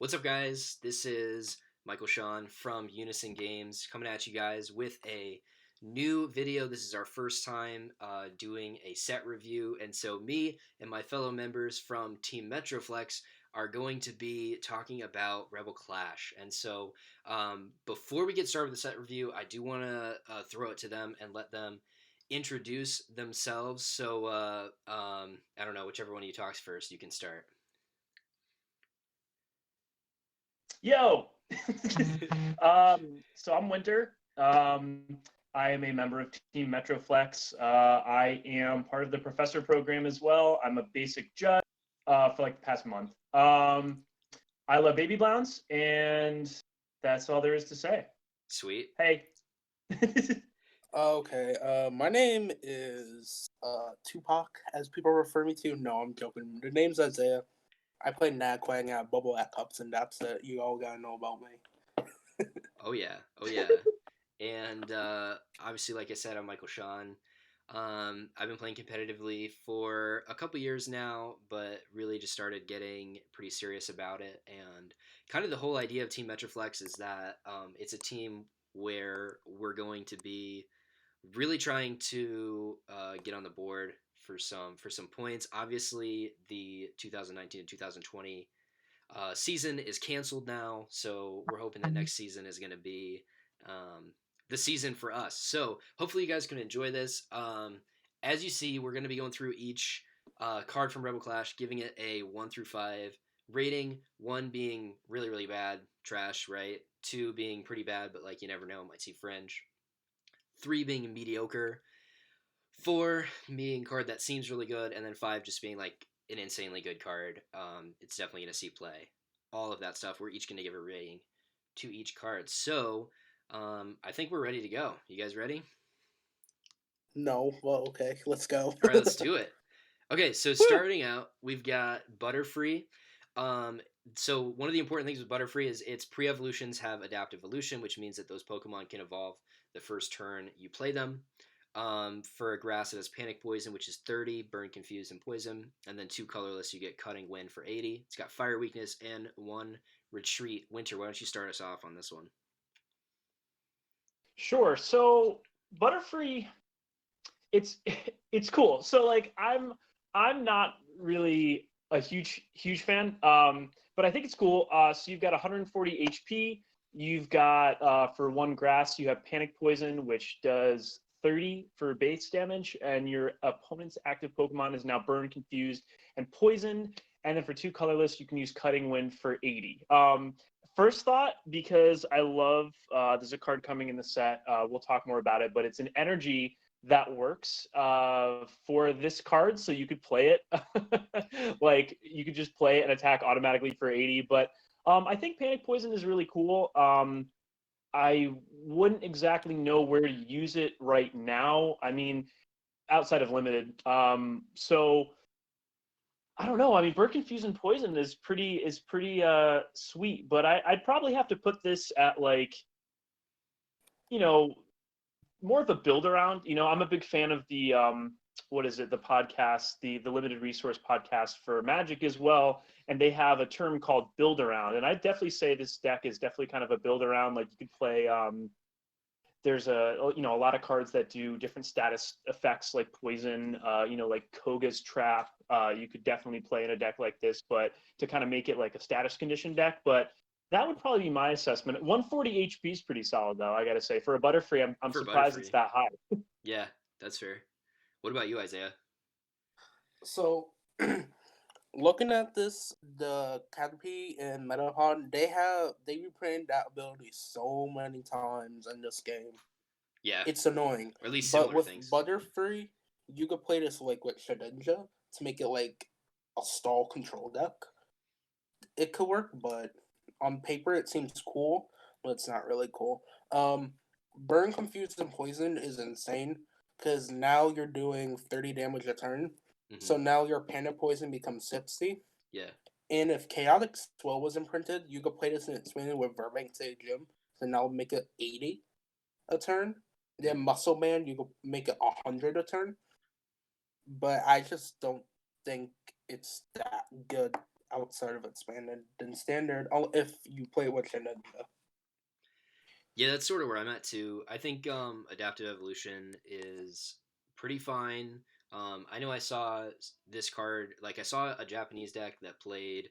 What's up, guys? This is Shawn from Unison Games coming at you guys with a new video. This is our first time doing a set review, and so me and my fellow members from Team MetroFlex are going to be talking about Rebel Clash. And so before we get started with the set review, I do want to throw it to them and let them introduce themselves. So I don't know, whichever one of you talks first, you can start. Yo! So I'm Wynter. I am a member of Team MetroFlex. I am part of the professor program as well. I'm a basic judge for like the past month. I love baby browns, and that's all there is to say. Sweet. Hey. Okay, my name is Tupac, as people refer me to. No, I'm joking. The name's Izaiah. I play Quang at Bubble at Cups, and that's it. You all gotta know about me. Oh yeah, oh yeah. And obviously, like I said, I'm Shawn. I've been playing competitively for a couple years now, but really just started getting pretty serious about it. And kind of the whole idea of Team MetroFlex is that it's a team where we're going to be really trying to get on the board for some points. Obviously, the 2019 and 2020 season is canceled now, so we're hoping that next season is going to be the season for us. So hopefully you guys can enjoy this. As you see, we're going to be going through each card from Rebel Clash, giving it a 1 through 5 rating. 1 being really, really bad, trash, right? 2 being pretty bad, but like you never know, might see fringe. 3 being mediocre. 4 being card that seems really good, and then 5 just being like an insanely good card. It's definitely going to see play. All of that stuff. We're each going to give a rating to each card. So I think we're ready to go. You guys ready? No, well, okay, let's go. All right, let's do it. Okay, so starting out, we've got Butterfree. So one of the important things with Butterfree is its pre-evolutions have adaptive evolution, which means that those Pokemon can evolve the first turn you play them. For a grass, it has Panic Poison, which is 30, Burn, Confuse, and Poison. And then 2 colorless, you get Cutting Wind for 80. It's got Fire Weakness and 1 Retreat. Wynter, why don't you start us off on this one? Sure. So Butterfree, it's it's cool. So like I'm not really a huge fan, but I think it's cool. So you've got 140 HP. You've got for 1 grass, you have Panic Poison, which does 30 for base damage, and your opponent's active Pokemon is now Burn, Confused, and Poisoned. And then for 2 colorless, you can use Cutting Wind for 80. First thought, because I love there's a card coming in the set. We'll talk more about it, but it's an energy that works for this card, so you could play it. Like you could just play it and attack automatically for 80. But I think Panic Poison is really cool. I wouldn't exactly know where to use it right now. I mean, outside of limited. So I don't know. I mean, Burn, Confuse, and Poison is pretty sweet, but I'd probably have to put this at like, you know, more of a build around. I'm a big fan of the what is it, the podcast, the limited resource podcast for Magic as well, and they have a term called build around, and I definitely say this deck is definitely kind of a build around. Like you could play there's a lot of cards that do different status effects like poison, like Koga's trap. You could definitely play in a deck like this, but to kind of make it like a status condition deck. But that would probably be my assessment. 140 HP is pretty solid, though. I got to say, for a Butterfree, I'm surprised it's that high. Yeah, that's fair. What about you, Izaiah? So, looking at this, the Caterpie and Metapod, they reprinted that ability so many times in this game. Yeah, it's annoying. or at least but similar with things. Butterfree, you could play this like with Shedinja to make it like a stall control deck. It could work, but on paper it seems cool, but it's not really cool. Burn, Confused, and Poison is insane because now you're doing 30 damage a turn. Mm-hmm. So now your Panic Poison becomes 60. Yeah. And if Chaotic Swell was imprinted, you could play this in its minion with Verbank to Gym. So now make it 80 a turn. Then Muscle Man, you could make it 100 a turn. But I just don't think it's that good. outside of expanded than standard. If you play with Shedinja. Yeah, that's sort of where I'm at too. I think adaptive evolution is pretty fine. I know I saw this card, like I saw a Japanese deck that played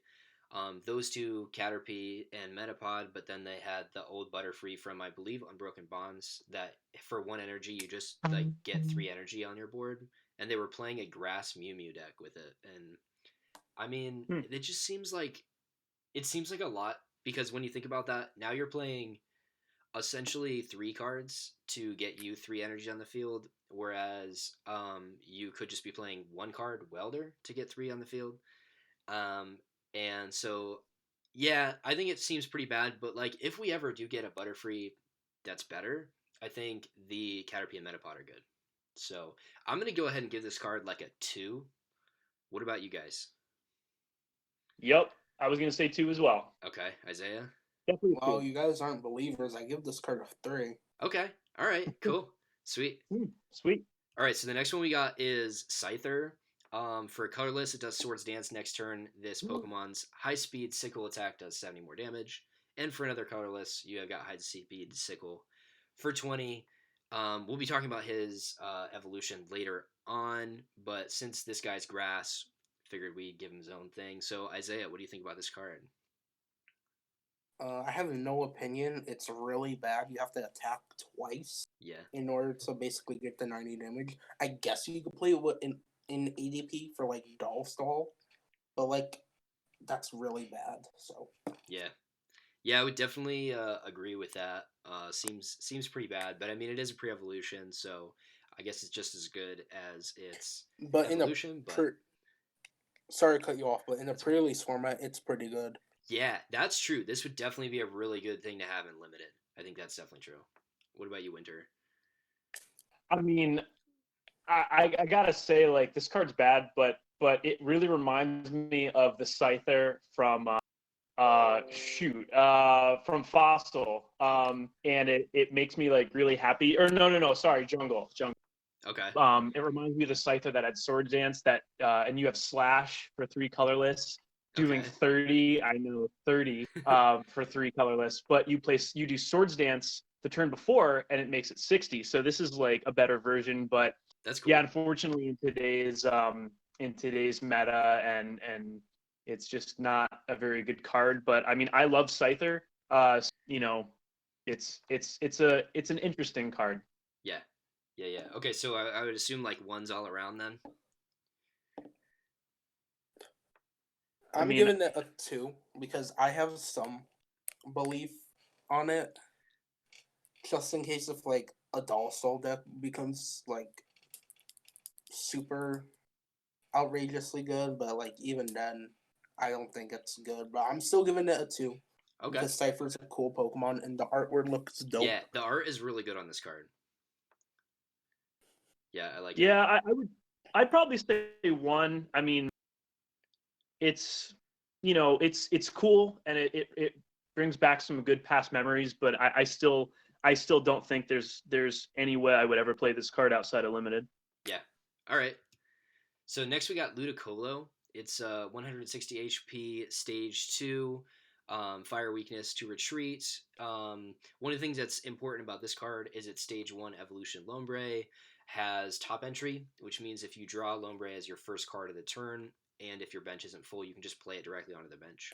those two, Caterpie and Metapod, but then they had the old Butterfree from, I believe, Unbroken Bonds, that for one energy you just like get 3 energy on your board, and they were playing a Grass Mew Mew deck with it, and I mean, it just seems like a lot because when you think about that, now you're playing essentially 3 cards to get you 3 energy on the field, whereas you could just be playing 1 card, Welder, to get 3 on the field. Um, and so, yeah, I think it seems pretty bad. But like, if we ever do get a Butterfree that's better, I think the Caterpie and Metapod are good. So I'm gonna go ahead and give this card like a 2. What about you guys? Yep, I was gonna say 2 as well. Okay, Izaiah. Definitely Wow, 2. you guys aren't believers. I give this card a 3. Okay, all right, cool, sweet. Sweet. All right, so the next one we got is Scyther. For colorless, it does Swords Dance next turn. This Pokemon's high speed sickle attack does 70 more damage. And for another colorless, you have got high speed sickle for 20. We'll be talking about his evolution later on, but since this guy's grass, figured we'd give him his own thing. So Izaiah, what do you think about this card? I have no opinion. It's really bad. You have to attack twice Yeah. in order to basically get the 90 damage. I guess you could play it in ADP for like Doll Stall, but like that's really bad. So Yeah. Yeah, I would definitely agree with that. Seems pretty bad, but I mean it is a pre-evolution, so I guess it's just as good as its but evolution. sorry to cut you off, but in the pre-release format, it's pretty good. Yeah, that's true. This would definitely be a really good thing to have in limited. I think that's definitely true. What about you, Wynter? I mean, I gotta say, like, this card's bad, but it really reminds me of the Scyther from from Fossil. And it makes me like really happy. Or no, sorry, Jungle. Okay. It reminds me of the Scyther that had Sword Dance, that and you have Slash for 3 colorless, doing Okay. 30. I know 30 for 3 colorless, but you do Swords Dance the turn before, and it makes it 60. So this is like a better version, but That's cool. yeah, unfortunately in today's meta, and it's just not a very good card. But I mean, I love Scyther. You know, it's an interesting card. Yeah. Yeah. Okay, so I would assume like 1's all around then. I'm giving it a 2 because I have some belief on it, just in case if like a Doll Stall deck becomes like super outrageously good, but like even then, I don't think it's good. But I'm still giving it a 2. Okay. Because Cypher's a cool Pokemon and the artwork looks dope. Yeah, the art is really good on this card. Yeah, I like it. Yeah, I'd probably say 1. I mean, it's it's cool, and it brings back some good past memories, but I still don't think there's any way I would ever play this card outside of limited. Yeah. All right. So next we got Ludicolo. It's 160 HP, stage 2, fire weakness to retreat. One of the things that's important about this card is its stage 1 evolution Lombre has top entry, which means if you draw Lombre as your first card of the turn, and if your bench isn't full, you can just play it directly onto the bench.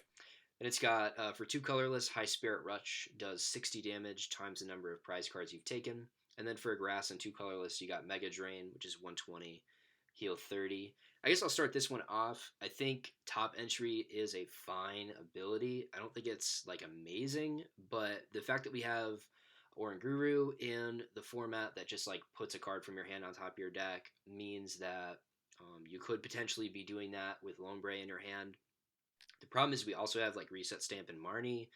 And it's got, for 2 colorless, High Spirit Rush does 60 damage times the number of prize cards you've taken. And then for a grass and 2 colorless, you got Mega Drain, which is 120, heal 30. I guess I'll start this one off. I think top entry is a fine ability. I don't think it's like amazing, but the fact that we have Oranguru in the format that just like puts a card from your hand on top of your deck means that you could potentially be doing that with Lombre in your hand. The problem is we also have like Reset Stamp and Marnie,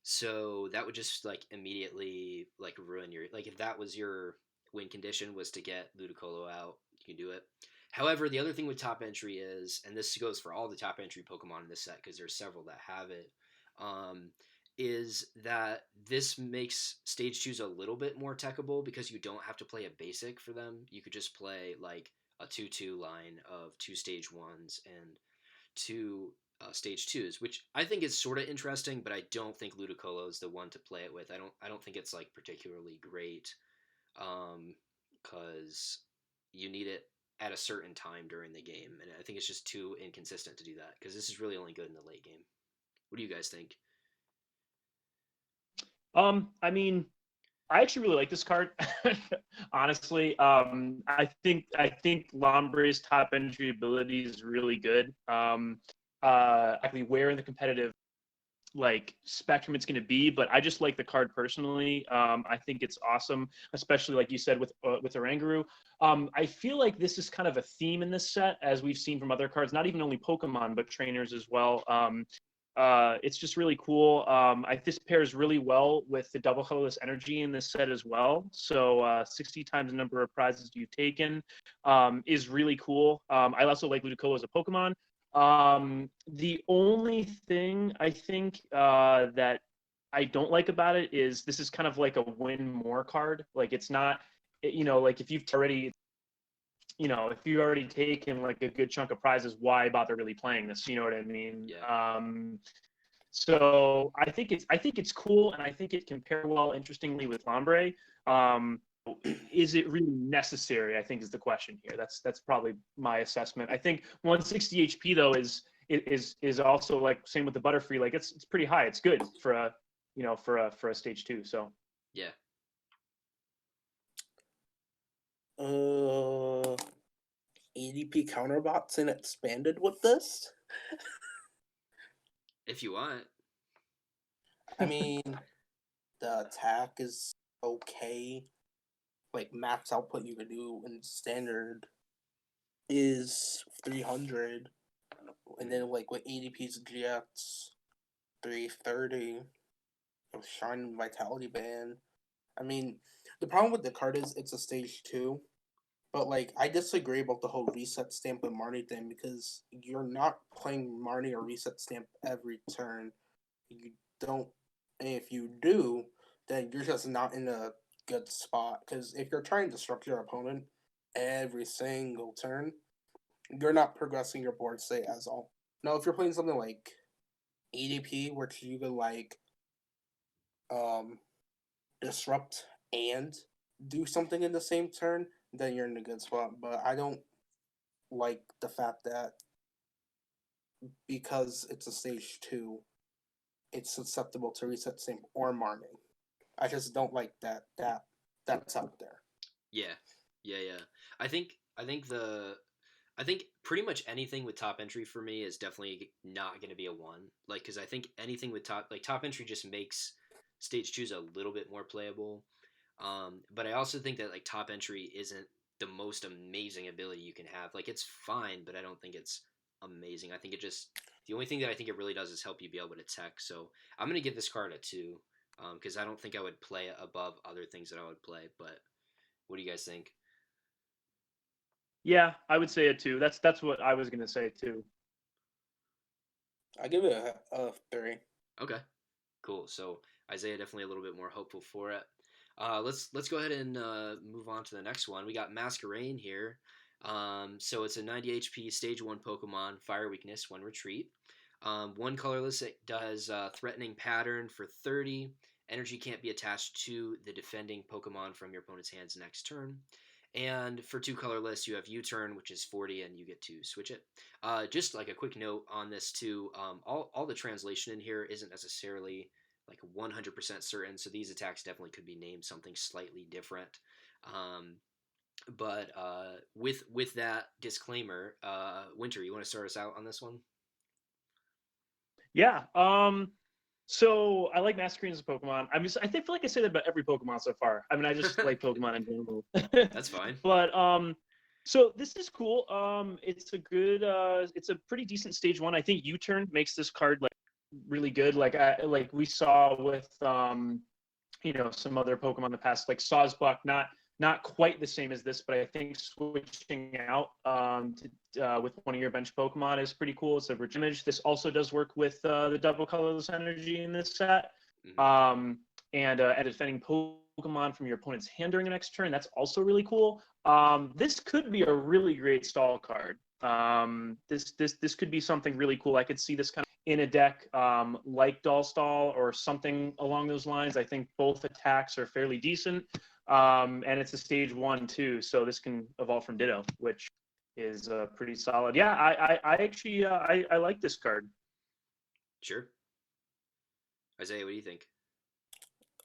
so that would just like immediately like ruin your, like if that was your win condition was to get Ludicolo out, you can do it. However, the other thing with top entry is, and this goes for all the top entry Pokemon in this set because there's several that have it, is that this makes stage 2s a little bit more techable because you don't have to play a basic for them. You could just play like a 2-2 line of 2 stage 1s and 2 stage twos, which I think is sort of interesting, but I don't think Ludicolo is the one to play it with. I don't think it's like particularly great, because you need it at a certain time during the game, and I think it's just too inconsistent to do that because this is really only good in the late game. What do you guys think? I mean, I actually really like this card. Honestly, I think Lombre's top entry ability is really good. Actually, where in the competitive like spectrum it's going to be, but I just like the card personally. I think it's awesome, especially like you said with Oranguru. I feel like this is kind of a theme in this set, as we've seen from other cards, not even only Pokemon but trainers as well. It's just really cool. This pairs really well with the double colorless energy in this set as well. So 60 times the number of prizes you've taken is really cool. I also like Ludicolo as a Pokemon. The only thing I think that I don't like about it is this is kind of like a win more card. Like it's not, like if you've already taken like a good chunk of prizes, why bother really playing this? You know what I mean? Yeah. So I think it's cool, and I think it can pair well, interestingly, with Lombre. Um, is it really necessary? I think is the question here. That's probably my assessment. I think 160 HP though is also like same with the Butterfree. Like it's pretty high. It's good for a stage 2. So Yeah. ADP counterbots and expanded with this. If you want. I mean, the attack is okay. Like max output you can do in standard is 300, and then like with ADP's GX 330, Shine and Vitality Band. I mean, the problem with the card is it's a stage 2, but like I disagree about the whole reset stamp and Marnie thing because you're not playing Marnie or reset stamp every turn. You don't, and if you do, then you're just not in a good spot. Because if you're trying to disrupt your opponent every single turn, you're not progressing your board state as all. Now, if you're playing something like ADP, which you could like disrupt and do something in the same turn, then you're in a good spot. But I don't like the fact that because it's a stage 2, it's susceptible to reset stamp or Marnie. I just don't like that's out there. Yeah. Yeah. I think pretty much anything with top entry for me is definitely not going to be a one. Like, because I think anything with top entry just makes stage twos a little bit more playable. But I also think that like top entry isn't the most amazing ability you can have. Like, it's fine, but I don't think it's amazing. I think the only thing that I think it really does is help you be able to tech. So I'm gonna give this card a two, because I don't think I would play it above other things that I would play. But what do you guys think? yeah, I would say it too. That's what I was gonna say too. I give it a 3. Okay, cool. So Izaiah definitely a little bit more hopeful for it. Let's go ahead and move on to the next one. We got Masquerain here. So it's a 90 HP stage 1 Pokemon, Fire Weakness, 1 Retreat. One colorless, it does Threatening Pattern for 30. Energy can't be attached to the defending Pokemon from your opponent's hands next turn. And for 2 colorless, you have U-Turn, which is 40, and you get to switch it. Just like a quick note on this too, all the translation in here isn't necessarily like 100% certain, so these attacks definitely could be named something slightly different. But with that disclaimer, Wynter, you want to start us out on this one? Yeah. So I like Masquerain as a Pokemon. I feel like I say that about every Pokemon so far. I mean, I just like Pokemon in general. That's fine. But so this is cool. It's a pretty decent stage 1. I think U-Turn makes this card like really good. Like we saw with some other Pokemon in the past, like Sawsbuck, not quite the same as this, but I think switching out with one of your bench Pokemon is pretty cool. It's a rich image. This also does work with the double colorless energy in this set. Mm-hmm. And defending Pokemon from your opponent's hand during the next turn. That's also really cool. This could be a really great stall card. This could be something really cool. I could see this kind of in a deck like Dollstall or something along those lines. I think both attacks are fairly decent, and it's a stage 1 too, so this can evolve from Ditto, which is pretty solid. Yeah, I actually I like this card. Sure. Isaiah, what do you think?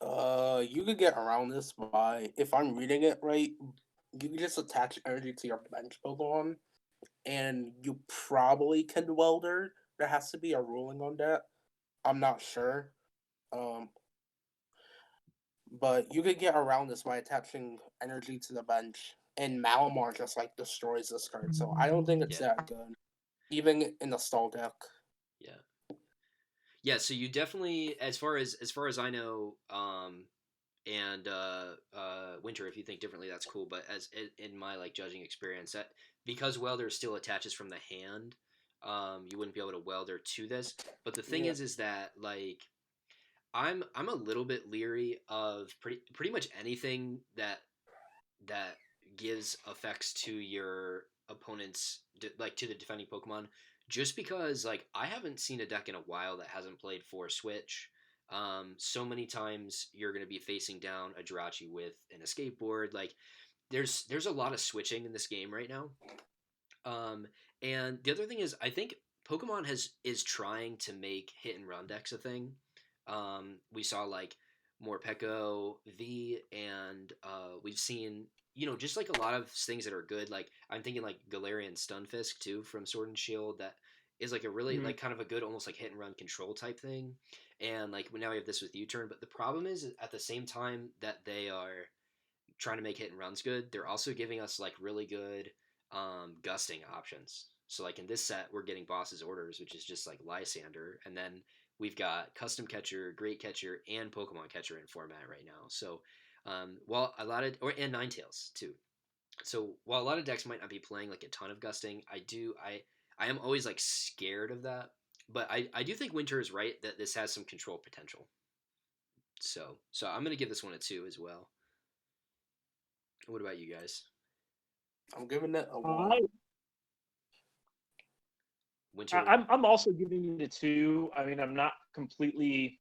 You could get around this by, if I'm reading it right, you can just attach energy to your bench Pokemon, and you probably can welder. There has to be a ruling on that. I'm not sure. Um, but you could get around this by attaching energy to the bench, and Malamar just like destroys this card. So I don't think it's Yeah. that good, even in the stall deck. Yeah. Yeah, so you definitely, as far as I know, and Wynter, if you think differently, that's cool. But as in my like judging experience, that because welder still attaches from the hand, you wouldn't be able to welder to this. But the thing Yeah. is that like I'm a little bit leery of pretty much anything that gives effects to your opponent's like to the defending Pokemon, just because like I haven't seen a deck in a while that hasn't played for Switch. So many times you're going to be facing down a Jirachi with an escape board. Like there's a lot of switching in this game right now. Um, and the other thing is I think Pokemon is trying to make hit and run decks a thing. We saw like Morpeko V, and we've seen just like a lot of things that are good. Like I'm thinking like Galarian Stunfisk too from Sword and Shield, that is like a really Mhm. like kind of a good almost like hit and run control type thing. And like now we have this with U-turn, but the problem is at the same time that they are trying to make hit and runs good, they're also giving us like really good gusting options. So like in this set, we're getting Boss's Orders, which is just like Lysander, and then we've got Custom Catcher, Great Catcher, and Pokemon Catcher in format right now. So while a lot of and Ninetales too. So while a lot of decks might not be playing like a ton of gusting, I am always like scared of that. But I do think Wynter is right that this has some control potential. So I'm gonna give this one a 2 as well. What about you guys? I'm giving it a I, 1. Winter. I'm also giving it a 2. I mean, I'm not completely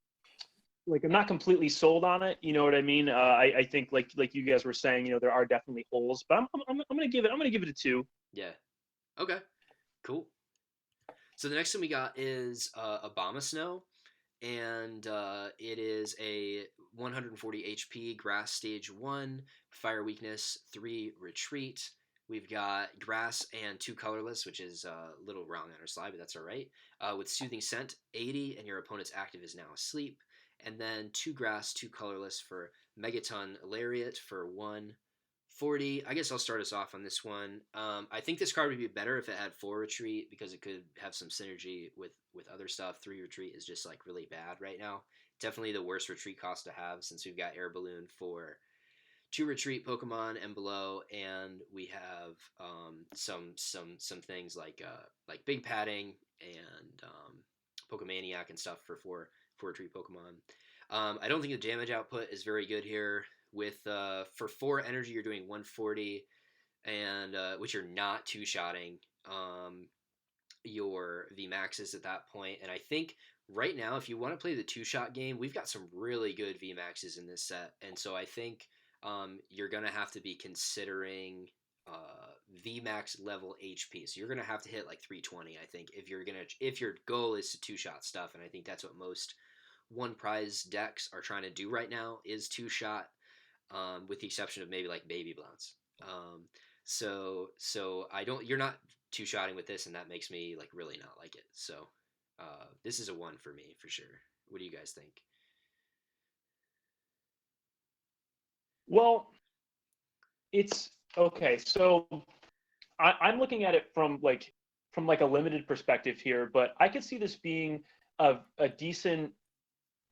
sold on it. You know what I mean? I think like you guys were saying, there are definitely holes, but I'm gonna give it a 2. Yeah. Okay. Cool. So the next one we got is Abomasnow, and it is a 140 HP Grass Stage 1, Fire Weakness 3 Retreat. We've got Grass and 2 Colorless, which is a little wrong on our slide, but that's all right. With Soothing Scent 80, and your opponent's active is now asleep. And then 2 Grass, 2 Colorless for Megaton Lariat for 140. I guess I'll start us off on this one. I think this card would be better if it had 4 retreat, because it could have some synergy with other stuff. 3 retreat is just like really bad right now. Definitely the worst retreat cost to have, since we've got Air Balloon for 2 retreat Pokemon and below, and we have some things like Big Padding and Pokemaniac and stuff for 4 retreat Pokemon. I don't think the damage output is very good here. With for 4 energy, you're doing 140, and which you're not two-shotting your VMAXs at that point. And I think right now, if you want to play the 2-shot game, we've got some really good VMAXs in this set, and so I think you're gonna have to be considering VMAX level HP. So you're gonna have to hit like 320, I think, if your goal is to 2-shot stuff, and I think that's what most one prize decks are trying to do right now is 2-shot, with the exception of maybe like Baby Blounce. So you're not 2-shotting with this, and that makes me like really not like it. So this is a 1 for me for sure. What do you guys think? Well, it's okay. So I'm looking at it from like a limited perspective here, but I could see this being a decent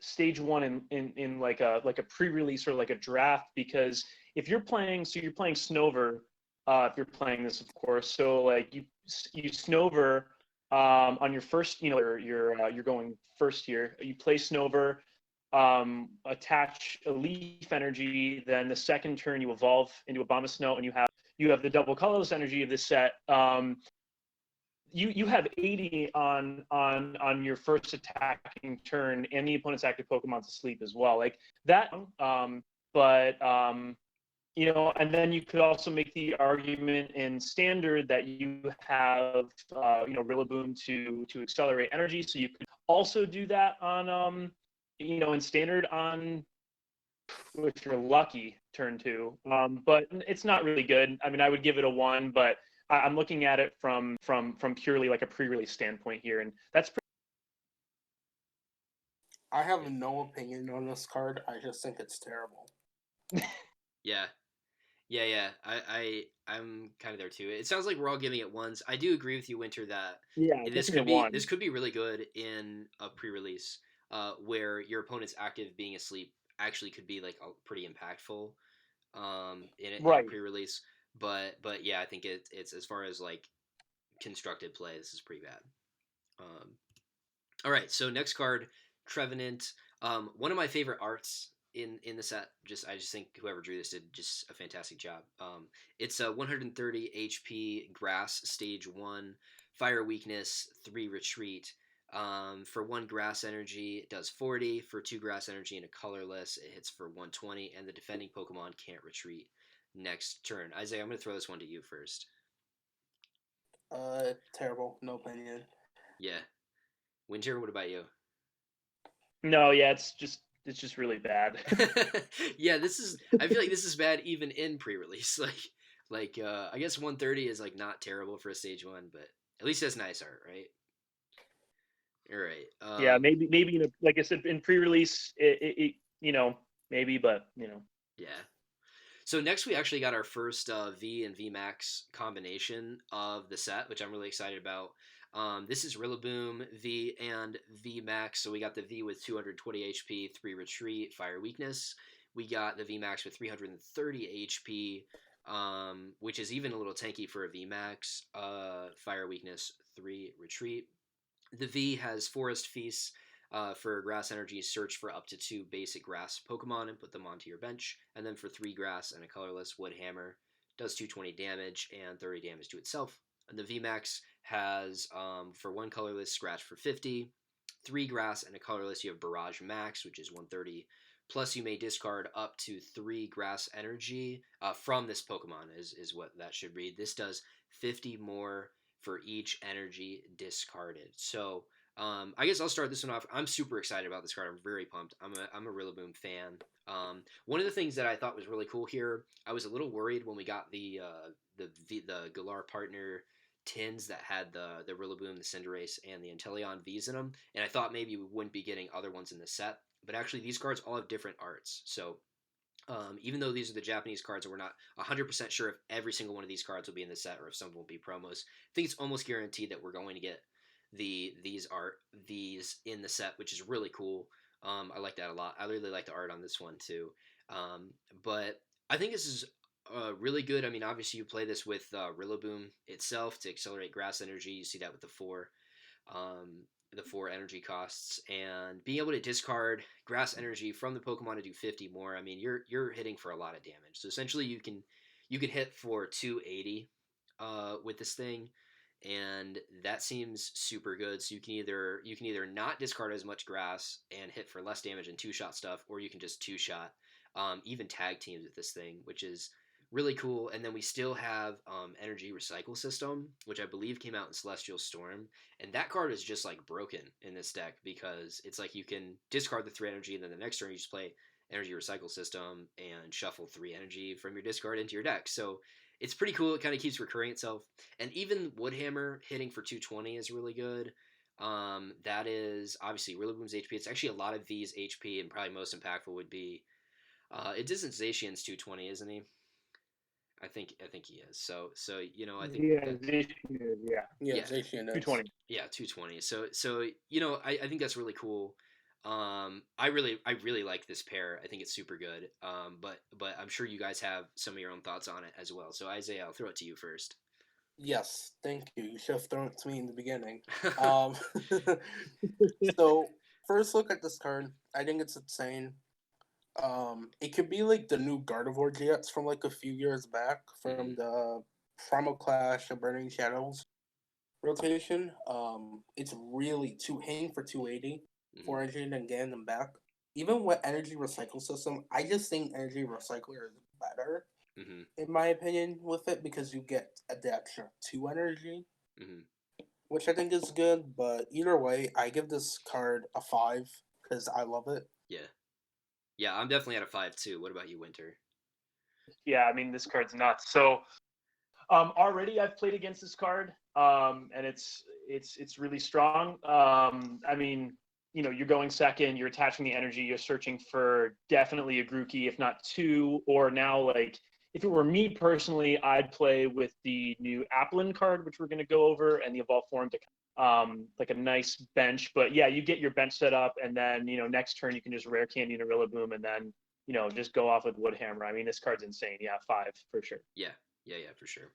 stage 1 in like a pre-release or like a draft, because if you're playing, so you're playing Snover, if you're playing this, of course, so like you Snover on your first, you're going first here, you play Snover, attach a Leaf Energy, then the second turn you evolve into Abomasnow, and you have the double colorless energy of this set. you have 80 on your first attacking turn, and the opponent's active Pokemon's asleep as well. Like that. But and then you could also make the argument in standard that you have Rillaboom to accelerate energy, so you could also do that on in standard on, if you're lucky, turn 2. But it's not really good. I mean, I would give it a 1, but I'm looking at it from purely like a pre-release standpoint here, and that's I have no opinion on this card. I just think it's terrible. Yeah. I'm kind of there too. It sounds like we're all giving it 1s. I do agree with you, Wynter, that this could be really good in a pre-release, where your opponent's active being asleep actually could be like pretty impactful, in a pre-release. But yeah, I think it's as far as like constructed play, this is pretty bad. All right, so next card, Trevenant. One of my favorite arts in the set. I just think whoever drew this did just a fantastic job. It's a 130 HP grass stage 1, fire weakness, 3 retreat. For 1 grass energy, it does 40. For 2 grass energy and a colorless, it hits for 120. And the defending Pokemon can't retreat next turn. Izaiah, I'm going to throw this one to you first. Terrible. No opinion. Yeah. Wynter, what about you? No, yeah, it's just really bad. Yeah, I feel like this is bad even in pre-release. Like I guess 130 is like not terrible for a stage 1, but at least that's nice art, right? All right. Yeah, maybe like I said, in pre-release, it maybe, but Yeah. So next we actually got our first V and V Max combination of the set, which I'm really excited about. This is Rillaboom, V, and V Max. So we got the V with 220 HP, 3 retreat, fire weakness. We got the V Max with 330 HP, which is even a little tanky for a V Max. Fire weakness, 3 retreat. The V has Forest Feast. For grass energy, search for up to 2 basic grass Pokemon and put them onto your bench. And then for 3 grass and a colorless, Wood Hammer does 220 damage and 30 damage to itself. And the VMAX has, for 1 colorless, Scratch for 50. 3 grass and a colorless, you have Barrage Max, which is 130. Plus, you may discard up to 3 grass energy from this Pokemon, is what that should read. This does 50 more for each energy discarded. So, I guess I'll start this one off. I'm super excited about this card. I'm very pumped. I'm a Rillaboom fan. One of the things that I thought was really cool here, I was a little worried when we got the Galar partner tins that had the Rillaboom, the Cinderace, and the Inteleon V's in them, and I thought maybe we wouldn't be getting other ones in the set. But actually, these cards all have different arts. So even though these are the Japanese cards, and we're not 100% sure if every single one of these cards will be in the set or if some will be promos, I think it's almost guaranteed that we're going to get these in the set, which is really cool. I like that a lot. I really like the art on this one too. But I think this is really good. I mean, obviously you play this with Rillaboom itself to accelerate grass energy. You see that with the 4 energy costs, and being able to discard grass energy from the Pokemon to do 50 more. I mean, you're hitting for a lot of damage. So essentially, you can hit for 280 with this thing, and that seems super good. So you can either not discard as much grass and hit for less damage and 2-shot stuff, or you can just 2-shot, even tag teams with this thing, which is really cool. And then we still have Energy Recycle System, which I believe came out in Celestial Storm, and that card is just like broken in this deck because it's like you can discard the 3 energy, and then the next turn you just play Energy Recycle System and shuffle 3 energy from your discard into your deck. So it's pretty cool. It kind of keeps recurring itself. And even Woodhammer hitting for 220 is really good. That is obviously Rillaboom's HP. It's actually a lot of V's HP, and probably most impactful would be it isn't Zacian's 220, isn't he? I think he is. So I think Zacian 220. Yeah, 220. So I think that's really cool. I really like this pair. I think it's super good. But I'm sure you guys have some of your own thoughts on it as well. So Izaiah, I'll throw it to you first. Yes, thank you. You should have thrown it to me in the beginning. So first look at this card, I think it's insane. It could be like the new Gardevoir GX from like a few years back from the Primal Clash and Burning Shadows. rotation. It's really hitting for 280, Mm-hmm. 400 and getting them back. Even with energy recycle system, I just think energy recycler is better Mm-hmm. in my opinion with it because you get the extra 2 energy, Mm-hmm. which I think is good. But either way, I give this card a 5 because I love it. Yeah. Yeah, I'm definitely at a 5 too. What about you, Wynter? Yeah, I mean this card's nuts. So already I've played against this card, and it's really strong. I mean, you're going second, you're attaching the energy, you're searching for definitely a Grookey, if not two, or now like if it were me personally, I'd play with the new Applin card, which we're going to go over, and the Evolve Form to like a nice bench. But yeah, you get your bench set up, and then next turn you can just rare candy and Boom, and then just go off with Woodhammer. I mean, this card's insane. Yeah, 5 for sure. Yeah. Yeah, yeah, for sure.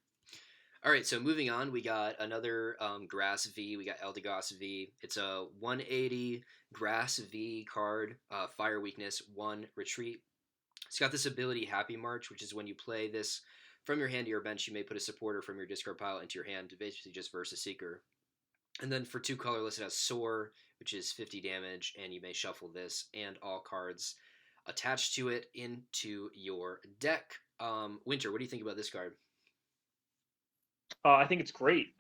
All right, so moving on, we got another Grass V. We got Eldegoss V. It's a 180 Grass V card, Fire Weakness, 1 Retreat. It's got this ability, Happy March, which is when you play this from your hand to your bench, you may put a supporter from your discard pile into your hand to basically just verse a Seeker. And then for 2 colorless, it has Soar, which is 50 damage, and you may shuffle this and all cards attached to it into your deck. Wynter, what do you think about this card? I think it's great.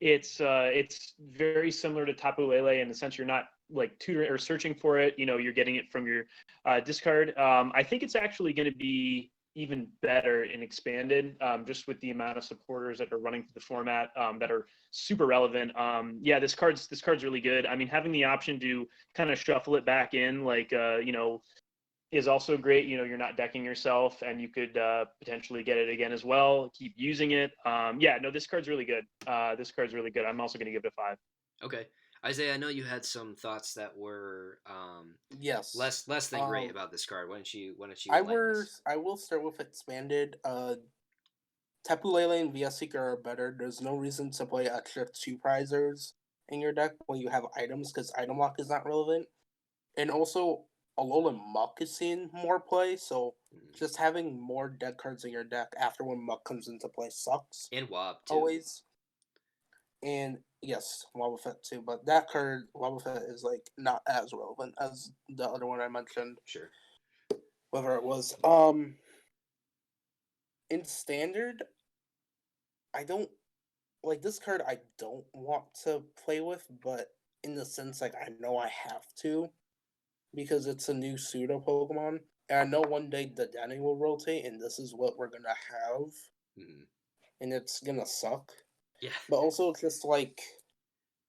It's very similar to Tapu Lele in the sense you're not like tutoring or searching for it. You're getting it from your discard. I think it's actually going to be even better and expanded, just with the amount of supporters that are running through the format that are super relevant. Yeah, this card's really good. I mean, having the option to kind of shuffle it back in, like is also great. You're not decking yourself, and you could potentially get it again as well. Keep using it. Yeah, no, this card's really good. This card's really good. I'm also going to give it a 5. Okay. Izaiah, I know you had some thoughts that were Yes. less than great about this card. Why don't you I enlighten were us? I will start with expanded. Tapu Lele and VS Seeker are better. There's no reason to play extra 2 prizers in your deck when you have items because item lock is not relevant. And also, Alolan Muck is seeing more play, so Mhm. just having more dead cards in your deck after when Muck comes into play sucks. And Wob too. Always. And yes, Wobbuffet too, but that card, Wobbuffet, is like not as relevant as the other one I mentioned, Sure. whatever it was. In standard, I don't like this card. I don't want to play with, but in the sense like I know I have to because it's a new pseudo Pokemon, and I know one day the Danny will rotate, and this is what we're gonna have, Mm-hmm. and it's gonna suck. Yeah. But also, it's just like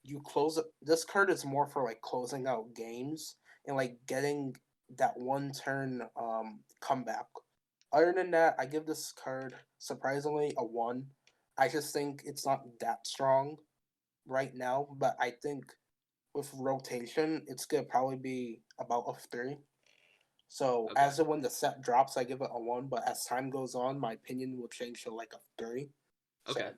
you close it. This card is more for like closing out games and like getting that one turn comeback. Other than that, I give this card surprisingly a 1. I just think it's not that strong right now, but I think with rotation, it's gonna probably be about a 3. So Okay. as of when the set drops, I give it a 1, but as time goes on, my opinion will change to like a 3. Okay. So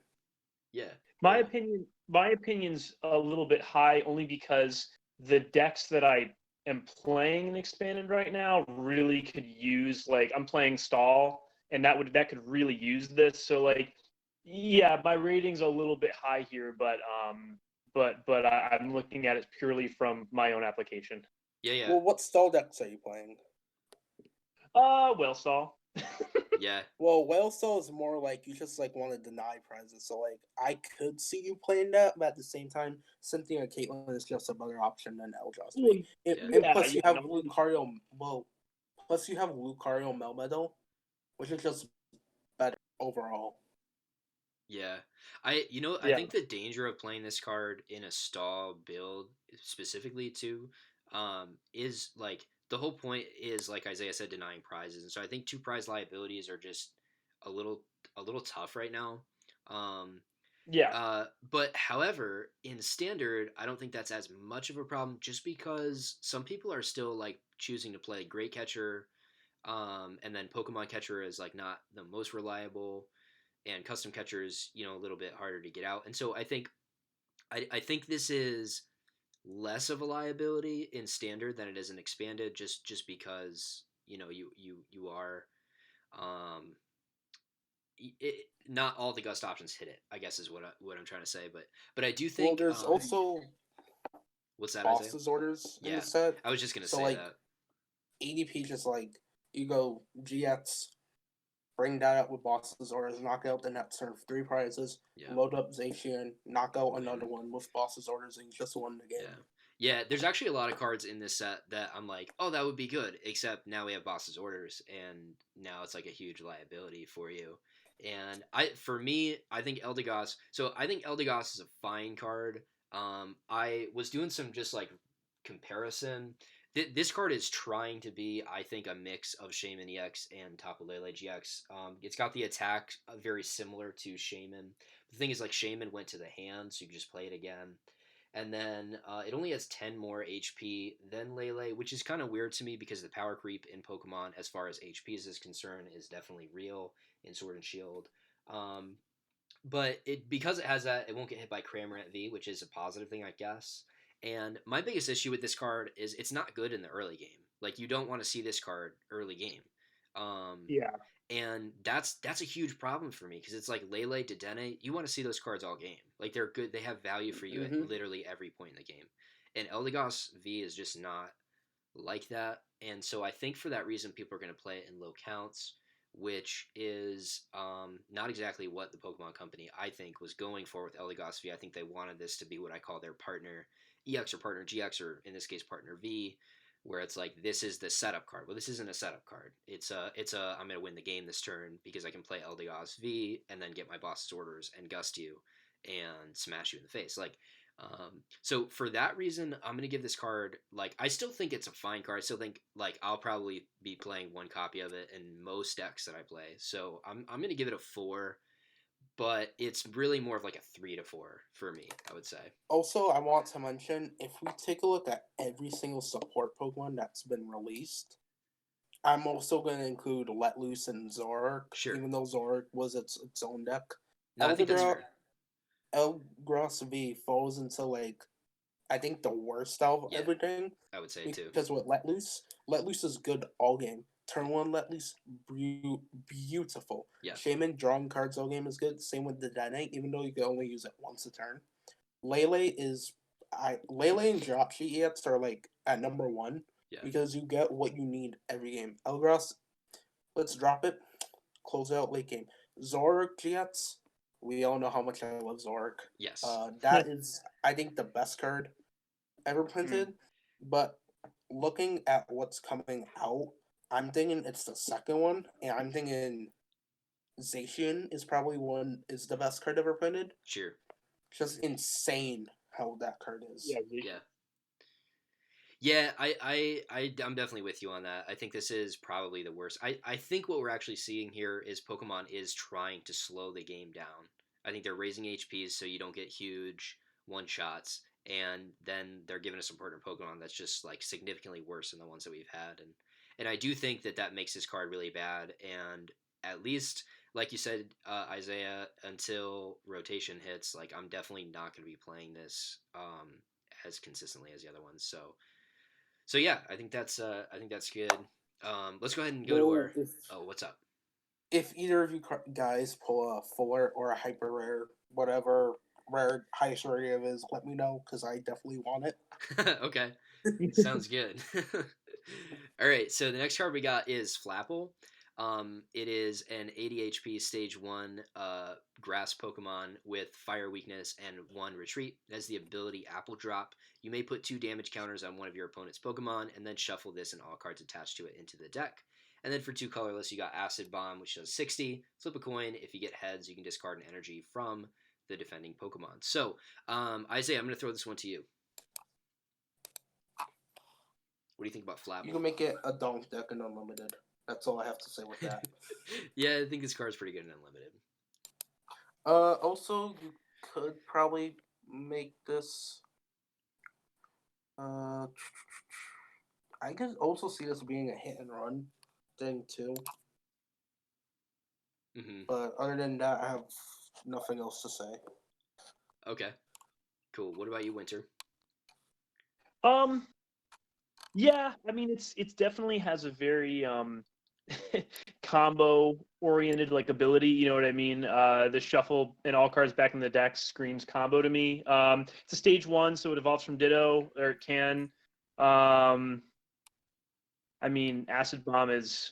Yeah. My Yeah. opinion, my opinion's a little bit high only because the decks that I am playing in expanded right now really could use, like, I'm playing stall, and that could really use this. So like, yeah, my rating's a little bit high here, but I'm looking at it purely from my own application. Yeah. Yeah. well, what stall decks are you playing? Well, stall. Yeah. Well, whale stall is more like you just like want to deny prizes. So like I could see you playing that, but at the same time, Cynthia and Caitlyn is just a better option than Well, Eldrazi. Yeah. And yeah, plus you yeah, have no, Lucario. Well, plus you have Lucario Melmetal, which is just better overall. Yeah. I yeah. think the danger of playing this card in a stall build specifically too, is like the whole point is like Isaiah said, denying prizes. And so I think 2 prize liabilities are just a little a little tough right now. Um Yeah. but however, in standard, I don't think that's as much of a problem just because some people are still like choosing to play Great Catcher, and then Pokemon Catcher is like not the most reliable, and custom catchers, a little bit harder to get out. And so I think this is less of a liability in standard than it is in expanded, just because you are um, not all the gust options hit it, I guess is what I'm trying to say. But I do Well, think there's also what's that, Izaiah? bosses orders in Yeah, the set. I was just gonna So say like that. ADP just like you go GX, bring that up with bosses orders, knock out the net serve 3 prizes, Yeah. load up Zacian, knock out Win. another one with bosses orders, and you just won the game. Yeah. Yeah, there's actually a lot of cards in this set that I'm like, oh, that would be good. Except now we have boss's orders, and now it's like a huge liability for you. And for me, I think Eldegoss. So I think Eldegoss is a fine card. I was doing some just like comparison. This card is trying to be, I think, a mix of Shaman EX and Tapu Lele GX. It's got the attack very similar to Shaman. The thing is, like, Shaman went to the hand, so you can just play it again. And then it only has 10 more HP than Lele, which is kind of weird to me because the power creep in Pokemon, as far as HP is concerned, is definitely real in Sword and Shield. Um, but because it has that, it won't get hit by Cramorant V, which is a positive thing, I guess. And my biggest issue with this card is it's not good in the early game. Like, you don't want to see this card early game. Um, Yeah. and that's a huge problem for me because it's like Lele, Dedenne, you want to see those cards all game. Like, they're good, they have value for you at literally every point in the game. And Eldegoss V is just not like that. And so I think for that reason, people are going to play it in low counts, which is not exactly what the Pokemon Company, I think, was going for with Eldegoss V. I think they wanted this to be what I call their partner EX or partner GX, or in this case, partner V, where it's like, this is the setup card. Well, this isn't a setup card. It's a I'm going to win the game this turn because I can play Eldegoss V and then get my boss's orders and gust you and smash you in the face. Like, so for that reason, I'm gonna give this card, like, I still think it's a fine card. I still think, like, I'll probably be playing one copy of it in most decks that I play. So I'm gonna give it a 4, but it's really more of like a 3 to 4 for me, I would say. Also, I want to mention if we take a look at every single support Pokemon that's been released, I'm also going to include Let Loose and Zoroark, Sure. even though Zoroark was its own deck. No, I think that's fair. Eldegoss V falls into like I think the worst out of everything. I would say too. Because with Let Loose is good all game. Turn 1 Let Loose, beautiful. Yeah. Shaman drawing cards all game is good. Same with the Dedenne, even though you can only use it once a turn. Lele and Dropsheet EX are like at number 1 because you get what you need every game. Eldegoss, let's drop it. Close out late game. Zoroark GX, we all know how much I love Zoroark. Yes. That is, I think, the best card ever printed. But looking at what's coming out, I'm thinking it's the second one, and I'm thinking Zacian is probably is the best card ever printed. Sure. Just insane how that card is. Yeah. Yeah, I'm definitely with you on that. I think this is probably the worst. I think what we're actually seeing here is Pokemon is trying to slow the game down. I think they're raising HPs so you don't get huge one-shots, and then they're giving us a partner Pokemon that's just like significantly worse than the ones that we've had. And I do think that makes this card really bad, and at least, like you said, Izaiah, until rotation hits, like, I'm definitely not going to be playing this as consistently as the other ones. So yeah, I think that's good. Let's go ahead and go to our. Oh, what's up? If either of you guys pull a fuller or a hyper rare, whatever rare highest rarity of is, let me know because I definitely want it. Okay, sounds good. All right, so the next card we got is Flapple. It is an 80 HP stage 1 grass Pokemon with fire weakness and 1 retreat. It has the ability Apple Drop. You may put 2 damage counters on one of your opponent's Pokemon and then shuffle this and all cards attached to it into the deck. And then for 2 colorless, you got Acid Bomb, which does 60. Flip a coin. If you get heads, you can discard an energy from the defending Pokemon. So, Izaiah, I'm going to throw this one to you. What do you think about Flapple? You can make it a donk deck and unlimited. That's all I have to say with that. Yeah, I think this card's pretty good in unlimited. Also, you could probably make this. I could also see this being a hit and run thing too. Mm-hmm. But other than that, I have nothing else to say. Okay, cool. What about you, Wynter? Yeah, I mean, it's definitely has a very combo oriented like ability. You know what I mean? The shuffle and all cards back in the deck screams combo to me. It's a stage 1, so it evolves from Ditto, or it can. I mean, Acid Bomb is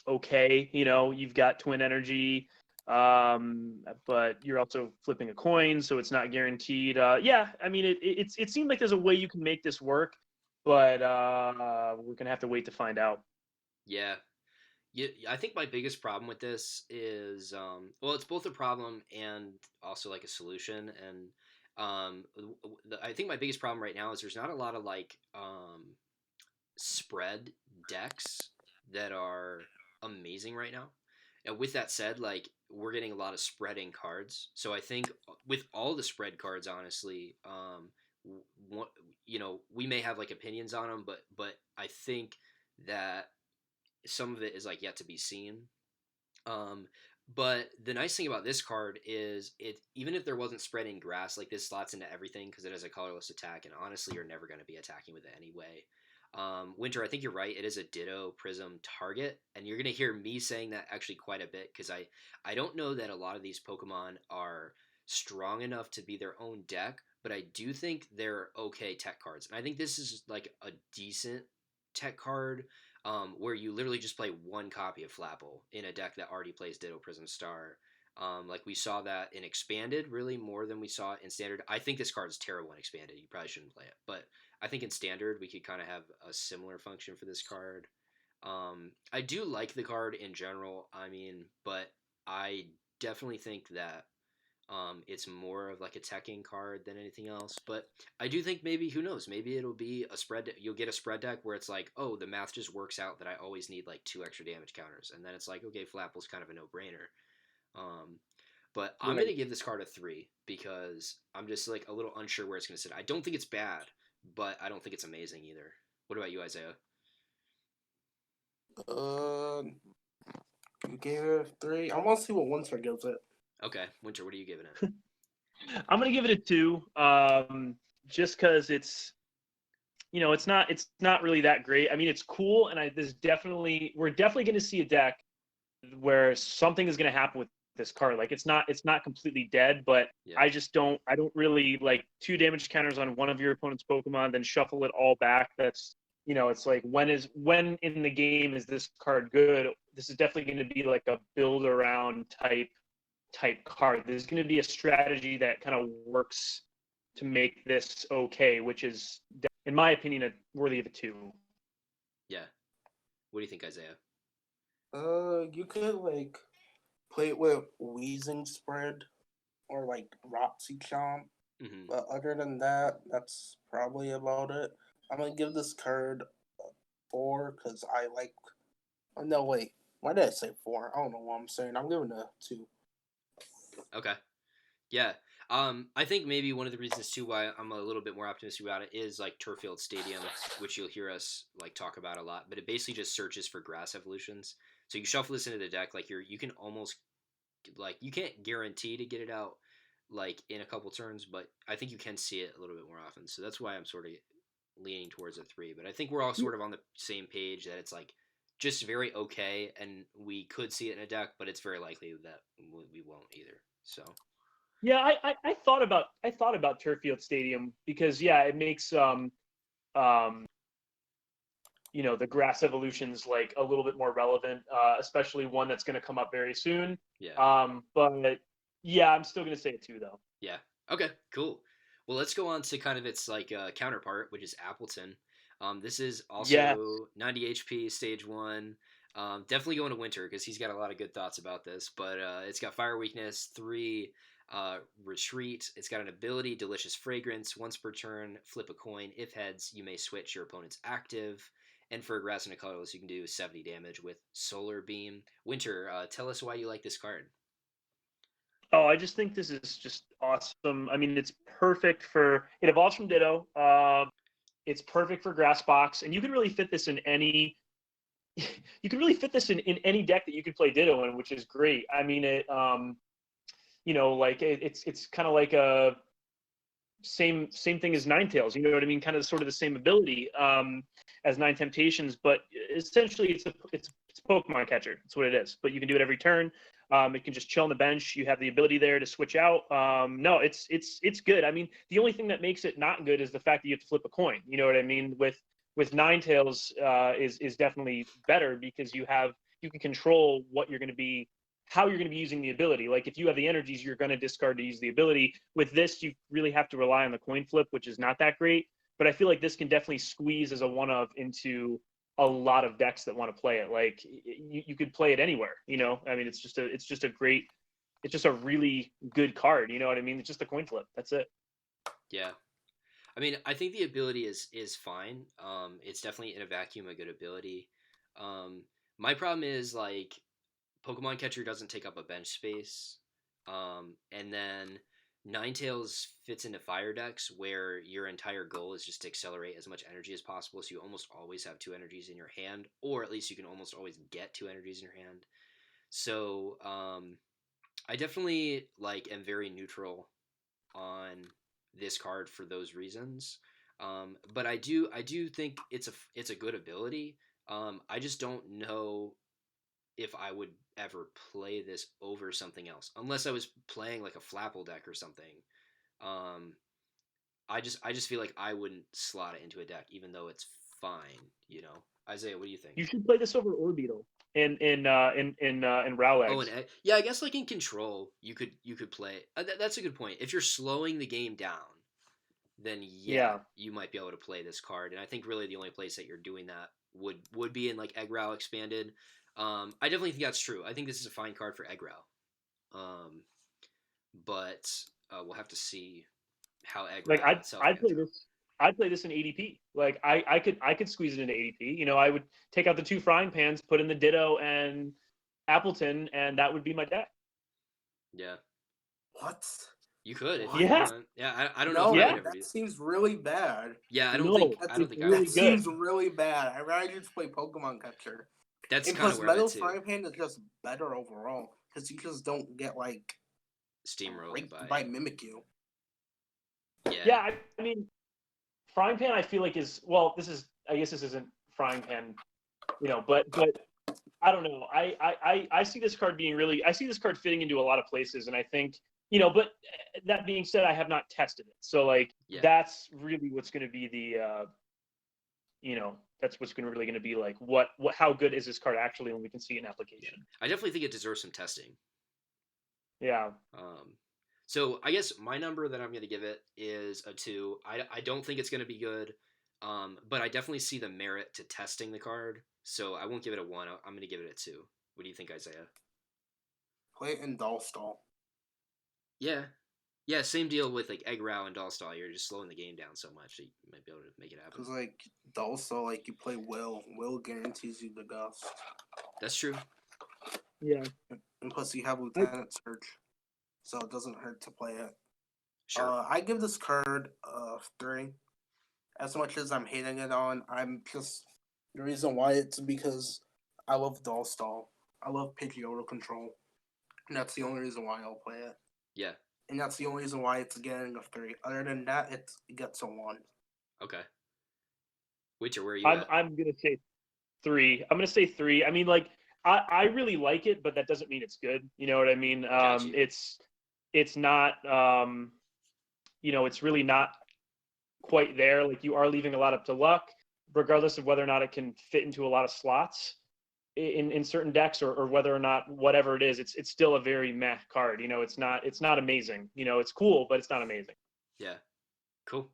okay. You know, you've got Twin Energy, but you're also flipping a coin, so it's not guaranteed. Yeah, I mean, it seemed like there's a way you can make this work, but we're gonna have to wait to find out. Yeah. Yeah, I think my biggest problem with this is, well, it's both a problem and also like a solution. And I think my biggest problem right now is there's not a lot of like spread decks that are amazing right now. And with that said, like we're getting a lot of spreading cards. So I think with all the spread cards, honestly, you know, we may have like opinions on them, but I think that some of it is like yet to be seen. Um, but the nice thing about this card is it even if there wasn't spreading grass, like this slots into everything because it has a colorless attack, and honestly, you're never going to be attacking with it anyway. Wynter, I think you're right. It is a Ditto Prism target, and you're going to hear me saying that actually quite a bit because I don't know that a lot of these Pokemon are strong enough to be their own deck, but I do think they're okay tech cards, and I think this is like a decent tech card where you literally just play one copy of Flapple in a deck that already plays Ditto Prism Star. Like we saw that in Expanded, really more than we saw it in Standard. I think this card is terrible in Expanded. You probably shouldn't play it, but I think in Standard we could kind of have a similar function for this card. I do like the card in general. I mean, but I definitely think that it's more of like a teching card than anything else. But I do think maybe, who knows, maybe it'll be a spread. You'll get a spread deck where it's like, oh, the math just works out that I always need like 2 extra damage counters. And then it's like, okay, Flapple's kind of a no brainer. Um, but I'm going Right. to give this card a 3 because I'm just like a little unsure where it's going to sit. I don't think it's bad, but I don't think it's amazing either. What about you, Izaiah? You gave it a 3. I want to see what Wynter gives it. Okay, Wynter, what are you giving it? I'm gonna give it a 2, just because it's, you know, it's not really that great. I mean, it's cool, and we're definitely going to see a deck where something is going to happen with this card. Like it's not completely dead, but Yeah. I don't really like 2 damage counters on one of your opponent's Pokemon, then shuffle it all back. That's, you know, it's like when in the game is this card good? This is definitely going to be like a build around type card. There's going to be a strategy that kind of works to make this okay, which is, in my opinion, worthy of a 2. Yeah. What do you think, Izaiah? You could like play it with Wheezing Spread or like Roxy Chomp. Mm-hmm. But other than that, that's probably about it. I'm gonna give this card a 4 because I like. Oh, no, wait. Why did I say 4? I don't know what I'm saying. I'm giving it a 2. Okay. Yeah. I think maybe one of the reasons too why I'm a little bit more optimistic about it is like Turffield Stadium, which you'll hear us like talk about a lot. But it basically just searches for grass evolutions. So you shuffle this into the deck, like you can almost like you can't guarantee to get it out like in a couple turns, but I think you can see it a little bit more often. So that's why I'm sort of leaning towards a 3. But I think we're all sort of on the same page that it's like just very okay, and we could see it in a deck, but it's very likely that we won't either. So. Yeah, I thought about Turffield Stadium because, yeah, it makes you know, the grass evolutions like a little bit more relevant, especially one that's going to come up very soon. Yeah. But yeah, I'm still going to say a 2 though. Yeah. Okay. Cool. Well, let's go on to kind of its like counterpart, which is Appleton. This is also Yeah. 90 HP, stage 1. Definitely going to Wynter because he's got a lot of good thoughts about this. But it's got fire weakness, 3 retreat. It's got an ability, delicious fragrance. Once per turn, flip a coin. If heads, you may switch your opponent's active. And for a grass and a colorless, you can do 70 damage with Solar Beam. Wynter, tell us why you like this card. Oh, I just think this is just awesome. I mean, it's perfect for, it evolves from Ditto. It's perfect for Grass Box, and you can really fit this in any you can really fit this in any deck that you could play Ditto in, which is great. I mean, you know, like it's kind of like a same thing as Ninetales. You know what I mean? Kind of sort of the same ability as Nine Temptations, but essentially it's Pokemon catcher. That's what it is. But you can do it every turn. It can just chill on the bench. You have the ability there to switch out. No, it's good. I mean, the only thing that makes it not good is the fact that you have to flip a coin. You know what I mean? With Ninetales is definitely better because you can control what you're going to be, how you're going to be using the ability. Like if you have the energies, you're going to discard to use the ability. With this, you really have to rely on the coin flip, which is not that great. But I feel like this can definitely squeeze as a one of into a lot of decks that want to play it. Like you could play it anywhere. You know, I mean, it's just a really good card. You know what I mean? It's just a coin flip. That's it. Yeah. I mean, I think the ability is fine. It's definitely in a vacuum a good ability. My problem is like Pokemon Catcher doesn't take up a bench space, and then Ninetales fits into fire decks where your entire goal is just to accelerate as much energy as possible. So you almost always have two energies in your hand, or at least you can almost always get two energies in your hand. So I definitely like am very neutral on this card for those reasons. But I do think it's a good ability. I just don't know if I would ever play this over something else, unless I was playing like a Flapple deck or something. Um, I just feel like I wouldn't slot it into a deck, even though it's fine. You know, Isaiah, what do you think? You should play this over Orbeetle in Oh, and Rowlegs. yeah, I guess like in Control, you could play. That's a good point. If you're slowing the game down, then yeah, Yeah. you might be able to play this card. And I think really the only place that you're doing that would be in like Eggrow expanded. I definitely think that's true. I think this is a fine card for Eggrow. Um, but we'll have to see how Like Eggrow itself I'd pans play out. this. I'd play this in ADP. Like I could squeeze it into ADP. You know, I would take out the two frying pans, put in the Ditto and Appleton, and that would be my deck. Yeah, What? you could if you What? Yeah. want. Yeah, I don't know if I would No, Yeah. ever that do. seems really bad. Yeah, I don't think No, I That's don't it's think I that would. really good. seems really bad. I'd rather just play Pokemon Catcher. That's And kind of plus, where I'm at Metal too. Frying Pan is just better overall because you just don't get like Steamrolled raped by by Mimikyu. yeah, Yeah, I mean, frying pan. I feel like is well. This is. I guess this isn't frying pan. You know, but I don't know. I see this card being really. I see this card fitting into a lot of places, and I think But that being said, I have not tested it, so like yeah. that's really what's going to be that's what's really going to be like what how good is this card actually when we can see it in Yeah, application. I definitely think it deserves some testing. Yeah. So I guess my number that I'm going to give it is a 2. I don't think it's going to be good, but I definitely see the merit to testing the card. So I won't give it a 1. I'm going to give it a 2. What do you think, Isaiah? Play it in Dollstall. Yeah, yeah. Same deal with like Eggrow and Dollstall. You're just slowing the game down so much that you might be able to make it happen. Because like Dollstall, like you play Will. Will guarantees you the Gust. That's true. Yeah. And plus you have Lieutenant Surge. So it doesn't hurt to play it. Sure. I give this card 3. As much as I'm hating it on, I'm just the reason why it's because I love Dollstall. I love Pidgeotto control. And that's the only reason why I'll play it. Yeah. And that's the only reason why it's getting a 3. Other than that, it gets a 1. Okay. Witcher, where are you I'm at? I'm gonna say 3. I'm gonna say 3. I mean, like I really like it, but that doesn't mean it's good. You know what I mean? Got you. It's not it's really not quite there. Like you are leaving a lot up to luck, regardless of whether or not it can fit into a lot of slots in certain decks, or whether or not whatever it is, it's still a very meh card. It's not amazing. It's cool, but it's not amazing. Yeah. Cool.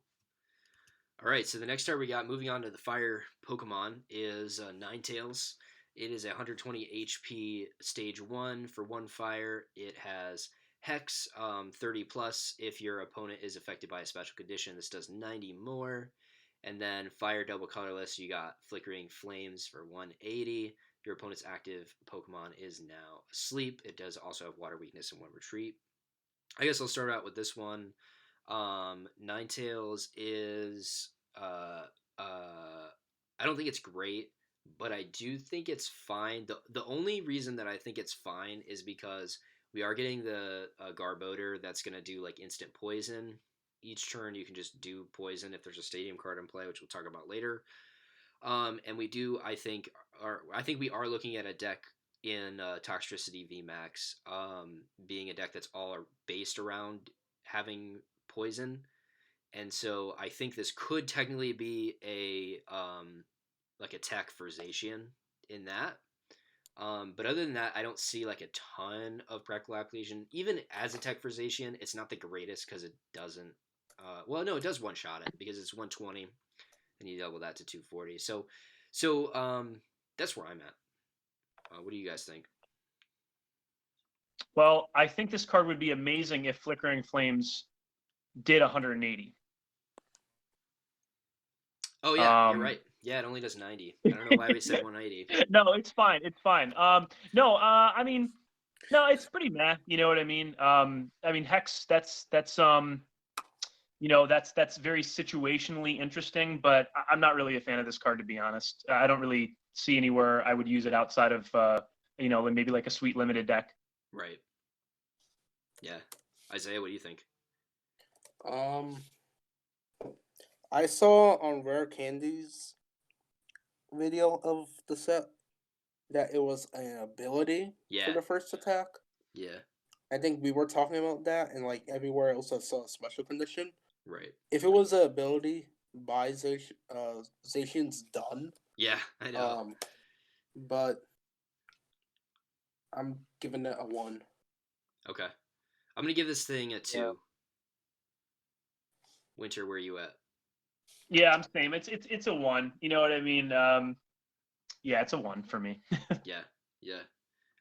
All right, so the next card we got, moving on to the fire Pokemon, is Ninetales. It is 120 HP stage 1 for 1 fire. It has Hex, 30 plus. If your opponent is affected by a special condition, this does 90 more. And then fire double colorless, you got Flickering Flames for 180. Your opponent's active Pokemon is now asleep. It does also have water weakness and 1 retreat. I guess I'll start out with this one. Ninetales is I don't think it's great, but I do think it's fine. The only reason that I think it's fine is because we are getting the Garbodor that's gonna do like instant poison. Each turn you can just do poison if there's a stadium card in play, which we'll talk about later. And we do, I think, are. I think we are looking at a deck in Toxtricity VMAX, being a deck that's all based around having poison, and so I think this could technically be a like a tech for Zacian in that. But other than that, I don't see like a ton of practical application. Even as a tech for Zacian, it's not the greatest because it doesn't. Well, no, it does one shot it because it's 120, and you double that to 240. So that's where I'm at. What do you guys think? Well, I think this card would be amazing if Flickering Flames did 180. Oh yeah, you're right. Yeah, it only does 90. I don't know why we said 180. No, it's fine. It's fine. No, I mean, no, it's pretty meh. You know what I mean? I mean, Hex. That's that's very situationally interesting, but I'm not really a fan of this card, to be honest. I don't really see anywhere I would use it outside of maybe like a sweet limited deck. Right. Yeah. Izaiah, what do you think? I saw on Rare Candy's video of the set that it was an ability for the first attack. Yeah. I think we were talking about that, and like everywhere else I saw a special condition. Right. If it was an ability by Zacian's done. Yeah, I know. But I'm giving it a 1. Okay. I'm gonna give this thing a 2. Yeah. Wynter, where are you at? Yeah, I'm same. It's a 1. You know what I mean? Yeah, it's a 1 for me. Yeah.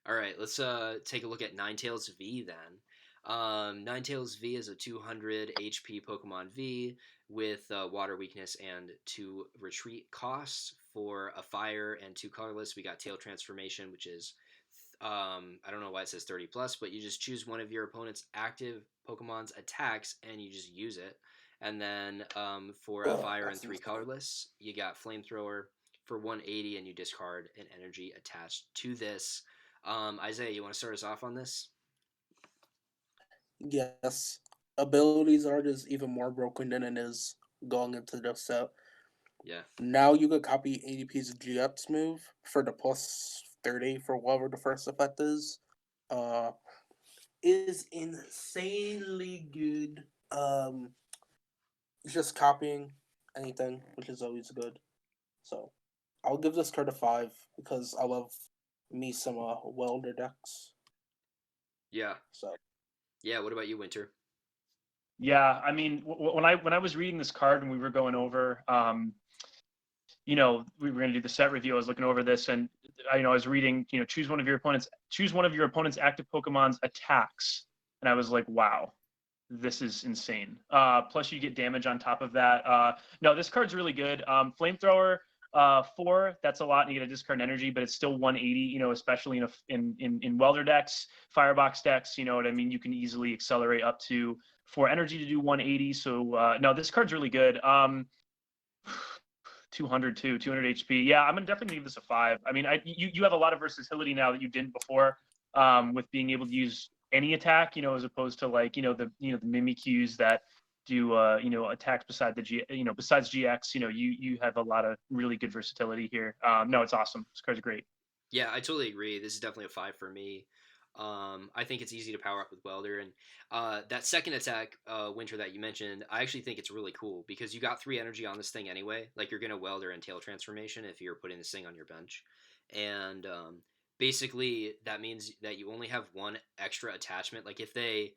All right, let's take a look at Ninetales V then. Ninetales V is a 200 HP Pokemon V with water weakness and 2 retreat costs. For a fire and 2 colorless, we got Tail Transformation, which is I don't know why it says 30 plus, but you just choose one of your opponent's active Pokemon's attacks and you just use it. And then for a fire and 3 colorless, you got Flamethrower for 180 and you discard an energy attached to this. Izaiah, you want to start us off on this? Yes. Abilities are just even more broken than it is going into the set. Yeah. Now you could copy ADP's GX move for the plus 30 for whatever the first effect is. Is insanely good. Just copying anything, which is always good. So I'll give this card a 5 because I love me some welder decks. Yeah. So. Yeah. What about you, Wynter? Yeah, I mean, when I was reading this card and we were going over, we were going to do the set review. I was looking over this, and I was reading, choose one of your opponent's active Pokemon's attacks, and I was like, wow, this is insane. Plus, you get damage on top of that. No, this card's really good. Flamethrower, 4, that's a lot, and you get a discard energy, but it's still 180. Especially in welder decks, firebox decks. You know what I mean? You can easily accelerate up to 4 energy to do 180. So no, this card's really good. 200 HP. Yeah, I'm gonna definitely give this a 5. I mean, you have a lot of versatility now that you didn't before, with being able to use any attack, as opposed to like the Mimikyus that do attacks besides GX. You have a lot of really good versatility here. No, it's awesome. This card's great. Yeah, I totally agree. This is definitely a 5 for me. I think it's easy to power up with Welder, and that second attack, Wynter, that you mentioned, I actually think it's really cool because you got 3 energy on this thing anyway. Like you're gonna Welder and Tail Transformation if you're putting this thing on your bench, and basically that means that you only have 1 extra attachment. Like if they,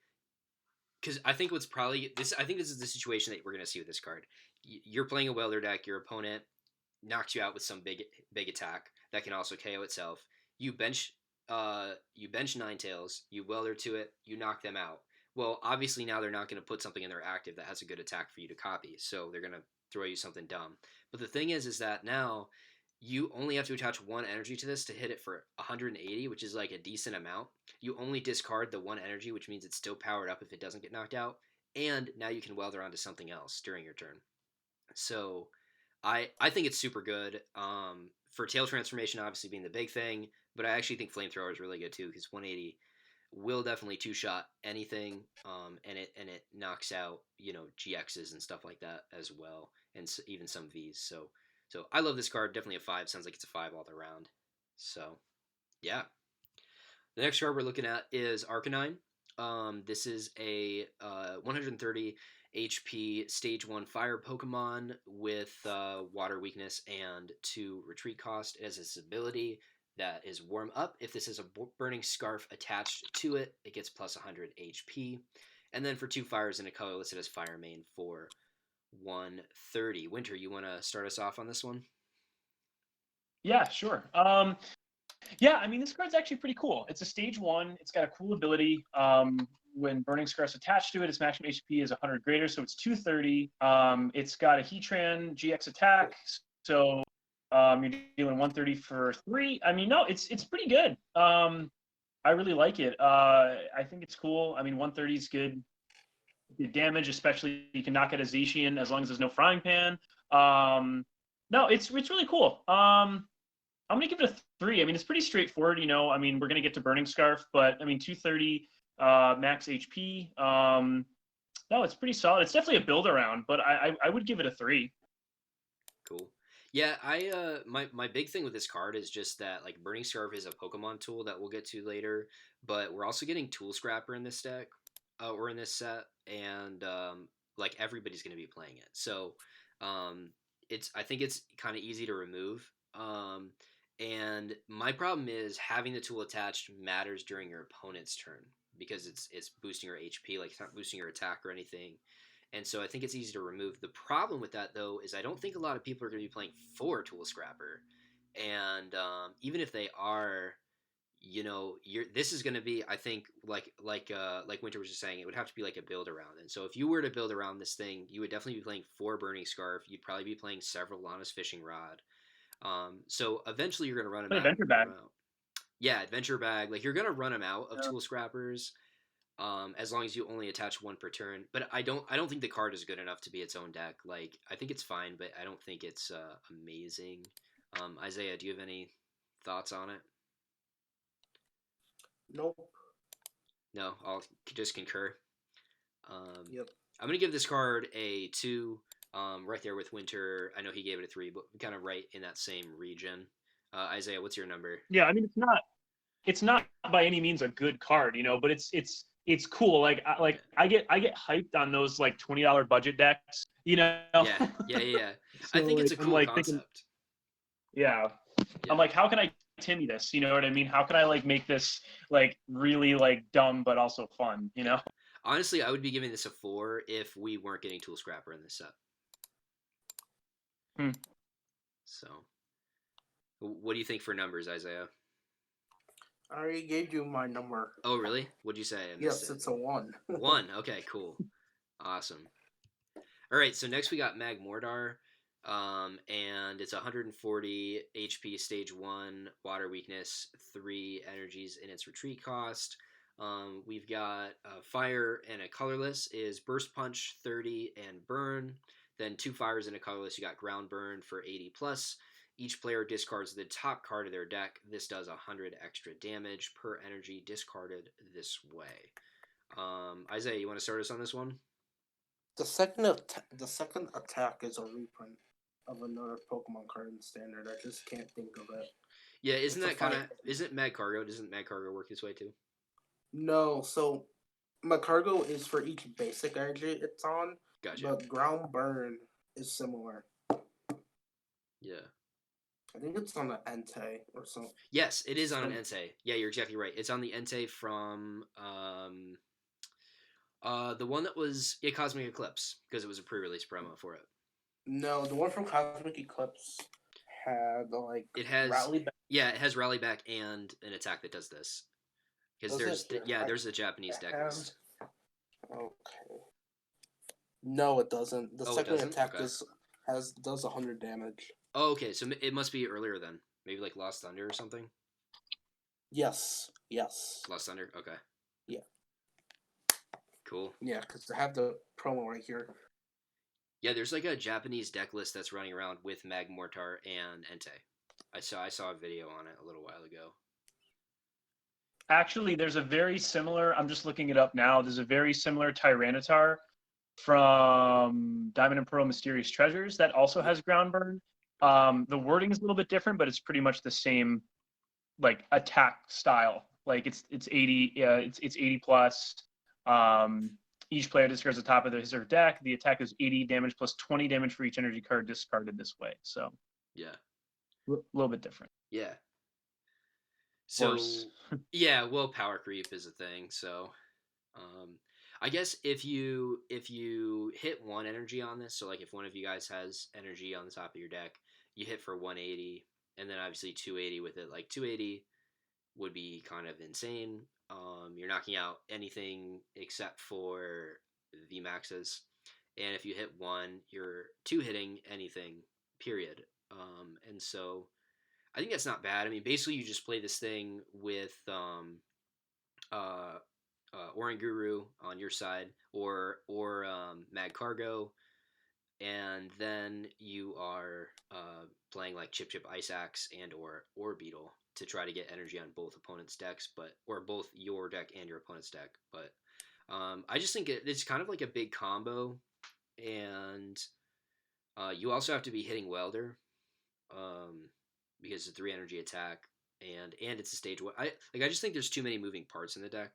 because I think what's probably this, I think this is the situation that we're gonna see with this card. You're playing a Welder deck. Your opponent knocks you out with some big attack that can also KO itself. You bench 9tails, you welder to it, you knock them out. Well, obviously now they're not going to put something in their active that has a good attack for you to copy, so they're going to throw you something dumb. But the thing is that now you only have to attach 1 energy to this to hit it for 180, which is like a decent amount. You only discard the 1 energy, which means it's still powered up if it doesn't get knocked out, and now you can welder onto something else during your turn. So I think it's super good. For Tail Transformation obviously being the big thing, but I actually think Flamethrower is really good too because 180 will definitely 2-shot anything, and it knocks out GXs and stuff like that as well, and even some Vs. So So I love this card. Definitely a 5. Sounds like it's a 5 all around. So yeah. The next card we're looking at is Arcanine. This is a 130 HP Stage 1 Fire Pokemon with Water Weakness and 2 Retreat Cost. It has this ability that is Warm Up. If this is a Burning Scarf attached to it, it gets plus 100 HP. And then for 2 fires and a colorless, it has Fire Main for 130. Wynter, you want to start us off on this one? Yeah, sure. Yeah, I mean, this card's actually pretty cool. It's a stage 1. It's got a cool ability. When Burning Scarf's attached to it, its maximum HP is 100 greater, so it's 230. It's got a Heatran GX attack, so you're dealing 130 for 3. I mean, no, it's pretty good. I really like it. I think it's cool. I mean, 130 is good damage, especially you can knock out a Zacian as long as there's no Frying Pan. No, it's really cool. I'm going to give it a 3. I mean, it's pretty straightforward, you know. I mean, we're going to get to Burning Scarf, but I mean, 230 max HP. No, it's pretty solid. It's definitely a build around, but I would give it a 3. Cool. Yeah, my big thing with this card is just that like Burning Scarf is a Pokemon tool that we'll get to later, but we're also getting Tool Scrapper in this deck, or in this set, and like everybody's going to be playing it. So I think it's kind of easy to remove. And my problem is having the tool attached matters during your opponent's turn because it's boosting your HP, like it's not boosting your attack or anything. And so I think it's easy to remove. The problem with that though is I don't think a lot of people are going to be playing for Tool Scrapper, and even if they are, you know, this is going to be, I think, like Wynter was just saying, it would have to be like a build around. And so if you were to build around this thing, you would definitely be playing for Burning Scarf. You'd probably be playing several Lana's Fishing Rod. So eventually you're going to run them out. Adventure Bag. Yeah, Adventure Bag. Like you're going to run them out of Tool Scrappers, as long as you only attach 1 per turn. But I don't think the card is good enough to be its own deck. Like I think it's fine, but I don't think it's amazing. Izaiah, do you have any thoughts on it? Nope. No, I'll just concur. Yep. I'm going to give this card a 2. Right there with Wynter. I know he gave it a 3, but kind of right in that same region. Izaiah, what's your number? Yeah, I mean, it's not by any means a good card, you know, but it's cool. Like I get hyped on those like $20 budget decks, you know. Yeah. So, I think it's a cool concept. Yeah. I'm like, how can I Timmy this? You know what I mean? How can I like make this like really like dumb but also fun? You know. Honestly, I would be giving this a 4 if we weren't getting Tool Scrapper in this set. So, what do you think for numbers, Izaiah? I already gave you my number. Oh, really? What'd you say? Yes, it's a 1. 1. Okay, cool. Awesome. All right, so next we got Magmortar, and it's 140 HP, Stage 1, Water Weakness, 3 energies in its retreat cost. We've got Fire and a colorless is Burst Punch, 30, and Burn. Then 2 fires and a colorless, you got Ground Burn for 80 plus. Each player discards the top card of their deck. This does 100 extra damage per energy discarded this way. Izaiah, you want to start us on this one? The second attack is a reprint of another Pokemon card in Standard. I just can't think of it. Yeah, isn't Mag Cargo? Doesn't Mag Cargo work this way too? No, so Magcargo is for each basic energy it's on. Gotcha. But Ground Burn is similar. Yeah. I think it's on the Entei or something. Yes, it is on an Entei. Yeah, you're exactly right. It's on the Entei from the one that was Cosmic Eclipse, because it was a pre-release promo for it. No, the one from Cosmic Eclipse had Rally Back. Yeah, it has Rally Back and an attack that does this. Because there's a Japanese deck list. Okay. No, it doesn't. The second attack does 100 damage. Oh, okay. So it must be earlier then. Maybe like Lost Thunder or something? Yes. Lost Thunder? Okay. Yeah. Cool. Yeah, because I have the promo right here. Yeah, there's like a Japanese deck list that's running around with Magmortar and Entei. I saw a video on it a little while ago. Actually, there's a very similar, I'm just looking it up now, there's a very similar Tyranitar from Diamond and Pearl Mysterious Treasures that also has Ground Burn. The wording is a little bit different, but it's pretty much the same, like attack style. Like it's 80, it's 80 plus. Each player discards the top of his or her deck. The attack is 80 damage plus 20 damage for each energy card discarded this way. So Yeah. a little bit different. Yeah. So Worse. yeah, well, power creep is a thing. So I guess if you hit one energy on this, so like if one of you guys has energy on the top of your deck, you hit for 180, and then obviously 280 with it. Like 280 would be kind of insane. You're knocking out anything except for V maxes, and if you hit one, you're two hitting anything. Period. And so I think that's not bad. I mean, basically you just play this thing with uh, Orin Guru on your side, or Mag Cargo, and then you are playing like Chip Ice Axe and or Beetle to try to get energy on both opponents' decks, or both your deck and your opponent's deck. But I just think it's kind of like a big combo, and you also have to be hitting Welder, because it's a 3 energy attack, and it's a stage one. I just think there's too many moving parts in the deck.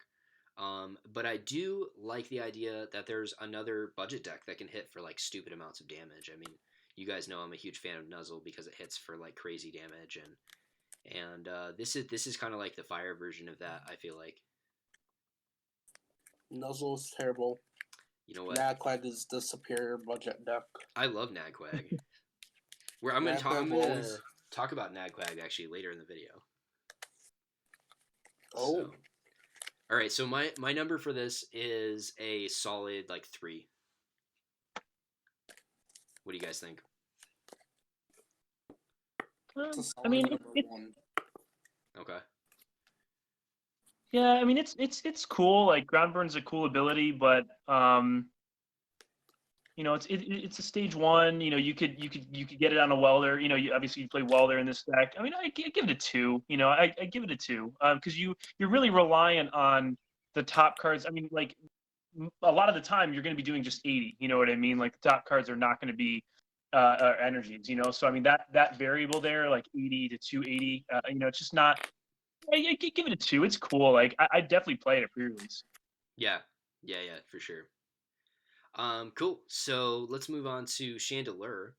But I do like the idea that there's another budget deck that can hit for like stupid amounts of damage. I mean, you guys know I'm a huge fan of Nuzzle because it hits for like crazy damage, and this is kind of like the fire version of that. I feel like. Nuzzle's terrible. You know what? Nagquag is the superior budget deck. I love Nagquag. I'm gonna talk about Nagquag actually later in the video. Oh. So. All right, so my number for this is a solid like 3. What do you guys think? I mean, Okay. Yeah, I mean it's cool. Like Ground Burn's a cool ability, but you know, it's a stage 1. You know, you could get it on a Welder. You know, obviously you play Welder in this deck. I mean, I give it a 2. You know, I give it a 2 because you're really reliant on the top cards. I mean, like a lot of the time you're going to be doing just 80. You know what I mean? Like the top cards are not going to be energies. You know, so I mean that variable there, like 80 to 280. You know, it's just not. I give it a 2. It's cool. Like I definitely play it at pre-release. Yeah, for sure. Cool. So let's move on to Chandelure.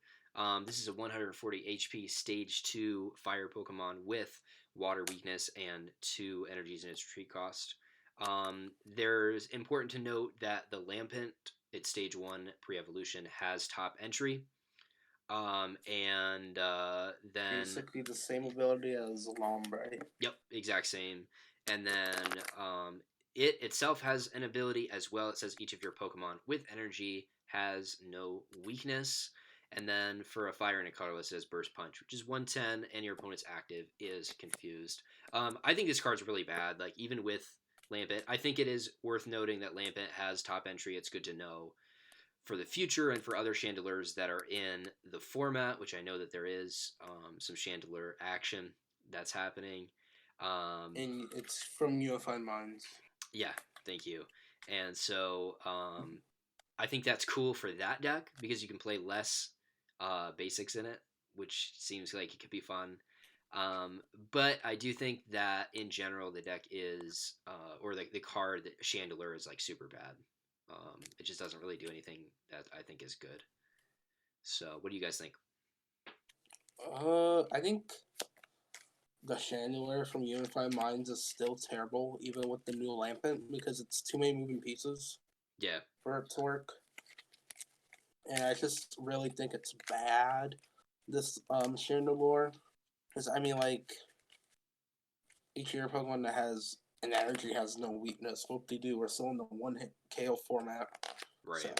This is a 140 HP Stage 2 Fire Pokemon with Water Weakness and 2 energies in its retreat cost. There's important to note that the Lampent, its Stage 1 pre-evolution, has top entry. And then basically the same ability as Lombre. Yep, exact same. And then it itself has an ability as well. It says each of your Pokemon with energy has no weakness. And then for a fire and a colorless, it says Burst Punch, which is 110, and your opponent's active is confused. I think this card's really bad. Like even with Lampent, I think it is worth noting that Lampent has top entry. It's good to know for the future and for other Chandelures that are in the format, which I know that there is some Chandelure action that's happening. And it's from Unified Minds. Yeah, thank you. And so I think that's cool for that deck because you can play less basics in it, which seems like it could be fun. But I do think that in general the deck is, or the card that Chandelure is like super bad. It just doesn't really do anything that I think is good. So what do you guys think? I think the Chandelure from Unified Minds is still terrible, even with the new Lampent, because it's too many moving pieces. Yeah. For it to work. And I just really think it's bad, this Chandelure. Because, I mean, like, each of your Pokemon that has an energy has no weakness. What they do, we're still in the one-hit KO format. Right. So,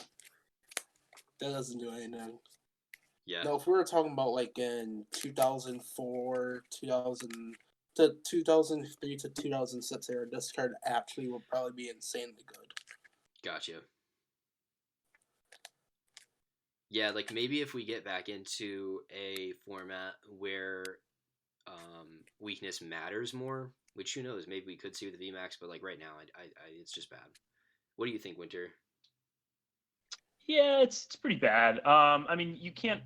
that doesn't do anything. Yeah. Now, if we were talking about, like, in 2004, 2003 to 2006 era, this card actually would probably be insanely good. Gotcha. Yeah, like maybe if we get back into a format where weakness matters more, which who knows, maybe we could see with the VMAX, but like right now, I it's just bad. What do you think, Wynter? Yeah, it's pretty bad. I mean, you can't.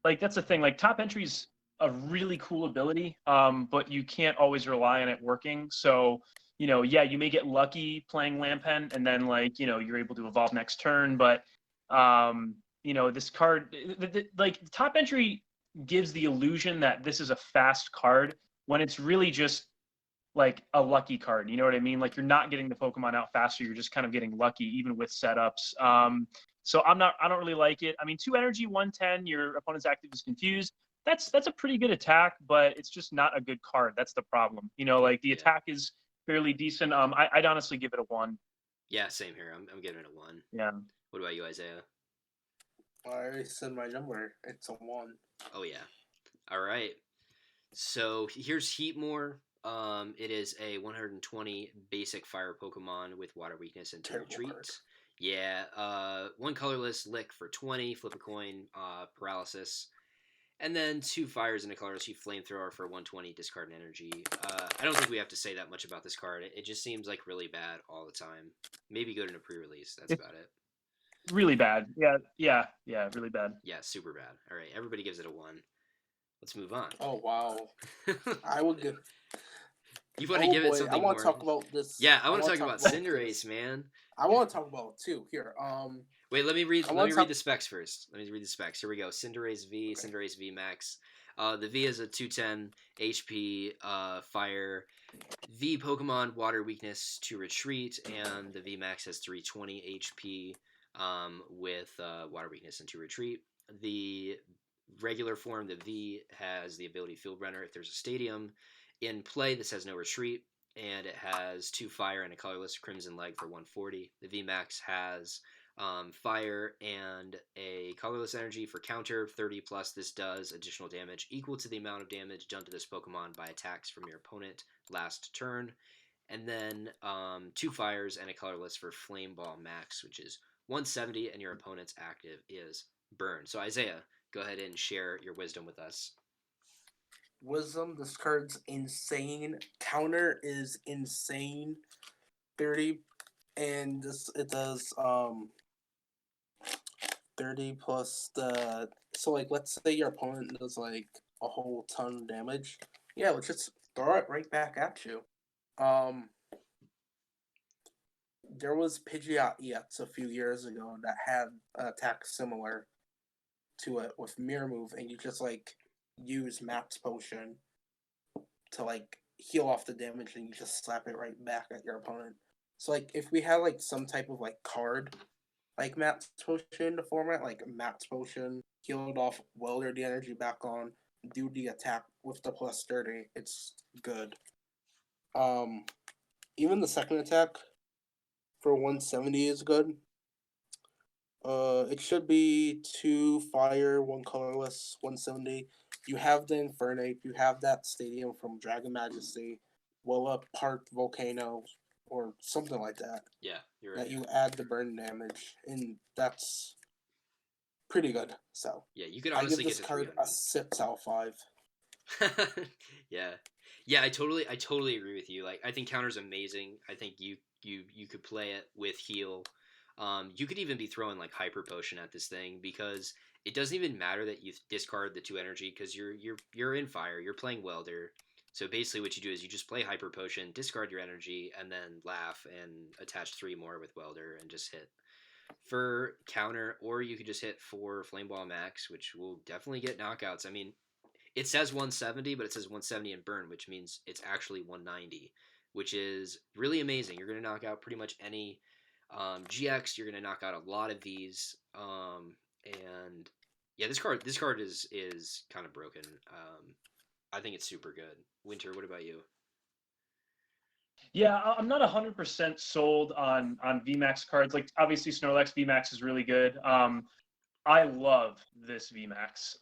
like that's the thing. Like top entry's a really cool ability, but you can't always rely on it working. So, yeah, you may get lucky playing Lampen, and then like you're able to evolve next turn. But this card, like top entry, gives the illusion that this is a fast card when it's really just like a lucky card. You know what I mean? Like you're not getting the Pokemon out faster. You're just kind of getting lucky, even with setups. So I don't really like it. I mean, 2 energy, 110. Your opponent's active is confused. That's a pretty good attack, but it's just not a good card. That's the problem. Like the attack is fairly decent. I'd honestly give it a 1. Yeah, same here. I'm giving it a 1. Yeah. What about you, Izaiah? I already said my number. It's a 1. Oh yeah. All right. So here's Heatmore. It is a 120 basic fire Pokemon with water weakness and turn retreat. Card. Yeah. 1 colorless, lick for 20, flip a coin, paralysis. And then 2 fires and a colorless flamethrower for 120, discard an energy. I don't think we have to say that much about this card. It just seems like really bad all the time. Maybe good in a pre-release. That's about it. Really bad. Yeah, really bad. Yeah, super bad. All right, everybody gives it a 1. Let's move on. Oh wow. I would give. You want to give it something more? I want to talk about this. Yeah, I want to talk about Cinderace, man. I want to talk about it too. Here, Wait, let me read the specs first. Let me read the specs. Here we go. Cinderace V, okay. Cinderace V Max. The V is a 210 HP fire. V Pokemon water weakness to retreat, and the V Max has 320 HP with water weakness and to retreat. The regular form, the V, has the ability Field Runner. If there's a stadium in play, this has no retreat, and it has 2 fire and a colorless Crimson Leg for 140. The V Max has fire and a colorless energy for counter 30 plus. This does additional damage equal to the amount of damage done to this Pokemon by attacks from your opponent last turn. And then 2 fires and a colorless for Flame Ball Max, which is 170, and your opponent's active is Burn. So Izaiah, go ahead and share your wisdom with us. Wisdom, this card's insane. Counter is insane. 30, and it does 30 plus the. So like, let's say your opponent does like a whole ton of damage. Yeah, let's just throw it right back at you. There was Pidgeot EX a few years ago that had an attack similar to it with Mirror Move, and you just like use Max Potion to like heal off the damage, and you just slap it right back at your opponent. So like if we had like some type of like card like Max Potion to format, like Max Potion, healed off, welder the energy back on, do the attack with the plus 30, it's good. Even the second attack for 170 is good. It should be 2 fire, 1 colorless, 170. You have the Infernape, you have that stadium from Dragon Majesty, Willa Park Volcano, or something like that. Yeah, you're right. That you add the burn damage, and that's pretty good. So yeah, you could honestly give this card a 6 out of 5. Yeah, I totally agree with you. Like, I think counter's amazing. I think you could play it with heal. You could even be throwing like Hyper Potion at this thing, because it doesn't even matter that you discard the 2 energy, because you're in fire. You're playing Welder. So basically what you do is you just play Hyper Potion, discard your energy, and then laugh and attach 3 more with Welder and just hit for counter. Or you could just hit for Flame Ball Max, which will definitely get knockouts. I mean, it says 170, but it says 170 in burn, which means it's actually 190, which is really amazing. You're going to knock out pretty much any GX. You're going to knock out a lot of these. And yeah, this card is kind of broken. I think it's super good. Wynter, what about you? Yeah, I'm not 100% sold on VMAX cards. Like, obviously, Snorlax VMAX is really good. I love this VMAX.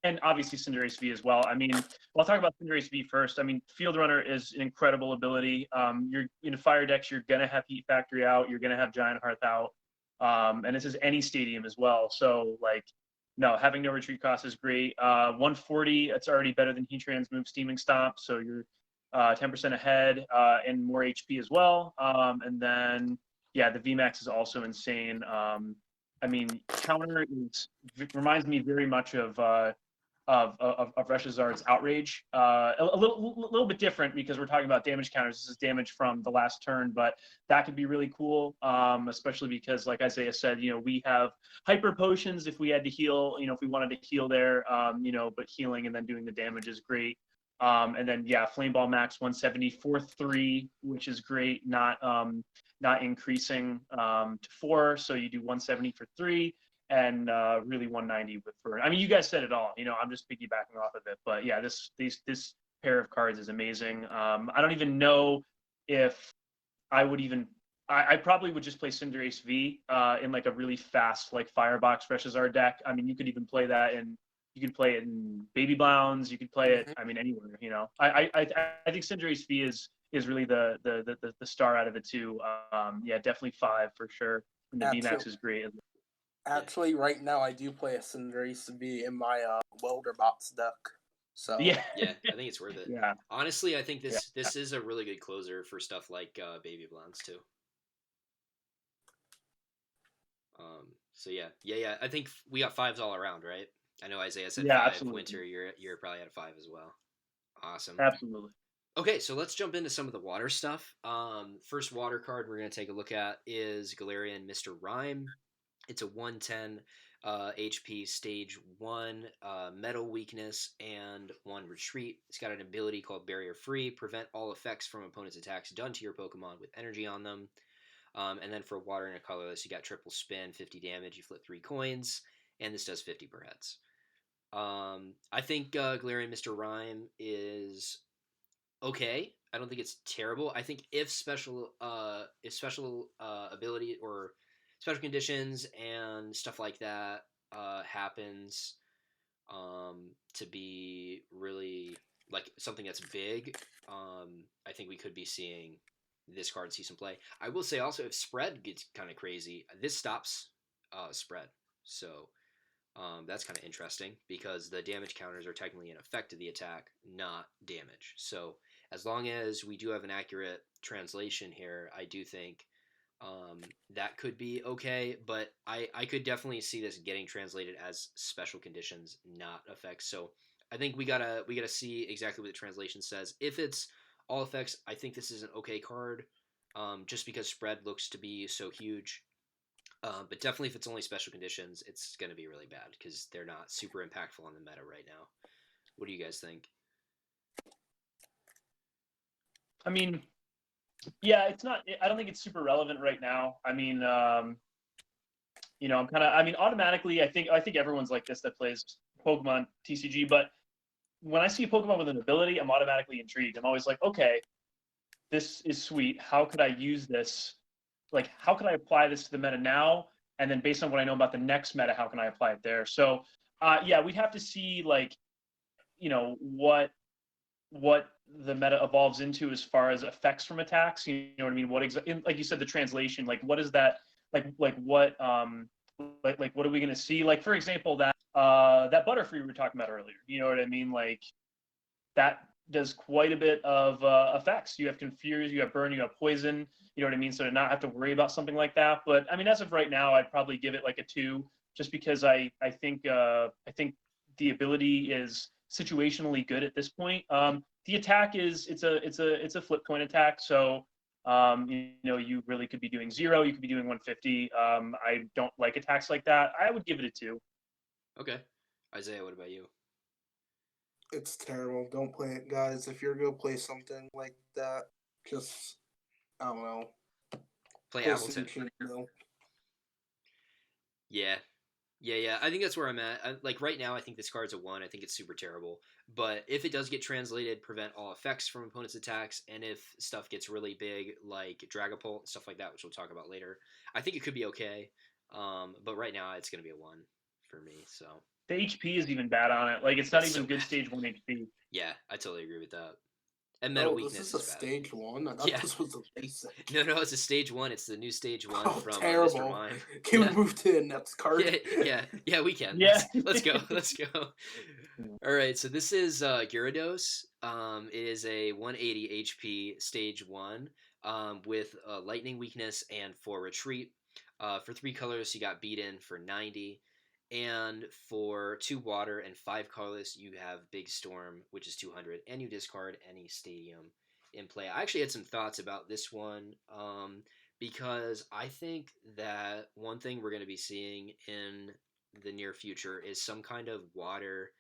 And obviously Cinderace V as well. I mean, I'll talk about Cinderace V first. I mean, Field Runner is an incredible ability. You're in fire decks, you're going to have Heat Factory out. You're going to have Giant Hearth out. And this is any stadium as well. So, like, no, having no retreat cost is great. 140, it's already better than Heatran's move Steaming Stomp, so you're 10% ahead and more HP as well. And then, yeah, the VMAX is also insane. I mean, counter reminds me very much of Reshazard's Outrage. A little bit different because we're talking about damage counters. This is damage from the last turn, but that could be really cool, especially because, like Izaiah said, we have hyper potions if we had to heal, if we wanted to heal there, but healing and then doing the damage is great. And then, yeah, Flame Ball Max 170 for 3, which is great, not increasing to 4, so you do 170 for 3. And really 190 with burn. I mean, you guys said it all. I'm just piggybacking off of it. But yeah, this pair of cards is amazing. I don't even know if I would even. I probably would just play Cinderace V in like a really fast like Firebox Reshazard deck. I mean, you could even play that in. You could play it in Baby Blounds. You could play it. I mean, anywhere. I think Cinderace V is really the star out of the two. Yeah, definitely 5 for sure. And the VMAX is great. Actually, right now I do play a Cinderace V in my Welderbots deck. So yeah, I think it's worth it. Yeah. Honestly, I think this is a really good closer for stuff like Baby Blondes too. So yeah. I think we got 5s all around, right? I know Izaiah said 5. Absolutely. Wynter, you're probably at a 5 as well. Awesome. Absolutely. Okay, so let's jump into some of the water stuff. First water card we're going to take a look at is Galarian Mr. Rhyme. It's a 110 HP stage 1 metal weakness and 1 retreat. It's got an ability called Barrier Free, prevent all effects from opponent's attacks done to your Pokemon with energy on them. And then for water and a colorless, you got triple spin, 50 damage, you flip 3 coins, and this does 50 per heads. I think Galarian Mr. Rhyme is okay. I don't think it's terrible. I think if special ability or special conditions and stuff like that happens to be really like something that's big, I think we could be seeing this card see some play. I will say also if spread gets kind of crazy, this stops spread. So that's kind of interesting because the damage counters are technically an effect of the attack, not damage. So as long as we do have an accurate translation here, I do think that could be okay, but I could definitely see this getting translated as special conditions, not effects. So I think we gotta see exactly what the translation says. If it's all effects, I think this is an okay card, just because spread looks to be so huge. But definitely if it's only special conditions, it's going to be really bad because they're not super impactful on the meta right now. What do you guys think? I mean, yeah, it's not. I don't think it's super relevant right now. I mean, I'm kind of. I mean, automatically, I think everyone's like this that plays Pokemon TCG. But when I see a Pokemon with an ability, I'm automatically intrigued. I'm always like, okay, this is sweet. How could I use this? Like, how can I apply this to the meta now? And then based on what I know about the next meta, how can I apply it there? So, yeah, we'd have to see like, what the meta evolves into as far as effects from attacks. You know what I mean? Like you said, the translation. Like, what is that? Like what? What are we going to see? Like, for example, that Butterfree we were talking about earlier. You know what I mean? Like, that does quite a bit of effects. You have Confuse, you have Burn, you have Poison. You know what I mean? So to not have to worry about something like that. But I mean, as of right now, I'd probably give it like a 2, just because I think the ability is situationally good at this point. The attack is it's a flip coin attack, so you really could be doing 0, you could be doing 150. I don't like attacks like that. I would give it a 2. Okay, Izaiah, what about you? It's terrible. Don't play it, guys. If you're gonna play something like that, just I don't know. Play Appleton. Yeah. I think that's where I'm at. Like right now, I think this card's a 1. I think it's super terrible. But if it does get translated, prevent all effects from opponent's attacks, and if stuff gets really big, like Dragapult and stuff like that, which we'll talk about later, I think it could be okay. But right now, it's gonna be a 1 for me. So the HP is even bad on it. Like it's not even good bad. Stage 1 HP. Yeah, I totally agree with that. And metal weakness this is a stage 1? I thought this was a basic. No, it's a stage 1. It's the new stage 1 from terrible. Mr. Mime. Can we move to the next card? Yeah, we can. Yeah. Let's go. All right, so this is Gyarados. It is a 180 HP stage 1 with lightning weakness and 4 retreat. For 3 colors, you got Beat In for 90. And for 2 water and 5 colorless, you have Big Storm, which is 200. And you discard any stadium in play. I actually had some thoughts about this one because I think that one thing we're going to be seeing in the near future is some kind of water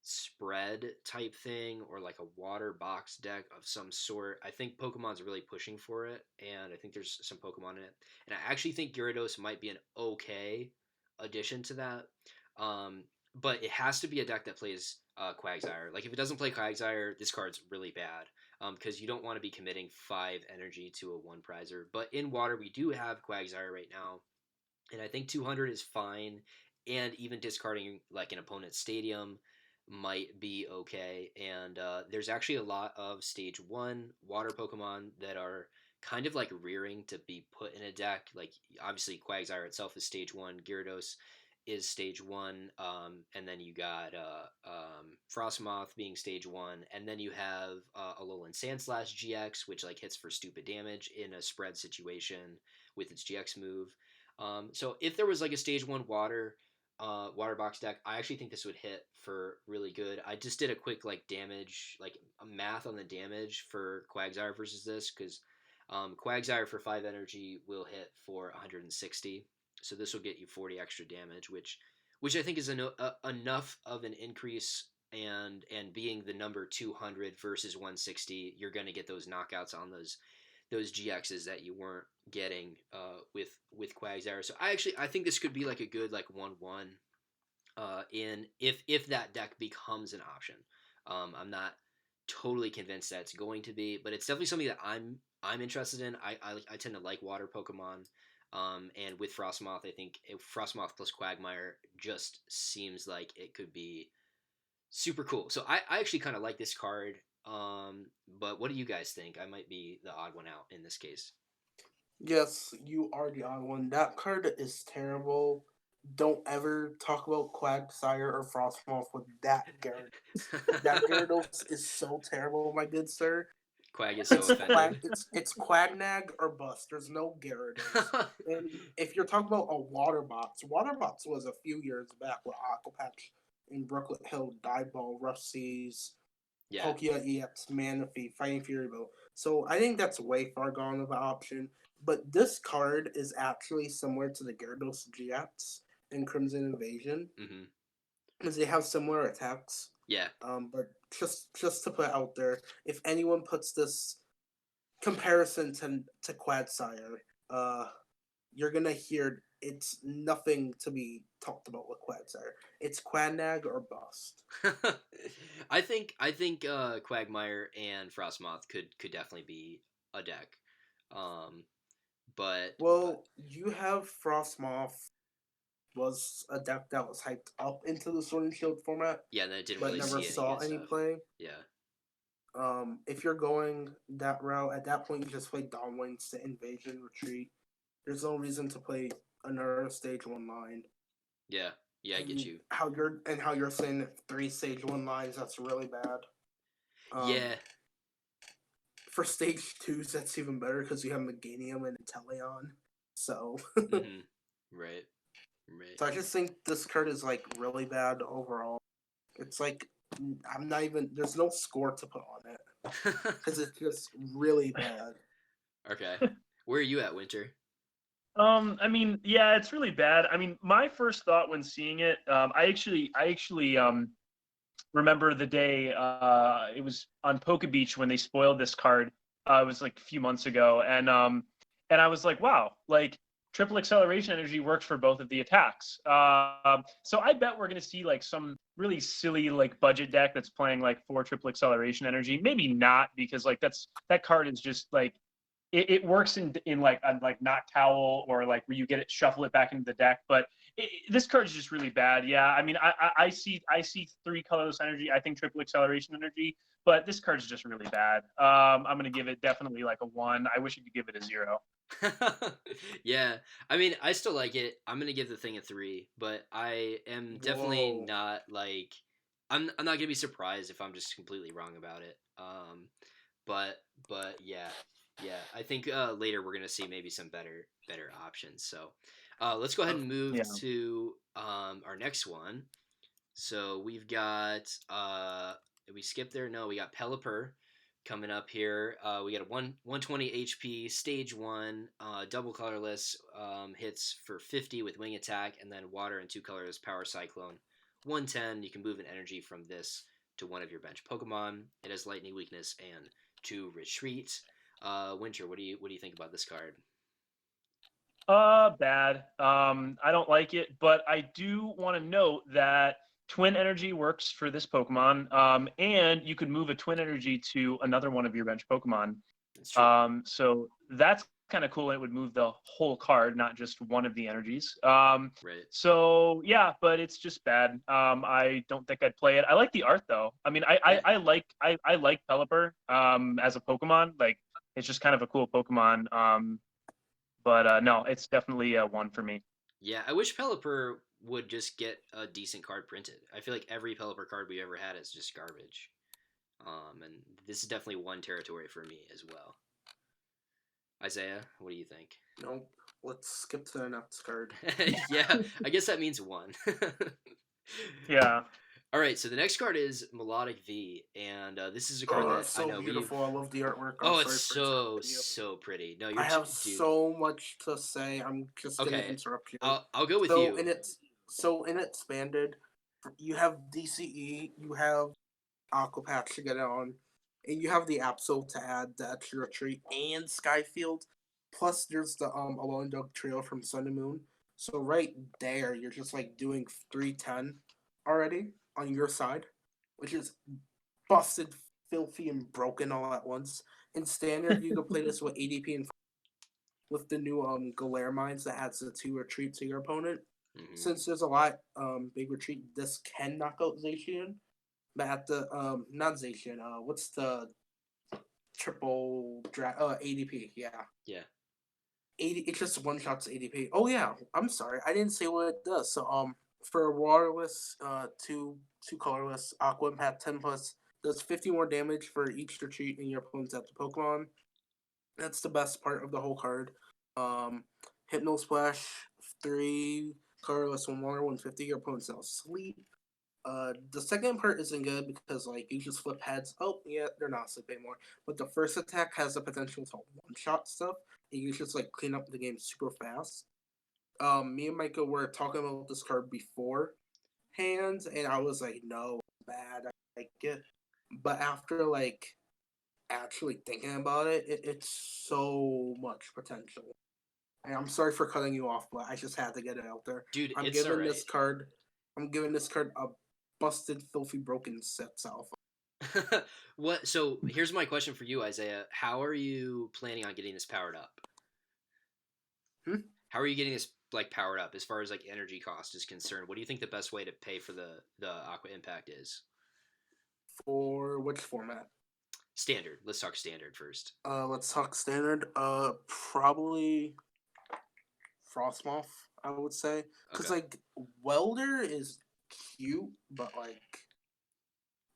spread type thing or like a water box deck of some sort. I think Pokemon's really pushing for it, and I think there's some Pokemon in it. And I actually think Gyarados might be an okay addition to that. Um, but it has to be a deck that plays Quagsire. Like if it doesn't play Quagsire, this card's really bad. Because you don't want to be committing 5 energy to a 1 prizer. But in water, we do have Quagsire right now, and I think 200 is fine. And even discarding like an opponent's stadium might be okay. And there's actually a lot of stage 1 water Pokemon that are kind of like rearing to be put in a deck. Like obviously Quagsire itself is stage 1, Gyarados is stage 1, and then you got Frostmoth being stage 1, and then you have Alolan Sandslash GX, which like hits for stupid damage in a spread situation with its GX move. So if there was like a stage 1 water box deck, I actually think this would hit for really good. I just did a quick like damage, like a math on the damage for Quagsire versus this, because Quagsire for 5 energy will hit for 160, so this will get you 40 extra damage, which I think is enough of an increase. And being the number 200 versus 160, you're going to get those knockouts on those GXs that you weren't getting with Quagsire. So I think this could be like a good like 1/1 in if that deck becomes an option. I'm not totally convinced that it's going to be, but it's definitely something that I'm interested in. I tend to like water Pokemon. And with Frostmoth, I think Frostmoth plus Quagmire just seems like it could be super cool. So I actually kind of like this card. But what do you guys think? I might be the odd one out in this case. Yes, you are the odd one. That card is terrible. Don't ever talk about Quagsire or Frostmoth with that Gyarados. That Gyarados is so terrible, my good sir. Quag is so offended. It's Quagnag or bust. There's no Gyarados. And if you're talking about a water box was a few years back with Aqua Patch in Brooklet Hill, Dive Ball, Rough Seas, Yeah. Palkia EX, Manaphy, Fighting Fury Bill. So I think that's way far gone of an option. But this card is actually similar to the Gyarados GX in Crimson Invasion. Mm-hmm. Because they have similar attacks. Yeah. But just to put out there, if anyone puts this comparison to Quagsire, you're gonna hear it's nothing to be talked about with Quagsire. It's Quagnag or bust. I think Quagmire and Frostmoth could definitely be a deck. But you have Frostmoth was a deck that was hyped up into the Sword and Shield format. Yeah, and then it didn't but really never see saw any stuff. play. Yeah. If you're going that route, at that point you just play Dawn Wings to Invasion Retreat. There's no reason to play another stage 1 line. Yeah, I get you. How you're saying 3 stage 1 lines, that's really bad. Yeah. For stage 2s, that's even better because you have Meganium and Inteleon. So. Mm-hmm. Right. So I just think this card is like really bad overall. It's like I'm not even. There's no score to put on it because it's just really bad. Okay. Where are you at, Wynter? I mean, yeah, it's really bad. I mean, my first thought when seeing it, I actually remember the day it was on Poke Beach when they spoiled this card. It was like a few months ago, and I was like, wow, like triple acceleration energy works for both of the attacks. So I bet we're gonna see like some really silly like budget deck that's playing like 4 triple acceleration energy. Maybe not, because like that card is just like it works in like on like Knock Towel or like where you get it, shuffle it back into the deck. But this card is just really bad. Yeah, I mean, I see 3 colorless energy. I think triple acceleration energy, but this card is just really bad. I'm gonna give it definitely like a 1. I wish you could give it a 0. Yeah, I mean, I still like it. I'm gonna give the thing a 3, but I am definitely not like I'm not gonna be surprised if I'm just completely wrong about it. But yeah, I think later we're gonna see maybe some better options. So, Let's go ahead and move Yeah. to our next one. So we've got did we skip there? No, we got Pelipper coming up here. We got a 120 HP stage 1 double colorless hits for 50 with wing attack, and then water and 2 colorless power cyclone. 110. You can move an energy from this to one of your bench Pokemon. It has lightning weakness and 2 retreat. Wynter, what do you think about this card? Bad. I don't like it, but I do want to note that Twin Energy works for this Pokemon, and you could move a Twin Energy to another one of your bench Pokemon. It's true. So that's kind of cool. It would move the whole card, not just one of the energies. Right. So yeah, but it's just bad. I don't think I'd play it. I like the art though. I mean, I like Pelipper as a Pokemon. Like it's just kind of a cool Pokemon. But no, it's definitely a one for me. Yeah, I wish Pelipper would just get a decent card printed. I feel like every Pelipper card we ever had is just garbage. And this is definitely one territory for me as well. Izaiah, what do you think? Nope. Let's skip to the next card. Yeah, I guess that means one. Yeah. All right, so the next card is Melodic V, and this is a card that It's so I know beautiful. I love the artwork. Oh, it's so pretty. No, you're I have dude. so much to say. I'm just gonna interrupt you. I'll go with so you. In expanded, you have DCE, you have Aqua Patch to get it on, and you have the Absol to add the extra retreat and Skyfield. Plus, there's the Alone Dog Trail from Sun and Moon. So right there, you're just like doing 310 already on your side, which is busted, filthy, and broken all at once. In standard, you can play this with ADP and with the new Galare Mines that adds the 2 retreat to your opponent. Mm-hmm. Since there's a lot big retreat, this can knock out Zacian. But at the not Zacian, what's the triple ADP? Yeah. Yeah. 80. It just one shots ADP. Oh yeah, I'm sorry, I didn't say what it does. So for a waterless, two colorless Aqua Impact 10 plus does 50 more damage for each retreat in your opponent's at the Pokemon. That's the best part of the whole card. Hypno Splash 3 colorless 1 water 150. Your opponent's now asleep. The second part isn't good because like you just flip heads. Oh yeah, they're not asleep anymore. But the first attack has the potential to one-shot stuff, and you just like clean up the game super fast. Me and Micah were talking about this card beforehand, and I was like, no, bad, I like it. But after like actually thinking about it, it's so much potential. And I'm sorry for cutting you off, but I just had to get it out there. Dude, I'm it's giving this card a busted, filthy, broken sets alpha. What? So here's my question for you, Izaiah. How are you planning on getting this powered up? How are you getting this like powered up as far as like energy cost is concerned? What do you think the best way to pay for the Aqua Impact is? For which format? Standard. Let's talk standard first. Let's talk standard. Probably Frostmoth, I would say, because like Welder is cute, but like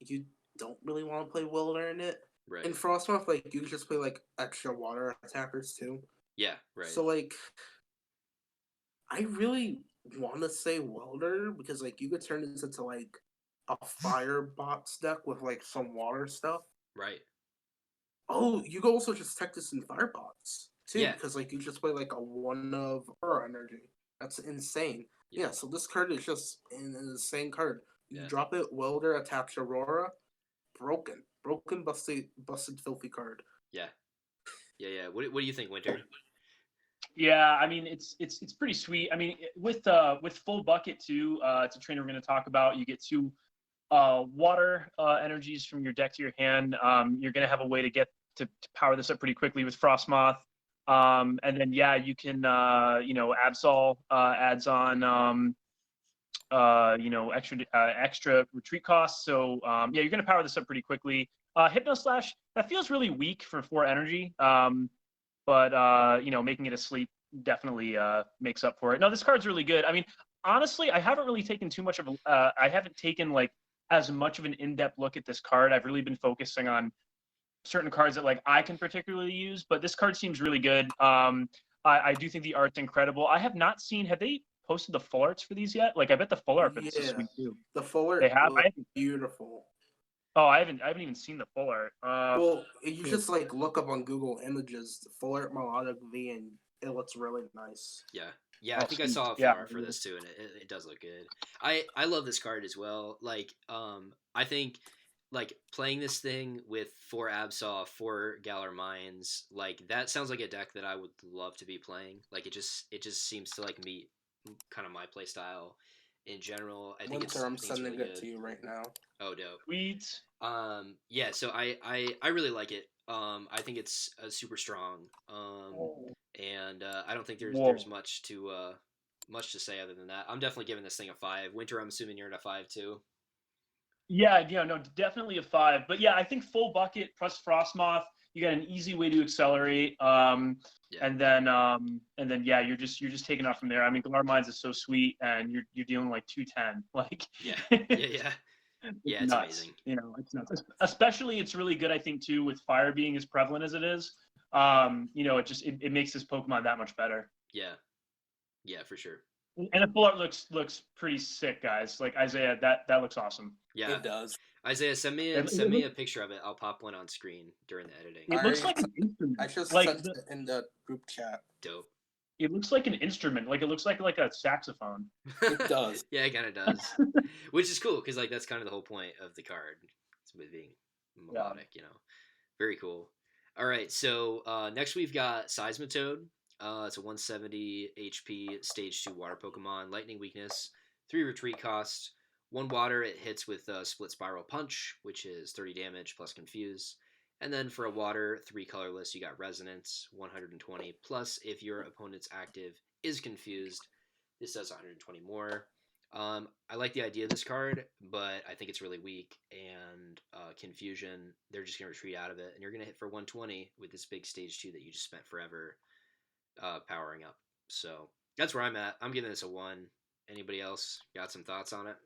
you don't really want to play Welder in it. Right. In Frostmoth, like you can just play like extra water attackers too. Yeah, right. So like, I really want to say Welder because like you could turn this into like a Firebox deck with like some water stuff. Right. Oh, you could also just tech this in Firebox too, Yeah. because like you just play like a 1 of Aura Energy. That's insane. Yeah, so this card is just an insane card. You drop it, Welder attacks Aurora, broken, busted, filthy card. Yeah. What do you think, Wynter? Yeah, I mean it's pretty sweet. I mean with full bucket too, it's a trainer we're going to talk about. You get 2 water energies from your deck to your hand. You're going to have a way to get to power this up pretty quickly with Frostmoth. And then yeah, you can Absol adds on extra retreat costs. So yeah, you're going to power this up pretty quickly. Hypno Slash, that feels really weak for 4 energy. But making it asleep definitely makes up for it. No, this card's really good. I mean, honestly, I haven't really taken too much of I haven't taken like as much of an in-depth look at this card. I've really been focusing on certain cards that like I can particularly use, but this card seems really good. I do think the art's incredible. I have not seen. Have they posted the full arts for these yet? Like, I bet the full art for this is Yeah, sweet too. the full They art have. I looks haven't. beautiful. Oh, I haven't even seen the full art. Well, you just like look up on Google Images full art melodic V, and it looks really nice. Yeah. Yeah, I Oh, think I sweet. saw a full Yeah. art for this too, and it does look good. I love this card as well. Like, I think like playing this thing with 4 Absol, 4 Galar Mines, like that sounds like a deck that I would love to be playing. Like it just seems to like meet kind of my play style in general. Wynter, I'm I think it's sending really it good. to you right now. Oh, dope. Sweet. Yeah, so I really like it. I think it's super strong. And I don't think there's Whoa. much to say other than that. I'm definitely giving this thing a 5. Wynter, I'm assuming you're at a 5 too. Yeah, yeah, no, definitely a 5. But yeah, I think full bucket plus Frostmoth, you got an easy way to accelerate. Yeah, And then yeah, you're just taking off from there. I mean, Galar Mines is so sweet, and you're dealing like 210. Like, yeah, yeah, it's yeah, yeah. It's nuts. amazing. It's nuts. Especially, it's really good, I think, too, with fire being as prevalent as it is. It makes this Pokemon that much better. Yeah, yeah, for sure. And the full art looks pretty sick, guys. Like Izaiah, that looks awesome. Yeah, It does. Izaiah, send me It, a, it, send me looks, a picture of it. I'll pop one on screen during the editing. it looks like an instrument. I just Like sent it in the group chat. Dope. it looks like an instrument. Like it looks like a saxophone. It does. Yeah, it kind of does. Which is cool because like that's kind of the whole point of the card. It's with being melodic, Very cool. All right, so next we've got Seismitoad. It's a 170 HP Stage 2 Water Pokemon. Lightning Weakness, 3 Retreat cost, 1 Water. It hits with Split Spiral Punch, which is 30 damage plus Confuse. And then for a Water, 3 colorless, you got Resonance, 120 plus if your opponent's active is confused. This does 120 more. I like the idea of this card, but I think it's really weak. And Confusion, they're just going to retreat out of it. And you're going to hit for 120 with this big Stage 2 that you just spent forever powering up. So that's where I'm at. I'm giving this a 1. Anybody else got some thoughts on it?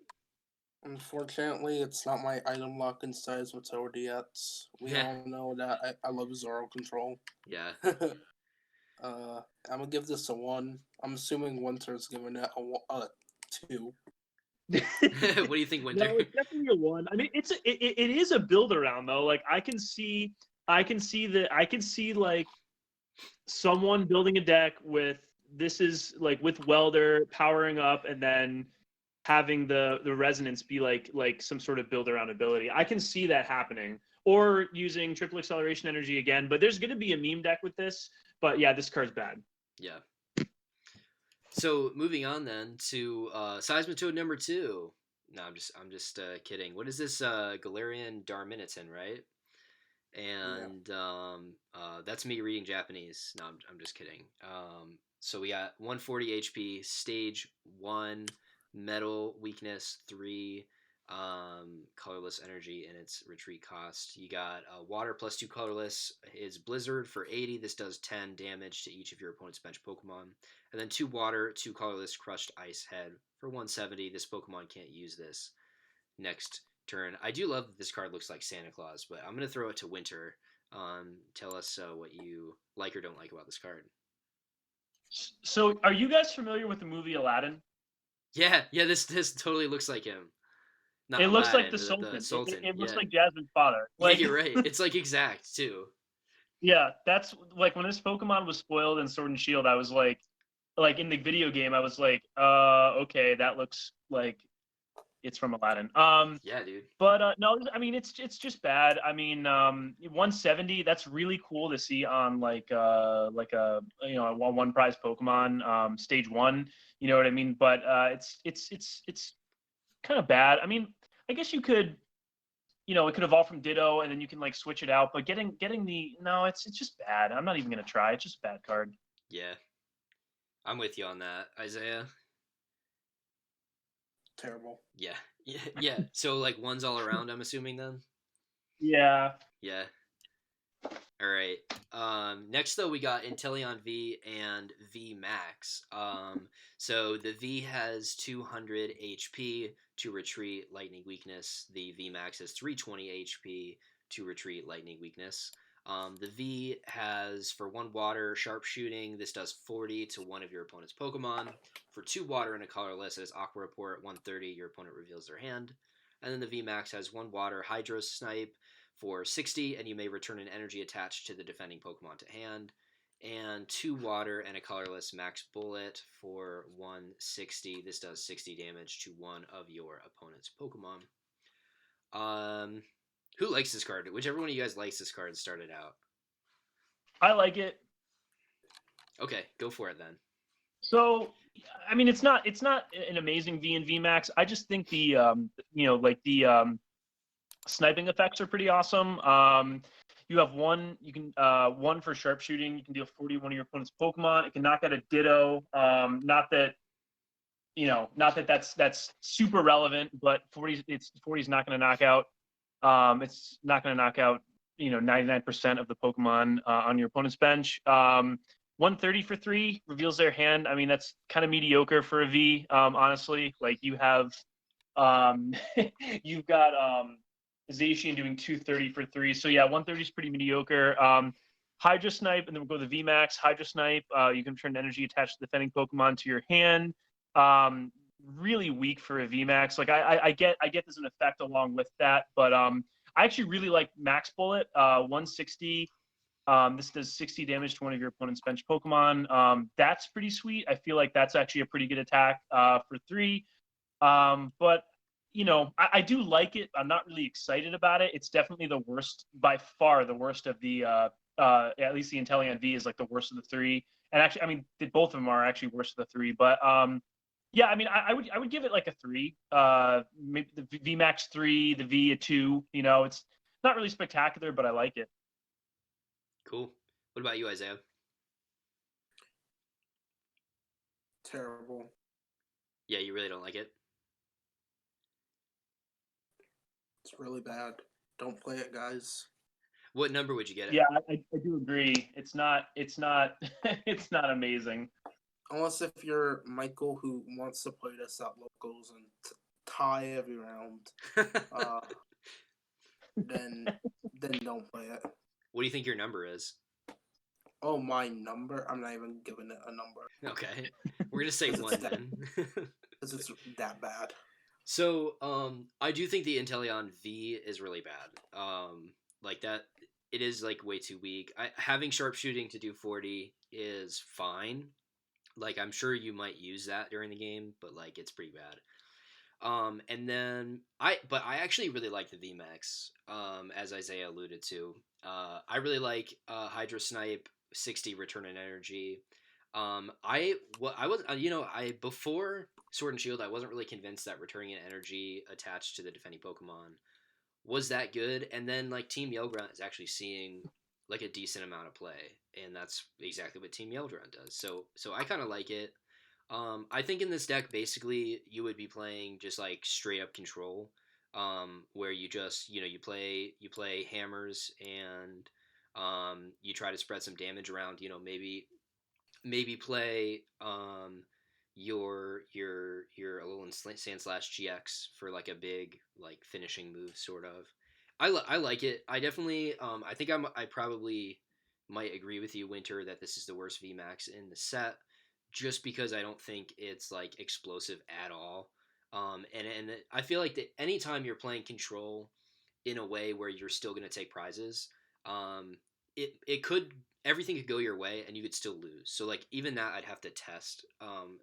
Unfortunately, it's not my item lock in Seismitoad yet. We all know that I love Zoro Control. Yeah. I'm gonna give this a 1. I'm assuming Winter's giving it a 2. What do you think, Wynter? No, it's definitely a 1. I mean, it is a build around though. Like I can see like someone building a deck with this is like with Welder powering up and then having the resonance be like some sort of build around ability. I can see that happening. Or using triple acceleration energy again, but there's gonna be a meme deck with this. But yeah, this card's bad. Yeah. So moving on then to Seismitoad number 2. No, I'm just kidding. What is this? Galarian Darmanitan, right? And that's me reading Japanese. No, I'm just kidding. So we got 140 HP, Stage 1, Metal Weakness 3, colorless energy, and its retreat cost. You got Water plus 2 colorless is Blizzard for 80. This does 10 damage to each of your opponent's bench Pokemon. And then 2 Water, 2 colorless Crushed Ice Head for 170. This Pokemon can't use this next turn. I do love that this card looks like Santa Claus, but I'm going to throw it to Wynter. Tell us what you like or don't like about this card. So, are you guys familiar with the movie Aladdin? Yeah, this totally looks like him. Not it looks Aladdin, like the Sultan. The Sultan. It looks like Jasmine's father. Like, yeah, you're right. It's like exact too. Yeah, that's like when this Pokemon was spoiled in Sword and Shield. I was like in the video game, I was like, okay, that looks like it's from Aladdin. Yeah, dude. But no, I mean it's just bad. I mean, 170. That's really cool to see on like a a one prize Pokemon, Stage 1. You know what I mean? But it's kind of bad. I mean, I guess you could. It could evolve from Ditto, and then you can like switch it out. But getting it's just bad. I'm not even gonna try. It's just a bad card. Yeah, I'm with you on that, Izaiah. Terrible. Yeah. So like 1's all around. I'm assuming then. Yeah. Yeah. All right. Next though, we got Inteleon V and V Max. So the V has 200 HP to retreat Lightning Weakness. The V Max has 320 HP to retreat Lightning Weakness. The V has for 1 water sharpshooting. This does 40 to one of your opponent's Pokemon. For 2 water and a colorless, it has Aqua Report. 130, your opponent reveals their hand. And then the V Max has 1 water Hydro Snipe for 60, and you may return an energy attached to the defending Pokemon to hand. And 2 water and a colorless Max Bullet for 160. This does 60 damage to one of your opponent's Pokemon. Who likes this card? Whichever one of you guys likes this card, start it out. I like it. Okay, go for it then. So, I mean, it's not an amazing V and V Max. I just think the sniping effects are pretty awesome. You have one for sharpshooting. You can deal 40 one of your opponent's Pokemon. It can knock out a Ditto. Not that that's super relevant, but 40 is not going to knock out. It's not going to knock out 99% of the Pokemon on your opponent's bench. 130 for 3 reveals their hand. I mean, that's kind of mediocre for a V, honestly. Like you have you've got Izaiah doing 230 for 3. So yeah, 130 is pretty mediocre. Hydro Snipe, and then we'll go the V Max. Hydro Snipe, you can turn energy attached to the defending Pokemon to your hand. Really weak for a V Max. Like I get there's an effect along with that, but I actually really like Max Bullet. 160. This does 60 damage to one of your opponent's bench Pokemon. That's pretty sweet. I feel like that's actually a pretty good attack for 3. But I do like it. I'm not really excited about it. It's definitely the worst, by far the worst of the at least the Inteleon V is like the worst of the 3. And actually, I mean, both of them are actually worse of the 3. But yeah, I mean, I would give it like a 3. Maybe the V Max 3, the V a 2. It's not really spectacular, but I like it. Cool. What about you, Izaiah? Terrible. Yeah, you really don't like it? It's really bad. Don't play it, guys. What number would you get it? Yeah, I do agree. It's not it's not amazing. Unless if you're Michael who wants to play this at locals and tie every round, then don't play it. What do you think your number is? Oh, my number? I'm not even giving it a number. Okay, we're gonna say 1 then. Because it's that bad. So, I do think the Inteleon V is really bad. Like that, it is like way too weak. Having sharpshooting to do 40 is fine. Like I'm sure you might use that during the game, but like it's pretty bad. And then I actually really like the VMAX. As Izaiah alluded to, I really like Hydro Snipe 60 return in energy. Before Sword and Shield, I wasn't really convinced that returning an energy attached to the defending Pokemon was that good. And then like Team Yellgrunt is actually seeing like a decent amount of play, and that's exactly what Team Yellgrunt does. So I kind of like it. I think in this deck, basically, you would be playing just like straight up control, where you just you play hammers and you try to spread some damage around. Maybe play your Alolan Sandslash GX for like a big like finishing move sort of. I like it. I definitely I think I probably might agree with you, Wynter, that this is the worst VMAX in the set, just because I don't think it's like explosive at all. And I feel like that anytime you're playing control in a way where you're still going to take prizes, it could everything could go your way and you could still lose. So like even that I'd have to test.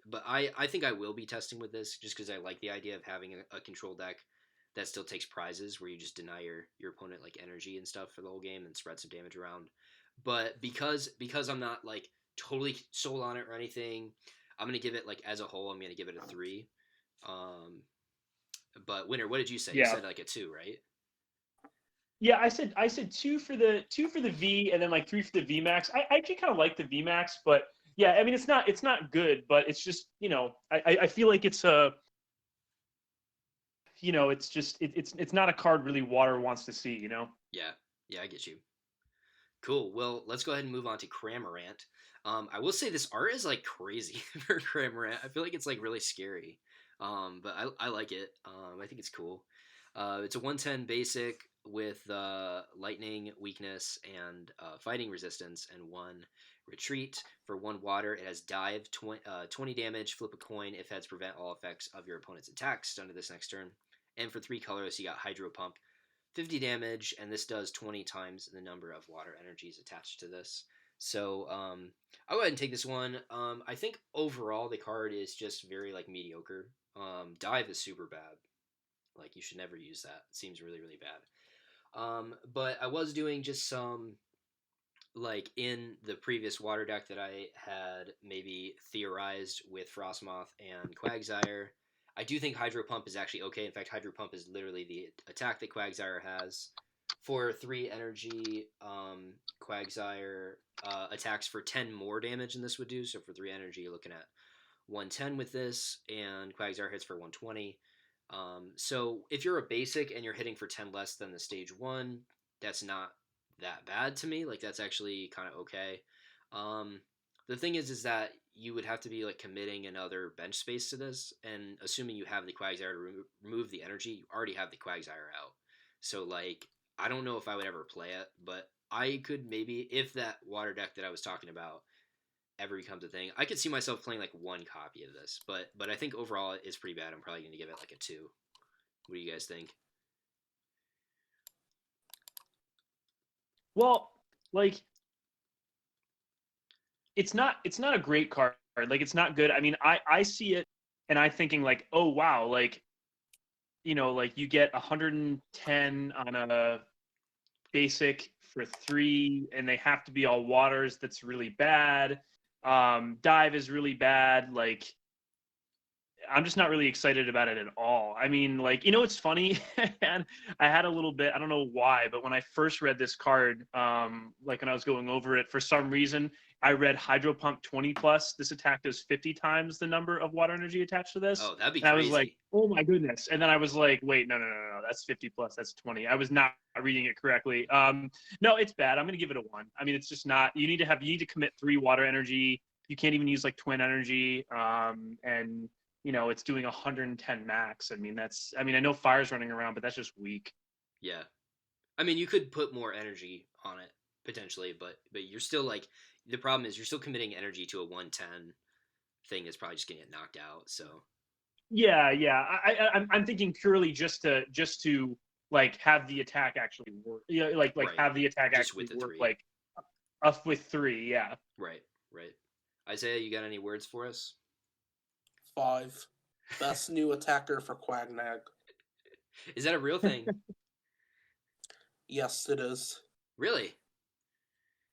But I think I will be testing with this just because I like the idea of having a control deck that still takes prizes where you just deny your opponent like energy and stuff for the whole game and spread some damage around. But because I'm not like totally sold on it or anything, I'm gonna give it like as a whole I'm gonna give it a 3. But Wynter, what did you say? Yeah. You said like a 2, right? Yeah, I said 2 for the V and then like 3 for the V Max. I actually kind of like the V Max, but yeah, I mean it's not good, but it's just I feel like it's a it's just it's not a card really Water wants to see. Yeah, I get you. Cool. Well, let's go ahead and move on to Cramorant. I will say this art is like crazy for Cramorant. I feel like it's like really scary. But I like it. I think it's cool. It's a 110 basic. with lightning, weakness, and fighting resistance, and 1 retreat. For 1 water, it has dive, 20 damage, flip a coin. If heads, prevent all effects of your opponent's attacks under this next turn. And for 3 colors, you got hydro pump, 50 damage, and this does 20 times the number of water energies attached to this. So I'll go ahead and take this one. I think overall the card is just very like mediocre. Dive is super bad. Like you should never use that. It seems really really bad. But I was doing just some like in the previous water deck that I had maybe theorized with Frostmoth and Quagsire. I do think Hydro Pump is actually okay. In fact, Hydro Pump is literally the attack that Quagsire has. For 3 energy, Quagsire attacks for 10 more damage than this would do. So for 3 energy, you're looking at 110 with this, and Quagsire hits for 120. So if you're a basic and you're hitting for 10 less than the stage 1, that's not that bad to me. Like that's actually kind of okay. The thing is that you would have to be like committing another bench space to this, and assuming you have the Quagsire to remove the energy, you already have the Quagsire out. So like I don't know if I would ever play it, but I could maybe, if that water deck that I was talking about ever becomes a thing, I could see myself playing like 1 copy of this. But I think overall it's pretty bad. I'm probably going to give it like a 2. What do you guys think? Well, like it's not a great card. Like it's not good. I mean, I see it and I'm thinking like, oh wow, like like you get 110 on a basic for 3, and they have to be all waters. That's really bad. Dive is really bad. Like I'm just not really excited about it at all. I mean, like, it's funny, and I had a little bit, I don't know why, but when I first read this card, like when I was going over it, for some reason, I read Hydro Pump 20 plus. This attack does 50 times the number of water energy attached to this. Oh, that'd be and crazy. I was like, oh my goodness. And then I was like, wait, no, that's 50 plus, that's 20. I was not reading it correctly. No, it's bad. I'm going to give it a 1. I mean, it's just not, you need to commit 3 water energy. You can't even use like twin energy. And it's doing 110 max. I mean, I know fire's running around, but that's just weak. Yeah. I mean, you could put more energy on it potentially, but you're still like, the problem is you're still committing energy to a 110 thing that's probably just going to get knocked out. So yeah. I'm thinking purely just to like have the attack actually work. Like right. have the attack just actually with the work 3. like up with 3. Yeah. Right. Izaiah, you got any words for us? 5. Best new attacker for Quagnag. Is that a real thing? Yes, it is. Really?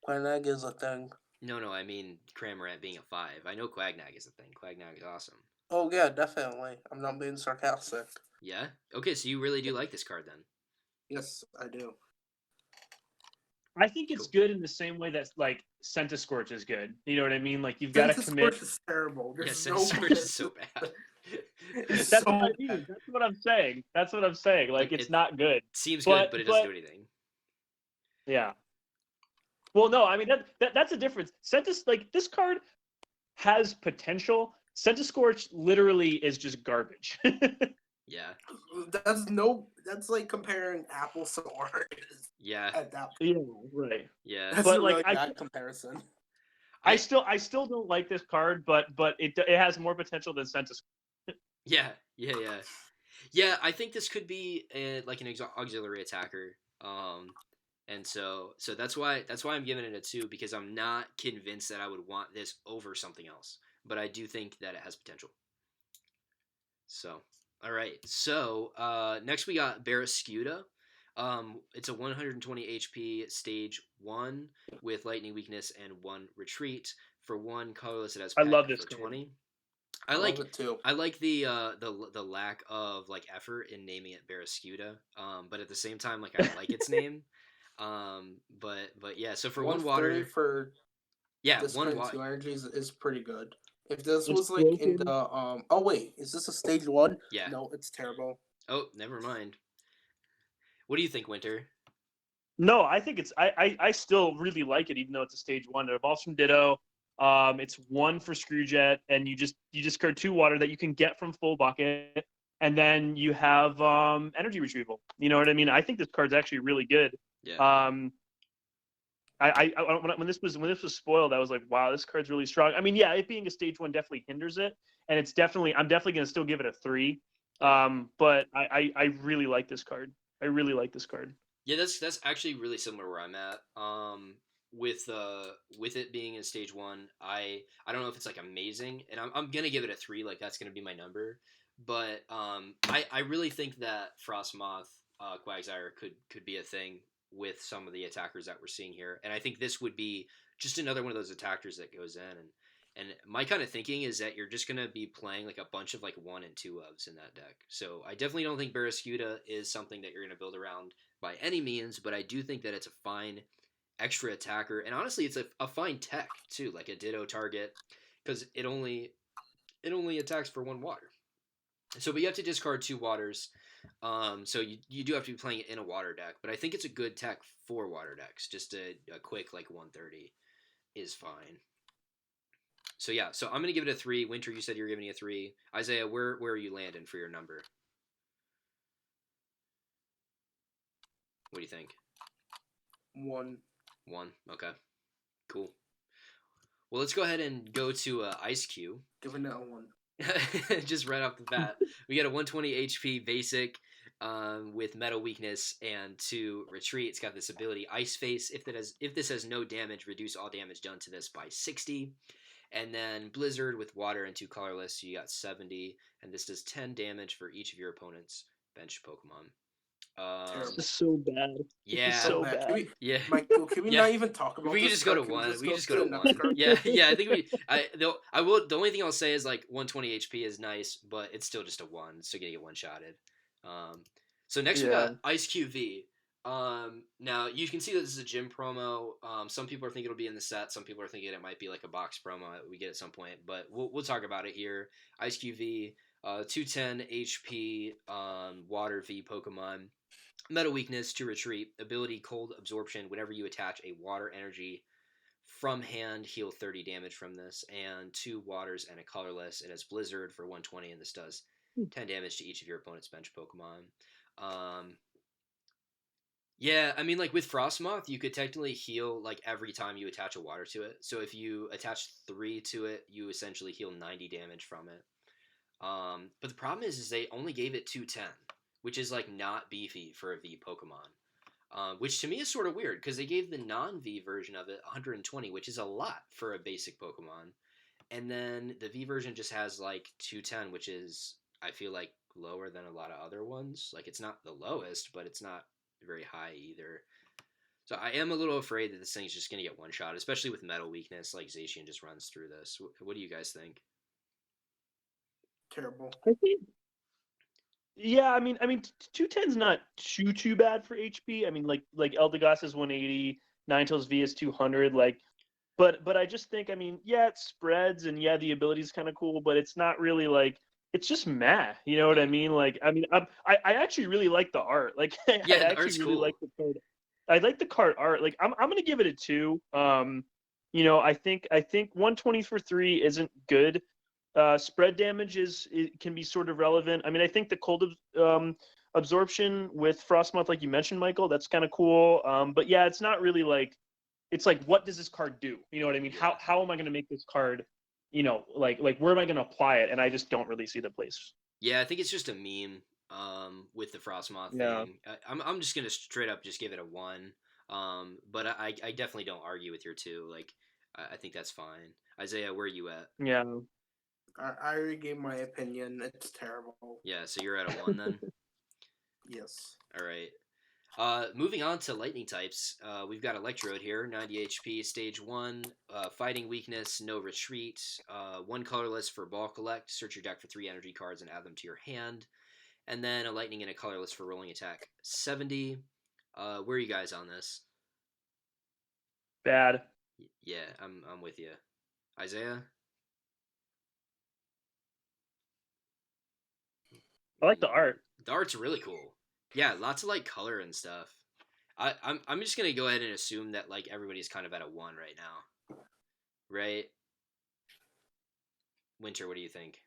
Quagnag is a thing. No, I mean Cramorant being a 5. I know Quagnag is a thing. Quagnag is awesome. Oh yeah, definitely. I'm not being sarcastic. Yeah? Okay, so you really do like this card then? Yes, I do. I think it's good in the same way that like Centiskorch is good. You know what I mean? Like you've got to commit. Centiskorch is terrible. Centiskorch is so bad. That's what I mean. That's what I'm saying. Like it's not good. Seems good, but it doesn't do anything. Yeah. Well, no, I mean that's a difference. This card has potential. Centiskorch literally is just garbage. Yeah. That's like comparing apples to oranges. Yeah. At that point. Yeah, right. Yeah. That's but a like really bad comparison. I still don't like this card, but it has more potential than Centiskorch. Yeah. Yeah, I think this could be like an auxiliary attacker. And so that's why I'm giving it a 2, because I'm not convinced that I would want this over something else, but I do think that it has potential. So, all right. So, next we got Barrascuda. It's a 120 HP stage 1 with lightning weakness and 1 retreat. For 1 colorless, it has I love this for 20. I love it too. I like the lack of like effort in naming it Barrascuda. But at the same time, like I like its name. But yeah. So for 1 water, for this 1 water, 2 energies is pretty good. If this was like in the oh wait, is this a stage 1? Yeah. No, it's terrible. Oh, never mind. What do you think, Wynter? No, I think I still really like it, even though it's a stage 1. It evolves from Ditto. It's 1 for Screwjet, and you discard 2 water that you can get from full bucket. and then you have energy retrieval. You know what I mean? I think this card's actually really good. Yeah. When this was spoiled, I was like, wow, this card's really strong. I mean, yeah, it being a stage 1 definitely hinders it, and I'm definitely gonna still give it a 3. But I really like this card. I really like this card. Yeah, that's actually really similar where I'm at. With it being in stage 1, I don't know if it's like amazing, and I'm gonna give it a 3. Like that's gonna be my number. But I really think that Frostmoth, Quagsire could be a thing with some of the attackers that we're seeing here, and I think this would be just another one of those attackers that goes in. And my kind of thinking is that you're just gonna be playing like a bunch of like 1 and 2 ofs in that deck. So I definitely don't think Barraskewda is something that you're gonna build around by any means, but I do think that it's a fine extra attacker, and honestly, it's a fine tech too, like a Ditto target, because it only attacks for 1 water. So, but you have to discard 2 waters. So you do have to be playing it in a water deck, but I think it's a good tech for water decks. Just a quick like 130 is fine. So yeah, so I'm gonna give it a 3. Wynter, you said you were giving it a 3. Izaiah, where are you landing for your number? What do you think? 1. 1. Okay. Cool. Well, let's go ahead and go to Ice Cube. Giving it a 1. Just right off the bat, we got a 120 HP basic with metal weakness and 2 retreat. It's got this ability Ice Face. If this has no damage, reduce all damage done to this by 60. And then Blizzard with water and 2 colorless, so you got 70. And this does 10 damage for each of your opponent's bench Pokemon. This is so bad. Yeah, so bad. Can we, yeah. Michael, can we not even talk about We can this just go to card? Can 1. We can just to go to another 1. card? Yeah, I think I will. The only thing I'll say is like 120 HP is nice, but it's still just a 1, so gonna get 1-shotted. So next we got Ice QV. Now you can see that this is a gym promo. Some people are thinking it'll be in the set. Some people are thinking it might be like a box promo that we get at some point. But we'll talk about it here. Ice QV, 210 HP, Water V Pokemon. Metal weakness to retreat. Ability cold absorption. Whenever you attach a water energy from hand, heal 30 damage from this. And 2 waters and a colorless. It has Blizzard for 120, and this does 10 damage to each of your opponent's bench Pokemon. Yeah, I mean, like with Frostmoth, you could technically heal like every time you attach a water to it. So if you attach 3 to it, you essentially heal 90 damage from it. But the problem is they only gave it 210, which is like not beefy for a V Pokemon. Which to me is sort of weird because they gave the non-V version of it 120, which is a lot for a basic Pokemon. And then the V version just has like 210, which is, I feel like, lower than a lot of other ones. Like it's not the lowest, but it's not very high either. So I am a little afraid that this thing's just going to get 1-shot, especially with metal weakness. Like Zacian just runs through this. What do you guys think? Terrible. I think. Yeah, I mean, 210's not too bad for HP. I mean, like Eldegoss is 180, Ninetales V is 200. Like, but I just think, I mean, yeah, it spreads, and yeah, the ability's kind of cool, but it's not really like, it's just meh. You know what I mean? Like, I mean, I actually really like the art. Like, Yeah, I the actually art's really cool. like the card. I like the card art. Like, I'm gonna give it a 2. You know, I think 120 for 3 isn't good. Spread damage can be sort of relevant. I mean, I think the cold absorption with Frostmoth, like you mentioned, Michael, that's kind of cool. But yeah, it's not really like, it's like, what does this card do? You know what I mean? How am I going to make this card, you know, like where am I going to apply it? And I just don't really see the place. Yeah, I think it's just a meme with the Frostmoth Yeah. thing. I'm just gonna straight up just give it a 1. But I definitely don't argue with your 2. Like I think that's fine. Izaiah, where are you at? Yeah. I already gave my opinion. It's terrible. Yeah, so you're at a 1 then. Yes. All right. Moving on to lightning types, we've got Electrode here, 90 HP, stage 1, fighting weakness, no retreat, 1 colorless for ball collect, search your deck for 3 energy cards and add them to your hand, and then a lightning and a colorless for rolling attack, 70. Where are you guys on this? Bad. Yeah, I'm with you. Izaiah? I like the art. The art's really cool. Yeah, lots of like color and stuff. I'm just gonna go ahead and assume that like everybody's kind of at a 1 right now, right? Wynter, what do you think?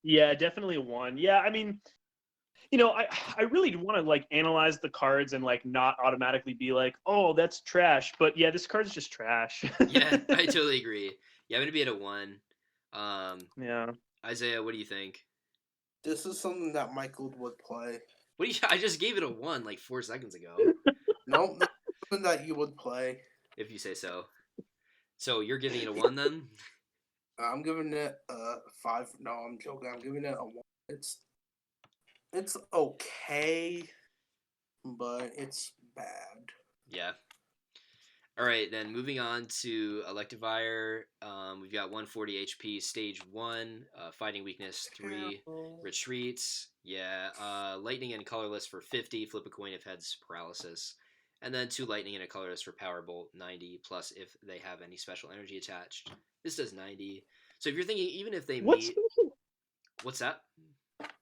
Yeah, definitely a 1. Yeah, I mean, I really want to like analyze the cards and like not automatically be like, oh, that's trash. But yeah, this card's just trash. Yeah, I totally agree. Yeah, I'm gonna be at a 1. Yeah. Izaiah, what do you think? This is something that Michael would play. What do you? I just gave it a 1 like 4 seconds ago. Nope, this is something that you would play. If you say so. So you're giving it a 1 then? I'm giving it a 5. No, I'm joking. I'm giving it a 1. It's okay, but it's bad. Yeah. All right, then moving on to Electivire. We've got 140 HP, stage 1, fighting weakness 3, Terrible. retreats. Yeah, lightning and colorless for 50, flip a coin if heads paralysis. And then 2 lightning and a colorless for power bolt 90, plus if they have any special energy attached. This does 90. So if you're thinking, even if they What meet. special? What's that?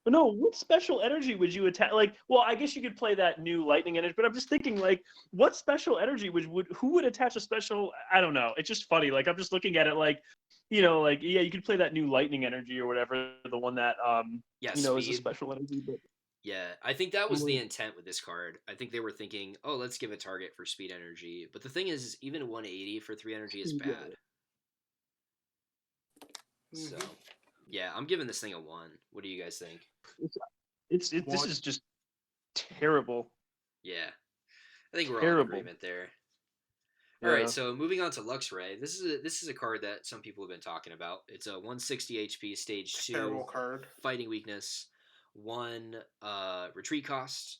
No, what special energy would you attack? Like, well, I guess you could play that new lightning energy, but I'm just thinking, like, what special energy would who would attach a special? I don't know. It's just funny. Like, I'm just looking at it, like, like, yeah, you could play that new lightning energy or whatever, the one that Yeah, is a speed. special energy. But Yeah, I think that was the intent with this card. I think they were thinking, oh, let's give a target for speed energy. But the thing is even 180 for 3 energy is bad. So, yeah, I'm giving this thing a 1. What do you guys think? This is just terrible. Yeah, I think we're all in Terrible. agreement there. Yeah. All right, so moving on to Luxray. This is a card that some people have been talking about. It's a 160 HP, stage 2, Terrible card. fighting weakness, 1 retreat cost.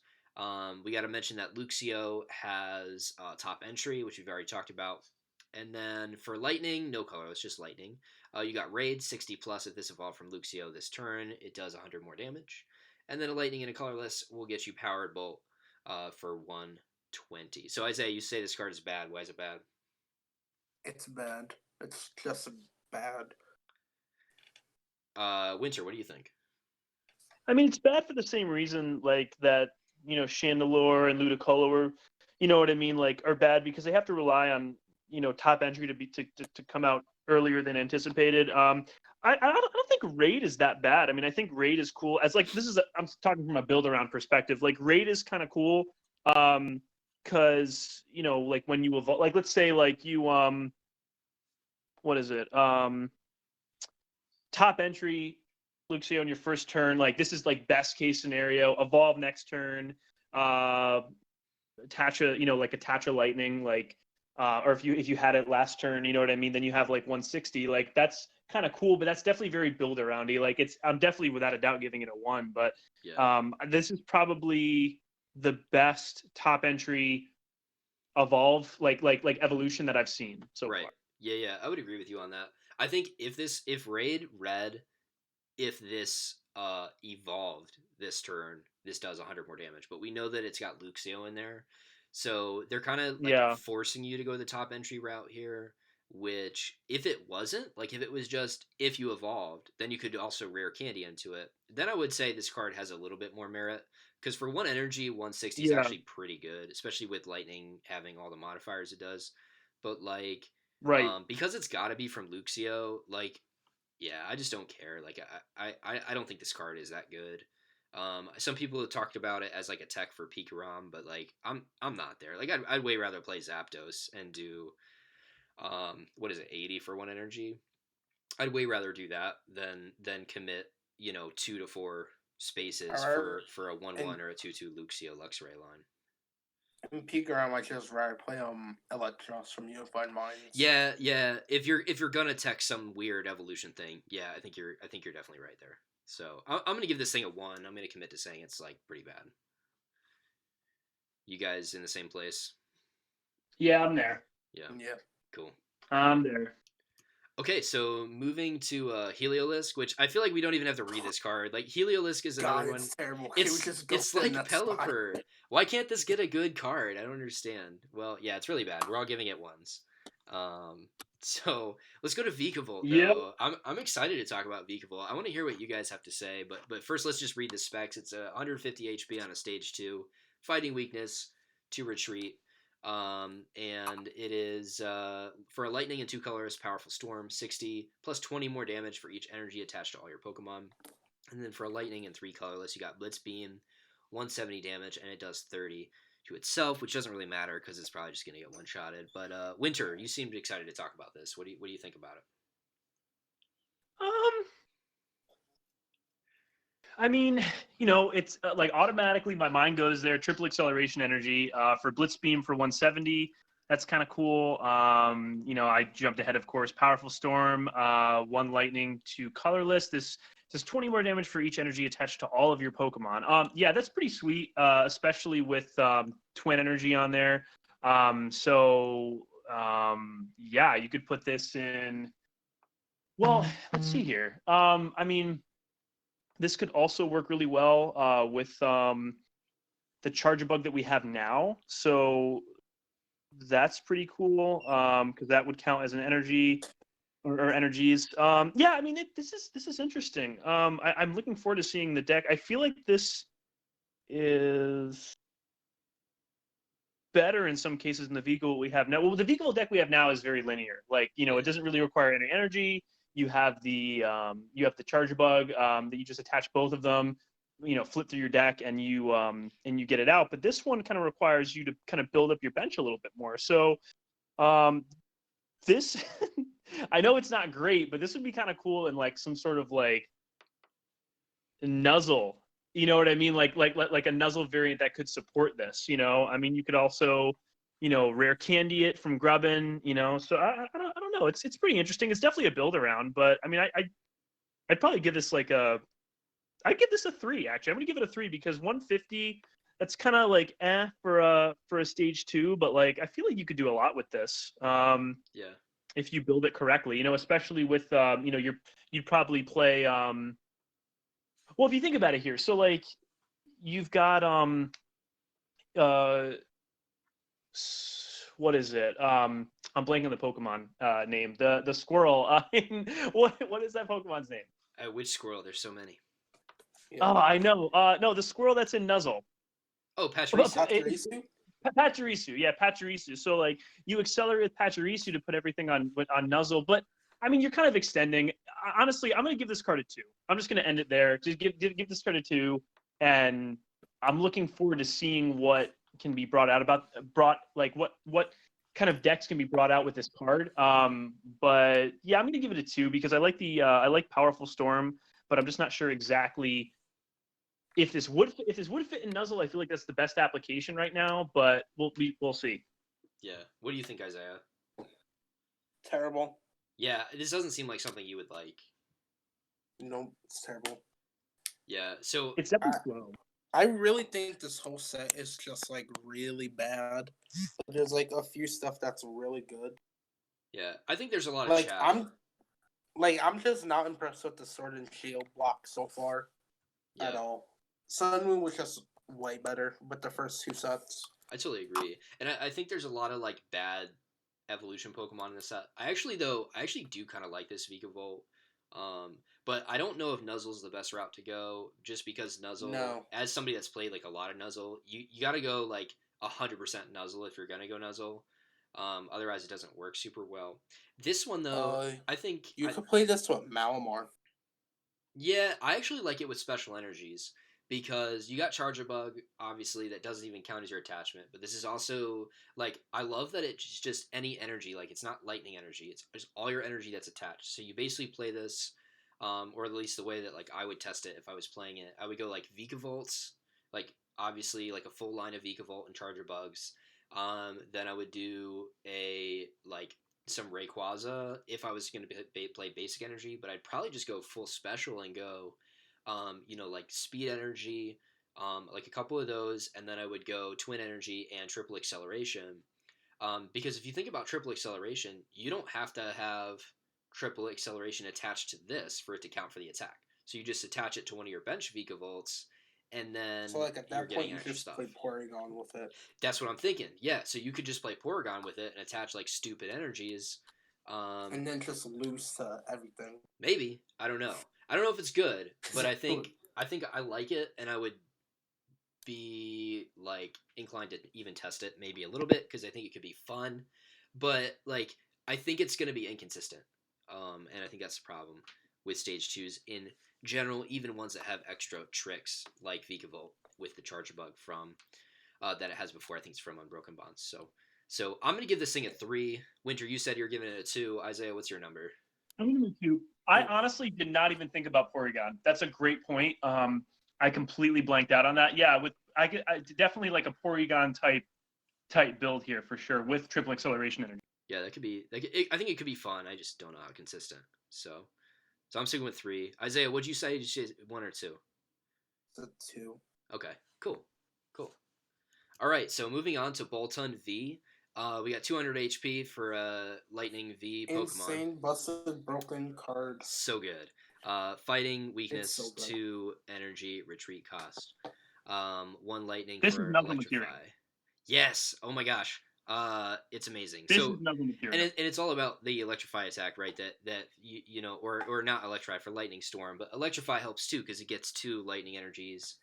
We got to mention that Luxio has top entry, which we've already talked about. And then for lightning, no color, it's just lightning. You got raid 60 plus if this evolved from Luxio this turn. It does 100 more damage. And then a lightning and a colorless will get you powered bolt for 120. So Izaiah, you say this card is bad. Why is it bad? It's bad. It's just bad. Wynter, what do you think? I mean, it's bad for the same reason, like that. Chandelure and Ludicolo are, you know what I mean, like are bad because they have to rely on top entry to come out earlier than anticipated. I don't think raid is that bad. I mean, I think raid is cool as like I'm talking from a build around perspective. Like raid is kind of cool, because like when you evolve, like let's say like you what is it top entry Luxio on your first turn, like this is like best case scenario. Evolve next turn, attach a lightning, like or if you had it last turn, you know what I mean. Then you have like 160, like that's kind of cool, but that's definitely very build aroundy. Like I'm definitely without a doubt giving it a 1, but yeah. This is probably the best top entry evolve like evolution that I've seen so right. far. Yeah, I would agree with you on that. I think if raid red, if this evolved this turn, this does 100 more damage. But we know that it's got Luxio in there, so they're kind of like forcing you to go the top entry route here. Which, if it wasn't, like if it was just if you evolved, then you could also rare candy into it. Then I would say this card has a little bit more merit because for 1 energy, 160 is actually pretty good, especially with lightning having all the modifiers it does. But like, right, because it's got to be from Luxio, like yeah, I just don't care. Like I don't think this card is that good. Some people have talked about it as like a tech for Pikarom, but like I'm not there. Like I'd way rather play Zapdos and do what is it, 80 for 1 energy. I'd way rather do that than commit 2 to 4 spaces for a 1/1 or a 2/2 Luxio Luxray line. In Pikarom, I just rather play Electros from Unified Minds. Yeah. If you're gonna tech some weird evolution thing, yeah, I think you're definitely right there. So I'm gonna give this thing a 1. I'm gonna commit to saying it's like pretty bad. You guys in the same place? Yeah, I'm there. Yeah. Cool. I'm there. Okay, so moving to Heliolisk, which I feel like we don't even have to read this card. Like Heliolisk is another one. It's terrible. It's like Pelipper. Why can't this get a good card? I don't understand. Well, yeah, it's really bad. We're all giving it 1s. So let's go to Vikavolt though. Yep. I'm excited to talk about Vikavolt. I want to hear what you guys have to say, but first let's just read the specs. It's a 150 HP on a stage 2, fighting weakness, 2 retreat. And it is for a lightning and 2 colors, powerful storm, 60 plus 20 more damage for each energy attached to all your Pokemon. And then for a lightning and 3 colorless, you got Blitz Beam, 170 damage, and it does 30 to itself, which doesn't really matter because it's probably just going to get one-shotted. But Wynter, you seemed excited to talk about this. What do you think about it? I mean, it's like automatically my mind goes there. Triple acceleration energy for Blitz Beam for 170. That's kind of cool. I jumped ahead, of course. Powerful Storm, 1 lightning, 2 colorless. This does 20 more damage for each energy attached to all of your Pokemon. Yeah, that's pretty sweet, especially with Twin Energy on there. Yeah, you could put this in. Well, let's see here. I mean, this could also work really well with the Charge-a-Bug that we have now. So that's pretty cool because that would count as an energy or energies. Yeah, I mean, this is interesting. I'm looking forward to seeing the deck. I feel like this is better in some cases than the vehicle we have now. Well, the vehicle deck we have now is very linear. Like, it doesn't really require any energy. You have the Charge-a-Bug that you just attach both of them, flip through your deck and you get it out. But this one kind of requires you to kind of build up your bench a little bit more. So this I know it's not great, but this would be kind of cool in like some sort of like nuzzle. You know what I mean? Like a nuzzle variant that could support this. I mean, you could also rare candy it from Grubbin. So I don't know. It's pretty interesting. It's definitely a build around, but I mean, I'd probably give this I'd give this a 3. Actually, I'm gonna give it a 3 because 150. That's kind of like for a stage 2, but like I feel like you could do a lot with this. Yeah. If you build it correctly, especially with you'd probably play. Well, if you think about it here, so like you've got what is it? I'm blanking on the Pokemon name. The squirrel. What is that Pokemon's name? Which squirrel? There's so many. Yeah. Oh, I know. No, the squirrel that's in Nuzzle. Oh, Pachirisu. Pachirisu, yeah, Pachirisu. So like you accelerate with Pachirisu to put everything on Nuzzle, but I mean you're kind of extending. Honestly, I'm gonna give this card a 2. I'm just gonna end it there. Just give this card a 2, and I'm looking forward to seeing what can be brought like what kind of decks can be brought out with this card. But yeah, I'm gonna give it a 2 because I like Powerful Storm, but I'm just not sure exactly. If this would fit in Nuzzle, I feel like that's the best application right now, but we'll see. Yeah. What do you think, Izaiah? Terrible. Yeah, this doesn't seem like something you would like. No, it's terrible. Yeah, so it's definitely slow. I really think this whole set is just like really bad. There's like a few stuff that's really good. Yeah, I think there's a lot of like chaff. I'm just not impressed with the Sword and Shield block so far at all. Sun Moon was just way better with the first 2 sets. I totally agree, and I think there's a lot of like bad evolution Pokemon in the set. I actually do kind of like this Vikavolt, but I don't know if Nuzzle's the best route to go. Just because Nuzzle, as somebody that's played like a lot of Nuzzle, you got to go like 100% Nuzzle if you're gonna go Nuzzle. Otherwise, it doesn't work super well. This one though, I think you could play this with Malamar. Yeah, I actually like it with special energies. Because you got Charge-a-Bug, obviously, that doesn't even count as your attachment. But this is also, like, I love that it's just any energy. Like, it's not lightning energy. It's just all your energy that's attached. So you basically play this, or at least the way that, like, I would test it if I was playing it. I would go, like, Vikavolts. Like, obviously, like, a full line of Vikavolt and Charger-Bugs. Then I would do some Rayquaza if I was going to play basic energy. But I'd probably just go full special and go... like speed energy, like a couple of those, and then I would go twin energy and triple acceleration. Because if you think about triple acceleration, you don't have to have triple acceleration attached to this for it to count for the attack. So you just attach it to one of your bench Vikavolts, and then so like at that point you just play Porygon with it. That's what I'm thinking. Yeah, so you could just play Porygon with it and attach like stupid energies. And then just lose to everything. Maybe. I don't know. I don't know if it's good, but I think I like it, and I would be like inclined to even test it maybe a little bit because I think it could be fun. But like I think it's going to be inconsistent, and I think that's the problem with stage 2s in general, even ones that have extra tricks like Vikavolt with the Charger Bug from that it has before. I think it's from Unbroken Bonds. So I'm gonna give this thing a 3. Wynter, you said you're giving it a 2. Izaiah, what's your number? I'm gonna be 2. I honestly did not even think about Porygon. That's a great point. I completely blanked out on that. Yeah, I definitely like a Porygon type build here for sure with triple acceleration energy. Yeah, that could be. I think it could be fun. I just don't know how consistent. So I'm sticking with 3. Izaiah, what'd you say? Did you say 1 or 2? It's a 2. Okay, cool. All right, so moving on to Boltund V. We got 200 HP for a Lightning V Pokemon. Insane, busted, broken card. So good. Fighting weakness, so good. 2 energy, retreat cost. 1 lightning This for is Nuzzle electrify. material. Yes. Oh my gosh. It's amazing. This is Nuzzle material. And it's all about the electrify attack, right? That you know, or not electrify for lightning storm, but electrify helps too because it gets 2 lightning energies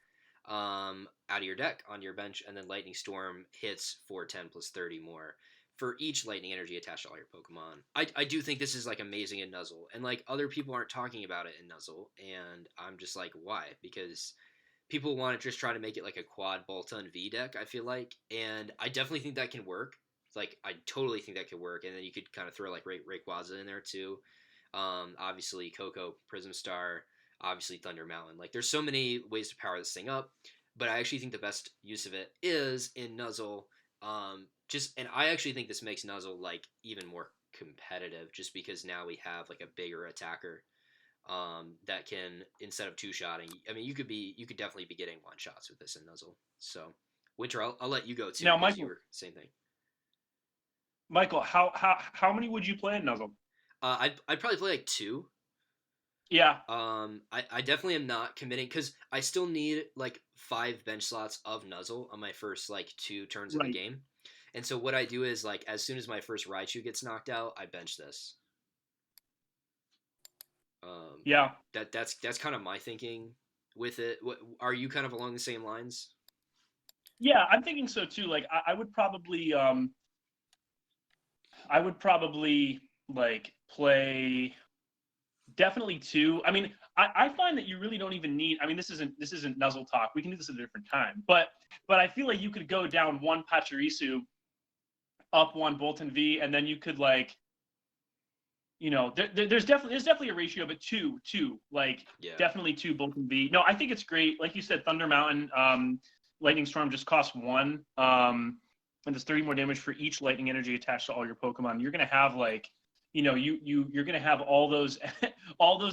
out of your deck on your bench, and then lightning storm hits for 10 plus 30 more for each lightning energy attached to all your Pokemon. I do think this is like amazing in Nuzzle, and like other people aren't talking about it in Nuzzle, and I'm just like, why? Because people want to just try to make it like a quad Boltund V deck, I feel like, and I definitely think that can work. Like, I totally think that could work, and then you could kind of throw like Rayquaza in there too. Obviously Coco, Prism Star, obviously Thunder Mountain. Like, there's so many ways to power this thing up, but I actually think the best use of it is in Nuzzle. And I actually think this makes Nuzzle like even more competitive, just because now we have like a bigger attacker that can, instead of 2-shotting. I mean, you could definitely be getting 1-shots with this in Nuzzle. So, Wynter, I'll let you go too. Now, Michael, same thing. Michael, how many would you play in Nuzzle? I'd probably play like 2. Yeah. I definitely am not committing because I still need like 5 bench slots of Nuzzle on my first like 2 turns of the game. And so what I do is, like, as soon as my first Raichu gets knocked out, I bench this. Yeah. That's kind of my thinking with it. What, are you kind of along the same lines? Yeah, I'm thinking so too. Like, I would probably like play definitely 2. I mean, I find that you really don't even need. I mean, this isn't Nuzzle talk. We can do this at a different time. But I feel like you could go down 1 Pachirisu, up 1 Boltund V, and then you could, like, you know, there's definitely a ratio, but 2, like, yeah. Definitely 2 Boltund V. No, I think it's great. Like you said, Thunder Mountain, Lightning Storm just costs 1, and there's 30 more damage for each lightning energy attached to all your Pokemon. You're gonna have, like, you know, you're gonna have all those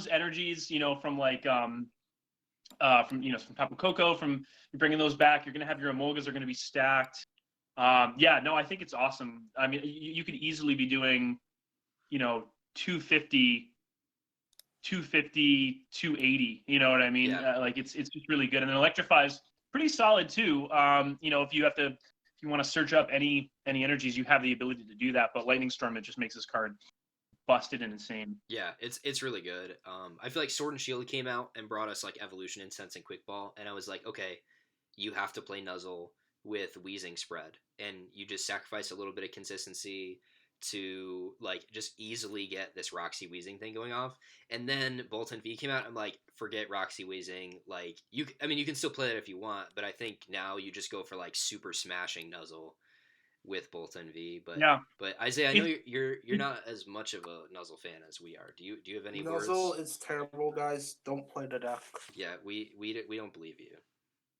energies, you know, from like from Tapu Koko, from bringing those back. You're gonna have your Emolgas are gonna be stacked. Yeah, no, I think it's awesome. I mean, you could easily be doing, you know, 250, 280. You know what I mean? Yeah. Like, it's just really good, and then Electrify's pretty solid too. You know, if you want to search up any energies, you have the ability to do that. But Lightning Storm, it just makes this card busted and insane. Yeah, it's really good. I feel like Sword and Shield came out and brought us like Evolution, Incense, and Quick Ball, and I was like, okay, you have to play Nuzzle with Wheezing Spread, and you just sacrifice a little bit of consistency to like just easily get this Roxy Wheezing thing going off. And then Boltund V came out. I'm like, forget Roxy Wheezing. Like, you can still play it if you want, but I think now you just go for like super smashing Nuzzle with Boltund V. But yeah. But Izaiah, I know you're not as much of a Nuzzle fan as we are. Do you have any words? Nuzzle is terrible, guys. Don't play the deck. Yeah, we don't believe you.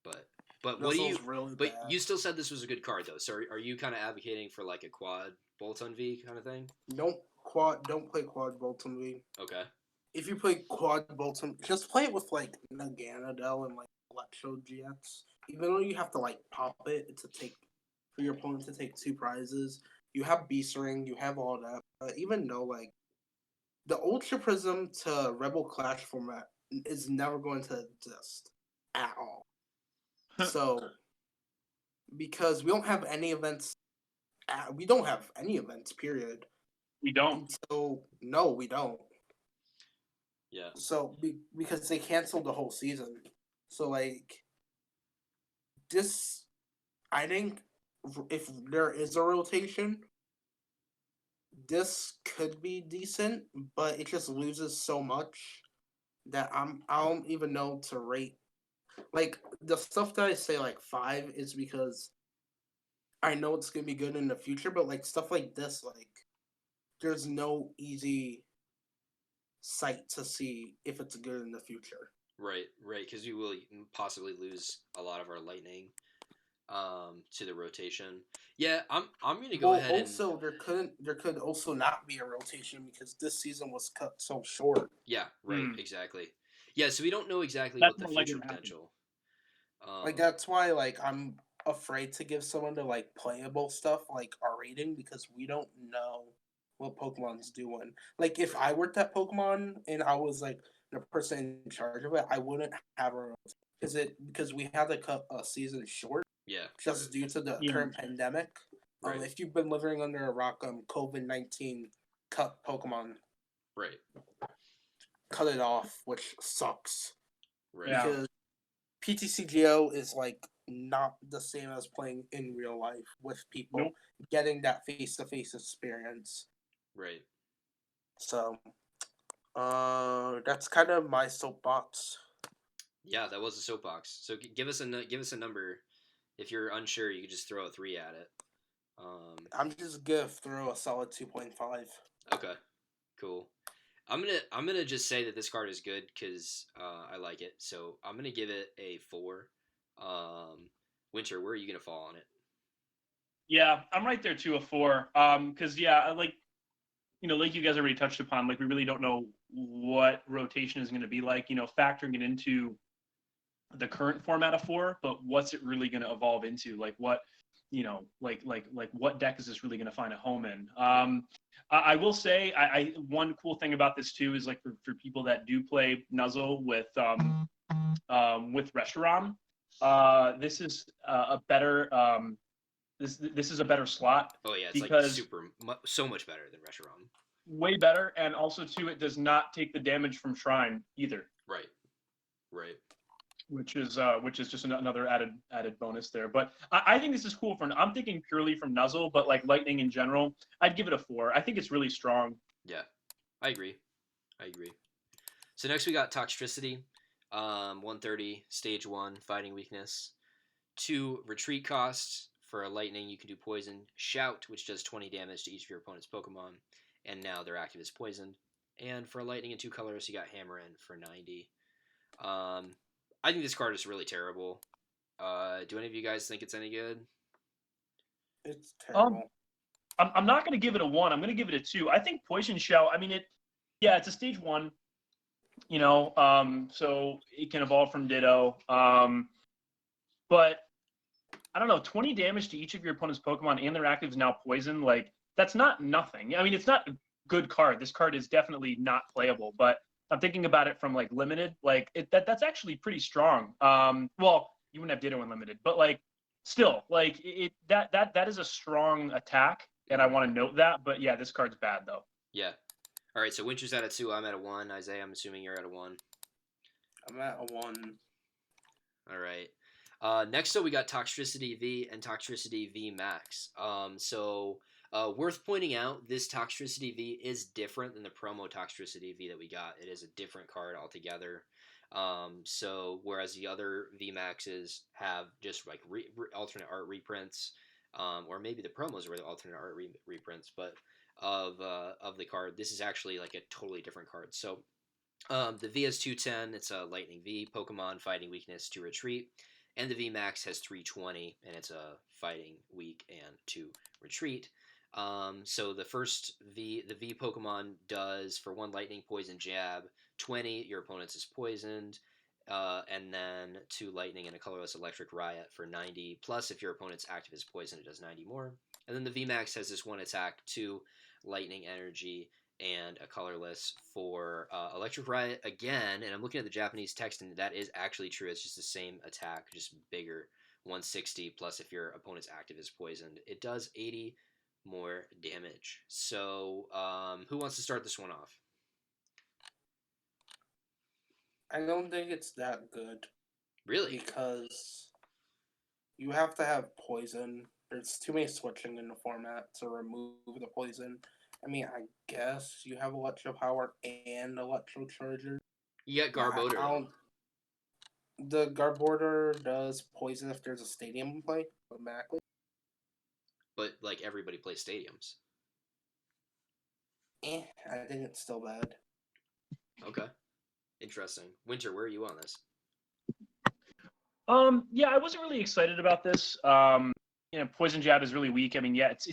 But Nuzzle's what do you? Really but bad. You still said this was a good card though. So are you kind of advocating for like a quad Boltund V kind of thing? Don't play quad Boltund V. Okay. If you play quad Boltund, just play it with like Naganadel and like Electro GX. Even though you have to like pop it to take for your opponent to take 2 prizes, you have Beast Ring, you have all that. Even though like the Ultra Prism to Rebel Clash format is never going to exist at all. So, because we don't have any events, period. We don't. No, we don't. Yeah. So, because they canceled the whole season. So, like, this, I think, if there is a rotation, this could be decent, but it just loses so much that I don't even know to rate. Like the stuff that I say like 5 is because I know it's gonna be good in the future, but like stuff like this, like there's no easy sight to see if it's good in the future. Right, right, because we will possibly lose a lot of our lightning to the rotation. Yeah, I'm gonna go Well, ahead and also there could also not be a rotation because this season was cut so short. yeah, right, Hmm. exactly. Yeah, so we don't know exactly That's what the more likely future to happen. potential. Like Um, that's why like I'm afraid to give someone to like playable stuff like our rating because we don't know what Pokemon's doing. Like if right. I worked at Pokemon and I was like the person in charge of it, I wouldn't have a because we had to cut a season short Yeah, just due to the Yeah. current pandemic. right, If you've been living under a rock, COVID-19 cut Pokemon, right, cut it off, which sucks right, Yeah. because PTCGO is like not the same as playing in real life with people Nope. getting that face to face experience. right. So, that's kind of my soapbox. Yeah, that was a soapbox. So give us a number. If you're unsure, you could just throw a 3 at it. I'm just gonna throw a solid 2.5. Okay, cool. I'm gonna just say that this card is good because I like it. So I'm gonna give it a 4. Winter, where are you gonna fall on it? Yeah, I'm right there too, a 4. Because yeah, like like you guys already touched upon, like we really don't know what rotation is going to be like. Factoring it into the current format of 4, but what's it really going to evolve into? Like what, like what deck is this really going to find a home in? Right. I will say, I one cool thing about this too is like for people that do play Nuzzle with Reshiram, this is a better this is a better slot Oh yeah, it's like because so much better than Reshiram. way better, and also too, it does not take the damage from Shrine either, Right. Right. which is just another added bonus there. But I think this is cool. I'm thinking purely from Nuzzle, but like Lightning in general, I'd give it a 4. I think it's really strong. Yeah, I agree. I agree. So next we got Toxtricity, 130, stage 1, fighting weakness. 2, retreat cost. For a lightning, you can do poison. Shout, which does 20 damage to each of your opponent's Pokemon, and now their active is poisoned. And for a lightning in 2 colors, you got Hammer in for 90. I think this card is really terrible. Do any of you guys think it's any good? It's Um, terrible. I'm not going to give it a 1. I'm going to give it a 2. I think Poison Shout. I mean, yeah, it's a stage 1. So it can evolve from Ditto. But I don't know, 20 damage to each of your opponent's Pokemon and their actives now poison. Like that's not nothing. I mean, it's not a good card. This card is definitely not playable. But I'm thinking about it from like limited. Like that's actually pretty strong. Well, you wouldn't have Ditto in limited, but like still, like that is a strong attack, and I Mm-hmm. want to note that. But yeah, this card's bad though. Yeah. All right. So Winter's at a 2. I'm at a 1. Izaiah, I'm assuming you're at a 1. I'm at a 1. All right. Next up, we got Toxtricity V and Toxtricity V Max. Worth pointing out, this Toxtricity V is different than the promo Toxtricity V that we got. It is a different card altogether. Whereas the other V Maxes have just like alternate art reprints, or maybe the promos were the alternate art reprints, but of the card, this is actually like a totally different card. So the V has 210. It's a Lightning V. Pokemon fighting weakness to retreat. And the V Max has 320, and it's a fighting weak and to retreat. So the V Pokemon does for 1 Lightning Poison Jab, 20. Your opponent's is poisoned. And then 2 Lightning and a colorless Electric Riot for 90. Plus, if your opponent's active is poison, it does 90 more. And then the V Max has this 1 attack, 2 Lightning Energy, and a colorless for Electric Riot again. And I'm looking at the Japanese text, and that is actually true. It's just the same attack, just bigger. 160 plus if your opponent's active is poisoned. It does 80 more damage. So, who wants to start this one off? I don't think it's that good Really? because you have to have poison. There's too many switching in the format to remove the poison. I mean, I guess you have Electro Power and Electro Charger. You got Nah, Garbodor, I though. don't. The Garbodor does poison if there's a stadium in play automatically. But, like, everybody plays stadiums. I think it's still bad. Okay. Interesting. Wynter, where are you on this? Yeah, I wasn't really excited about this. Poison jab is really weak. I mean, yeah, it's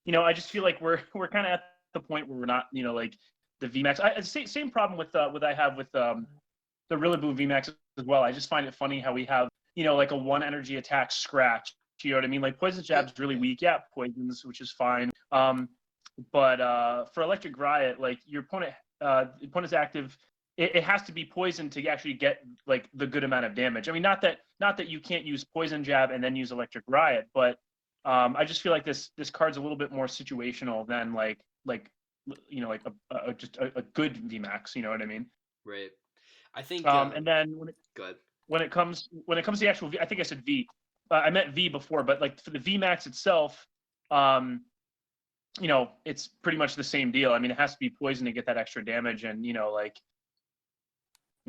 I just feel like we're kind of at the point where we're not, like the VMAX. Same problem with what I have with the Rillaboom VMAX as well. I just find it funny how we have, like a one energy attack scratch. You know what I mean? Like poison jab's really weak. Yeah, poisons, which is fine. But for Electric Riot, like your opponent's active, it has to be poisoned to actually get like the good amount of damage. I mean, not that you can't use poison jab and then use Electric Riot, but I just feel like this card's a little bit more situational than like just a good VMAX. You know what I mean? Right. I think. And then Go ahead. when it comes to the actual V, I think I said V. I meant V before, but like for the VMAX itself, it's pretty much the same deal. I mean, it has to be poison to get that extra damage, and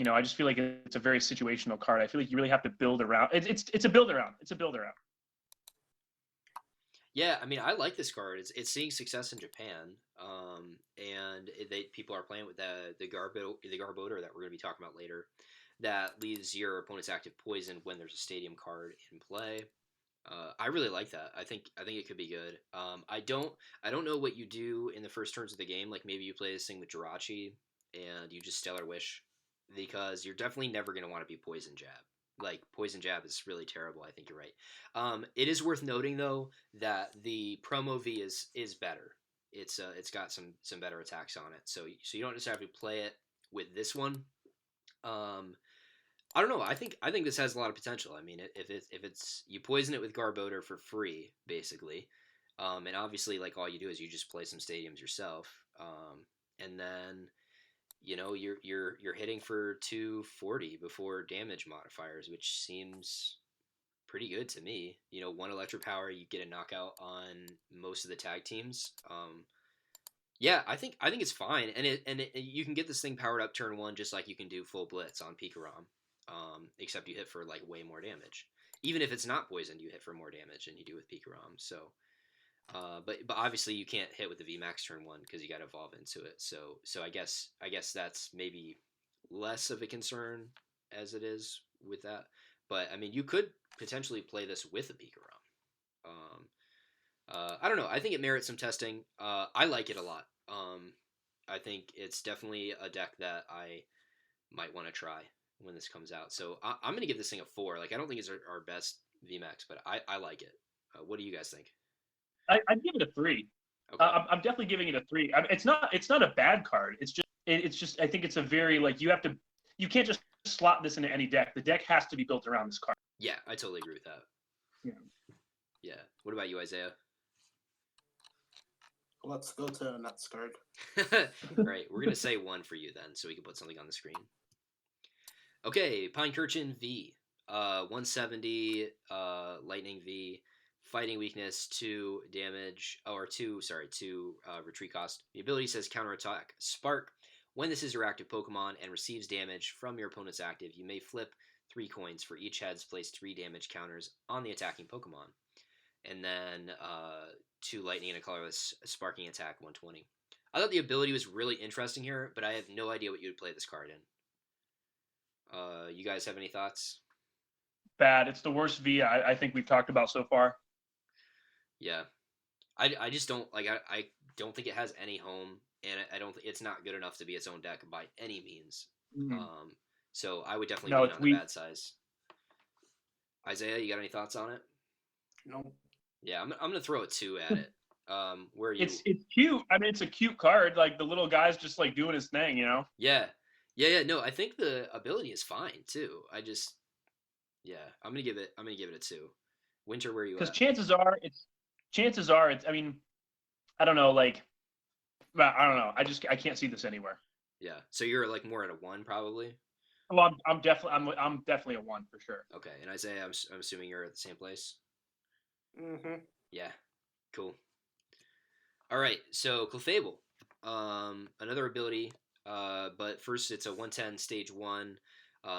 I just feel like it's a very situational card. I feel like you really have to build around. It's a build around. It's a build around. Yeah, I mean, I like this card. It's seeing success in Japan, and people are playing with the Garbodor that we're going to be talking about later. That leaves your opponent's active poison when there's a stadium card in play. I really like that. I think it could be good. I don't know what you do in the first turns of the game. Like maybe you play this thing with Jirachi and you just Stellar Wish, because you're definitely never going to want to be Poison Jab. Like Poison Jab is really terrible. I think you're right. It is worth noting though that the promo V is better. It's got some better attacks on it. So you don't necessarily play it with this one. I don't know. I think this has a lot of potential. I mean, if it's you poison it with Garbodor for free, basically, and obviously, like all you do is you just play some stadiums yourself, and then you're hitting for 240 before damage modifiers, which seems pretty good to me. One electric power, you get a knockout on most of the tag teams. Yeah, I think it's fine, and you can get this thing powered up turn one just like you can do full blitz on Pikarom. Except you hit for like way more damage. Even if it's not poisoned, you hit for more damage than you do with Pikarom. So, but obviously you can't hit with the VMAX turn one because you got to evolve into it. So I guess that's maybe less of a concern as it is with that. But I mean, you could potentially play this with a Pikarom. I don't know. I think it merits some testing. I like it a lot. I think it's definitely a deck that I might want to try when this comes out. So I'm going to give this thing a 4. Like, I don't think it's our best VMAX, but I like it. What do you guys think? I'd give it a 3. Okay. I'm definitely giving it a 3. I mean, it's not a bad card. It's just I think it's a very like you can't just slot this into any deck. The deck has to be built around this card. Yeah, I totally agree with that. Yeah. Yeah. What about you, Izaiah? Let's go to the next card. Right. We're going to say 1 for you then, so we can put something on the screen. Okay, Pinecurchin V. 170 Lightning V. Fighting weakness, 2 damage, or 2 retreat cost. The ability says counterattack Spark. When this is your active Pokemon and receives damage from your opponent's active, you may flip 3 coins for each heads placed 3 damage counters on the attacking Pokemon. And then 2 lightning and a colorless sparking attack, 120. I thought the ability was really interesting here, but I have no idea what you would play this card in. You guys have any thoughts? Bad. It's the worst V I think we've talked about so far. Yeah, I just don't like. I don't think it has any home, and I don't. It's not good enough to be its own deck by any means. So I would definitely be on the bad size. Izaiah, you got any thoughts on it? No. Yeah, I'm gonna throw a 2 at it. Where are you? It's cute. I mean, it's a cute card. Like the little guy's just like doing his thing, you know? Yeah. No, I think the ability is fine too. I'm gonna give it a 2. Wynter, where are you at? Because chances are it's. I mean, I don't know. Like, I don't know. I can't see this anywhere. Yeah. So you're like more at a 1 probably. Well, I'm definitely a 1 for sure. Okay, and Izaiah, I'm assuming you're at the same place. Mm-hmm. Yeah. Cool. All right. So Clefable, another ability. But first, it's a 110 stage 1,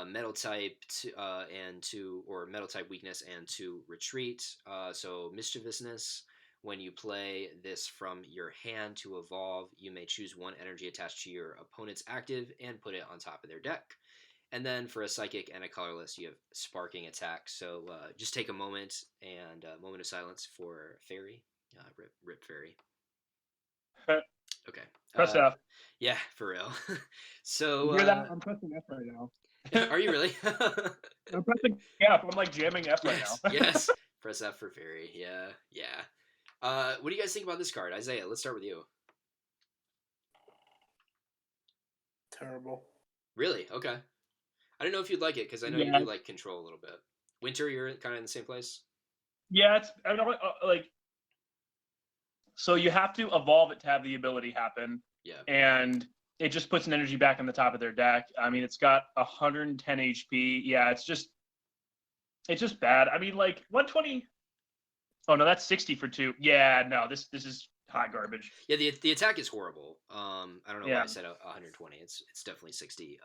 metal type and 2, or metal type weakness and 2 retreat. So mischievousness. When you play this from your hand to evolve, you may choose one energy attached to your opponent's active and put it on top of their deck. And then for a psychic and a colorless, you have sparking attack. So just take a moment and a moment of silence for fairy. Rip fairy. Okay. Press F. Yeah, for real. You So hear that? I'm pressing F right now. are you really? I'm pressing F. I'm like jamming F right Yes, now. yes. Press F for fairy. Yeah, yeah. What do you guys think about this card, Izaiah? Let's start with you. Terrible. Really? Okay. I don't know if you'd like it because I know you Yeah. do like control a little bit. Wynter, you're kind of in the same place. Yeah, it's I don't like. So you have to evolve it to have the ability happen, Yeah. and it just puts an energy back on the top of their deck. I mean, it's got 110 HP. Yeah, it's just bad. I mean, like 120. Oh no, that's 60 for 2. Yeah, no, this is hot garbage. Yeah, the attack is horrible. I don't know why Yeah. I said 120. It's definitely 60.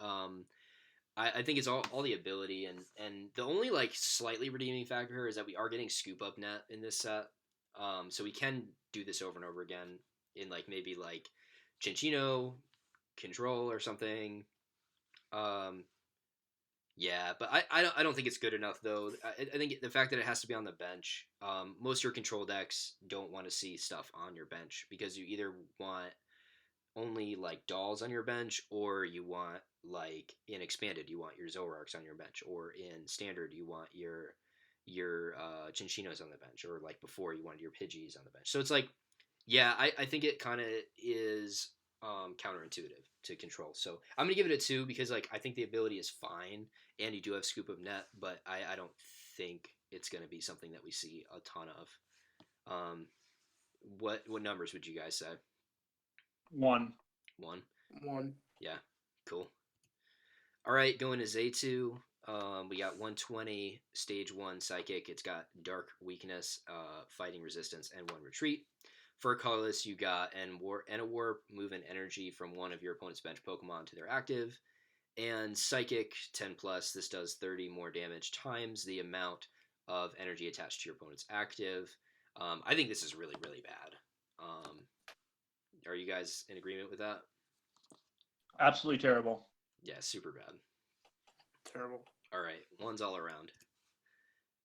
I think it's all the ability, and the only like slightly redeeming factor here is that we are getting scoop up net in this set. So we can do this over and over again in like maybe like Cinchino control or something. Um, yeah, but I don't think it's good enough though. I think the fact that it has to be on the bench. Most of your control decks don't want to see stuff on your bench because you either want only like dolls on your bench, or you want like in expanded you want your Zoroarks on your bench, or in standard you want your Chinchinos on the bench, or like before you wanted your Pidgeys on the bench. So it's like, yeah, I think it kind of is counterintuitive to control. So I'm gonna give it a 2 because like I think the ability is fine and you do have scoop of net, but I don't think it's gonna be something that we see a ton of. What numbers would you guys say? 1. 1. 1. Yeah, cool. All right, going to Zaytu. We got 120 stage 1 psychic. It's got dark weakness, fighting resistance, and 1 retreat. For a colorless, you got and a warp, move an energy from one of your opponent's bench Pokemon to their active. And psychic 10 plus. This does 30 more damage times the amount of energy attached to your opponent's active. I think this is really bad. Are you guys in agreement with that? Absolutely terrible. Yeah, super bad. Terrible. All right, one's all around.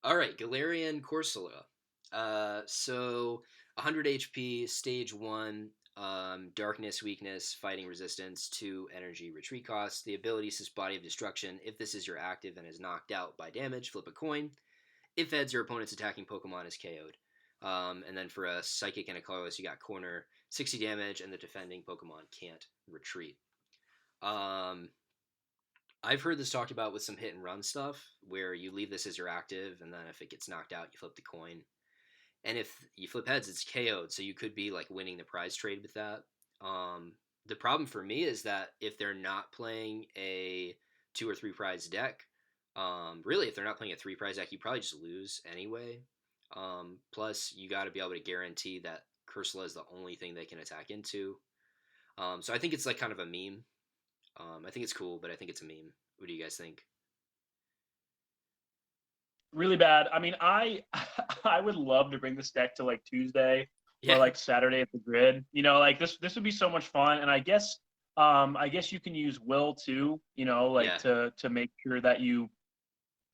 All right, Galarian Corsola. So 100 HP, stage 1, darkness, weakness, fighting resistance, 2 energy, retreat cost. The ability is Body of Destruction. If this is your active and is knocked out by damage, flip a coin. If heads, your opponent's attacking Pokemon is KO'd. And then for a psychic and a colorless, you got corner, 60 damage, and the defending Pokemon can't retreat. I've heard this talked about with some hit and run stuff, where you leave this as your active, and then if it gets knocked out, you flip the coin. And if you flip heads, it's KO'd, so you could be like winning the prize trade with that. The problem for me is that if they're not playing a 2 or 3 prize deck, really, if they're not playing a 3 prize deck, you probably just lose anyway. Plus, you got to be able to guarantee that Cursula is the only thing they can attack into. So I think it's like kind of a meme. I think it's cool, but I think it's a meme. What do you guys think? Really bad. I mean, I I would love to bring this deck to like Tuesday Yeah. or like Saturday at the grid. You know, like this would be so much fun. And I guess you can use will too, you know, like Yeah. to make sure that you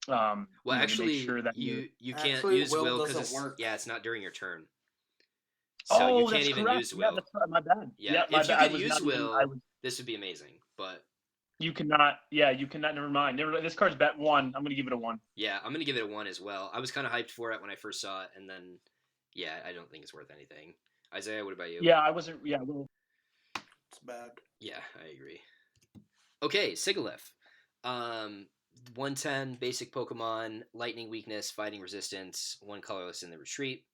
Well, you know, to actually, make sure that you can't Actually, use will will because doesn't work. yeah, it's not during your turn. So you Oh, can't that's even correct. use Yeah, will. that's right. My bad. Yeah, My if you bad. I could was use not even, will, I was this would be amazing. But you cannot. Yeah, you cannot. Never mind. This card's bet 1. I'm gonna give it a 1. yeah, I'm gonna give it a 1 as well. I was kind of hyped for it when I first saw it, and then yeah, I don't think it's worth anything. Izaiah, what about you? Yeah, I wasn't. Yeah, well, It's bad. Yeah, I agree. Okay, Sigalith. 110 basic Pokemon, lightning weakness, fighting resistance, 1 colorless in the retreat.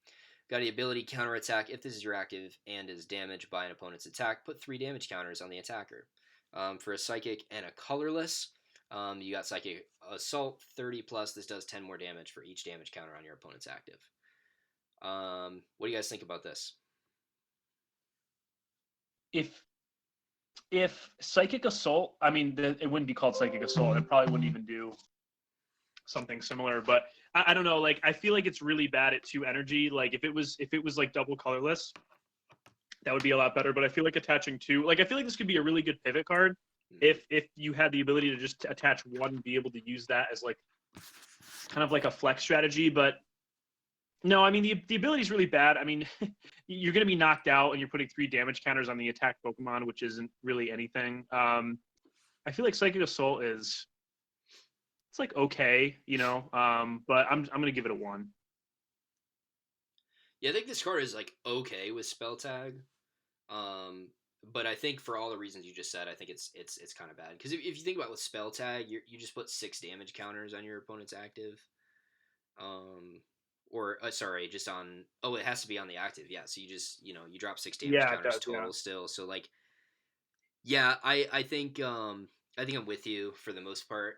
Got the ability counterattack if this is your active and is damaged by an opponent's attack. Put 3 damage counters on the attacker. For a psychic and a colorless, you got psychic assault 30 plus. This does 10 more damage for each damage counter on your opponent's active. What do you guys think about this? if if Psychic Assault, I mean, it wouldn't be called Psychic Assault. It probably wouldn't even do something similar. But I don't know. Like, I feel like it's really bad at 2 energy. Like, if it was like double colorless, that would be a lot better. But I feel like attaching 2, like, I feel like this could be a really good pivot card if you had the ability to just attach 1 and be able to use that as like kind of like a flex strategy. But no, I mean, the ability is really bad. I mean, you're going to be knocked out and you're putting 3 damage counters on the attack Pokemon, which isn't really anything. I feel like Psychic Assault it's like okay, but I'm going to give it a 1. Yeah, I think this card is like okay with spell tag. But I think for all the reasons you just said, I think it's kind of bad because if you think about with spell tag, you just put 6 damage counters on your opponent's active. Or sorry, just on. Oh, it has to be on the active. Yeah, so you just you drop 6 damage Yeah, it counters does. total Yeah. still. So like, yeah, I think I'm with you for the most part.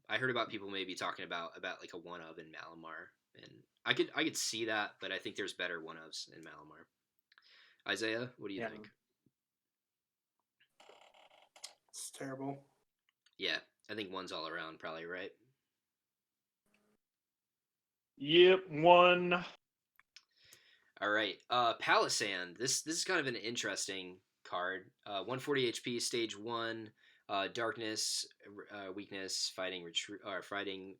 I heard about people maybe talking about like a one of in Malamar, and I could see that, but I think there's better one ofs in Malamar. Izaiah, what do you Yeah. think? It's terrible. Yeah, I think one's all around, probably right. Yep, 1. All right, Palisand. This is kind of an interesting card. 140 HP, stage 1. Darkness, weakness, fighting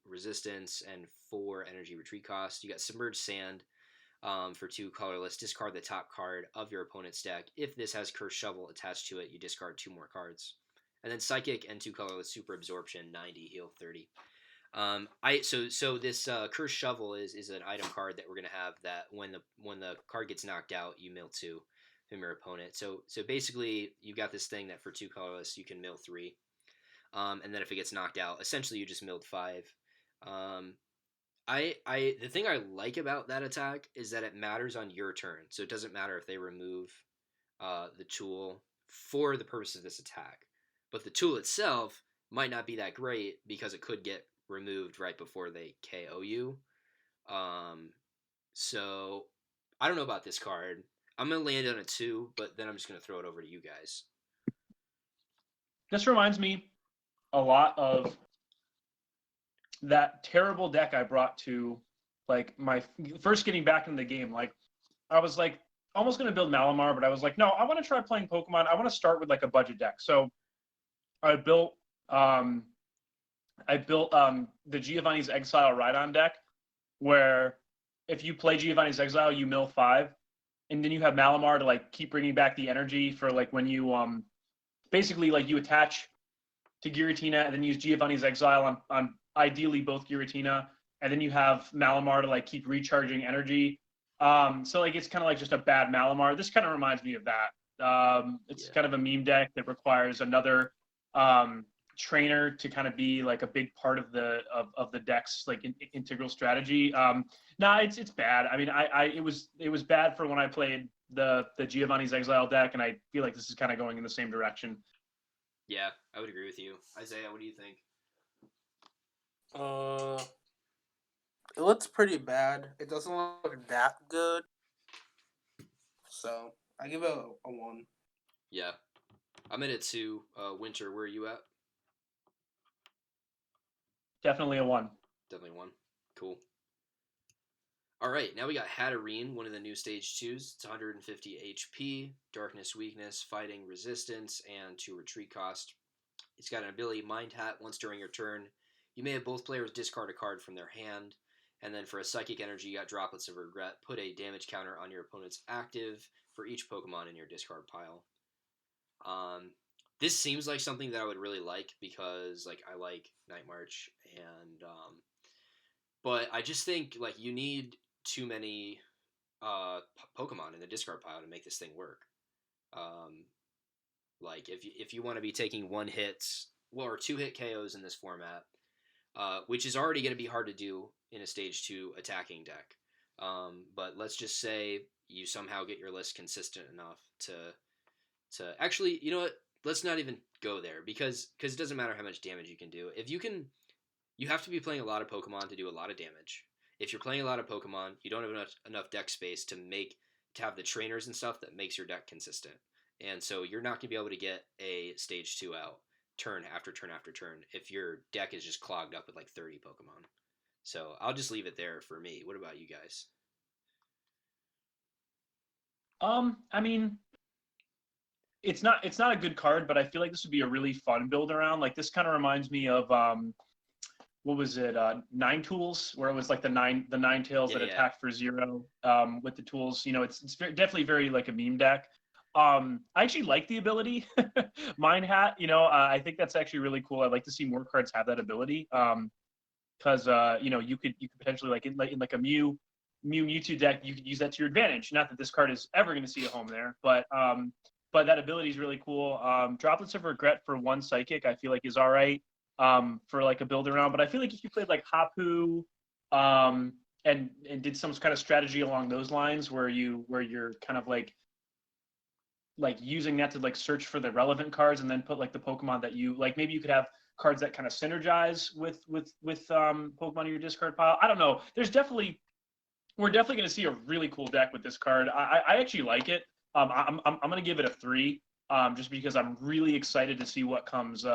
resistance, and 4 energy retreat cost. You got Submerged Sand for 2 colorless. Discard the top card of your opponent's deck. If this has Cursed Shovel attached to it, you discard 2 more cards. And then Psychic and 2 colorless Super Absorption, 90, heal 30. So this Cursed Shovel is an item card that we're gonna have that when the card gets knocked out, you mill 2 from your opponent. So basically, you've got this thing that for 2 colorless you can mill 3, and then if it gets knocked out, essentially you just milled 5. The thing I like about that attack is that it matters on your turn, so it doesn't matter if they remove the tool for the purpose of this attack, but the tool itself might not be that great because it could get removed right before they KO you. So I don't know about this card. I'm gonna land on a 2, but then I'm just gonna throw it over to you guys. This reminds me a lot of that terrible deck I brought to like my first getting back in the game. Like I was like almost going to build Malamar, but I was like, no, I want to try playing Pokemon. I want to start with like a budget deck. So I built the Giovanni's Exile Rhydon deck, where if you play Giovanni's Exile, you mill 5, and then you have Malamar to like keep bringing back the energy for like when you basically like you attach to Giratina and then use Giovanni's Exile on ideally both Giratina, and then you have Malamar to like keep recharging energy. So like it's kind of like just a bad Malamar. This kind of reminds me of that. It's kind of a meme deck that requires another trainer to kind of be like a big part of the deck's like integral strategy. It's bad. I mean, it was bad for when I played the Giovanni's Exile deck, and I feel like this is kind of going in the same direction. Yeah, I would agree with you. Izaiah, what do you think? It looks pretty bad. It doesn't look that good. So I give it a 1. Yeah, I'm at it 2. Wynter, where are you at? Definitely a 1. Definitely 1. Cool. All right, now we got Hatterene, one of the new stage 2s. It's 150 HP, darkness, weakness, fighting, resistance, and 2 retreat cost. It's got an ability, Mind Hat. Once during your turn, you may have both players discard a card from their hand. And then for a Psychic Energy, you got Droplets of Regret. Put a damage counter on your opponent's active for each Pokemon in your discard pile. This seems like something that I would really like because like I like Night March, and but I just think like you need too many Pokemon in the discard pile to make this thing work. Like if you want to be taking 1 hits, well, or 2 hit KOs in this format, which is already going to be hard to do in a stage 2 attacking deck. But let's just say you somehow get your list consistent enough to actually, you know what? Let's not even go there because it doesn't matter how much damage you can do. If you can, you have to be playing a lot of Pokemon to do a lot of damage. If you're playing a lot of Pokemon, you don't have enough deck space to have the trainers and stuff that makes your deck consistent. and so you're not gonna be able to get a stage 2 out turn after turn after turn if your deck is just clogged up with like 30 Pokemon. So I'll just leave it there for me. What about you guys? I mean, it's not a good card, but I feel like this would be a really fun build around. Like this kind of reminds me of what was it? Nine Tools, where it was like the nine tails Yeah, that yeah. attack for 0 with the tools. You know, it's definitely very like a meme deck. I actually like the ability, Mine Hat. You know, I think that's actually really cool. I'd like to see more cards have that ability. Because you know, you could potentially like in like a Mewtwo deck, you could use that to your advantage. Not that this card is ever going to see a home there, but that ability is really cool. Droplets of Regret for 1 Psychic, I feel like is all right for like a build around. But I feel like if you played like Hapu, and did some kind of strategy along those lines where you're kind of like using that to like search for the relevant cards and then put like the Pokemon that you like. Maybe you could have cards that kind of synergize with Pokemon in your discard pile. I don't know. We're definitely going to see a really cool deck with this card. I actually like it. I'm going to give it a 3, just because I'm really excited to see what comes,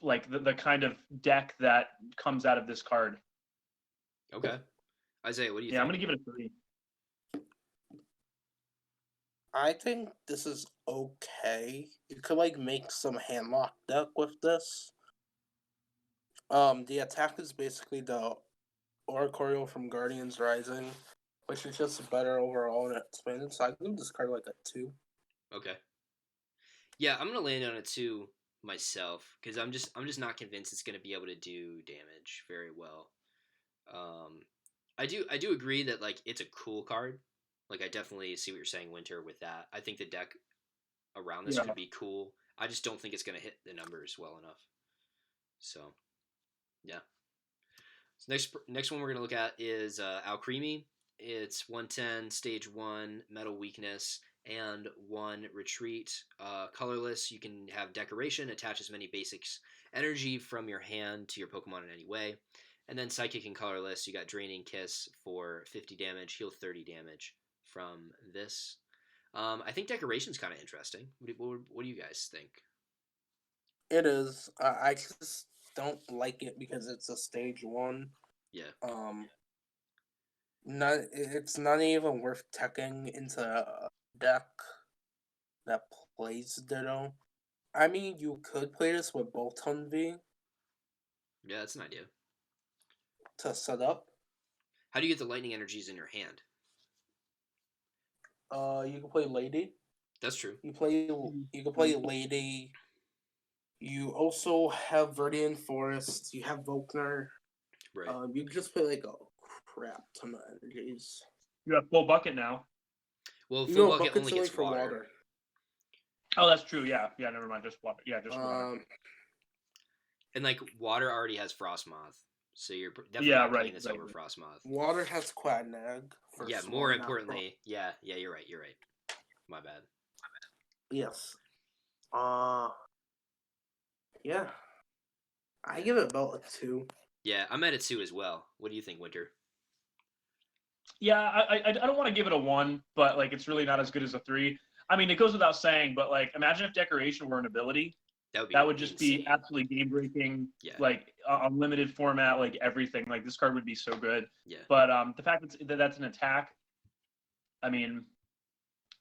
like the kind of deck that comes out of this card. Okay. Izaiah, what do you Yeah, I'm think? going to give it a 3. I think this is okay. You could like make some handlock deck with this. The attack is basically the Oricorio from Guardians Rising, which is just better overall in expanded. So I give this card like a 2. Okay. Yeah, I'm gonna land on it too myself because I'm just not convinced it's gonna be able to do damage very well. Um, I do agree that like it's a cool card. Like I definitely see what you're saying, Wynter, with that. I think the deck around this Yeah. could be cool. I just don't think it's gonna hit the numbers well enough. So yeah. So next one we're gonna look at is Alcremie. It's 110 stage 1 metal weakness and 1 retreat. Colorless. You can have decoration, attach as many basics energy from your hand to your Pokemon in any way. And then psychic and colorless. You got draining kiss for 50 damage, heal 30 damage from this. I think decoration's kind of interesting. What do you guys think? It is. I just don't like it because it's a stage 1. Yeah. Um, it's not even worth teching into a deck that plays Ditto. I mean, you could play this with Bolton V Yeah, that's an idea. to set up. How do you get the lightning energies in your hand? You can play Lady. That's true. You can play Lady. You also have Verdian Forest. You have Volkner. Right. You can just play like a crap ton of energies. You have full bucket now. Well, You full know, bucket buckets only only gets for water. water. Oh, that's true. Yeah, yeah. Never mind. Just water. Yeah, just water. And like water already has Frostmoth, so you're definitely Yeah, not right. playing this Right. over Frostmoth. Water has Quagnag. Yeah, more importantly, yeah, you're right. You're right. My bad. Yes. Yeah. I give it about a 2. Yeah, I'm at a 2 as well. What do you think, Wynter? Yeah, I don't want to give it a 1, but like it's really not as good as a 3. I mean, it goes without saying, but like imagine if decoration were an ability. That would just insane. be absolutely game breaking. Yeah. Like unlimited format, like everything. Like this card would be so good. Yeah. But the fact that that's an attack, I mean,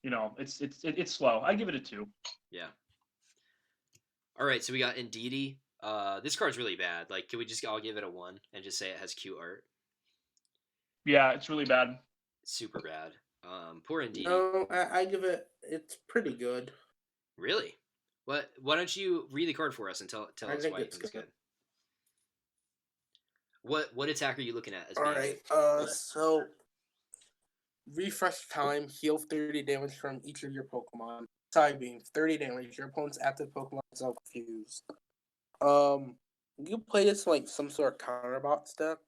you know, it's slow. I give it a 2. Yeah. All right, so we got Indeedee. This card's really bad. Like, can we just all give it a 1 and just say it has cute art? Yeah, it's really bad. Super bad. Poor Indeedee. No, I give it. It's pretty good. Really? What? Why don't you read the card for us and tell us why you think it's good? What attack are you looking at? All right. So refresh time, heal 30 damage from each of your Pokemon. Side beam, 30 damage. Your opponent's active Pokemon is now confused. You play this like some sort of counterbox deck,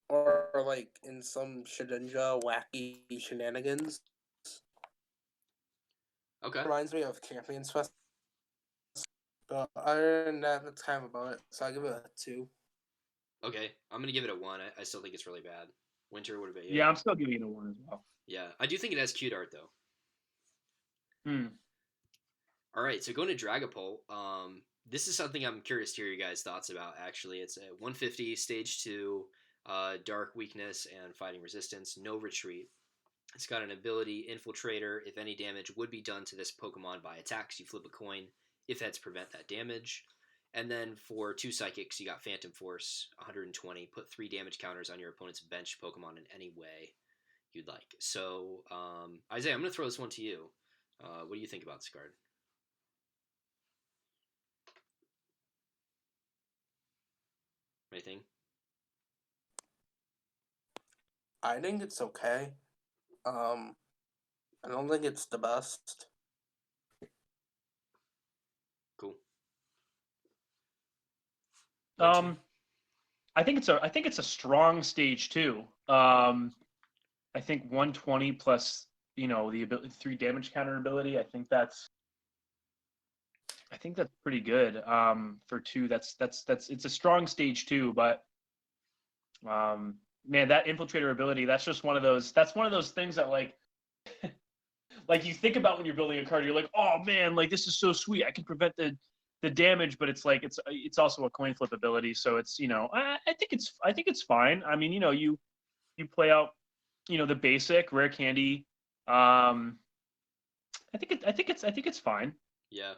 or like in some Shedinja wacky shenanigans. Okay. Reminds me of Champions Fest. But other than that, that's kind of about it. So I give it a 2. Okay, I'm gonna give it a 1. I still think it's really bad. Wynter, what about you? Yeah, I'm still giving it a 1 as well. Yeah, I do think it has cute art though. Hmm. All right, so going to Dragapult. This is something I'm curious to hear you guys' thoughts about. Actually, it's a 150 stage 2, dark weakness and fighting resistance, no retreat. It's got an ability Infiltrator. If any damage would be done to this Pokemon by attacks, you flip a coin. If heads, prevent that damage. And then for 2 psychics, you got Phantom Force, 120. Put 3 damage counters on your opponent's bench Pokemon in any way you'd like. So, Izaiah, I'm going to throw this one to you. What do you think about this card? Anything? I think it's okay. I don't think it's the best. Cool. I think it's a strong stage 2. I think 120 plus, the ability 3 damage counter ability. I think that's pretty good. For 2, that's it's a strong stage 2, but man, that Infiltrator ability, that's just one of those. That's one of those things that like you think about when you're building a card. You're like, oh man, like this is so sweet. I can prevent the damage, but it's like it's also a coin flip ability. So it's I think it's fine. I mean, you play out the basic rare candy. I think it's fine. Yeah.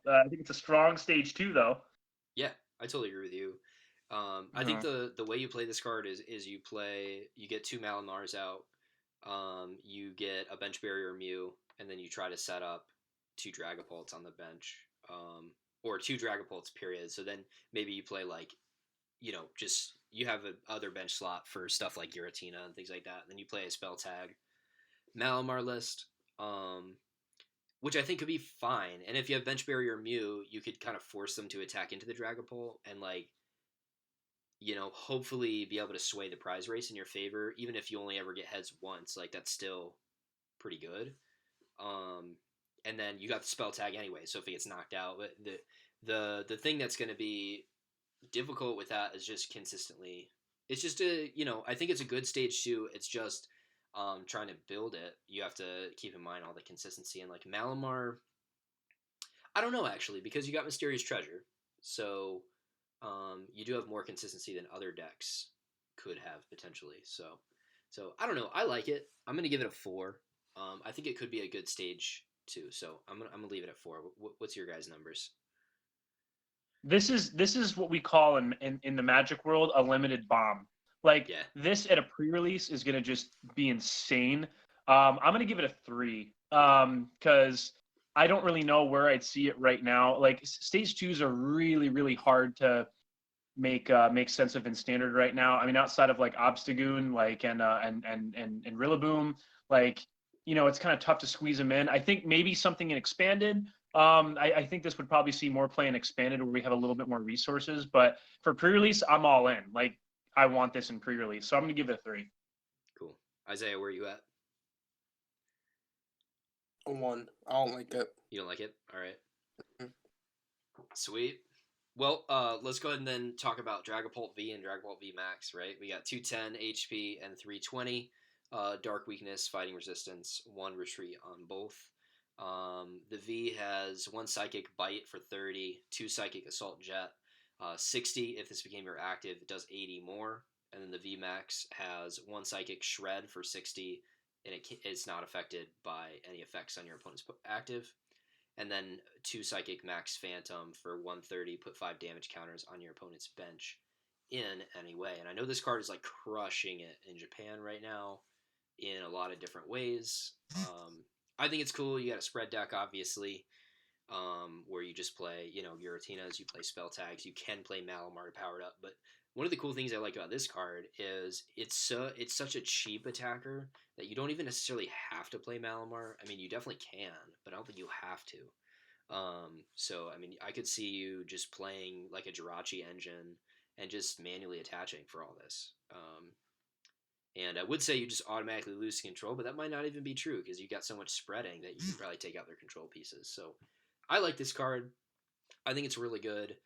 I think it's a strong stage 2 though. Yeah, I totally agree with you. I think the way you play this card is you get 2 Malamars out, you get a bench barrier Mew, and then you try to set up 2 Dragapults on the bench, or 2 Dragapults period. So then maybe you play just you have a other bench slot for stuff like Giratina and things like that. And then you play a spell tag Malamar list, which I think could be fine. And if you have bench barrier Mew, you could kind of force them to attack into the Dragapult and hopefully be able to sway the prize race in your favor, even if you only ever get heads once. Like that's still pretty good. And then you got the spell tag anyway, so if it gets knocked out, but the thing that's going to be difficult with that is just consistently. It's just I think it's a good stage 2. It's just trying to build it. You have to keep in mind all the consistency and like Malamar. I don't know actually because you got Mysterious Treasure, so you do have more consistency than other decks could have potentially. So I don't know. I like it. I'm gonna give it a 4. I think it could be a good stage 2. So I'm gonna leave it at 4. What's your guys' numbers? This is what we call in the Magic world a limited bomb. Like Yeah. this at a pre-release is gonna just be insane. I'm gonna give it a 3 because I don't really know where I'd see it right now. Like stage 2s are really hard to make sense of in standard right now. I mean, outside of like Obstagoon, like and Rillaboom, like it's kind of tough to squeeze them in. I think maybe something in expanded. I think this would probably see more play in expanded where we have a little bit more resources. But for pre-release, I'm all in. Like I want this in pre-release, so I'm gonna give it a 3. Cool. Izaiah, where are you at? A 1. I don't like it. You don't like it? All right. Mhm. Sweet. Well, let's go ahead and then talk about Dragapult V and Dragapult V Max, right? We got 210 HP and 320. Dark Weakness, Fighting Resistance, 1 Retreat on both. The V has 1 Psychic Bite for 30, 2 Psychic Assault Jet, 60 if this became your active, it does 80 more. And then the V Max has 1 Psychic Shred for 60, and it's not affected by any effects on your opponent's active. And then 2 Psychic Max Phantom for 130, put 5 damage counters on your opponent's bench in any way. And I know this card is like crushing it in Japan right now in a lot of different ways. I think it's cool. You got a spread deck, obviously, where you just play, Giratinas, you play spell tags, you can play Malamar to power it up. But one of the cool things I like about this card is it's such a cheap attacker that you don't even necessarily have to play Malamar. I mean, you definitely can, but I don't think you have to. So I mean, I could see you just playing like a Jirachi engine and just manually attaching for all this. And I would say you just automatically lose control, but that might not even be true because you got so much spreading that you can probably take out their control pieces. So I like this card. I think it's really good.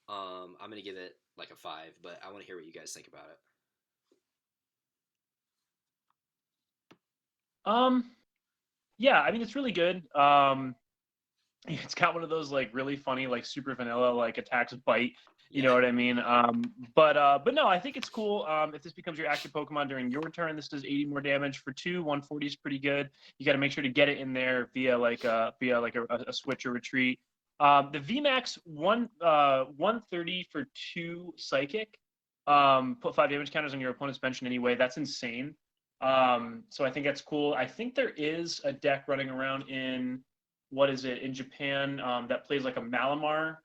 I'm gonna give it like a 5, but I want to hear what you guys think about it. Yeah, I mean it's really good. It's got one of those like really funny, like super vanilla, like attacks bite. You know Yeah. what I mean? But no, I think it's cool. If this becomes your active Pokemon during your turn, this does 80 more damage for 2. 140 is pretty good. You got to make sure to get it in there via a switch or retreat. The VMAX 130 for 2 Psychic. Put 5 damage counters on your opponent's bench in any way. That's insane. So I think that's cool. I think there is a deck running around in what is it in Japan that plays like a Malamar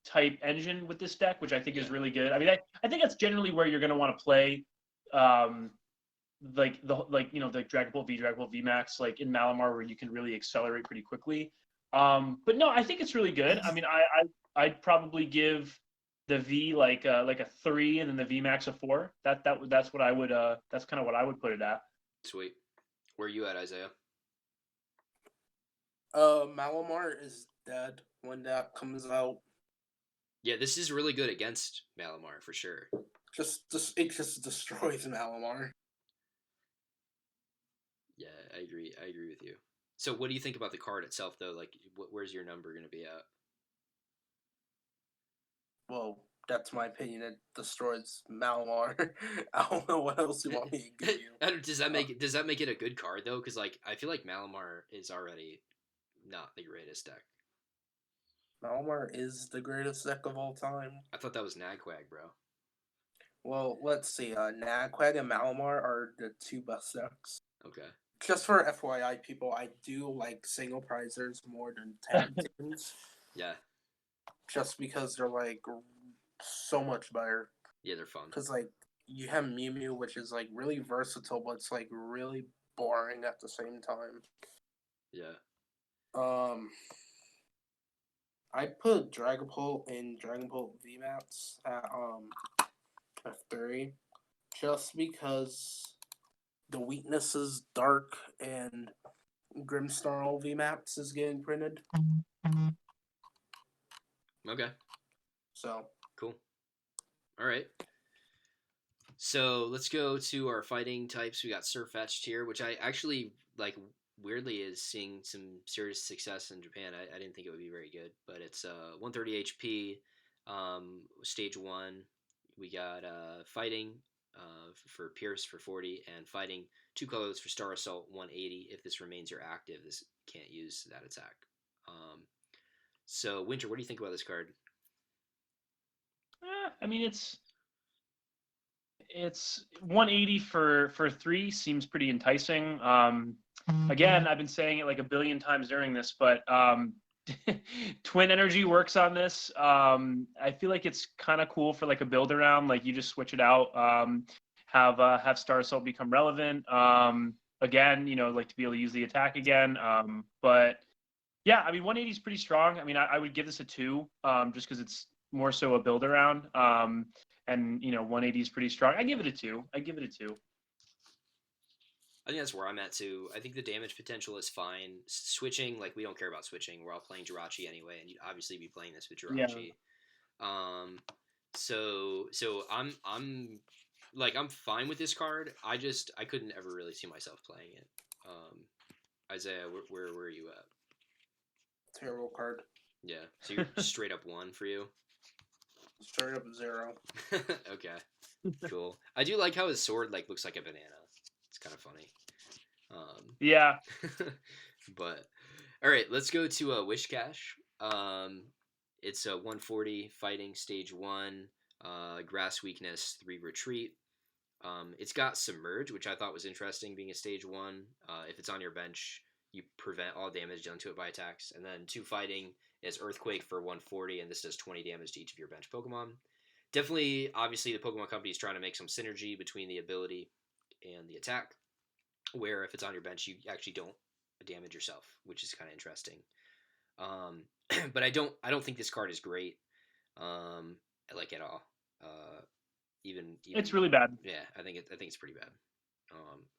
type engine with this deck, which I think Yeah. is really good. I mean, I think that's generally where you're going to want to play, the Dragon Ball V Max, like in Malamar, where you can really accelerate pretty quickly. But no, I think it's really good. I mean, I'd probably give the V like a 3, and then the V Max a 4. That's what I would that's kind of what I would put it at. Sweet. Where are you at, Izaiah? Malamar is dead when that comes out. Yeah, this is really good against Malamar for sure. It just destroys Malamar. Yeah, I agree. I agree with you. So, what do you think about the card itself, though? Like, where's your number going to be at? Well, that's my opinion. It destroys Malamar. I don't know what else you want me to give you. Does that make it a good card though? Because like I feel like Malamar is already not the greatest deck. Malamar is the greatest deck of all time. I thought that was Nagquag, bro. Well, let's see. Nagquag and Malamar are the 2 best decks. Okay. Just for FYI, people, I do like single prizers more than tag teams. Yeah. Just because they're like so much better. Yeah, they're fun. Because like you have Mew Mew, which is like really versatile, but it's like really boring at the same time. Yeah. I'd put Dragapult in Dragapult VMAX at F3, just because the weakness is Dark and Grimmsnarl VMAX is getting printed. Okay. So cool. All right. So let's go to our fighting types. We got Surfetched here, which I actually like. Weirdly, is seeing some serious success in Japan. I didn't think it would be very good, but it's 130 HP, stage 1. We got fighting for Pierce for 40, and fighting 2 colors for Star Assault 180. If this remains your active, this can't use that attack. So Wynter, what do you think about this card? I mean, it's 180 for 3 seems pretty enticing. Again, I've been saying it like a billion times during this, but Twin Energy works on this. I feel like it's kind of cool for like a build around. Like you just switch it out, have Star Assault become relevant. Again, like to be able to use the attack again. But yeah, I mean 180 is pretty strong. I mean, I would give this a 2, just because it's more so a build around. And 180 is pretty strong. I give it a 2. I think that's where I'm at too. I think the damage potential is fine. Switching, like we don't care about switching. We're all playing Jirachi anyway, and you'd obviously be playing this with Jirachi. Yeah. So I'm fine with this card. I couldn't ever really see myself playing it. Izaiah, where are you at? Terrible card. Yeah. So you're straight up 1 for you. Straight up 0. Okay. Cool. I do like how his sword looks like a banana. It's kind of funny. Yeah. But all right, let's go to Wish Cash. It's a 140 fighting stage 1, grass weakness 3 retreat. It's got Submerge, which I thought was interesting, being a stage 1. If it's on your bench, you prevent all damage done to it by attacks. And then 2 fighting is Earthquake for 140, and this does 20 damage to each of your bench Pokemon. Definitely, obviously, the Pokemon Company is trying to make some synergy between the ability and the attack, where if it's on your bench, you actually don't damage yourself, which is kind of interesting. But I don't think this card is great, like at all. Even it's really bad. Yeah, I think it's pretty bad.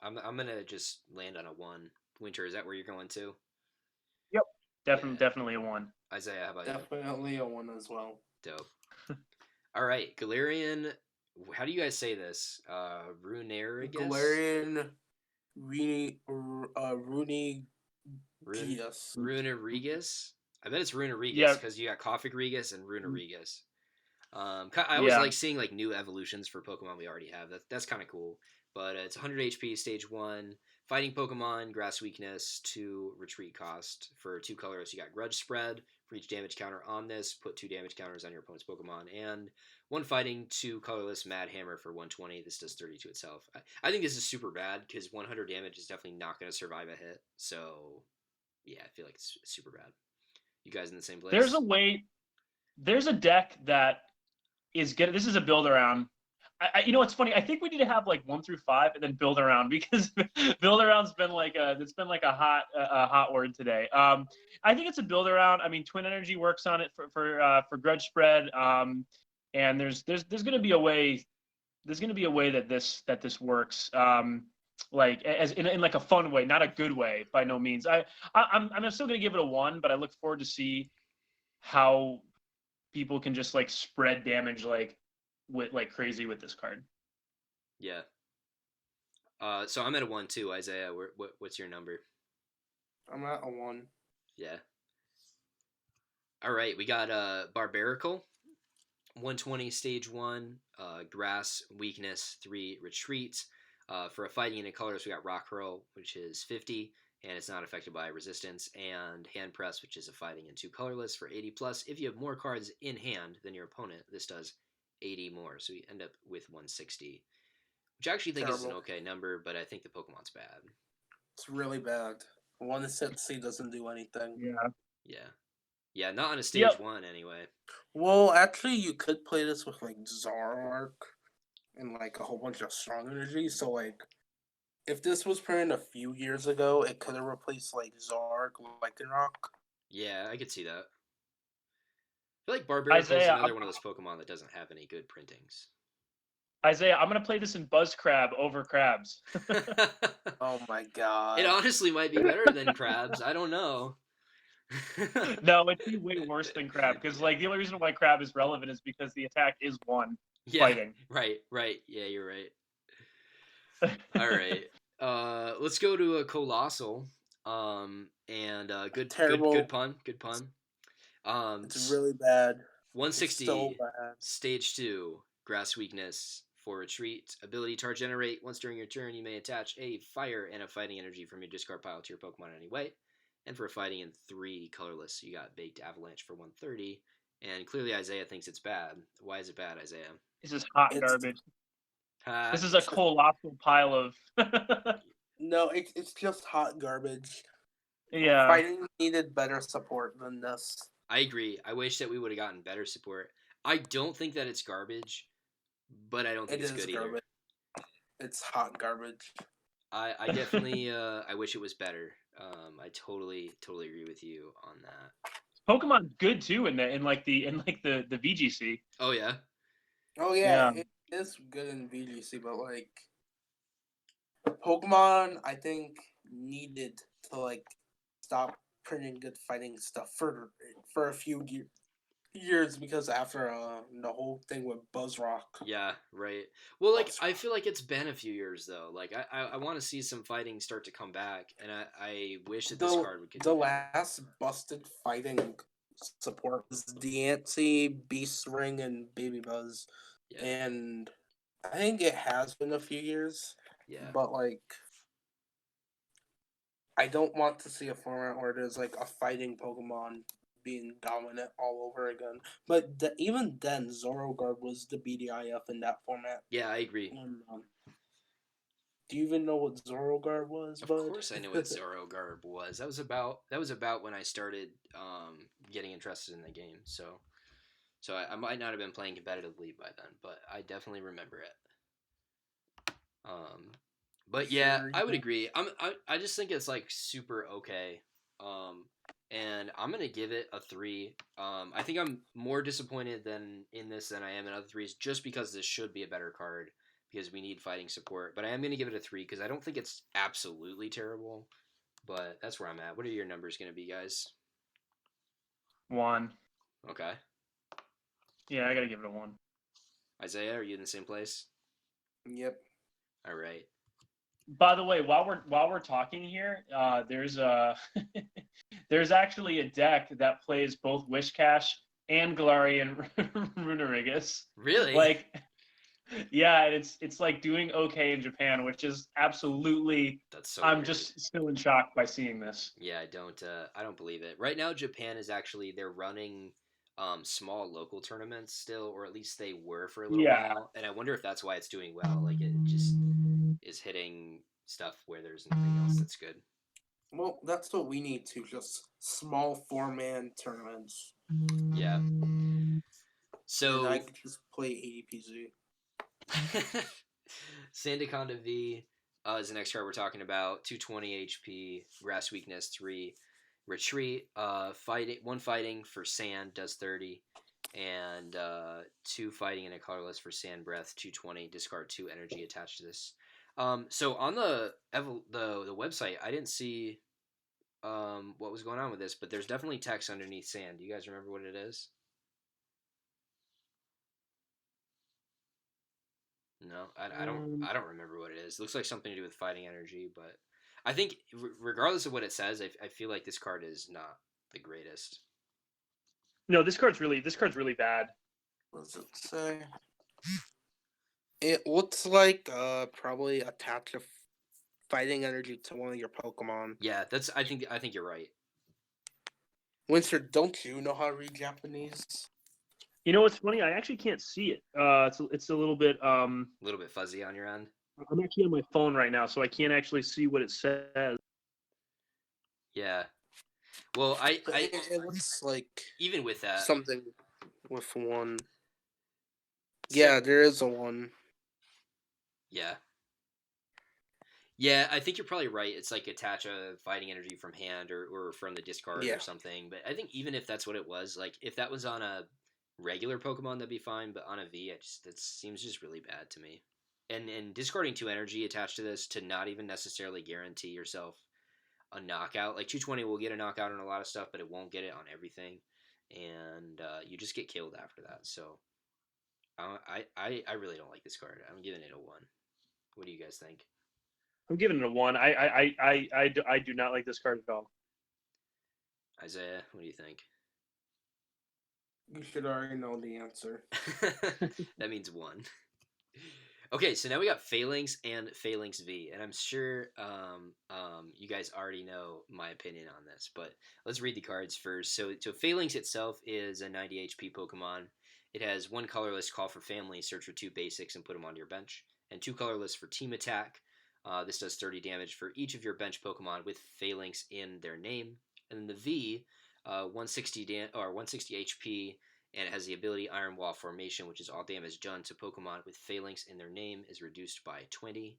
I'm gonna just land on a 1. Wynter, is that where you're going to? Yep, definitely a 1. Izaiah, how about you? Definitely a 1 as well. Dope. All right, Galarian. How do you guys say this? Runair, I guess? Galarian, Rooney Yes. Runerigus. I bet it's Runerigus Yeah, because you got Koffigrigus and Runerigus. I always yeah. like seeing like new evolutions for Pokemon we already have. That's kind of cool. But it's 100 HP, stage 1. Fighting Pokemon, Grass Weakness, 2 Retreat cost. For 2 colors, you got Grudge Spread. For each damage counter on this, put 2 damage counters on your opponent's Pokemon. And 1 Fighting, 2 colorless Mad Hammer for 120. This does 30 to itself. I think this is super bad because 100 damage is definitely not going to survive a hit. So, yeah, I feel like it's super bad. You guys in the same There's place? a way. There's a deck that is good. This is a build around. You know, it's funny. I think we need to have like 1 through 5 and then build around because build around's been like a hot word today. I think it's a build around. I mean, Twin Energy works on it for Grudge Spread. And there's going to be a way. There's going to be a way that this works. Like as in like a fun way, not a good way by no means. I'm still going to give it a 1, but I look forward to see how people can just like spread damage like crazy with this card. Yeah. So I'm at a 1 too, Izaiah. What's your number? I'm at a 1. Yeah. All right, we got Barbarical, 120 stage 1, Grass Weakness 3 Retreat. For a fighting unit colors, we got Rock Hurl, which is 50, and it's not affected by resistance, and Hand Press, which is a fighting and 2 colorless for 80 plus. If you have more cards in hand than your opponent, this does 80 more, so you end up with 160, which I actually think is an okay number, but I think the Pokemon's bad. It's really bad. 1 C doesn't do anything. Yeah. Yeah. Yeah, not on a stage Yep. 1 anyway. Well, actually, you could play this with like Zoroark and like a whole bunch of strong energy. So like, if this was printed a few years ago, it could have replaced like Zoroark, Lycanroc. Yeah, I could see that. I feel like Barbarical is Izaiah, another one of those Pokemon that doesn't have any good printings. Izaiah, I'm gonna play this in Buzz Crab over Crabs. Oh my god! It honestly might be better than Crabs. I don't know. No, it'd be way worse than Crab because like the only reason why Crab is relevant is because the attack is 1 Yeah, fighting. right. Yeah, you're right. All right. Let's go to a Colossal. And good pun. It's really bad. 160 It's so bad. stage 2 Grass Weakness for Retreat. Ability Charge Generate. Once during your turn, you may attach a fire and a fighting energy from your discard pile to your Pokemon in any way. And for fighting in 3 colorless, you got Baked Avalanche for 130. And clearly Izaiah thinks it's bad. Why is it bad, Izaiah? This is hot garbage. This is a colossal pile of. No, it's just hot garbage. Yeah. Fighting needed better support than this. I agree. I wish that we would have gotten better support. I don't think that it's garbage, but I don't think it's good garbage. either. It's hot garbage. I definitely I wish it was better. I totally agree with you on that. Pokemon's good too in the VGC. Oh yeah. Oh yeah, it is good in VGC, but like Pokemon, I think needed to like stop printing good fighting stuff for a few years because after the whole thing with Buzzrock. Yeah, right. Well, like I feel like it's been a few years though. Like I want to see some fighting start to come back, and I wish that this card would continue. The last busted fighting support was Diancie, Beast Ring, and Baby Buzz. Yeah. And I think it has been a few years. Yeah. But like I don't want to see a format where there's like a fighting Pokemon being dominant all over again. But even then, Zorogarb was the BDIF in that format. Yeah, I agree. Do you even know what Zorogarb was, bud? Of course I know what Zorogarb was. That was about when I started getting interested in the game. So I might not have been playing competitively by then, but I definitely remember it. But yeah, I would agree. I just think it's like super okay. And I'm gonna give it a 3. I think I'm more disappointed in this than I am in other 3s, just because this should be a better card because we need fighting support. But I am gonna give it a 3 because I don't think it's absolutely terrible. But that's where I'm at. What are your numbers gonna be, guys? 1. Okay. Yeah, I gotta give it a 1. Izaiah, are you in the same place? Yep. All right. By the way, while we're talking here, there's a there's actually a deck that plays both Wishcash and Galarian Runerigus. Really? Like, yeah, and it's like doing okay in Japan, which is absolutely. That's so I'm weird. just still in shock by seeing this. Yeah, I don't believe it. Right now Japan is actually they're running small local tournaments still, or at least they were for a little Yeah. while. And I wonder if that's why it's doing well. Like it just is hitting stuff where there's nothing else that's good. Well, that's what we need to just small 4-man tournaments. Yeah. And So I could just play ADPZ. Sandaconda V is the next card we're talking about. 220 HP, grass weakness 3, retreat. One fighting for sand does 30, and 2 fighting and a colorless for sand breath 220. Discard 2 energy attached to this. So on the website, I didn't see what was going on with this, but there's definitely text underneath sand. Do you guys remember what it is? No, I don't remember what it is. It looks like something to do with fighting energy, but I think regardless of what it says, I feel like this card is not the greatest. No, this card's really bad. What does it say? It looks like probably attach a fighting energy to one of your Pokemon. Yeah, I think you're right. Wynter, don't you know how to read Japanese? You know what's funny? I actually can't see it. It's a little bit A little bit fuzzy on your end. I'm actually on my phone right now, so I can't actually see what it says. Yeah. Well, it looks like even with that something with one. Yeah, there is a one. Yeah. Yeah, I think you're probably right. It's like attach a fighting energy from hand or from the discard or something. But I think even if that's what it was, like if that was on a regular Pokemon, that'd be fine. But on a V, that seems just really bad to me. And discarding 2 energy attached to this to not even necessarily guarantee yourself a knockout. Like 220 will get a knockout on a lot of stuff, but it won't get it on everything. And you just get killed after that. So I really don't like this card. I'm giving it a 1. What do you guys think? I'm giving it a 1. I do not like this card at all. Izaiah, what do you think? You should already know the answer. That means 1. Okay, so now we got Phalanx and Phalanx V, and I'm sure you guys already know my opinion on this, but let's read the cards first. So Phalanx itself is a 90 HP Pokemon. It has 1 colorless, call for family, search for 2 basics, and put them onto your bench, and 2 colorless for team attack. This does 30 damage for each of your bench Pokemon with Phalanx in their name. And then the V, 160 HP, and it has the ability Iron Wall Formation, which is all damage done to Pokemon with Phalanx in their name is reduced by 20.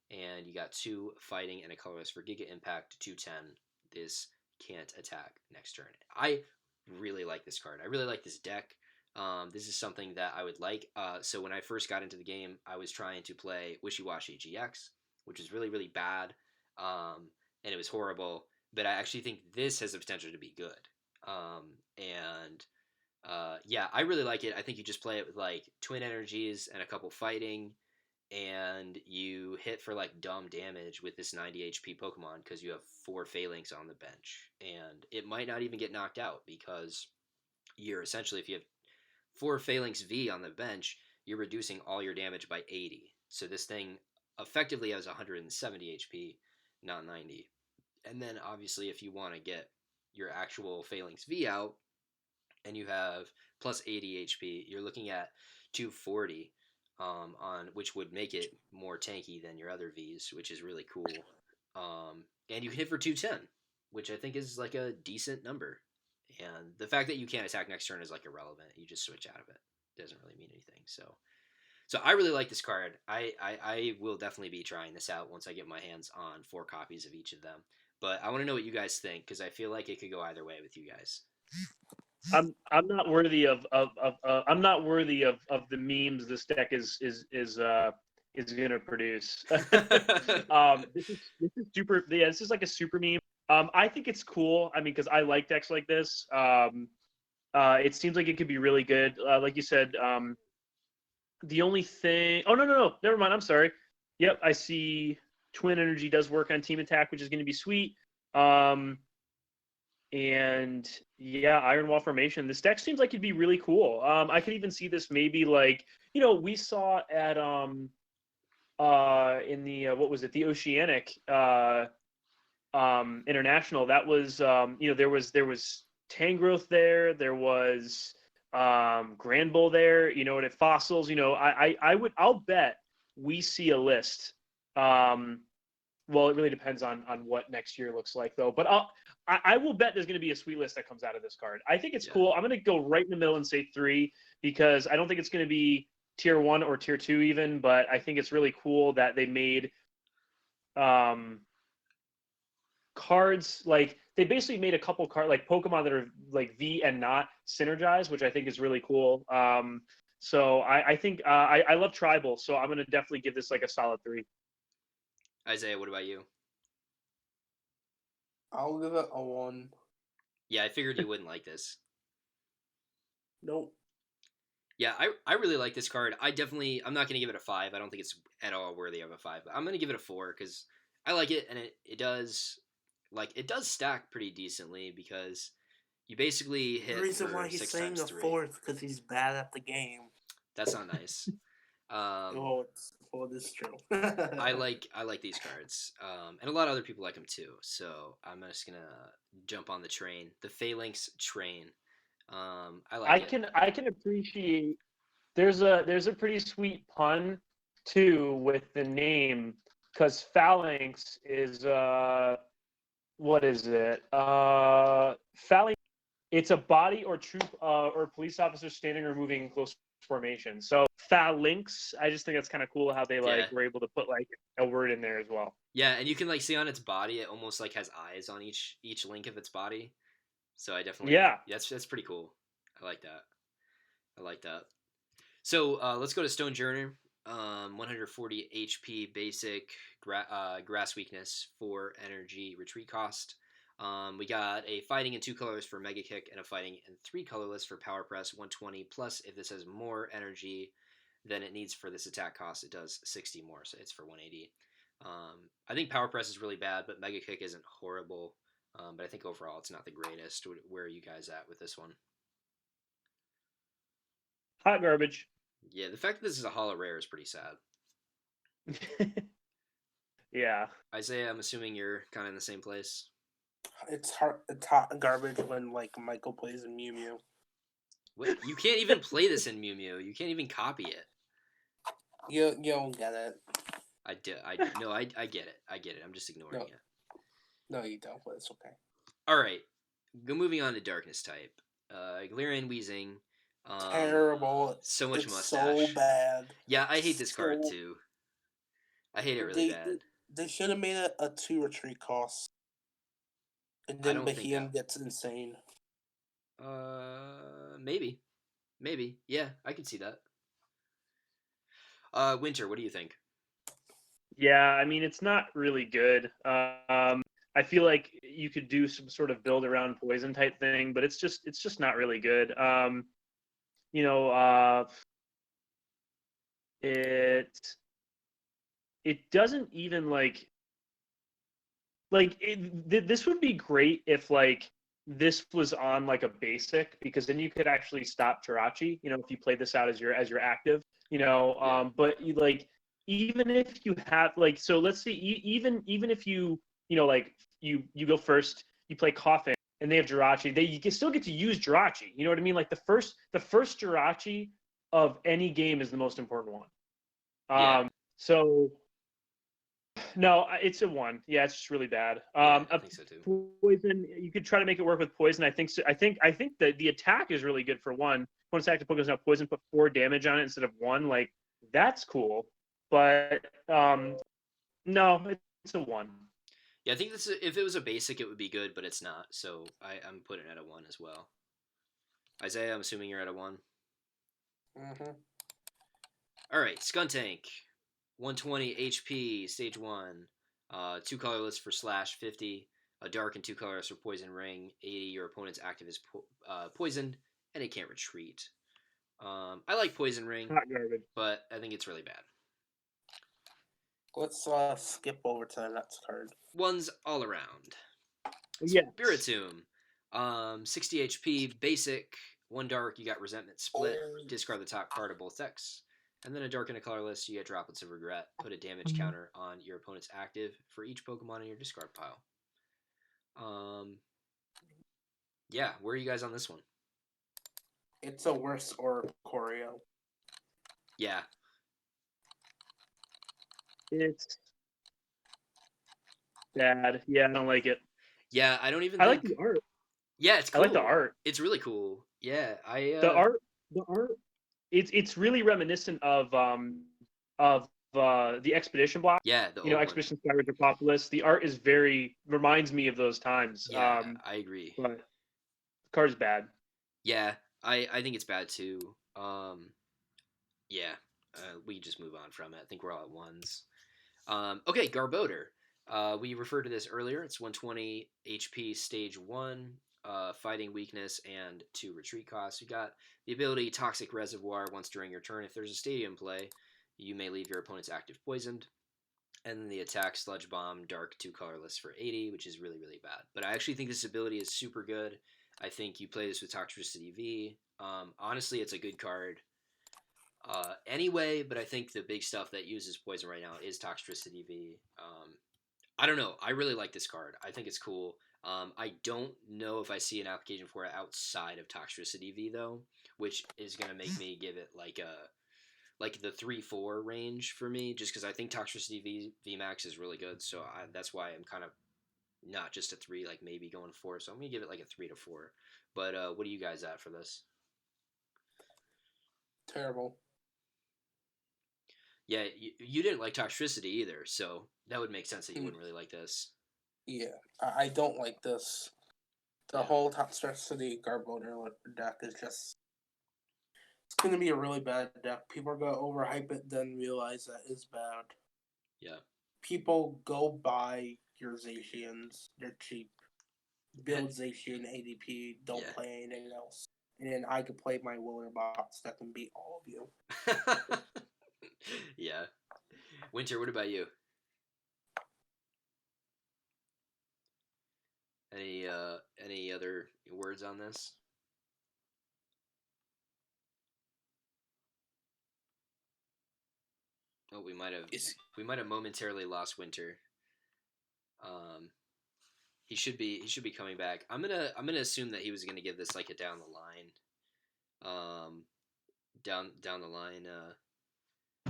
And you got 2 fighting and a colorless for Giga Impact, 210. This can't attack next turn. I really like this card. I really like this deck. This is something that I would like. So when I first got into the game, I was trying to play Wishy Washy GX, which is really, really bad. And it was horrible. But I actually think this has the potential to be good. Yeah, I really like it. I think you just play it with like twin energies and a couple fighting, and you hit for like dumb damage with this 90 HP Pokemon because you have 4 Phalanx on the bench. And it might not even get knocked out because you're essentially, if you have 4 Phalanx V on the bench, you're reducing all your damage by 80. So this thing effectively has 170 HP, not 90. And then obviously if you want to get your actual Phalanx V out and you have plus 80 HP, you're looking at 240 on which would make it more tanky than your other Vs, which is really cool. And you can hit for 210, which I think is like a decent number. And the fact that you can't attack next turn is like irrelevant. You just switch out of it. It doesn't really mean anything. So I really like this card. I will definitely be trying this out once I get my hands on 4 copies of each of them. But I want to know what you guys think because I feel like it could go either way with you guys. I'm not worthy of I'm not worthy of the memes this deck is gonna produce. This is super. Yeah, this is like a super meme. I think it's cool. I mean, because I like decks like this. It seems like it could be really good. Like you said, the only thing. Oh no, never mind. I'm sorry. Yep, I see. Twin Energy does work on team attack, which is going to be sweet. And yeah, Iron Wall Formation. This deck seems like it'd be really cool. I could even see this maybe like, we saw at in the what was it, the Oceanic International. That was there was Tangrowth there was Grand Bull there, and at Fossils, I'll bet we see a list. Well, it really depends on what next year looks like, though. But I will bet there's going to be a sweet list that comes out of this card. I think it's cool. I'm going to go right in the middle and say 3 because I don't think it's going to be tier 1 or tier 2 even, but I think it's really cool that they made cards, like they basically made a couple cards like Pokemon that are like V and not synergized, which I think is really cool. So I think I love Tribal, so I'm going to definitely give this like a solid 3. Izaiah, what about you? I'll give it a 1. Yeah, I figured you wouldn't like this. Nope. Yeah, I really like this card. I'm not going to give it a 5. I don't think it's at all worthy of a 5. But I'm going to give it a 4 because I like it, and it does stack pretty decently because you basically hit The reason for why he's 6 saying times the 3. 4th because he's bad at the game. That's not nice. This is true. I like these cards, and a lot of other people like them too. So I'm just gonna jump on the train, the Phalanx train. I like it. I can appreciate. There's a pretty sweet pun too with the name because Phalanx is what is it? Phalanx. It's a body or troop or police officer standing or moving in close formation. So Phalanx, I just think that's kind of cool how they were able to put like a word in there as well. Yeah, and you can like see on its body, it almost like has eyes on each link of its body. So I definitely that's pretty cool. I like that. So let's go to Stonejourner. 140 HP basic grass weakness, 4 energy retreat cost. We got a fighting in 2 colors for Mega Kick and a fighting in 3 colorless for Power Press 120. Plus, if this has more energy than it needs for this attack cost, it does 60 more, so it's for 180. I think Power Press is really bad, but Mega Kick isn't horrible. But I think overall it's not the greatest. Where are you guys at with this one? Hot garbage. Yeah, the fact that this is a holo rare is pretty sad. Yeah. Izaiah, I'm assuming you're kind of in the same place. It's hot garbage when like Michael plays in Mew Mew. What? You can't even play this in Mew Mew. You can't even copy it. You don't get it. I get it. I get it. I'm just ignoring it. No, you don't, but it's okay. All right. Moving on to Darkness type. Galarian Weezing. Terrible. So much it's mustache. So bad. Yeah, I hate this card too. I hate it really bad. They should have made a 2 retreat cost. And then Bahian gets insane. Maybe. Yeah, I can see that. Wynter, what do you think? Yeah, I mean it's not really good. I feel like you could do some sort of build around poison type thing, but it's just not really good. It doesn't even this would be great if like this was on like a basic, because then you could actually stop Jirachi, if you play this out as your active, but you like, even if you have like, so let's see, even if you you go first, you play Coffin and they have Jirachi, you can still get to use Jirachi, you know what I mean? Like the first Jirachi of any game is the most important one. So no, it's a 1. Yeah, it's just really bad. I think so too. Poison, you could try to make it work with poison. I think so. I think that the attack is really good for 1. Opponent's active Pokemon now poison, put 4 damage on it instead of 1. Like that's cool, but no, it's a 1. Yeah, I think if it was a basic, it would be good, but it's not. So I'm putting it at a 1 as well. Izaiah, I'm assuming you're at a 1. Mm-hmm. All right, Skuntank. 120 HP, stage 1. 2 colorless for slash 50. A dark and 2 colorless for poison ring. 80. Your opponent's active is poisoned, and it can't retreat. I like poison ring, but I think it's really bad. Let's skip over to the next card. One's all around. Yeah. Spiritomb. 60 HP, basic, 1 dark, you got Resentment Split. Discard the top card of both decks. And then a dark and a colorless, you get Droplets of Regret. Put a damage counter on your opponent's active for each Pokemon in your discard pile. Yeah, where are you guys on this one? It's a worse Oricorio. Yeah. It's bad. Yeah, I don't like it. Yeah, I don't even I think... like the art. Yeah, it's cool. I like the art. It's really cool. Yeah, The art. It's really reminiscent of the Expedition block. Yeah, the old Expedition Skyward Repopolis. The art is reminds me of those times. Yeah, I agree. But the card's bad. Yeah, I think it's bad too. Yeah, we just move on from it. I think we're all at ones. Okay, Garbodor. We referred to this earlier. It's 120 HP, stage 1, fighting weakness, and 2 retreat costs. You got the ability Toxic Reservoir. Once during your turn, if there's a stadium play, you may leave your opponent's active poisoned. And then the attack Sludge Bomb, dark, 2 colorless for 80, which is really, really bad. But I actually think this ability is super good. I think you play this with Toxtricity V. Honestly, it's a good card. Anyway, but I think the big stuff that uses poison right now is Toxtricity V. I don't know. I really like this card. I think it's cool. I don't know if I see an application for it outside of Toxtricity V though, which is gonna make me give it like the 3-4 range for me, just because I think Toxtricity V Max is really good. So that's why I'm kind of not just a 3, like maybe going 4. So I'm gonna give it like a 3 to 4. But what are you guys at for this? Terrible. Yeah, you didn't like Toxtricity either, so that would make sense that you wouldn't really like this. Yeah, I don't like this. The whole Toxtricity Garbodor deck is just... It's going to be a really bad deck. People are going to overhype it, then realize that it's bad. Yeah. People go buy your Zacians. They're cheap. Build Zacian ADP, don't play anything else. And then I could play my Willer bots that can beat all of you. Yeah. Wynter, what about you? Any other words on this? Oh, we might have momentarily lost Wynter. He should be coming back. I'm gonna assume that he was gonna give this like a down the line, down the line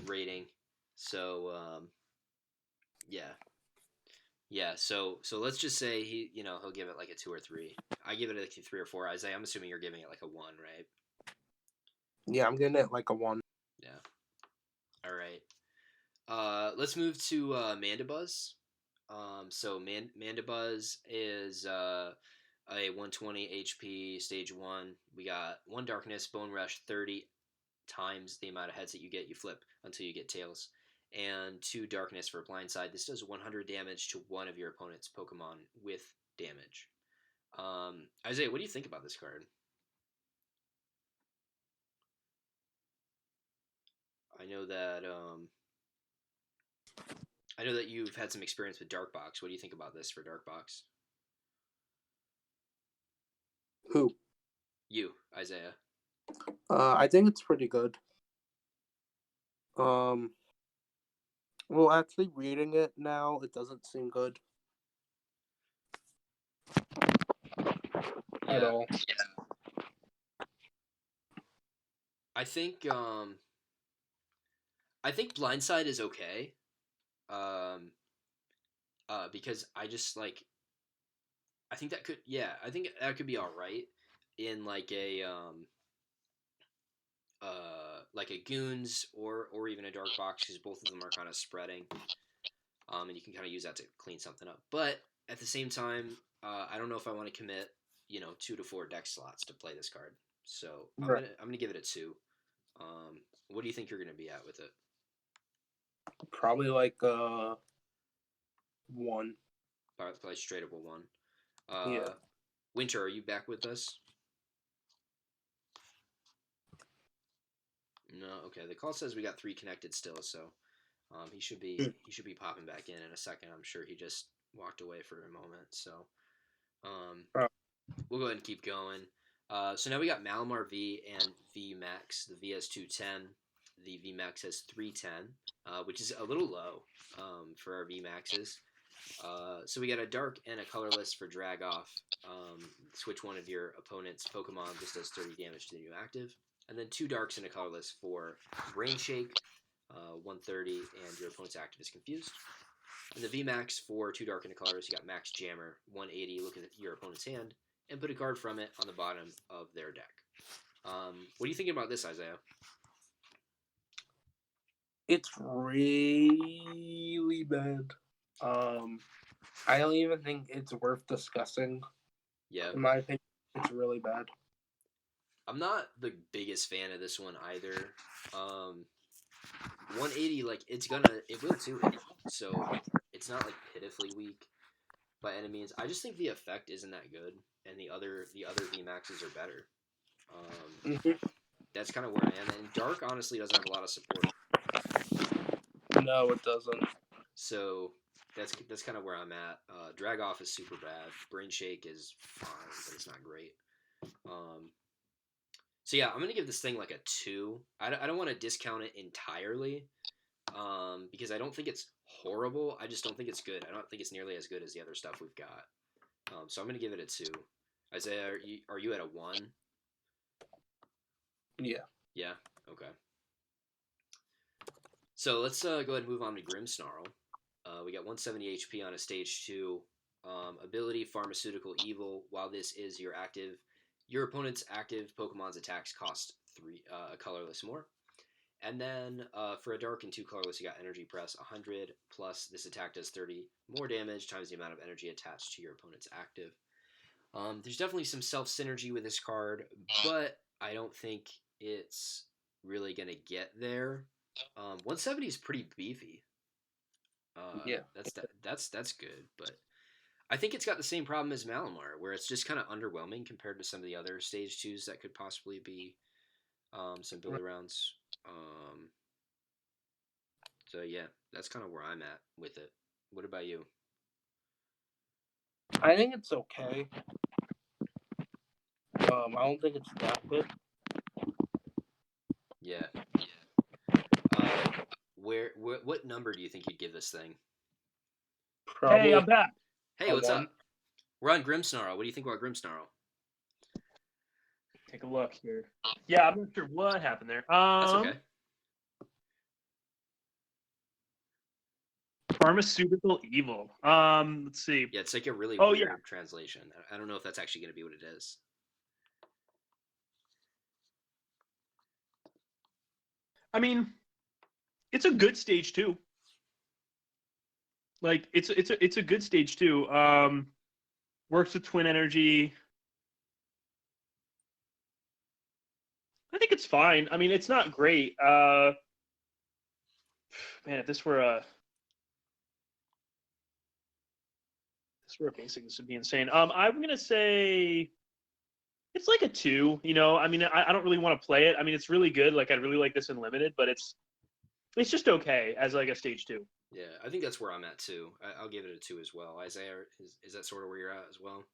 rating. So yeah. So let's just say he'll give it like a 2 or 3. I give it a 3 or 4. Izaiah, I'm assuming you're giving it like a 1, right? Yeah, I'm giving it like a 1. Yeah. All right. Let's move to Mandibuzz. So Mandibuzz is a 120 HP stage 1. We got 1 darkness, Bone Rush, 30 times the amount of heads that you get. You flip until you get tails. And 2 darkness for blindside. This does 100 damage to one of your opponent's Pokemon with damage. Izaiah, what do you think about this card? I know that you've had some experience with Darkbox. What do you think about this for Darkbox? Who? You, Izaiah. I think it's pretty good. Well, actually, reading it now, it doesn't seem good at all. Yeah. I think Blindside is okay. Because I just like, I think that could be all right in like a Goons or even a Dark Box, because both of them are kind of spreading, and you can kind of use that to clean something up. But at the same time, I don't know if I want to commit 2 to 4 deck slots to play this card. So I'm gonna give it a 2. What do you think you're gonna be at with it? Probably like 1. Probably straight up a 1. Yeah. Wynter, are you back with us? No, okay. The call says we got 3 connected still, so He should be popping back in a second. I'm sure he just walked away for a moment. So Oh. we'll go ahead and keep going. So now we got Malamar V and V Max. The V has 210. The V Max has 310, which is a little low for our V Maxes. So we got a dark and a colorless for drag off. Switch one of your opponent's Pokemon. This does 30 damage to the new active. And then 2 darks and a colorless for Brain Shake, 130, and your opponent's active is confused. And the V Max for 2 dark and a colorless, you got Max Jammer, 180. Look at your opponent's hand and put a card from it on the bottom of their deck. What are you thinking about this, Izaiah? It's really bad. I don't even think it's worth discussing. Yeah. In my opinion, it's really bad. I'm not the biggest fan of this one either. 180, like, it will too. So it's not like pitifully weak by any means. I just think the effect isn't that good, and the other VMAXs are better. That's kind of where I am. And Dark honestly doesn't have a lot of support. No, it doesn't. So that's kind of where I'm at. Drag Off is super bad. Brain Shake is fine, but it's not great. So yeah, I'm gonna give this thing like a 2. I don't want to discount it entirely, because I don't think it's horrible. I just don't think it's good. I don't think it's nearly as good as the other stuff we've got. So I'm gonna give it a 2. Izaiah, are you at a 1? Yeah. Yeah. Okay. So let's go ahead and move on to Grimmsnarl. We got 170 HP on a stage 2. Ability Pharmaceutical Evil. While this is your active, your opponent's active Pokemon's attacks cost 3 colorless more. And then for a dark and 2 colorless, you got Energy Press 100 plus this attack does 30 more damage times the amount of energy attached to your opponent's active. There's definitely some self synergy with this card, but I don't think it's really gonna get there. 170 is pretty beefy. Yeah, that's good, but I think it's got the same problem as Malamar, where it's just kind of underwhelming compared to some of the other stage 2s that could possibly be some build rounds. So yeah, that's kind of where I'm at with it. What about you? I think it's okay. I don't think it's that good. Yeah. What number do you think you'd give this thing? Probably. Hey, I'm back. Hey, what's up? We're on Grimmsnarl. What do you think about Grimmsnarl? Take a look here. Yeah, I'm not sure what happened there. That's okay. Pharmaceutical Evil. Let's see. Yeah, it's like a really weird translation. I don't know if that's actually going to be what it is. I mean, it's a good stage 2. Like it's a good stage 2. Works with Twin Energy. I think it's fine. I mean, it's not great. Man, if this were a basic, this would be insane. I'm gonna say it's like a 2. You know, I mean, I don't really want to play it. I mean, it's really good. Like, I'd really like this in limited, but it's just okay as like a stage 2. Yeah, I think that's where I'm at too. I'll give it a 2 as well. Izaiah, is that sort of where you're at as well?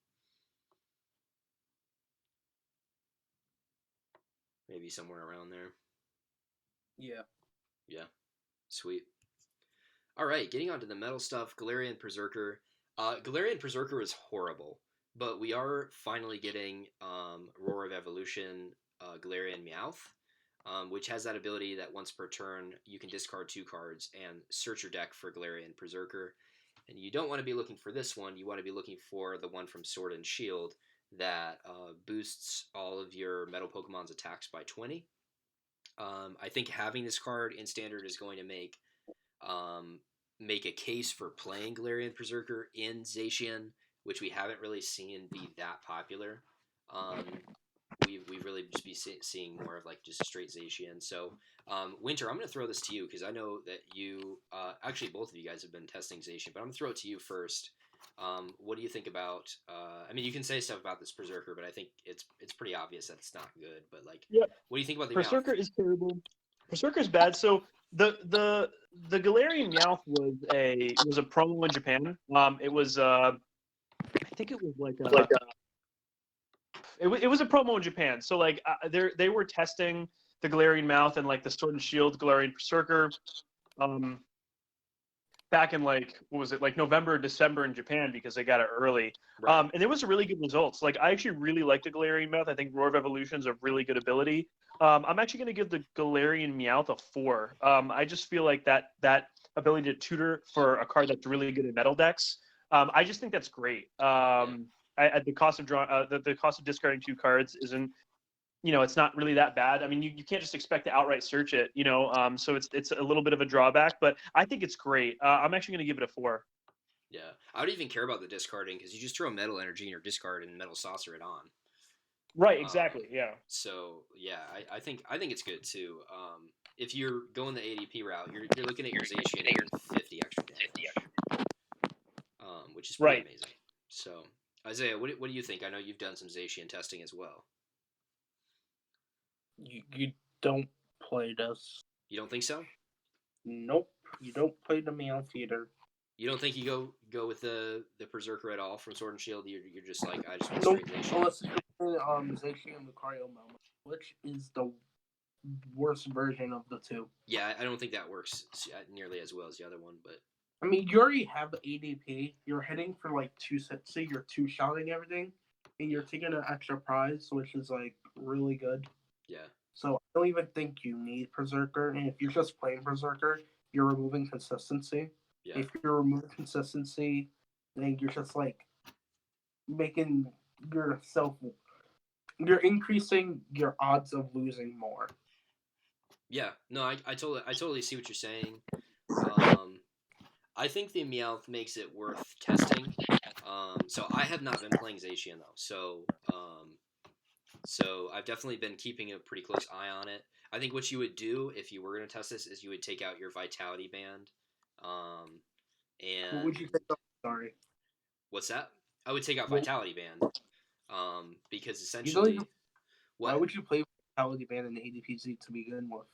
Maybe somewhere around there. Yeah. Yeah. Sweet. All right, getting on to the metal stuff. Galarian Berserker. Galarian Berserker is horrible, but we are finally getting Roar of Evolution Galarian Meowth, which has that ability that once per turn you can discard 2 cards and search your deck for Galarian Berserker. And you don't want to be looking for this one. You want to be looking for the one from Sword and Shield that boosts all of your metal Pokemon's attacks by 20. I think having this card in Standard is going to make a case for playing Galarian Berserker in Zacian, which we haven't really seen be that popular. We really just be seeing more of like just a straight Zacian. So, Wynter, I'm going to throw this to you because I know that you, actually both of you guys have been testing Zacian, but I'm going to throw it to you first. What do you think about? I mean, you can say stuff about this Berserker, but I think it's pretty obvious that it's not good. But like, yeah. What do you think about the Berserker is terrible. Berserker is bad. So the Galarian Meowth was a promo in Japan. It was I think it was like a it was a promo in Japan. So like they were testing the Galarian Meowth and like the Sword and Shield Galarian Berserker. Back in like what was it, like November or December in Japan, because they got it early. Right. And it was really good results. Like I actually really like the Galarian Meowth. I think Roar of Evolution's a really good ability. I'm actually going to give the Galarian Meowth a 4. I just feel like that ability to tutor for a card that's really good in metal decks. I just think that's great. The cost of the cost of discarding 2 cards isn't, it's not really that bad. I mean, you can't just expect to outright search it, so it's a little bit of a drawback, but I think it's great. I'm actually going to give it a 4. Yeah, I don't even care about the discarding because you just throw metal energy in your discard and metal saucer it on. Right, exactly. Yeah. So yeah, I think it's good too. If you're going the ADP route, you're looking at your Zacian at your 50 extra damage, which is pretty amazing. So Izaiah, what do you think? I know you've done some Zacian testing as well. You don't play this. You don't think so? Nope. You don't play the Meowth either. You don't think you go with the Berserker at all from Sword and Shield? You're just like, I just want straight Zacian. Unless you're playing Zacian Lucario Melma, which is the worst version of the two. Yeah, I don't think that works nearly as well as the other one, but I mean, you already have ADP. You're hitting for like 2 sets. Say you're 2-shotting everything, and you're taking an extra prize, which is like really good. Yeah. So I don't even think you need Berserker. And if you're just playing Berserker, you're removing consistency. Yeah. If you're removing consistency, then you're just like making yourself. You're increasing your odds of losing more. Yeah. No, I totally see what you're saying. I think the Meowth makes it worth testing. So I have not been playing Zacian though. So I've definitely been keeping a pretty close eye on it. I think what you would do if you were going to test this is you would take out your Vitality Band. And what would you take out? Sorry. What's that? I would take out Vitality Band. Because essentially, why would you play Vitality Band in the ADPZ to begin with?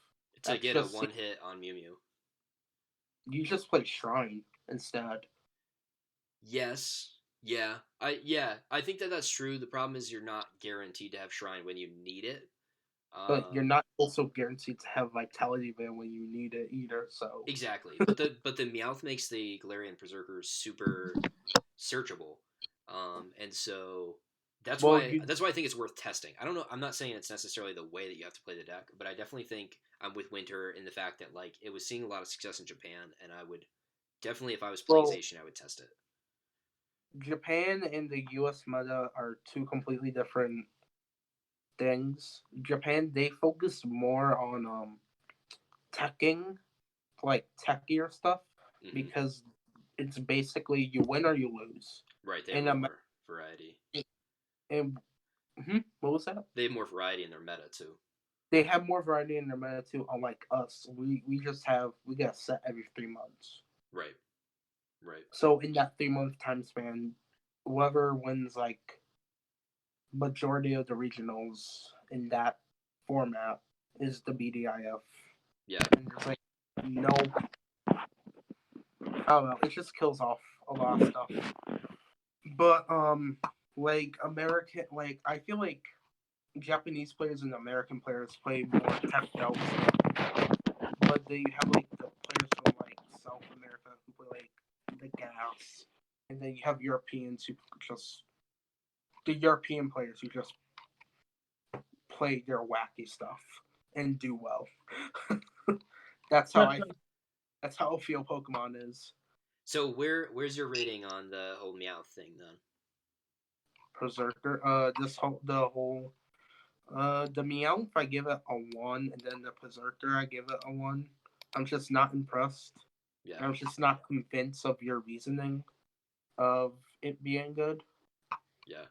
To get a 1-hit on Mew Mew. You just play Shrine instead. Yes. Yeah. I think that's true. The problem is you're not guaranteed to have Shrine when you need it. But you're not also guaranteed to have Vitality Band when you need it either. So exactly. But the Meowth makes the Galarian Berserker super searchable, and so that's why I think it's worth testing. I don't know. I'm not saying it's necessarily the way that you have to play the deck, but I definitely think I'm with Wynter in the fact that like it was seeing a lot of success in Japan, and I would definitely, if I was playing Zacian, I would test it. Japan and the U.S. meta are 2 completely different things. Japan, they focus more on teching, like techier stuff, because it's basically you win or you lose. Right, they have more variety. And what was that? They have more variety in their meta too. They have more variety in their meta too. Unlike us, we get set every 3 months. Right. So in that 3-month time span, whoever wins like majority of the regionals in that format is the BDIF. Yeah. And it's like I don't know. It just kills off a lot of stuff. But like American, like I feel like Japanese players and American players play more tech out, but then you have like the players from like South America who play like the gas, and then you have Europeans who just the European players who just play their wacky stuff and do well. That's how I feel Pokemon is. So where's your rating on the whole Meowth thing then? Berserker. The Meowth I give it a 1, and then the Berserker I give it a 1. I'm just not impressed. Yeah. I'm just not convinced of your reasoning of it being good. Yeah.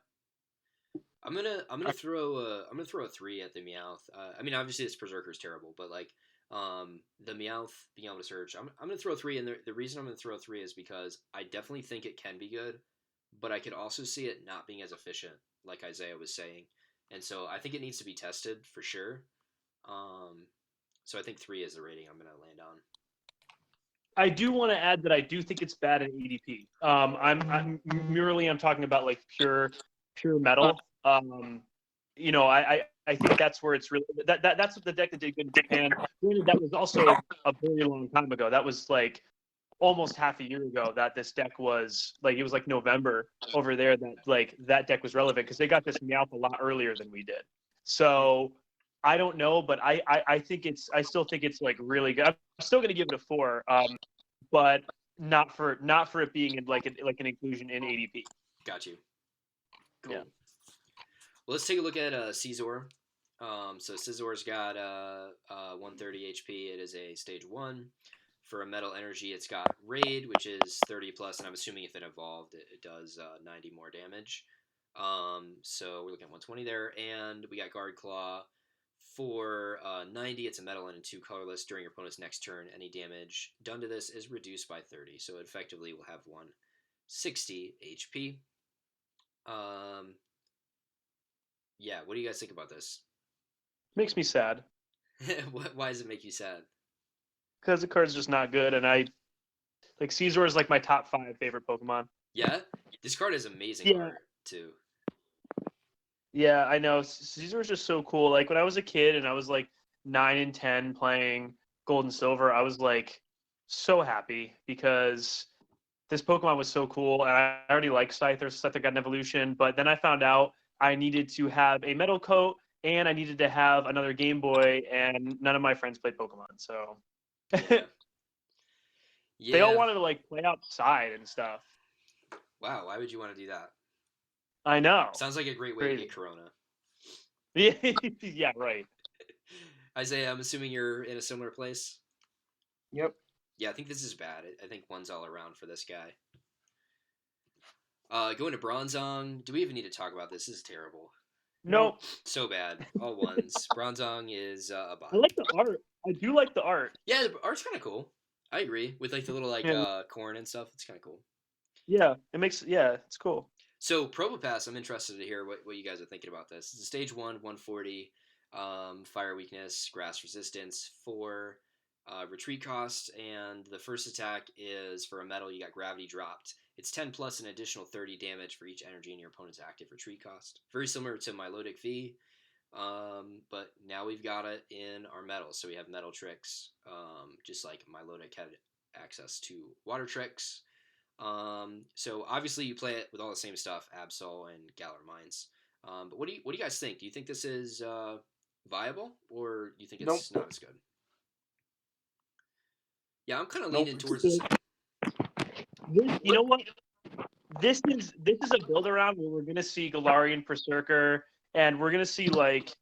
I'm gonna throw a 3 at the Meowth. I mean, obviously this Berserker is terrible, but like the Meowth being able to search, I'm gonna throw a 3, and the reason I'm gonna throw a 3 is because I definitely think it can be good, but I could also see it not being as efficient, like Izaiah was saying, and so I think it needs to be tested for sure. So I think 3 is the rating I'm going to land on. I do want to add that I do think it's bad in EDP. I'm talking about like pure metal. I think that's where it's really that's what the deck that did good in Japan. Granted, that was also a very long time ago. That was like almost half a year ago that this deck was like, it was like November over there that like that deck was relevant because they got this Meowth a lot earlier than we did. So I don't know, but I think I still think it's like really good. I'm still going to give it a 4, but not for it being in like an inclusion in ADP. Got you. Cool. Yeah. Well, let's take a look at Caesar. So Caesar's got 130 HP. It is a stage 1. For a metal energy, it's got raid, which is 30 plus, and I'm assuming if it evolved, it does 90 more damage. So we're looking at 120 there, and we got guard claw. For 90, it's a metal and 2 colorless. During your opponent's next turn, any damage done to this is reduced by 30, so it effectively will have 160 HP. Yeah, what do you guys think about this? Makes me sad. Why does it make you sad? Because the card's just not good, and I like Caesar is like my top 5 favorite Pokemon. Yeah, this card is amazing art too. Yeah, I know. Caesar was just so cool. Like when I was a kid and I was like 9 and 10 playing Gold and Silver, I was like so happy because this Pokemon was so cool, and I already liked Scyther. Scyther got an evolution, but then I found out I needed to have a metal coat and I needed to have another Game Boy, and none of my friends played Pokemon, so Yeah. they all wanted to like play outside and stuff. Wow, why would you want to do that? I know. Sounds like a great way to get Corona. Yeah, right. Izaiah, I'm assuming you're in a similar place? Yep. Yeah, I think this is bad. I think 1's all around for this guy. Going to Bronzong. Do we even need to talk about this? This is terrible. Nope. So bad. All 1s. Bronzong is a bot. I like the art. I do like the art. Yeah, the art's kind of cool. I agree. With like the little like corn and stuff. It's kind of cool. Yeah, it's cool. So Probopass, I'm interested to hear what you guys are thinking about this. It's a stage 1, 140, fire weakness, grass resistance, 4 retreat cost, and the first attack is for a metal. You got gravity dropped. It's 10 plus an additional 30 damage for each energy in your opponent's active retreat cost. Very similar to Milotic V, but now we've got it in our metals. So we have metal tricks, just like Milotic had access to water tricks. So obviously you play it with all the same stuff, Absol and Galar Mines. But what do you guys think? Do you think this is viable, or do you think it's not as good? Yeah, I'm kind of leaning towards this. You know what? This is a build around where we're gonna see Galarian Berserker, and we're gonna see like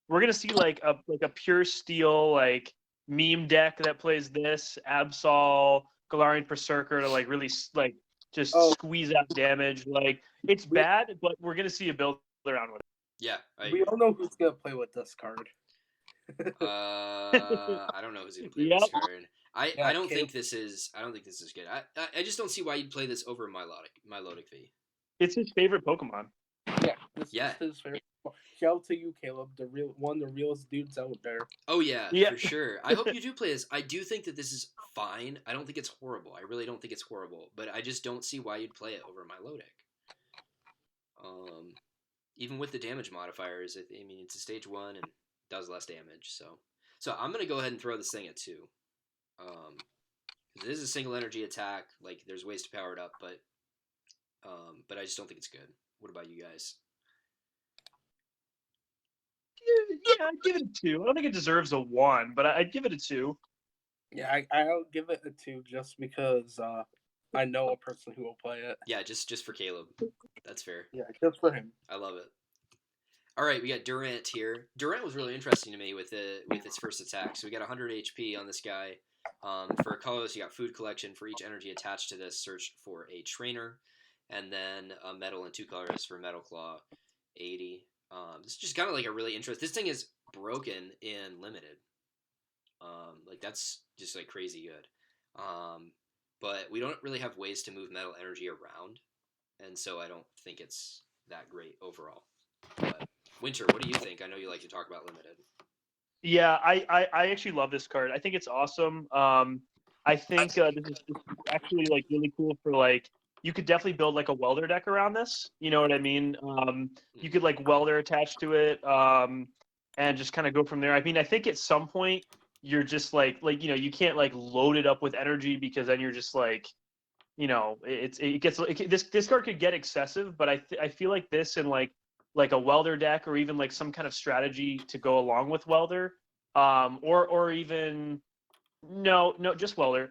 a pure steel like meme deck that plays this Absol Galarian Berserker to like really like just squeeze out damage. Like it's bad, but we're gonna see a build around with it. Yeah, we all know who's gonna play with this card. I don't know who's gonna play this card. I don't think this is good. I just don't see why you'd play this over Milotic V. It's his favorite Pokemon. Yeah, this is his favorite. Shout out to you, Caleb, the realest dudes out there. Oh yeah, for sure. I hope you do play this. I do think that this is fine. I don't think it's horrible. I really don't think it's horrible, but I just don't see why you'd play it over Milotic. Even with the damage modifiers, I mean it's a stage 1 and does less damage. So I'm gonna go ahead and throw this thing at 2. This is a single energy attack. Like there's ways to power it up, but I just don't think it's good. What about you guys? Yeah, I'd give it a 2. I don't think it deserves a 1, but I'd give it a 2. Yeah, I'll give it a 2 just because I know a person who will play it. Yeah, just for Caleb. That's fair. Yeah, just for him. I love it. All right, we got Durant here. Durant was really interesting to me with its first attack. So we got 100 HP on this guy. For a colorless, you got food collection. For each energy attached to this, search for a trainer. And then a metal and 2 colors for Metal Claw, 80. It's just kind of like a really interesting. This thing is broken in limited. Like that's just like crazy good. But we don't really have ways to move metal energy around, and so I don't think it's that great overall. But Wynter, what do you think? I know you like to talk about limited. Yeah, I actually love this card. I think it's awesome. I think this is actually like really cool for like you could definitely build like a welder deck around this. You know what I mean? You could like welder attached to it, and just kind of go from there. I mean, I think at some point you're just like you can't like load it up with energy because then you're just like this card could get excessive, but I feel like this and like a welder deck or even like some kind of strategy to go along with welder, or even no just welder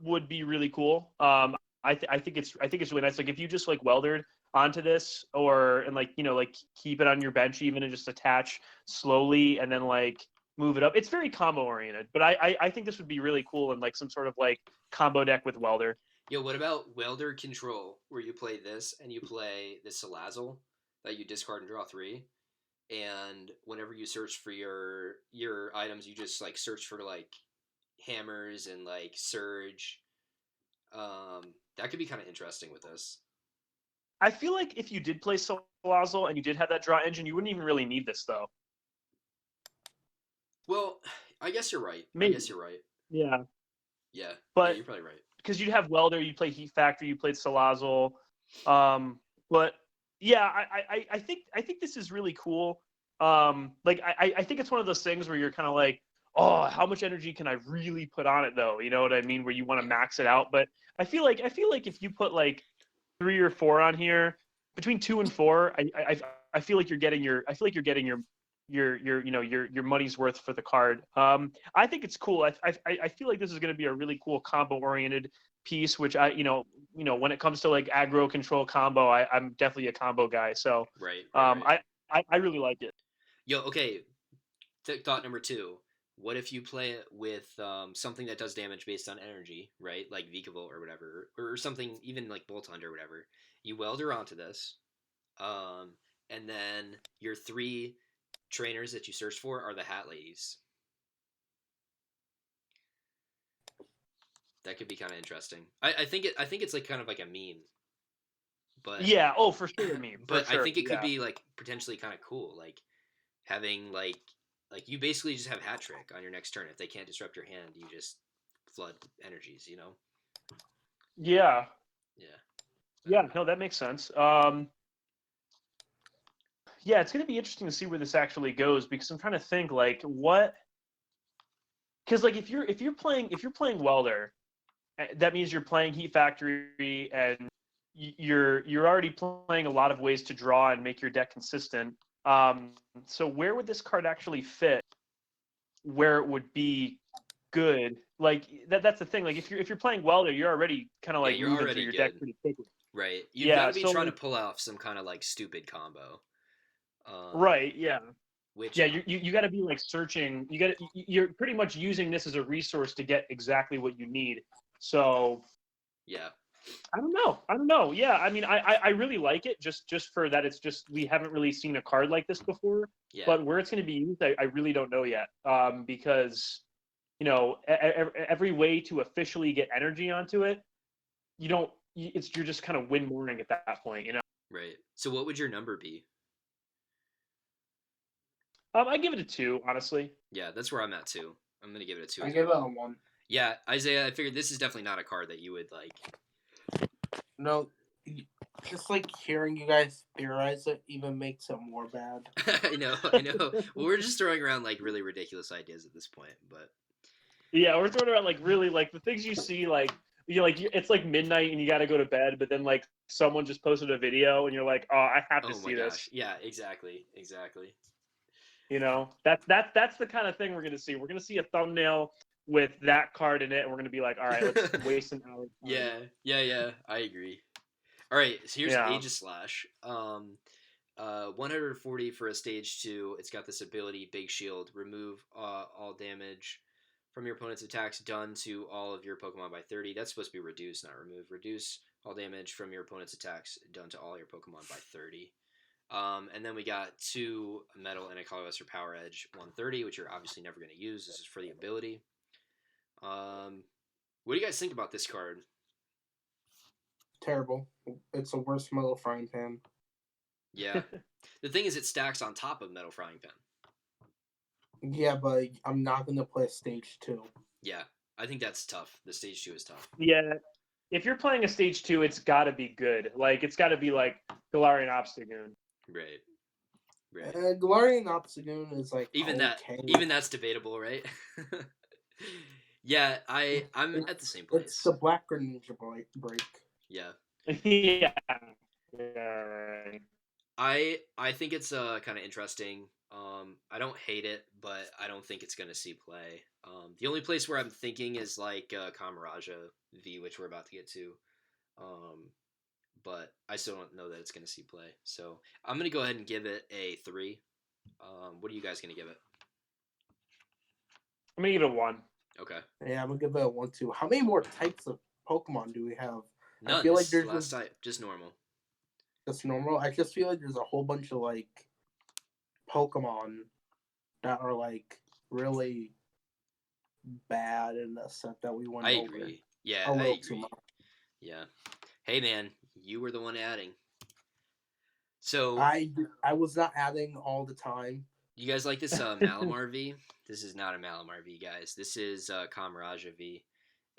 would be really cool. I think it's really nice. Like if you just like weldered onto this or and like like keep it on your bench even and just attach slowly and then like move it up. It's very combo oriented, but I think this would be really cool in like some sort of like combo deck with welder. Yo, what about Welder Control, where you play this and you play this Salazzle that you discard and draw three, and whenever you search for your items, you just like search for like hammers and like surge. That could be kind of interesting with this. I feel like if you did play Salazzle and you did have that draw engine, you wouldn't even really need this though. Well, I guess you're right. I Maybe. guess you're right. Yeah. Yeah, yeah, But you're probably right. because you'd have Welder, you'd play Heat Factory, you played Salazzle. But yeah, I think this is really cool. Like I think it's one of those things where you're kind of like, oh, how much energy can I really put on it though? You know what I mean? Where you want to Yeah. max it out. But I feel like if you put like 3 or 4 on here, between 2 and 4, I feel like you're getting your money's worth for the card. I think it's cool. I feel like this is going to be a really cool combo oriented piece, which when it comes to like aggro control combo, I'm definitely a combo guy. So Right, right, um, right. I really like it. Yo, okay. Thought number two. What if you play it with something that does damage based on energy, right? Like Vikavolt or whatever, or something even like Bolt Hunter or whatever. You weld her onto this, um, and then your three trainers that you search for are the Hat Ladies. That could be kind of interesting. I think it's like kind of like a meme, but Yeah. Oh, for sure, me for but I sure. think it could Yeah. be like potentially kind of cool, like having like you basically just have hat trick on your next turn. If they can't disrupt your hand, you just flood energies. You know? Yeah. Yeah. I Yeah. don't know. No, that makes sense. Yeah, it's going to be interesting to see where this actually goes because I'm trying to think like what because like if you're playing welder, that means you're playing Heat Factory and you're already playing a lot of ways to draw and make your deck consistent. Um, so where would this card actually fit? Where it would be good? Like that's the thing. Like if you're playing welder, you're already kind of Yeah, like you're moving through already your deck good, pretty quickly. right? You've got Yeah. to be So trying to like pull off some kind of like stupid combo. Um, right. Yeah. which Yeah, you got to be like searching. You're pretty much using this as a resource to get exactly what you need. So yeah, I don't know. I don't know. Yeah, I mean, I really like it just for that. It's just we haven't really seen a card like this before. yeah, But where it's going to be used, I really don't know yet. Because every way to officially get energy onto it, you don't. You're just kind of win mooring at that point. right. So what would your number be? I give it a 2, honestly. Yeah, that's where I'm at too. I'm gonna give it a two I as give it a well. 1. Yeah, Isaiah, I figured this is definitely not a card that you would like. No, just like hearing you guys theorize it even makes it more bad. I know, I know. Well, we're just throwing around like really ridiculous ideas at this point, but Yeah, we're throwing around like really like the things you see like it's like midnight and you got to go to bed, but then like someone just posted a video and you're like, oh, I have to oh my see this. gosh, yeah, exactly, exactly. That's the kind of thing we're gonna see. We're gonna see a thumbnail with that card in it, and we're gonna be like, all right, let's waste an hour. Yeah, yeah, yeah. I agree. All right, so here's Yeah. Aegislash. 140 for a stage 2. It's got this ability, Big Shield. Remove all damage from your opponent's attacks done to all of your Pokemon by 30. That's supposed to be reduce, not remove. Reduce all damage from your opponent's attacks done to all your Pokemon by 30. And then we got 2 Metal and a Colorless Power Edge 130, which you're obviously never going to use. This is for the ability. What do you guys think about this card? Terrible. It's the worst metal frying pan. Yeah. The thing is, it stacks on top of Metal Frying Pan. Yeah, but I'm not gonna play stage 2. Yeah, I think that's tough. The stage 2 is tough. Yeah, if you're playing a stage 2, it's got to be good. Like it's got to be like Galarian Obstagoon. Right. Right. Galarian Obstagoon is like Even okay. that's debatable, right? Yeah, I'm at the same It's place. the Black Greninja break. Yeah. Yeah. Yeah, right. I think it's kind of interesting. I don't hate it, but I don't think it's gonna see play. The only place where I'm thinking is like Kamaraja V, which we're about to get to. Um, but I still don't know that it's gonna see play. So I'm gonna go ahead and give it a 3. What are you guys gonna give it? I'm gonna give it a 1. Okay. Yeah, I'm gonna give it a 1 too. How many more types of Pokemon do we have? None. I feel like This there's last type, just normal. just normal. I just feel like there's a whole bunch of like Pokemon that are like really bad in the set that we went I over. agree. Yeah, A I little too agree. much. Yeah. Hey man, you were the one adding. So I was not adding all the time. you guys like this Malamar V? This is not a Malamar V, guys. This is Kamaraja V.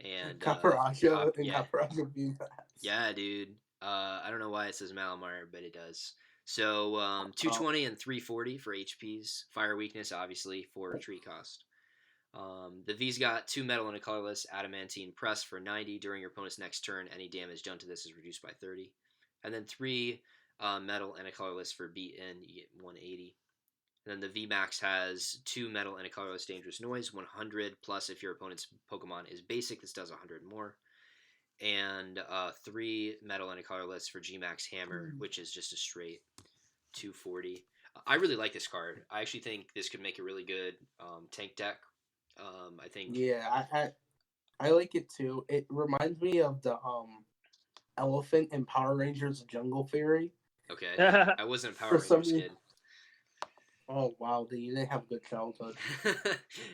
And Caparaja and yeah, Caparaja being yeah, dude. I don't know why it says Malamar, but it does. So 220 and 340 for HPs. Fire weakness, obviously, for retreat cost. The V's got 2 metal and a colorless adamantine press for 90. During your opponent's next turn, any damage done to this is reduced by 30. And then 3 metal and a colorless for beat in, you get 180. And then the V Max has 2 metal and a colorless dangerous noise, 100 plus if your opponent's Pokemon is basic. This does 100 more. And 3 metal and a colorless for G Max Hammer, which is just a straight 240. I really like this card. I actually think this could make a really good tank deck. I think. Yeah, I like it too. It reminds me of the elephant in Power Rangers Jungle Fairy. Okay, I wasn't a Power Rangers kid. Oh wow, you didn't have a good childhood.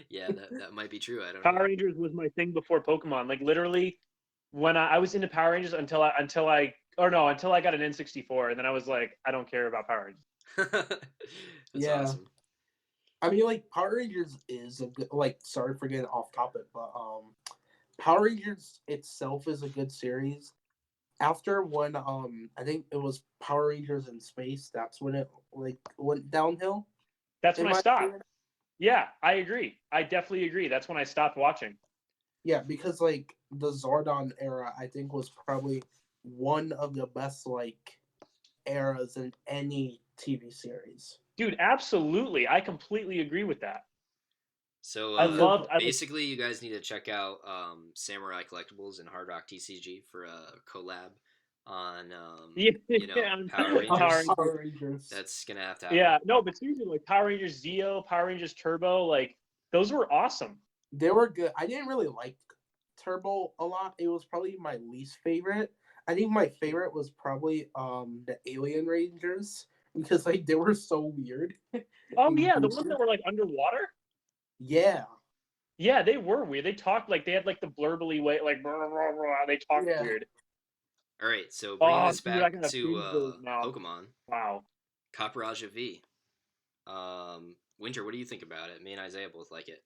Yeah, that might be true. I don't Power know. Rangers was my thing before Pokemon. Like literally, when I was into Power Rangers until I got an N64, and then I was like, I don't care about Power Rangers. That's awesome. I mean, like Power Rangers is a good. Like, sorry for getting off topic, but Power Rangers itself is a good series. After when I think it was Power Rangers in Space, that's when it like went downhill. That's when I stopped. Opinion. Yeah, I agree. I definitely agree. That's when I stopped watching. Yeah, because like the Zordon era, I think was probably one of the best like eras in any TV series. Dude, absolutely. I completely agree with that. So basically, you guys need to check out Samurai Collectibles and Hard Rock TCG for a collab on Power Rangers. That's gonna have to happen. Yeah, no, but seriously, like Power Rangers Zeo, Power Rangers Turbo, like those were awesome. They were good. I didn't really like Turbo a lot. It was probably my least favorite. I think my favorite was probably the Alien Rangers because like they were so weird. Yeah, the ones that were like underwater. Yeah. Yeah, they were weird. They talked like they had like the blurbly way, like blah, blah, blah, they talked weird. All right, so bringing this back to Pokemon. Wow. Caparaja V. Wynter, what do you think about it? Me and Izaiah both like it.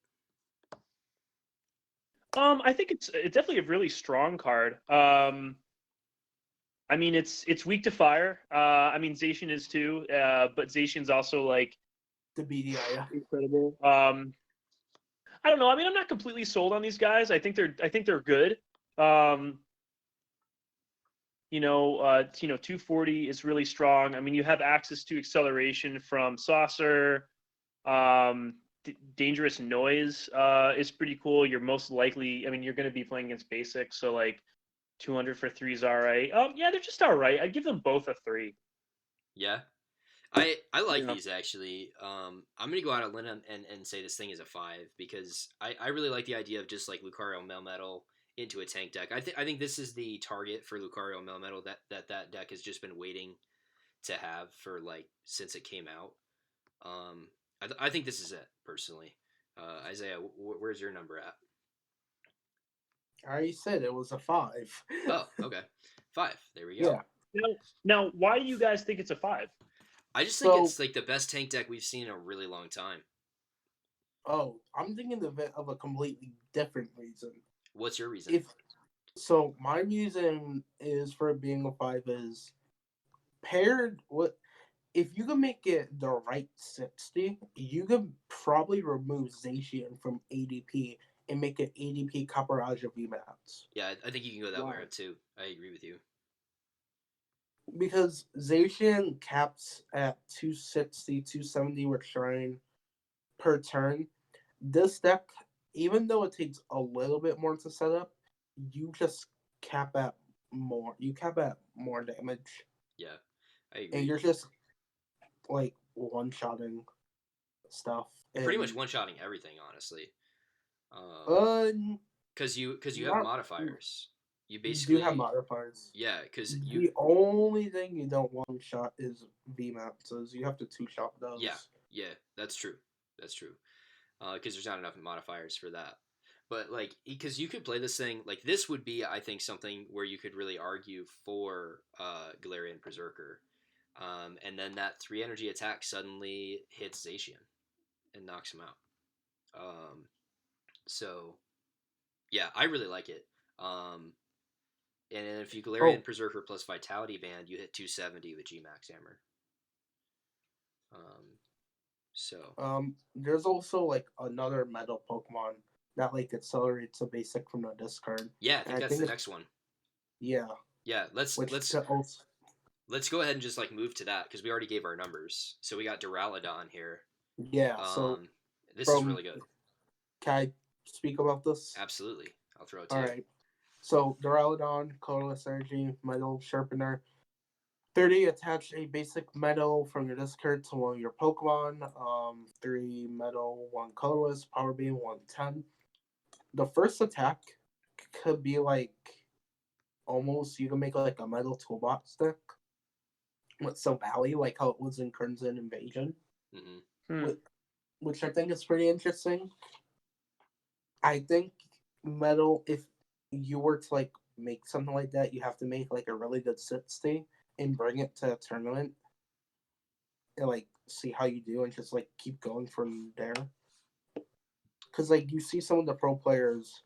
I think it's definitely a really strong card. I mean, it's weak to fire. I mean, Zacian is too, but Zacian's also like the BDI incredible. I don't know. I mean, I'm not completely sold on these guys. I think they're good. 240 is really strong. I mean, you have access to acceleration from Saucer. Dangerous Noise is pretty cool. You're most likely, I mean, you're going to be playing against basic, so like 200 for 3 is all right. Yeah, they're just all right. I'd give them both a 3. Yeah. I like these actually. I'm gonna go out on a limb and say this thing is a 5 because I really like the idea of just like Lucario Melmetal into a tank deck. I think this is the target for Lucario Melmetal that deck has just been waiting to have for like since it came out. I think this is it personally. Izaiah, where's your number at? I already said it was a 5. Oh, okay, 5. There we go. Yeah. Now, why do you guys think it's a 5? I just think it's like the best tank deck we've seen in a really long time. Oh, I'm thinking of it of a completely different reason. What's your reason? If so, my reason is for it being a 5 is paired with. If you can make it the right 60, you could probably remove Zacian from ADP and make it ADP Caparaja VMAX. Yeah, I think you can go that way Wow. too. I agree with you. Because Zacian caps at 260, 270 with Shrine per turn. This deck, even though it takes a little bit more to set up, you just cap at more. You cap at more damage. Yeah, I And agree. you're just like one shotting stuff. Pretty much And one-shotting everything, honestly. uh Because you have not modifiers. You you do have basically, modifiers. yeah, because you, The only thing you don't one shot is VMAXs. You have to two shot yeah, those. yeah, that's true. That's true. Because there's not enough modifiers for that. But like, because you could play this thing like this would be, I think, something where you could really argue for Galarian Berserker, and then that 3 energy attack suddenly hits Zacian and knocks him out. Um, so yeah, I really like it. Um, and then if you Oh, Galarian Berserker plus Vitality Band, you hit 270 with Gmax Hammer. Um, so there's also like another metal Pokemon that like accelerates a basic from the discard. yeah, I And think I that's think the it's next one. yeah, Yeah, which let's could also let's go ahead and just like move to that because we already gave our numbers. So we got Duraludon here. yeah. So Um, this is from really good. can I speak about this? Absolutely, I'll throw it to All you. right. So Duraludon, colorless energy, metal sharpener. 30, attach a basic metal from your discard to one of your Pokemon. 3 metal, 1 colorless, power beam, 110. The first attack could be like almost you can make like a metal toolbox deck with some Valley, like how it was in Crimson Invasion, Hmm. Hmm. with, which I think is pretty interesting. I think metal, if you were to like make something like that, you have to make like a really good 60 and bring it to a tournament and like see how you do and just like keep going from there. Because like you see some of the pro players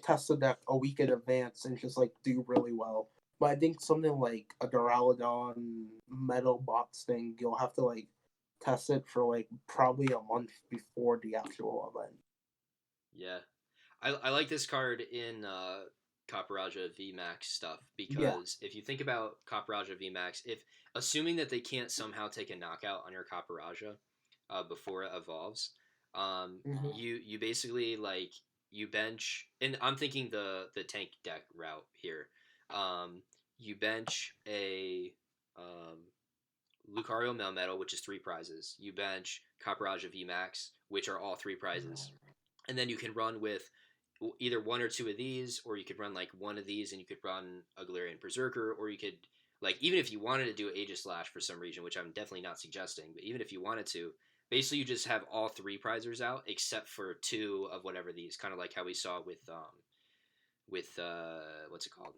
test the deck a week in advance and just like do really well. But I think something like a Duraludon metal box thing, you'll have to like test it for like probably a month before the actual event. Yeah, I like this card in Copper VMAX stuff Yeah. because if you think about Copper VMAX, if assuming that they can't somehow take a knockout on your Copper before it evolves, Mm-hmm. you basically like you bench, and I'm thinking the tank deck route here. Um, you bench a Lucario Melmetal, which is 3 prizes. You bench Copper VMAX, which are all 3 prizes, and then you can run with either one or two of these, or you could run like one of these, and you could run a Galarian Berserker, or you could like even if you wanted to do Aegislash for some reason, which I'm definitely not suggesting, but even if you wanted to, basically you just have all 3 prizers out except for two of whatever these, kind of like how we saw with what's it called,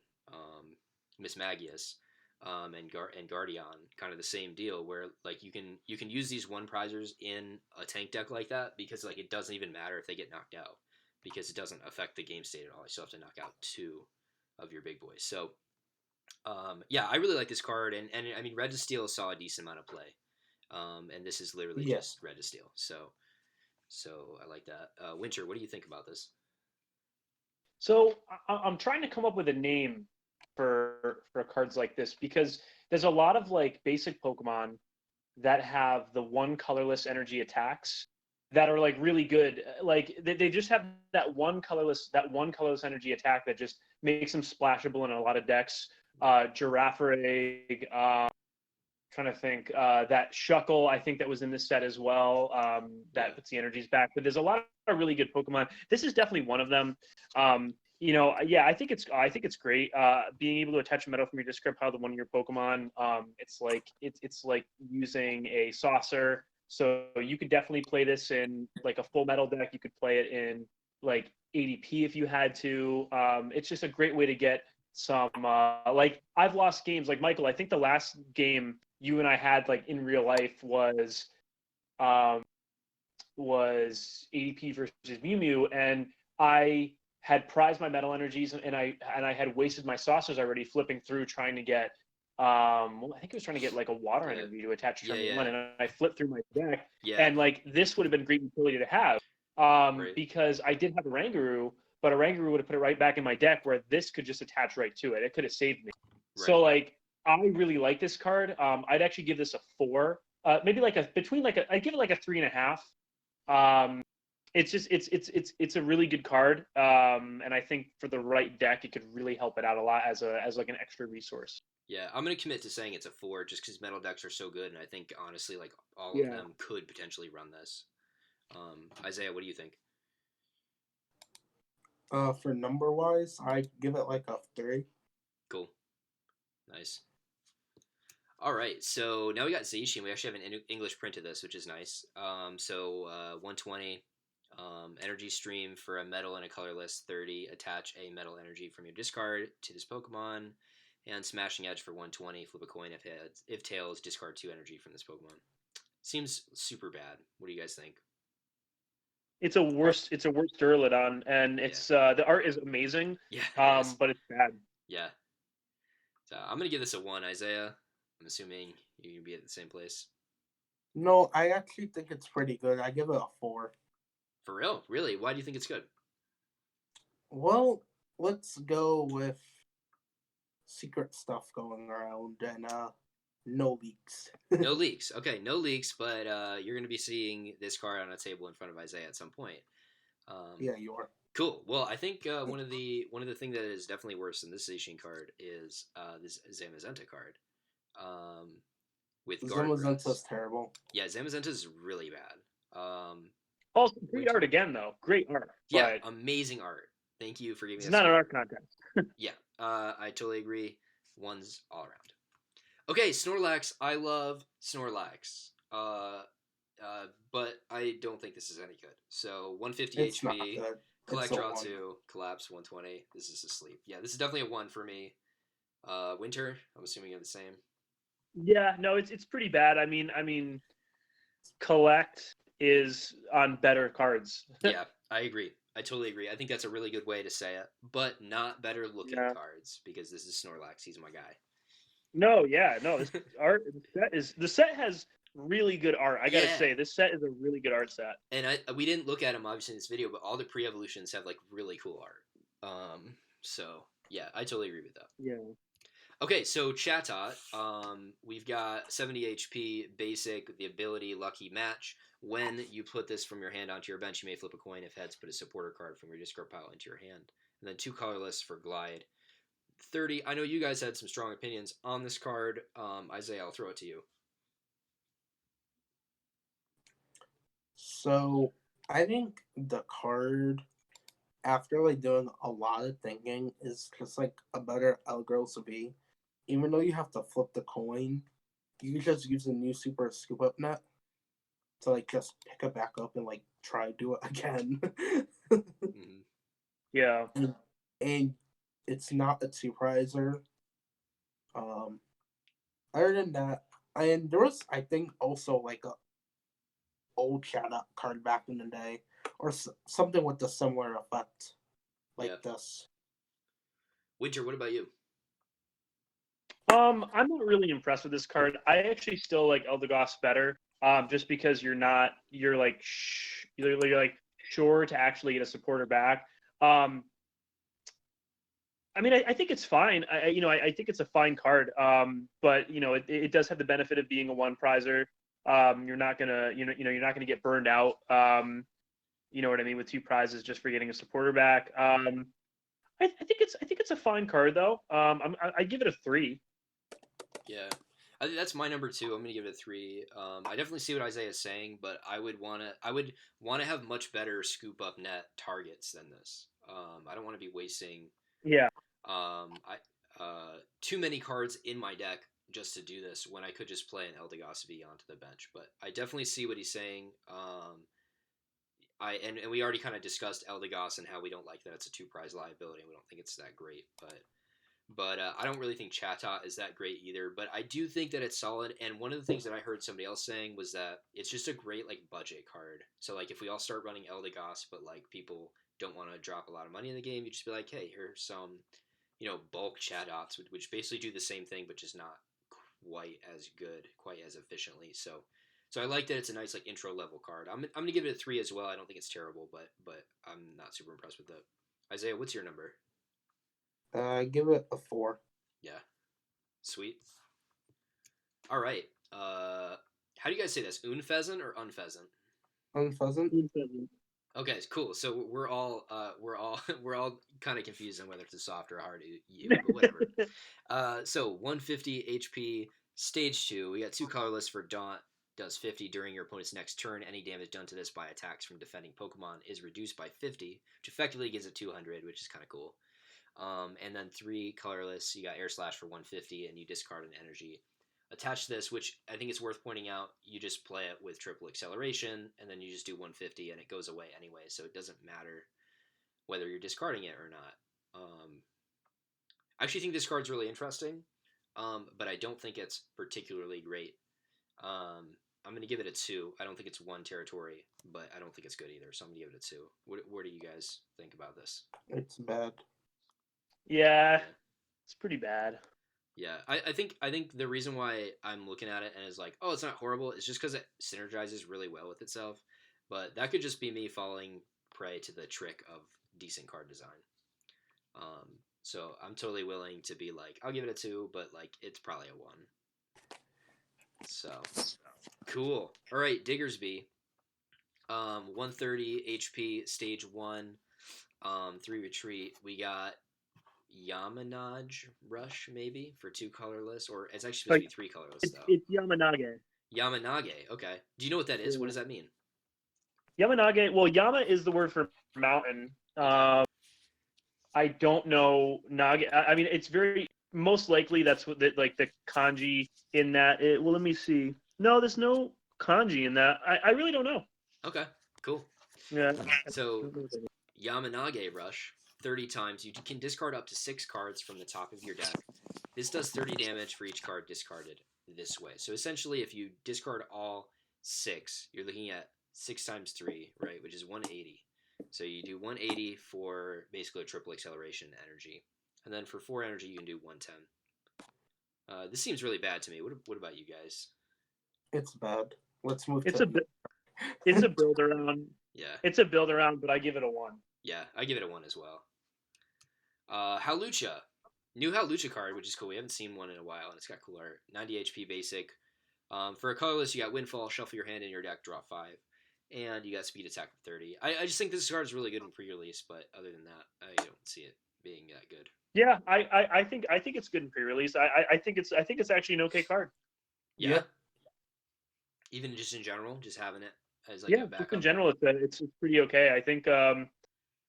Miss Magius. And Guardian, kind of the same deal, where like you can use these 1 prizers in a tank deck like that because like it doesn't even matter if they get knocked out because it doesn't affect the game state at all. You still have to knock out two of your big boys. So yeah, I really like this card, and I mean Red to Steel saw a decent amount of play, and this is literally Yeah. just Red to Steel. So I like that. Wynter, what do you think about this? So I'm trying to come up with a name for cards like this because there's a lot of like basic Pokemon that have the one colorless energy attacks that are like really good. Like they just have that one colorless energy attack that just makes them splashable in a lot of decks. Girafarig, trying to think, that Shuckle, I think that was in this set as well. Yeah, That puts the energies back. But there's a lot of really good Pokemon. This is definitely one of them. Yeah, I think it's great. Being able to attach a metal from your discard pile to one of your Pokemon. It's like using a saucer. So you could definitely play this in like a full metal deck. You could play it in like ADP if you had to. It's just a great way to get some like I've lost games like Michael. I think the last game you and I had like in real life was um was ADP versus Mew Mew, and I had prized my metal energies, and I had wasted my saucers already flipping through trying to get I think I was trying to get like a water Yeah. energy to attach to Yeah, turn yeah. one, and I flipped through my deck, Yeah. and like this would have been great utility to have, Right. because I did have a Rangaroo, but a Rangaroo would have put it right back in my deck where this could just attach right to it. It could have saved me. Right. So like I really like this card. I'd actually give this a 4. Maybe like I'd give it like a 3.5. It's just it's a really good card, and I think for the right deck, it could really help it out a lot as like an extra resource. Yeah, I'm gonna commit to saying it's a 4 just because metal decks are so good, and I think honestly, like all of Yeah. them could potentially run this. Izaiah, what do you think? For number wise, I give it like a 3. Cool, nice. All right, so now we got Zacian. We actually have an English print of this, which is nice. 120 energy stream for a metal and a colorless. 30. Attach a metal energy from your discard to this Pokemon, and Smashing Edge for 120. Flip a coin if tails. Discard 2 energy from this Pokemon. Seems super bad. What do you guys think? It's a worse Duraludon, and it's the art is amazing, Yeah. but it's bad. Yeah. So I'm gonna give this a 1, Izaiah. I'm assuming you're gonna be at the same place. No, I actually think it's pretty good. I give it a 4. For real? Really? Why do you think it's good? Well, let's go with secret stuff going around and no leaks. No leaks. Okay, no leaks, but you're going to be seeing this card on a table in front of Izaiah at some point. Yeah, you are. Cool. Well, I think one of the thing that is definitely worse than this Zacian card is this Zamazenta card. With guard Zamazenta's terrible. Yeah, Zamazenta is really bad. Also, great art again, though. Great art. Yeah, amazing art. Thank you for giving us. It's not an art contest. Yeah, I totally agree. One's all around. Okay, Snorlax. I love Snorlax. But I don't think this is any good. So 150 It's HP, not good. collect, It's a draw 1. 2, collapse 120. This is asleep. Yeah, this is definitely a 1 for me. Wynter, I'm assuming you're the same. Yeah, no, it's pretty bad. I mean, collect is on better cards. Yeah, I agree. I totally agree. I think that's a really good way to say it, but not better looking cards because this is Snorlax. He's my guy. No, yeah, no. This art the set has really good art. I gotta say, this set is a really good art set. And we didn't look at them obviously in this video, but all the pre-evolutions have like really cool art. So yeah, I totally agree with that. Yeah. Okay, so Chatot, we've got 70 HP, basic, the ability, lucky match. When you put this from your hand onto your bench, you may flip a coin. If heads, put a supporter card from your discard pile into your hand. And then 2 colorless for Glide. 30. I know you guys had some strong opinions on this card. Izaiah, I'll throw it to you. So I think the card, after like doing a lot of thinking, is just like a better Elgros V. Even though you have to flip the coin, you can just use a new super scoop up net to like just pick it back up and like try to do it again. Mm-hmm. Yeah. And it's not a two-prizer. Other than that, and there was, I think, also like a old shout-out card back in the day, or something with a similar effect like this. Wynter, what about you? I'm not really impressed with this card. I actually still like Eldegoss better, just because you're like sure to actually get a supporter back. I mean, I think it's fine. I think it's a fine card. But it does have the benefit of being a one prizer. You're not gonna you're not gonna get burned out. You know what I mean, with 2 prizes just for getting a supporter back. I think it's a fine card though. I give it a 3. Yeah, I think that's my number 2. I'm gonna give it a 3. I definitely see what Izaiah is saying, but I would want to have much better scoop up net targets than this. I don't want to be wasting. Yeah. Too many cards in my deck just to do this when I could just play an Eldegoss V onto the bench. But I definitely see what he's saying. And we already kind of discussed Eldegoss and how we don't like that it's a 2 prize liability. We don't think it's that great, but But I don't really think Chatot is that great either. But I do think that it's solid. And one of the things that I heard somebody else saying was that it's just a great like budget card. So like if we all start running Eldegoss, but like people don't want to drop a lot of money in the game, you just be like, hey, here's some, bulk Chatots, which basically do the same thing, but just not quite as good, quite as efficiently. So I like that it's a nice like intro level card. I'm gonna give it a 3 as well. I don't think it's terrible, but I'm not super impressed with it. Izaiah, what's your number? Give it a 4. Yeah, sweet. All right. How do you guys say this? Unpheasant or unpheasant? Unpheasant. Okay, cool. So we're all kind of confused on whether it's a soft or a hard U, but whatever. So 150 HP, stage 2. We got 2 colorless for Daunt. Does 50 during your opponent's next turn. Any damage done to this by attacks from defending Pokemon is reduced by 50, which effectively gives it 200, which is kind of cool. And then 3 colorless. You got Air Slash for 150, and you discard an energy. Attach this, which I think it's worth pointing out. You just play it with triple acceleration, and then you just do 150, and it goes away anyway. So it doesn't matter whether you're discarding it or not. I actually think this card's really interesting, but I don't think it's particularly great. I'm going to give it a 2. I don't think it's 1 territory, but I don't think it's good either. So I'm going to give it a 2. What do you guys think about this? It's bad. Yeah, it's pretty bad. Yeah, I think the reason why I'm looking at it and is like, oh, it's not horrible, is just because it synergizes really well with itself. But that could just be me falling prey to the trick of decent card design. So I'm totally willing to be like, I'll give it a 2, but like it's probably a 1. So cool. All right, Diggersby. 130 HP, stage 1. 3 retreat. We got Yamanage Rush, maybe, for 2 colorless, or it's actually supposed to be 3 colorless, though. It's Yamanage. Yamanage, okay. Do you know what that is? What does that mean? Yamanage, well, Yama is the word for mountain. Okay. I don't know Nage. I mean, it's very, most likely that's what the kanji in that. Well, let me see. No, there's no kanji in that. I really don't know. Okay, cool. Yeah. So, Yamanage Rush, 30 times. You can discard up to 6 cards from the top of your deck. This does 30 damage for each card discarded this way. So essentially, if you discard all 6, you're looking at 6 times 3, right, which is 180. So you do 180 for basically a triple acceleration energy. And then for 4 energy, you can do 110. This seems really bad to me. What about you guys? It's bad. Let's move It's a build around. Yeah. It's a build around, but I give it a 1. Yeah, I give it a 1 as well. Hawlucha. New Hawlucha card, which is cool. We haven't seen one in a while, and it's got cool art. 90 HP basic. For a colorless, you got Windfall, shuffle your hand in your deck, draw 5. And you got speed attack of 30. I just think this card is really good in pre-release, but other than that, I don't see it being that good. Yeah, I think it's good in pre-release. I think it's actually an okay card. Yeah. Even just in general, just having it as like a backup. Just in general, it's pretty okay. I think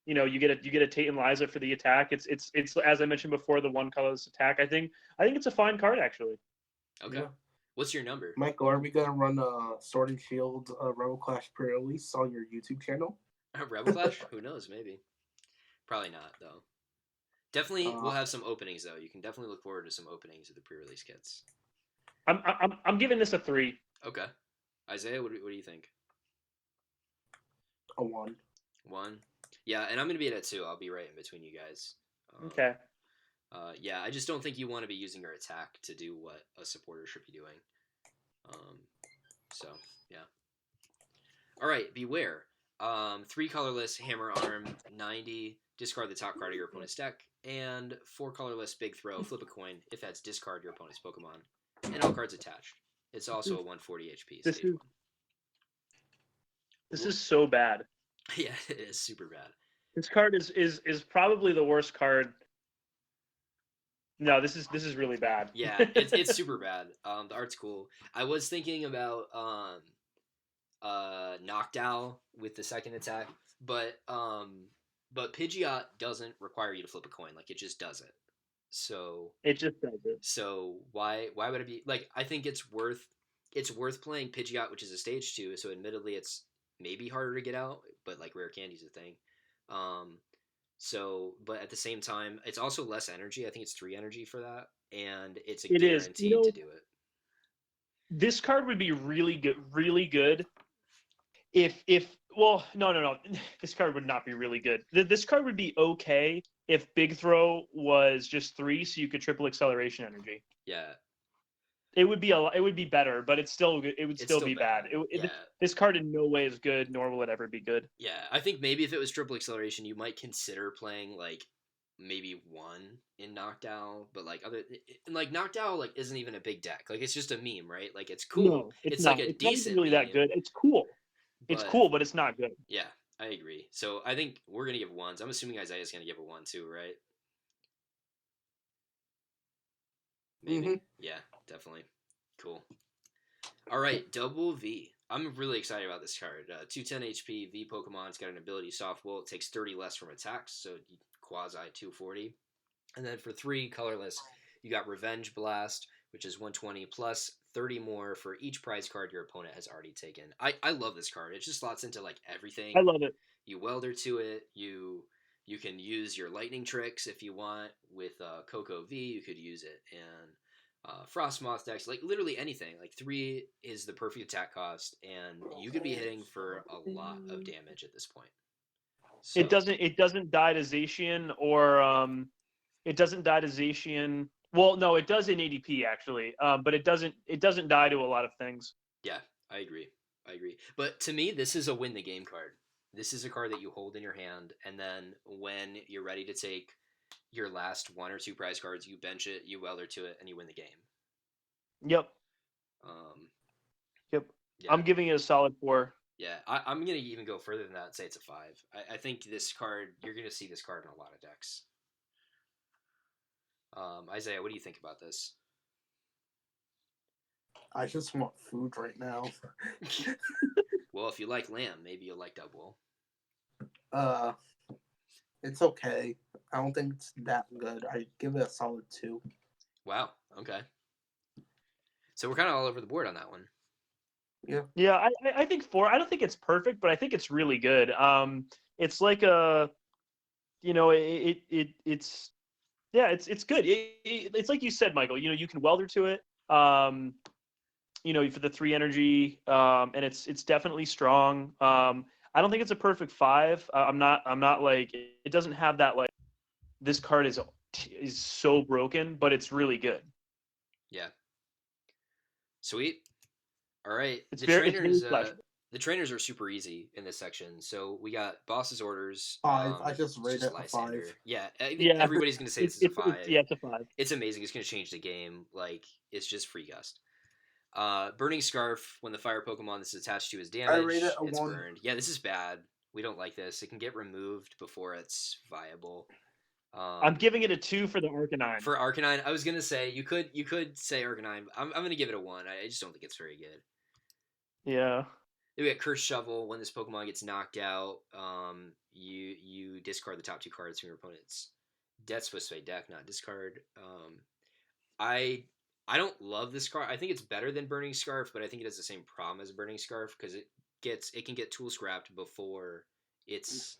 you get a Tate and Liza for the attack. It's as I mentioned before, the 1 colorless attack. I think it's a fine card actually. Okay. Yeah. What's your number? Michael, are we gonna run a Sword and Shield Rebel Clash pre-release on your YouTube channel? Rebel Clash? Who knows? Maybe. Probably not though. Definitely, we'll have some openings though. You can definitely look forward to some openings of the pre-release kits. I'm giving this a 3. Okay. Izaiah, what do you think? A 1. 1. Yeah, and I'm gonna be at a 2. I'll be right in between you guys. Okay. Yeah, I just don't think you want to be using your attack to do what a supporter should be doing. So yeah. All right, Beware. 3 colorless, Hammer Arm, 90. Discard the top card of your opponent's deck, and 4 colorless, Big Throw. Flip a coin. If that's discard your opponent's Pokemon, and all cards attached. It's also a 140 HP. This is so bad. Yeah, it is super bad. This card is probably the worst card. No, this is really bad. Yeah, it's super bad. The art's cool. I was thinking about Noctowl with the second attack, but Pidgeot doesn't require you to flip a coin. Like, it just does it. So it just does it. So why would it be like? I think it's worth playing Pidgeot, which is a stage 2. So admittedly, it's maybe harder to get out, but like rare candy's a thing. So, but at the same time, it's also less energy. I think it's 3 energy for that, and it's a It is. guaranteed to do it. This card would be really good if well, no. This card would not be really good. This card would be okay if Big Throw was just 3, so you could triple acceleration energy. Yeah, It would be better, but it would it's still still be bad. bad. Yeah, This card in no way is good, nor will it ever be good. yeah. I think maybe if it was triple acceleration, you might consider playing like maybe 1 in Knockdown, but like and like Knockdown like isn't even a big deck. Like it's just a meme, right? Like it's cool. No, it's It's like not. a It's not even decent really that meme, good. It's cool. It's but cool, but it's not good. yeah, I agree. So I think we're gonna give 1s. I'm assuming Isaiah's gonna give a 1 too, right? Maybe. Mm-hmm. Yeah, definitely. Cool. All right, Double V. I'm really excited about this card. 210 HP, V Pokemon's got an ability Soft Bolt. It takes 30 less from attacks, so quasi 240. And then for 3 colorless, you got Revenge Blast, which is 120 plus 30 more for each prize card your opponent has already taken. I love this card. It just slots into like everything. I love it. You welder to it. You can use your lightning tricks if you want with Coco V. You could use it in Frost Moth decks, like literally anything. Like 3 is the perfect attack cost, and you could be hitting for a lot of damage at this point. So, It doesn't die to Zacian or it doesn't die to Zacian. Well, no, it does in ADP actually, but it doesn't die to a lot of things. yeah, I agree. I agree. But to me, this is a win the game card. This is a card that you hold in your hand, and then when you're ready to take your last 1 or 2 prize cards, you bench it, you welder to it, and you win the game. Yep. Um, Yep. yeah. I'm giving it a solid 4. Yeah, I'm gonna even go further than that and say it's a 5. I think this card, you're gonna see this card in a lot of decks. Izaiah, what do you think about this? I just want food right now. Well, if you like lamb, maybe you'll like Double. It's okay. I don't think it's that good. I give it a solid 2. Wow. Okay. So we're kind of all over the board on that one. Yeah, I think 4. I don't think it's perfect, but I think it's really good. It's like a, it's yeah, it's good. It's like you said, Michael. You can welder to it. For the 3 energy, and it's definitely strong. I don't think it's a perfect 5. I'm not like it doesn't have that like this card is so broken, but it's really good. Yeah. Sweet. All right. It's very The trainers are super easy in this section. So we got boss's orders. 5. I just rated it a 5. Yeah, I think everybody's gonna say this is a 5. It's a 5. It's amazing. It's gonna change the game. Like it's just free gust. Burning Scarf. When the fire Pokemon this is attached to is damaged, I rate it a it's 1. burned. Yeah, this is bad. We don't like this. It can get removed before it's viable. I'm giving it a 2 for the Arcanine. For Arcanine, I was gonna say you could say Arcanine. I'm gonna give it a 1. I just don't think it's very good. Yeah. Then we got Curse Shovel. When this Pokemon gets knocked out, you discard the top 2 cards from your opponent's Death supposed to say deck, not discard. I don't love this card. I think it's better than Burning Scarf, but I think it has the same problem as Burning Scarf because it can get tool scrapped before it's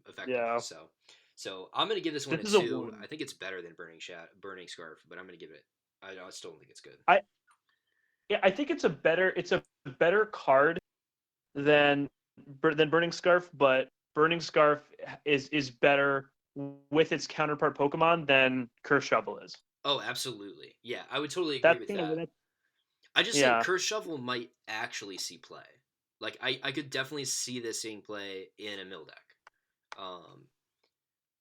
effective. Yeah. So I'm gonna give this one a 2. I think it's better than Burning Scarf, but I'm gonna give it. I still don't think it's good. I think it's a better card than Burning Scarf, but Burning Scarf is better with its counterpart Pokemon than Curse Shovel is. Oh, absolutely. Yeah, I would totally agree with that. I just think Curse Shovel might actually see play. Like I could definitely see this seeing play in a mill deck.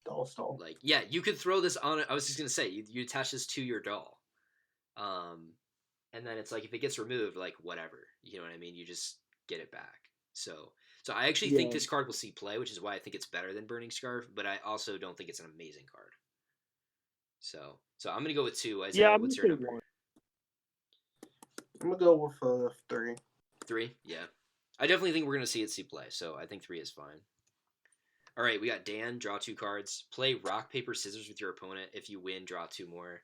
Doll. Like yeah, you could throw this on. I was just gonna say you attach this to your doll, and then it's like if it gets removed, like whatever, you know what I mean. You just get it back. So I actually think this card will see play, which is why I think it's better than Burning Scarf. But I also don't think it's an amazing card. So I'm gonna go with 2. Izaiah, what's your number? 1. I'm gonna go with 3. 3, yeah. I definitely think we're gonna see it see play. So I think 3 is fine. All right, we got Dan. Draw 2 cards. Play rock paper scissors with your opponent. If you win, draw 2 more.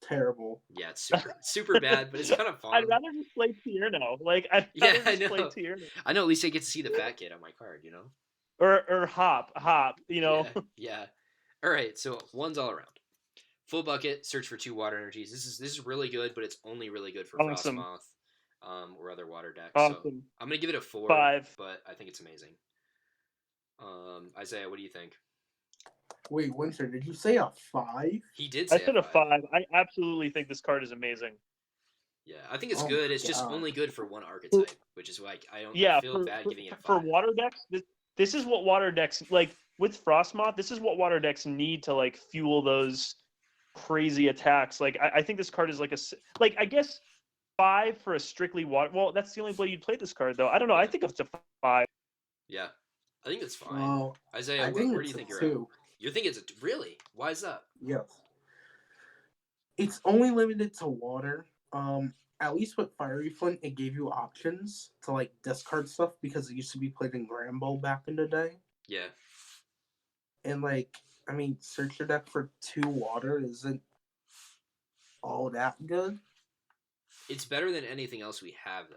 terrible. Yeah, it's super bad, but it's kind of I'd fun. rather just play Tierno. Like I'd Yeah, rather I just play know. Tierno. I know. At least I get to see the fat kid on my card. Or hop. Yeah, yeah. All right, so one's all around. Full bucket. Search for 2 water energies. This is really good, but it's only really good for Awesome. Frostmoth, or other water decks. So Awesome. I'm gonna give it a 4, 5. but I think it's amazing. Izaiah, what do you think? Wait, Wynter, did you say a 5? He did I say a said a 5. 5. I absolutely think this card is amazing. Yeah, I think it's Oh good. my It's just god. only good for one archetype, which is why I Yeah, feel bad giving it a for 5. water decks, this is what water decks like with Frostmoth. This is what water decks need to like fuel those crazy attacks. Like I think this card is like like I guess 5 for a strictly water. Well, that's the only way you'd play this card though. I don't know. Yeah. I think it's a 5. Yeah, I think it's fine. Well, Izaiah, I where think do it's you a think you're at? 2. You think it's a really? Why is that? Yes. It's only limited to water. At least with Fiery Flint, it gave you options to like discard stuff because it used to be played in Granbull back in the day. Yeah, And like, I mean, search your deck for 2 water isn't all that good. it's better than anything else we have though.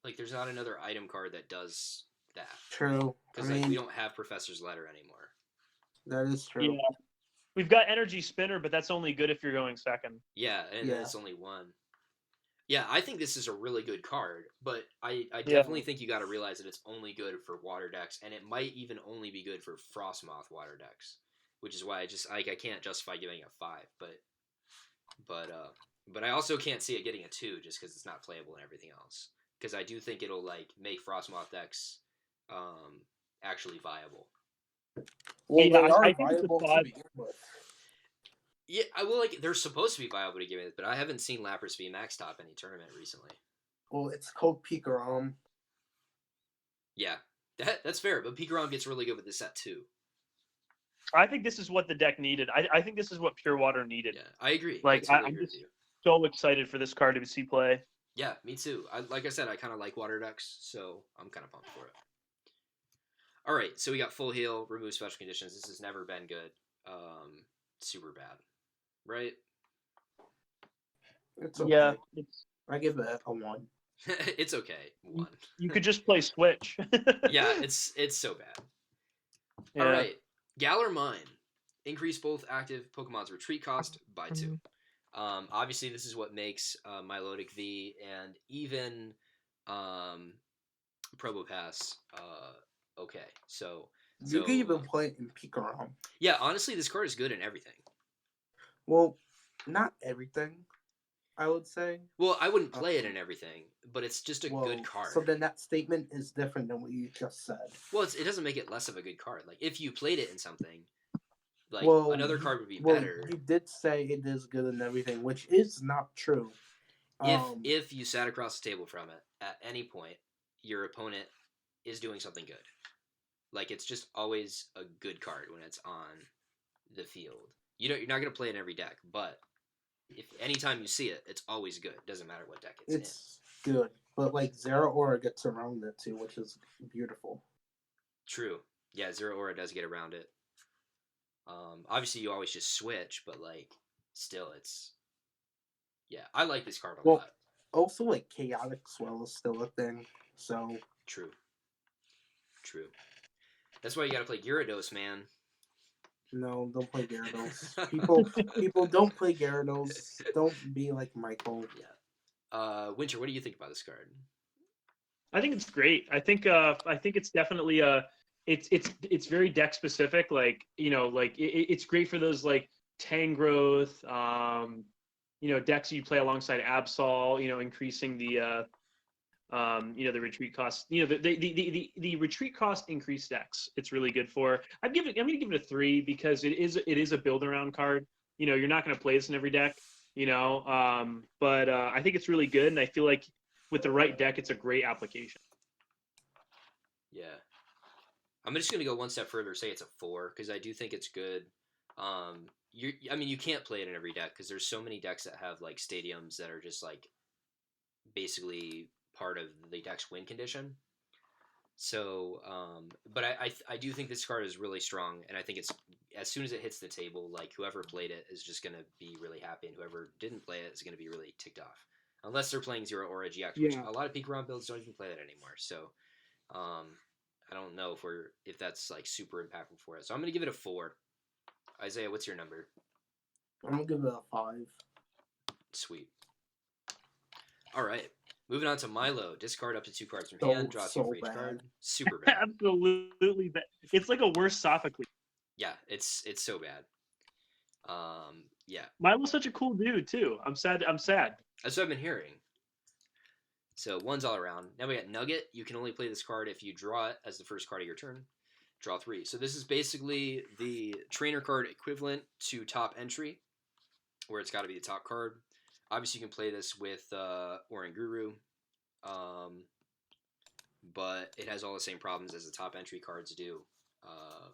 Like, there's not another item card that does that. True. Because like we don't have Professor's Letter anymore. That is true. Yeah. We've got Energy Spinner, but that's only good if you're going second. Yeah, and Yeah. it's only 1. Yeah, I think this is a really good card, but I definitely think you got to realize that it's only good for water decks, and it might even only be good for Frostmoth water decks, which is why I can't justify giving it a 5, but I also can't see it getting a 2 just because it's not playable and everything else. Because I do think it'll like make Frostmoth decks actually viable. Well, Yeah, they are I think it's a viable to 5. begin with. Yeah, I will like they're supposed to be viable to give it, but I haven't seen Lapras VMAX top any tournament recently. Well, it's called Pikarom. Yeah, that's fair, but Pikarom gets really good with this set too. I think this is what the deck needed. I think this is what Pure Water needed. Yeah, I agree. Like totally I'm agree just with you. so excited for this card to see play. Yeah, me too. Like I said, I kind of like water decks, so I'm kind of pumped for it. All right, so we got full heal, remove special conditions. This has never been good. Super bad, right? It's okay. Yeah, I give it a 1. It's okay. 1. you could just play Switch. Yeah, it's so bad. Yeah. All right, Galar Mine. Increase both active Pokemon's retreat cost by 2. Obviously, this is what makes Milotic V and even Probopass okay. So You can even play it in Pikarom. yeah, honestly, this card is good in everything. Well, not everything, I would say. Well, I wouldn't play it in everything, but it's just a good card. So then that statement is different than what you just said. Well, it doesn't make it less of a good card. Like, if you played it in something, like, another card would be better. You did say it is good in everything, which is not true. If you sat across the table from it at any point, your opponent is doing something good. Like, it's just always a good card when it's on the field. You're not going to play it in every deck, but if anytime you see it, it's always good. Doesn't matter what deck it's in. It's good, but like Zero Aura gets around it too, which is beautiful. True. Yeah, Zero Aura does get around it. Obviously, you always just switch, but like, still, it's I like this card a lot. Also, like Chaotic Swell is still a thing, so True. That's why you got to play Gyarados, man. no, don't play Gyarados. people don't play Gyarados. Don't be like Michael. Yeah. Wynter, what do you think about this card? I think it's great. I think it's definitely it's very deck specific. Like like it's great for those like Tangrowth, decks you play alongside Absol. Increasing the the retreat cost. The retreat cost increased decks. It's really good for. I'm gonna give it a 3 because it is a build around card. You're not gonna play this in every deck. But I think it's really good, and I feel like with the right deck, it's a great application. Yeah. I'm just going to go one step further, say it's a 4, because I do think it's good. You can't play it in every deck, because there's so many decks that have, like, stadiums that are just, like, basically part of the deck's win condition. So, but I do think this card is really strong, and I think it's as soon as it hits the table, like whoever played it is just gonna be really happy, and whoever didn't play it is gonna be really ticked off, unless they're playing Zero Aura GX, which Yeah. a lot of peak around builds don't even play that anymore. So, um, I don't know if that's like super impactful for it. So I'm gonna give it a 4. Izaiah, what's your number? I'm gonna give it a 5. Sweet. All right. Moving on to Milo. Discard up to 2 cards from So hand. Draw 2 so for each bad. card. Super bad. Absolutely bad. It's like a worse Sophocles. Yeah, it's so bad. Yeah. Milo's such a cool dude too. I'm sad. That's what I've been hearing. So 1's all around. Now we got Nugget. You can only play this card if you draw it as the first card of your turn. Draw 3. So this is basically the trainer card equivalent to top entry, where it's got to be the top card. Obviously, you can play this with Orin Guru, but it has all the same problems as the top entry cards do.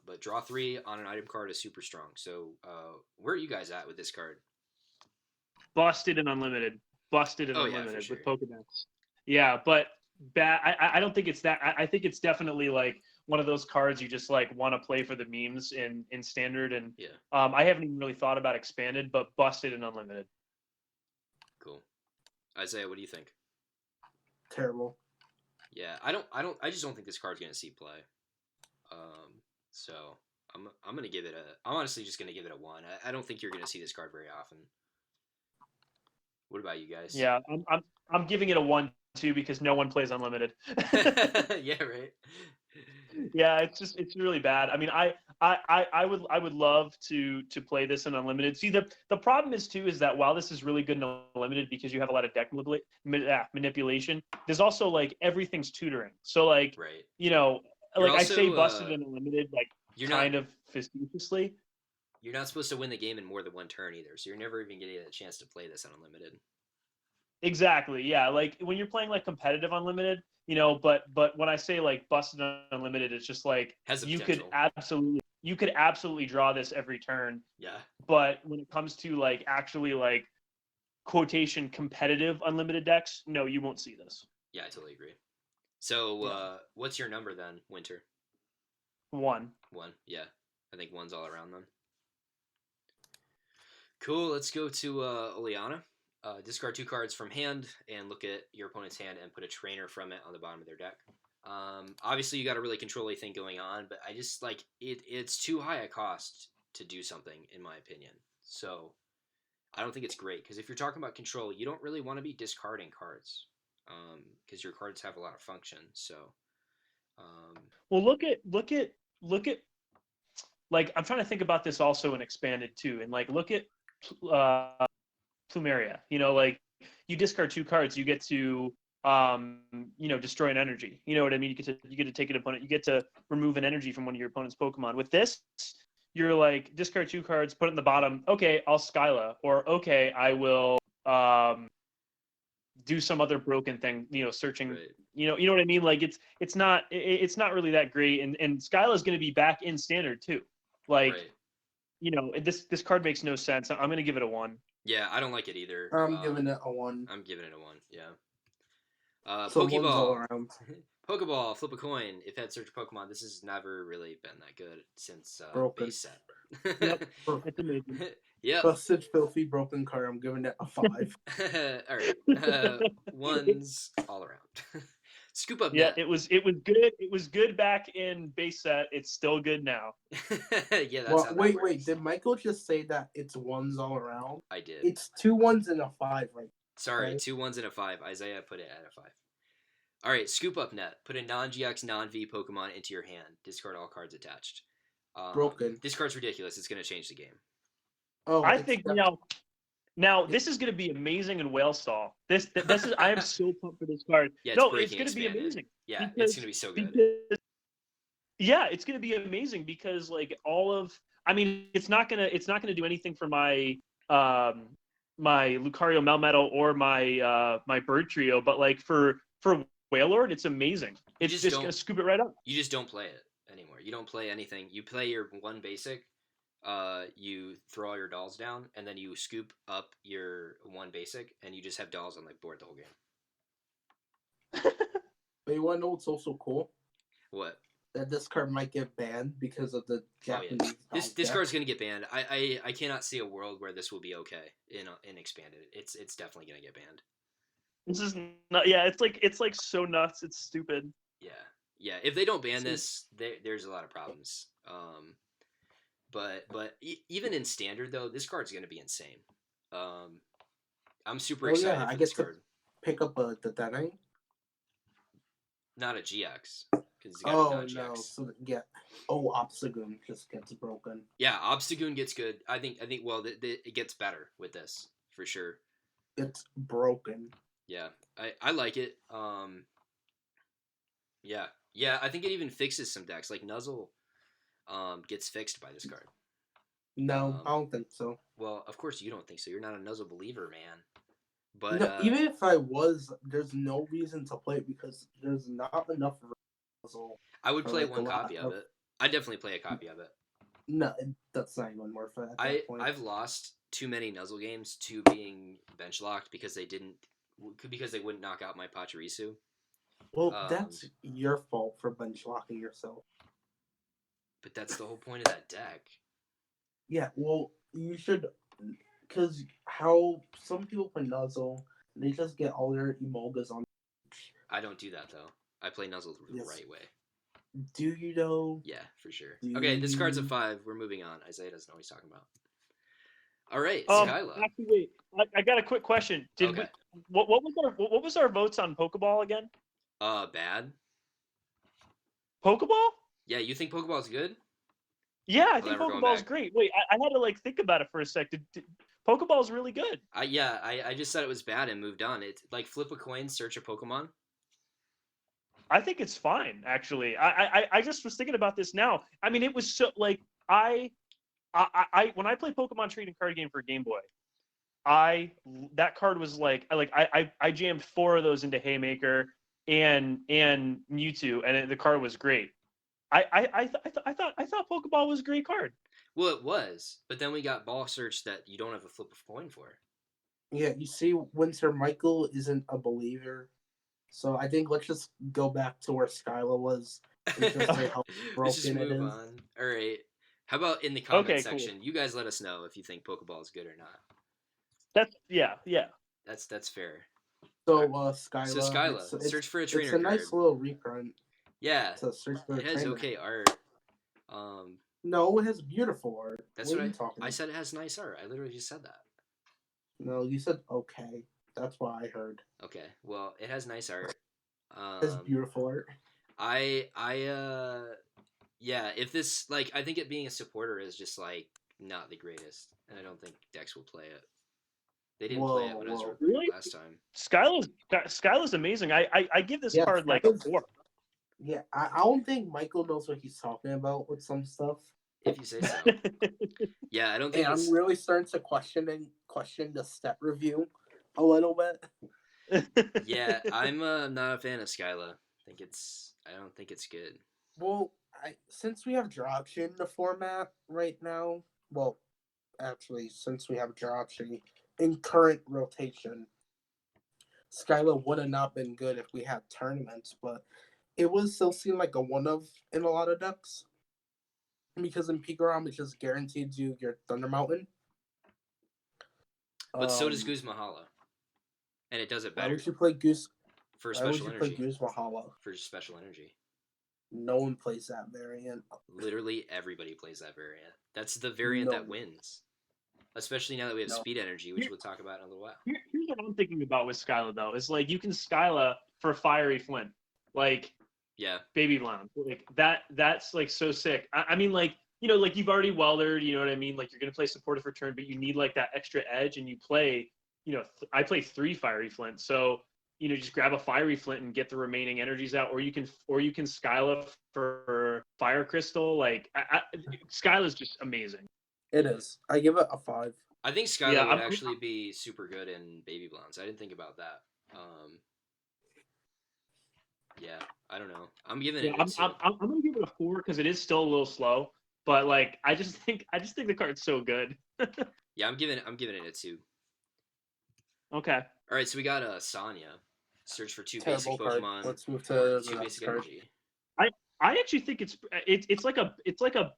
But draw 3 on an item card is super strong. So where are you guys at with this card? Busted and unlimited. Busted and Oh, yeah, unlimited for with sure. Pokedex. Yeah, but bad. I don't think it's that. I think it's definitely like one of those cards you just like want to play for the memes in standard. And Yeah, I haven't even really thought about expanded, but busted and unlimited. cool. Izaiah, what do you think? Terrible. Yeah, I just don't think this card's gonna see play. So I'm gonna give it a. I'm honestly just gonna give it a 1. I don't think you're gonna see this card very often. What about you guys? Yeah, I'm giving it a 1 too because no one plays unlimited. Yeah, right. Yeah, it's really bad. I mean, I would love to play this in unlimited. See, the problem is too is that while this is really good in unlimited because you have a lot of deck manipulation, there's also like everything's tutoring. So like Right. you know, You're like I say also busted and unlimited like you're not kind of facetiously. you're not supposed to win the game in more than 1 turn either. So you're never even getting a chance to play this on unlimited. Exactly. Yeah. Like when you're playing like competitive unlimited, but when I say like busted unlimited, it's just like Has the you could potential. absolutely draw this every turn. Yeah. But when it comes to like actually like quotation competitive unlimited decks, no, you won't see this. Yeah, I totally agree. So Yeah. what's your number then, Wynter? 1. 1. Yeah. I think 1's all around then. Cool. Let's go to Oleana. Discard 2 cards from hand and look at your opponent's hand and put a trainer from it on the bottom of their deck. Obviously, you got a really control-y thing going on, but I just like it's too high a cost to do something, in my opinion. So I don't think it's great because if you're talking about control, you don't really want to be discarding cards because your cards have a lot of function. So Well, look at like I'm trying to think about this also in expanded too, and like look at Plumeria. Like you discard 2 cards, you get to destroy an energy. You know what I mean? You get to take an opponent. You get to remove an energy from one of your opponent's Pokemon. With this, you're like discard 2 cards, put it in the bottom. Okay, I'll Skyla, or okay, I will do some other broken thing. Searching. right. You know what I mean? Like it's not really that great. And Skyla is going to be back in standard too. Like Right. This card makes no sense. I'm going to give it a 1. Yeah, I don't like it either. I'm giving it a 1. I'm giving it a 1. Yeah. So 1's all Pokeball. around. Pokeball, flip a coin. If had search Pokemon, this has never really been that good since Broken. base set. Yep, it's amazing. Yep. Busted, filthy, broken card. I'm giving it a 5. All right. 1's all around. Scoop up Yeah, net. it was good. It was good back in base set. It's still good now. Yeah, that's Well, how that wait. works. Did Michael just say that it's 1's all around? I did. It's 2 1s and a 5, right? Sorry, right? 2 1s and a 5. Izaiah put it at a 5. All right, scoop up net. Put a non-GX, non-V Pokemon into your hand. Discard all cards attached. Broken. This card's ridiculous. It's going to change the game. Oh, I think now this is going to be amazing in Whale Stall. This is I am so pumped for this card. Yeah, it's going to be amazing. Yeah, because, it's going to be so good. Yeah, it's going to be amazing because like it's not going to do anything for my my Lucario Melmetal or my Bird Trio, but like for Wailord, it's amazing. It's just going to scoop it right up. You just don't play it anymore. You don't play anything. You play your 1 basic. You throw all your dolls down, and then you scoop up your 1 basic, and you just have dolls on the board the whole game. But you want to know what's also cool? What? That this card might get banned because of the Oh yeah, Japanese this card's gonna get banned. I cannot see a world where this will be okay in expanded. It's definitely gonna get banned. This is not. Yeah, it's like so nuts. It's stupid. Yeah, yeah. If they don't ban this, there's a lot of problems. But even in standard though, this card's gonna be insane. Um, I'm super Oh yeah, excited I for get this to card. pick up the Dene. Not a GX because it's gotta be Oh no, non-GX. so yeah. Oh, Obstagoon just gets broken. Yeah, Obstagoon gets good. I think. Well, it gets better with this for sure. It's broken. Yeah, I like it. Yeah, yeah. I think it even fixes some decks. Like Nuzzle, gets fixed by this card. No, I don't think so. Well, of course you don't think so. You're not a Nuzzle believer, man. But No, even if I was, there's no reason to play it because there's not enough Nuzzle I would for play like a one lot copy of of. it. I'd definitely play a copy of it. No, that's not even worth it at that point. I've lost too many Nuzzle games to being bench locked because they wouldn't knock out my Pachirisu. Well, that's your fault for bench locking yourself. But that's the whole point of that deck. Yeah, well, you should, because how some people play Nuzzle, they just get all their Emolgas on. I don't do that though. I play Nuzzle the right way. Do you though? Yeah, for sure. Do Okay, this card's a you? 5. We're moving on. Izaiah doesn't know what he's talking about. All right, Um, Skyla. actually, wait. I got a quick question. Did Okay. what was our votes on Pokeball again? Bad. Pokeball? Yeah, you think Pokeball's good? Yeah, I Well, think then we're going Pokeball's back. great. Wait, I had to like think about it for a sec. Pokeball's really good. I just said it was bad and moved on. It's like flip a coin, search a Pokemon. I think it's fine, actually. I just was thinking about this now. I mean, it was so like I when I played Pokemon trading card game for Game Boy, that card was I jammed 4 of those into Haymaker and Mewtwo, and the card was great. I thought Pokeball was a great card. Well, it was, but then we got Ball Search that you don't have a flip a coin for. Yeah, you see, Wynter Michael isn't a believer, so I think let's just go back to where Skyla was and just say how Let's just broken it move is. on. All right. How about in the comment Okay, section? cool. You guys let us know if you think Pokeball is good or not. That's yeah. That's fair. So Skyla, So Skyla, search for a it's trainer a nice card. little reprint Yeah, to search for a it has trainer. okay art. No, it has beautiful art. That's what what are you talking I about? said. It has nice art. I literally just said that. No, you said okay. That's what I heard. Okay, well, it has nice art. It has beautiful art. Yeah, if this, like, I think it being a supporter is just, like, not the greatest, and I don't think decks will play it. They didn't play it when I was Really? last time. Skyla's amazing. I give this card like a 4. Yeah, I don't think Michael knows what he's talking about with some stuff. If you say so. Yeah, I don't think I'm really starting to question the stat review a little bit. Yeah, I'm not a fan of Skyla. I don't think it's good. Well, since we have Jirachi in the format right now, well, actually, since we have Jirachi in current rotation, Skyla would have not been good if we had tournaments, but it would still seem like a one of in a lot of decks. Because in Pikarom, it just guarantees you your Thunder Mountain. But so does Guz Mahala. And it does it better. Why would you play Goose? For Why would special you energy. play Goose Mahala? For special energy. No one plays that variant. Literally everybody plays that variant. That's the variant that wins. Especially now that we have speed energy, which we'll talk about in a little while. Here's what I'm thinking about with Skyla though. Is like you can Skyla for Fiery Flint. Like yeah, Baby Blonde. Like that's like so sick. I mean like like you've already weldered, you know what I mean? Like you're gonna play supportive for turn, but you need like that extra edge, and you play, I play 3 Fiery Flint. So just grab a Fiery Flint and get the remaining energies out, or you can Skyla for Fire Crystal. Like Skyla's just amazing. It is. I give it a 5. I think Skyla would actually be super good in Baby Blondes. I didn't think about that. Yeah, I don't know. I'm giving it. I'm gonna give it a 4 because it is still a little slow. But like, I just think the card's so good. Yeah, I'm giving it a 2. Okay. All right, so we got Sonya. Search for 2 Terrible basic card. Pokemon. Let's move to 2 basic energy. I actually think it's like a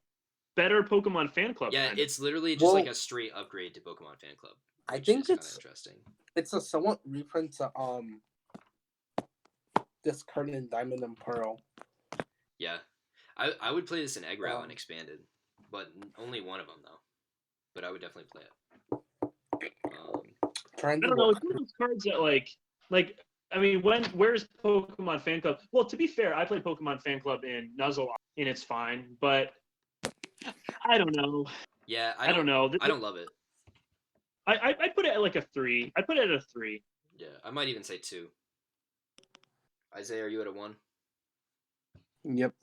better Pokemon fan club. Yeah, kind of. it's literally just like a straight upgrade to Pokemon Fan Club, I which think is kind of interesting. it's a somewhat reprint to this card in Diamond and Pearl. Yeah, I would play this in Egg Route and Expanded, but only one of them though. But I would definitely play it. I don't know. It's one of those cards that like I mean, where's Pokemon Fan Club? Well, to be fair, I played Pokemon Fan Club in Nuzzle, and it's fine, but I don't know. Yeah, I don't know. I don't love it. I put it at like a 3. I put it at a 3. Yeah, I might even say 2. Izaiah, are you at a 1? Yep.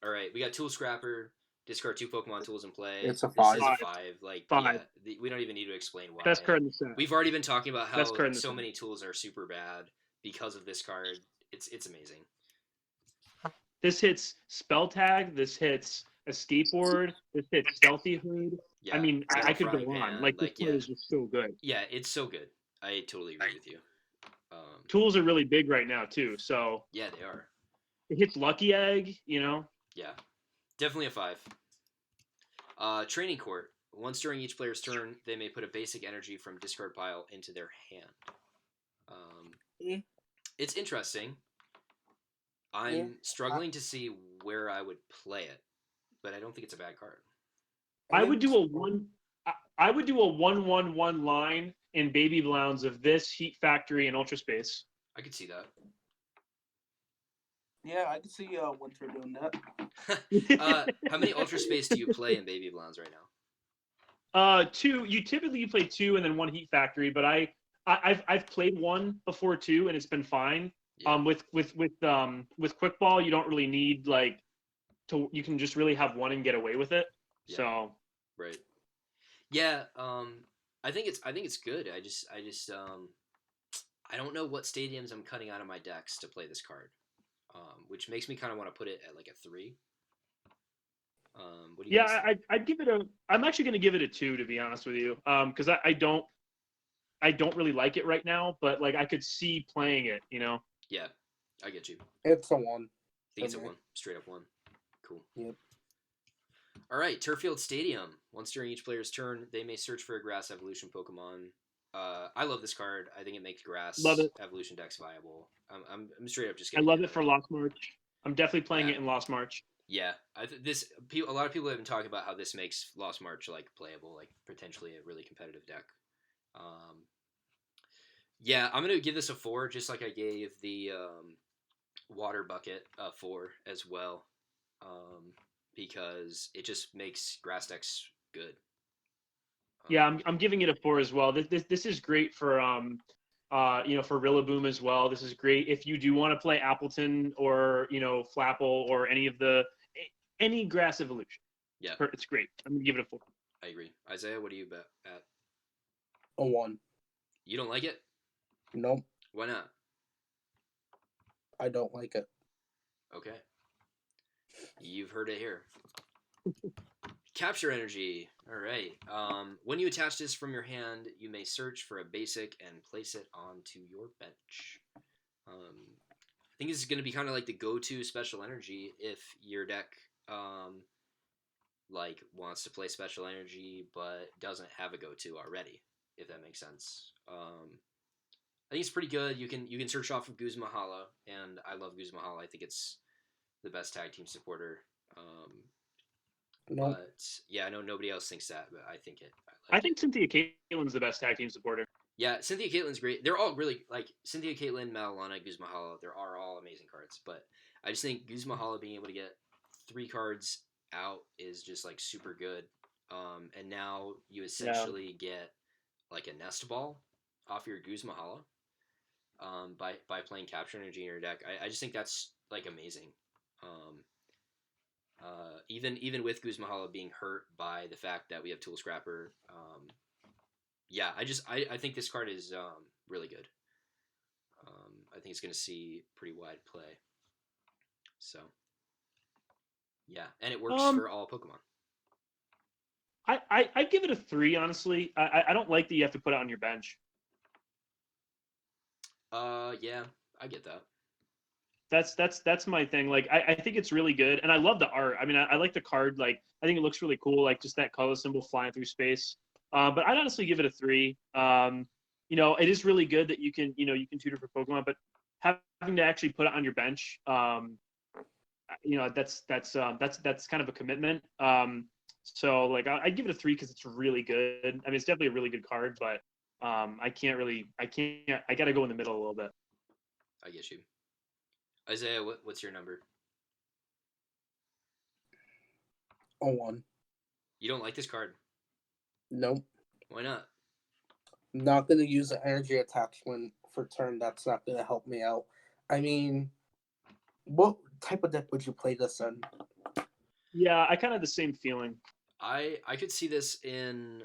All right, we got Tool Scrapper. Discard 2 Pokemon tools in play. It's a 5. This is a 5. Like, 5. Yeah, we don't even need to explain why. Best card in the set. We've already been talking about how so set. many tools are super bad because of this card. It's amazing. This hits Spell Tag. This hits a Skateboard. This hits Stealthy Hood. Yeah, I mean, I could go on. Like, this card is just so good. Yeah, it's so good. I totally agree with you. Tools are really big right now, too. So yeah, they are. It hits Lucky Egg, you know? Yeah, definitely a 5. Training Court. Once during each player's turn, they may put a basic energy from discard pile into their hand. It's interesting. I'm struggling to see where I would play it, but I don't think it's a bad card. I would do a 1/1/1 line in Baby Blounds of this, Heat Factory, and Ultra Space. I could see that. Yeah, I could see Wynter doing that. How many Ultra Space do you play in Baby Blounds right now? 2. You typically play 2 and then 1 Heat Factory, but I've played 1 before 2 and it's been fine. Yeah. With Quick Ball, you don't really need you can just really have 1 and get away with it. Yeah. So right. Yeah, I think it's good. I just I don't know what stadiums I'm cutting out of my decks to play this card. Which makes me kind of want to put it at like a 3. What do you think? I'd give it I'm actually going to give it a 2, to be honest with you. Because I don't really like it right now, but like I could see playing it, you know? Yeah, I get you. It's a 1. I think it's a 1, straight up 1. Cool. Yep. All right, Turffield Stadium. Once during each player's turn, they may search for a Grass Evolution Pokemon. I love this card. I think it makes Grass Evolution decks viable. I'm straight up just getting. I love it for Lost March. I'm definitely playing it in Lost March. Yeah, a lot of people have been talking about how this makes Lost March like playable, like potentially a really competitive deck. Yeah, I'm gonna give this a 4, just like I gave the Water Bucket a 4 as well, because it just makes Grass decks good. Yeah, I'm giving it a 4 as well. This is great for for Rillaboom as well. This is great if you do want to play Appleton or Flapple or any Grass Evolution. Yeah, it's great. I'm gonna give it a 4. I agree. Izaiah, what do you bet at? A 1. You don't like it? Nope. Why not? I don't like it. Okay. You've heard it here. Capture Energy. All right. When you attach this from your hand, you may search for a basic and place it onto your bench. I think this is going to be kind of like the go-to special energy if your deck wants to play special energy but doesn't have a go-to already, if that makes sense. I think it's pretty good. You can search off of Guzmahala, and I love Guzmahala. I think it's the best tag team supporter. No. But yeah, I know nobody else thinks that, but I think it. I think Cynthia Caitlin's the best tag team supporter. Yeah, Cynthia Caitlin's great. They're all really Cynthia Caitlin, Malalana, Guzmahala. They are all amazing cards. But I just think Guzmahala being able to get 3 cards out is just super good. And now you essentially get like a Nest Ball off your Guzmahala. By playing Capture Energy in your deck, I just think that's amazing. Even with Guzmahala being hurt by the fact that we have Tool Scrapper, yeah, I think this card is really good. I think it's going to see pretty wide play. So yeah, and it works for all Pokemon. I give it a 3, honestly. I don't like that you have to put it on your bench. Yeah, I get that. That's my thing. Like I think it's really good, and I love the art. I mean, I like the card. Like I think it looks really cool. Like just that color symbol flying through space. But I'd honestly give it a 3. It is really good that you can tutor for Pokemon, but having to actually put it on your bench, that's kind of a commitment. So like I'd give it a 3 because it's really good. I mean, it's definitely a really good card, but I got to go in the middle a little bit. I get you. Izaiah, what's your number? A 1. You don't like this card? Nope. Why not? Not going to use the energy attachment for turn. That's not going to help me out. I mean, what type of deck would you play this in? Yeah, I kind of have the same feeling. I could see this in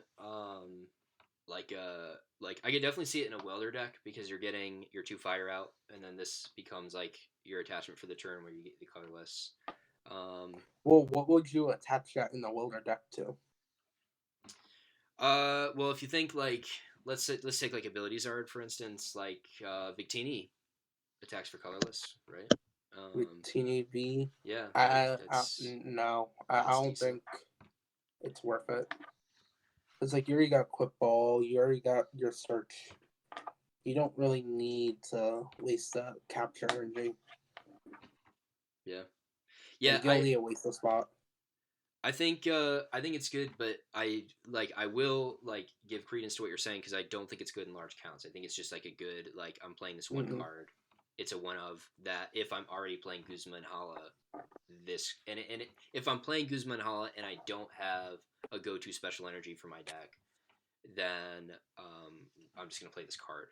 like I could definitely see it in a welder deck because you're getting your 2 fire out, and then this becomes like your attachment for the turn where you get the colorless. Well, what would you attach that in the welder deck to? Well, if you think like let's take like abilities art for instance, like Victini attacks for colorless, right? With Teeny V? Yeah, No, I don't decent. think it's worth it. It's like you already got Quick Ball, you already got your search. You don't really need to waste the capture energy. Yeah, Like, you don't need to waste the spot. I think it's good, but I will like give credence to what you're saying because I don't think it's good in large counts. I think it's just like a good like I'm playing this one card. It's a one of that if I'm already playing Guzma and Hala, if I'm playing Guzma and Hala and I don't have a go-to special energy for my deck, then I'm just gonna play this card.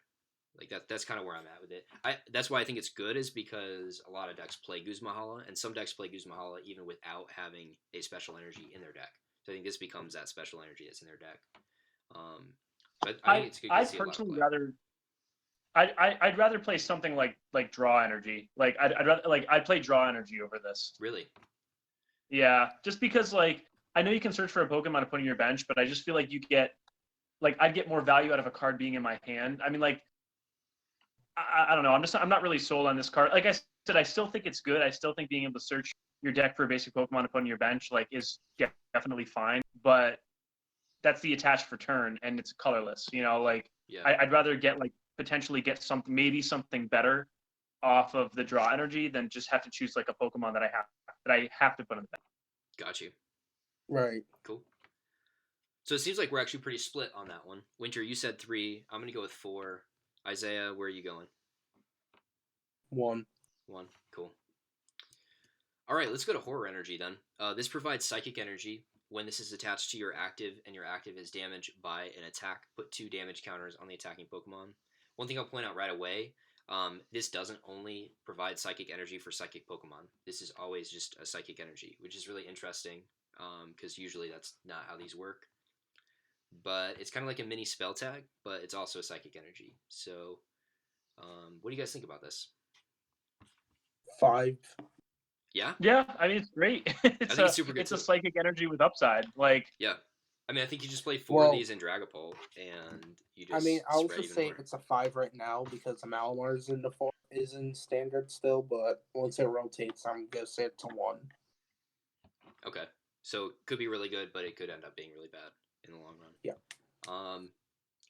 Like that's kind of where I'm at with it. That's why I think it's good is because a lot of decks play Guzma Hala, and some decks play Guzma Hala even without having a special energy in their deck. So I think this becomes that special energy that's in their deck. So I think it's good to see a lot of play. I'd rather play something like draw energy. Like I'd play draw energy over this. Really? Yeah, just because like I know you can search for a Pokemon to put in your bench, but I just feel like I'd get more value out of a card being in my hand. I mean, like I don't know. I'm not really sold on this card. Like I said, I still think it's good. I still think being able to search your deck for a basic Pokemon to put on your bench like is definitely fine. But that's the attached for turn, and it's colorless. Like yeah. I'd rather potentially get something better off of the draw energy than just have to choose like a Pokemon that I have to put in the bench. Got you. Right. Cool. So it seems like we're actually pretty split on that one. Wynter, you said 3. I'm gonna go with 4. Izaiah, where are you going? 1. Cool. All right, let's go to Horror Energy then. This provides Psychic Energy. When this is attached to your active and your active is damaged by an attack, put 2 damage counters on the attacking Pokemon. One thing I'll point out right away, this doesn't only provide Psychic Energy for Psychic Pokemon. This is always just a Psychic Energy, which is really interesting because usually that's not how these work. But it's kind of like a mini spell tag, but it's also a Psychic Energy. So what do you guys think about this? 5. Yeah? Yeah, I mean, it's great. it's super good. It's a Psychic Energy with upside. Like, yeah. I mean, I think you just play 4 of these in Dragapult, and you just. I mean, I would just say more. It's a 5 right now because the Malamar is in standard still, but once it rotates, I'm gonna say it's a 1. Okay, so could be really good, but it could end up being really bad in the long run. Yeah.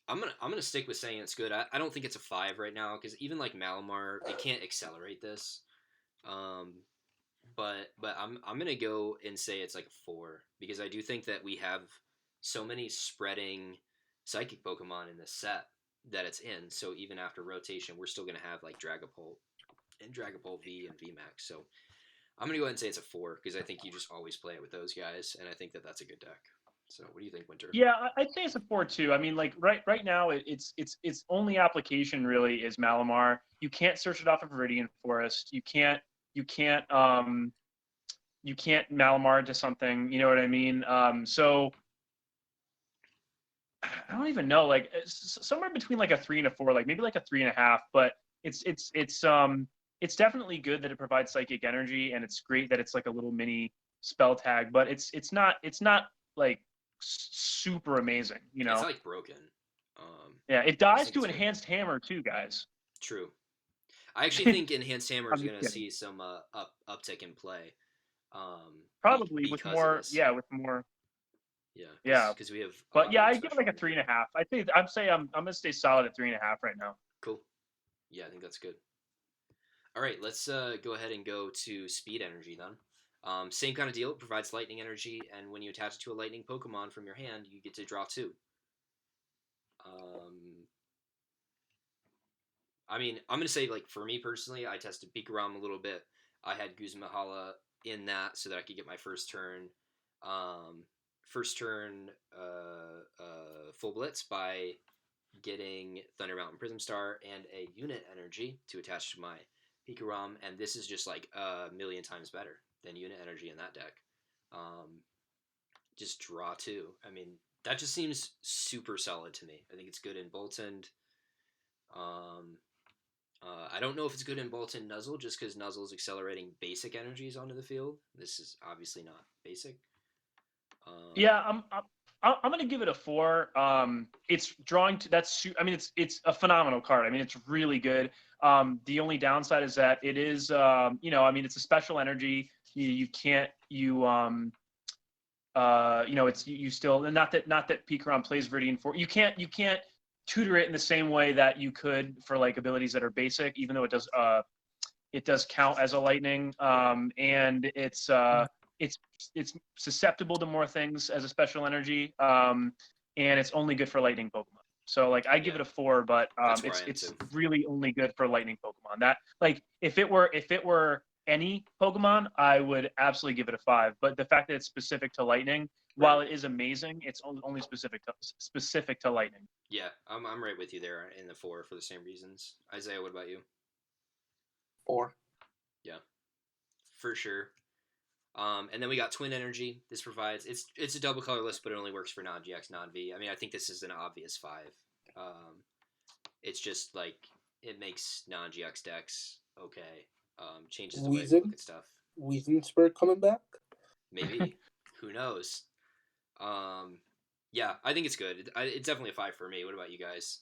I'm gonna stick with saying it's good. I don't think it's a 5 right now because even like Malamar, it can't accelerate this. But I'm gonna go and say it's like a 4 because I do think that we have so many spreading Psychic Pokemon in this set that it's in. So even after rotation, we're still gonna have like Dragapult and Dragapult V and VMAX. So I'm gonna go ahead and say it's a 4 because I think you just always play it with those guys, and I think that that's a good deck. So what do you think, Wynter? Yeah, I'd say it's a 4 too. I mean, like right now, its only application really is Malamar. You can't search it off of Viridian Forest. You can't Malamar into something. You know what I mean? So I don't even know. Like somewhere between like a 3 and a 4, like maybe like a 3.5. But it's definitely good that it provides Psychic Energy, and it's great that it's like a little mini spell tag. But it's not like super amazing, you know. It's like broken. Yeah, it dies to Enhanced Hammer too, guys. True. I actually think Enhanced Hammer is I'm going just to kidding. see some uptick in play, Probably with because of more, this. yeah, with more, Yeah, yeah. because we have a But lot yeah, of I give it like special a energy. 3.5. I think I'm saying I'm gonna stay solid at 3.5 right now. Cool. Yeah, I think that's good. All right, let's go ahead and go to Speed Energy then. Same kind of deal. It provides lightning energy, and when you attach it to a lightning Pokemon from your hand, you get to draw two. Um, I mean, I'm gonna say like for me personally, I tested Pikarom a little bit. I had Guzmahala in that so that I could get my um, first turn full blitz by getting Thunder Mountain Prism Star and a unit energy to attach to my Pikarom, and this is just like a million times better than unit energy in that deck. Um, just draw two. I mean, that just seems super solid to me. I think it's good in Boltund. Um, I don't know if it's good in Boltund Nuzzle just because Nuzzle is accelerating basic energies onto the field. This is obviously not basic. Yeah, I'm gonna give it a 4. It's drawing to that's I mean it's a phenomenal card. I mean it's really good. The only downside is that it is I mean it's a special energy. You can't it's you still, and not that Pikarom plays Viridian for you can't tutor it in the same way that you could for like abilities that are basic, even though it does count as a lightning, and it's it's susceptible to more things as a special energy, and it's only good for lightning Pokemon. So like I give Yeah, it a 4, but that's where I am it's too. really only good for lightning Pokemon. That like if it were any Pokemon, I would absolutely give it a 5. But the fact that it's specific to lightning, Right. while it is amazing, it's only specific to lightning. Yeah, I'm right with you there in the four for the same reasons. Isaiah, what about you? 4. Yeah, for sure. And then we got Twin Energy. This provides it's a double colorless, but it only works for non GX, non V. I mean, I think this is an obvious 5. Um, it's just like it makes non GX decks okay. Changes the way we look Weezing? at stuff. Weezingspur coming back? Maybe. Who knows? Um, yeah, I think it's good. It's definitely a 5 for me. What about you guys?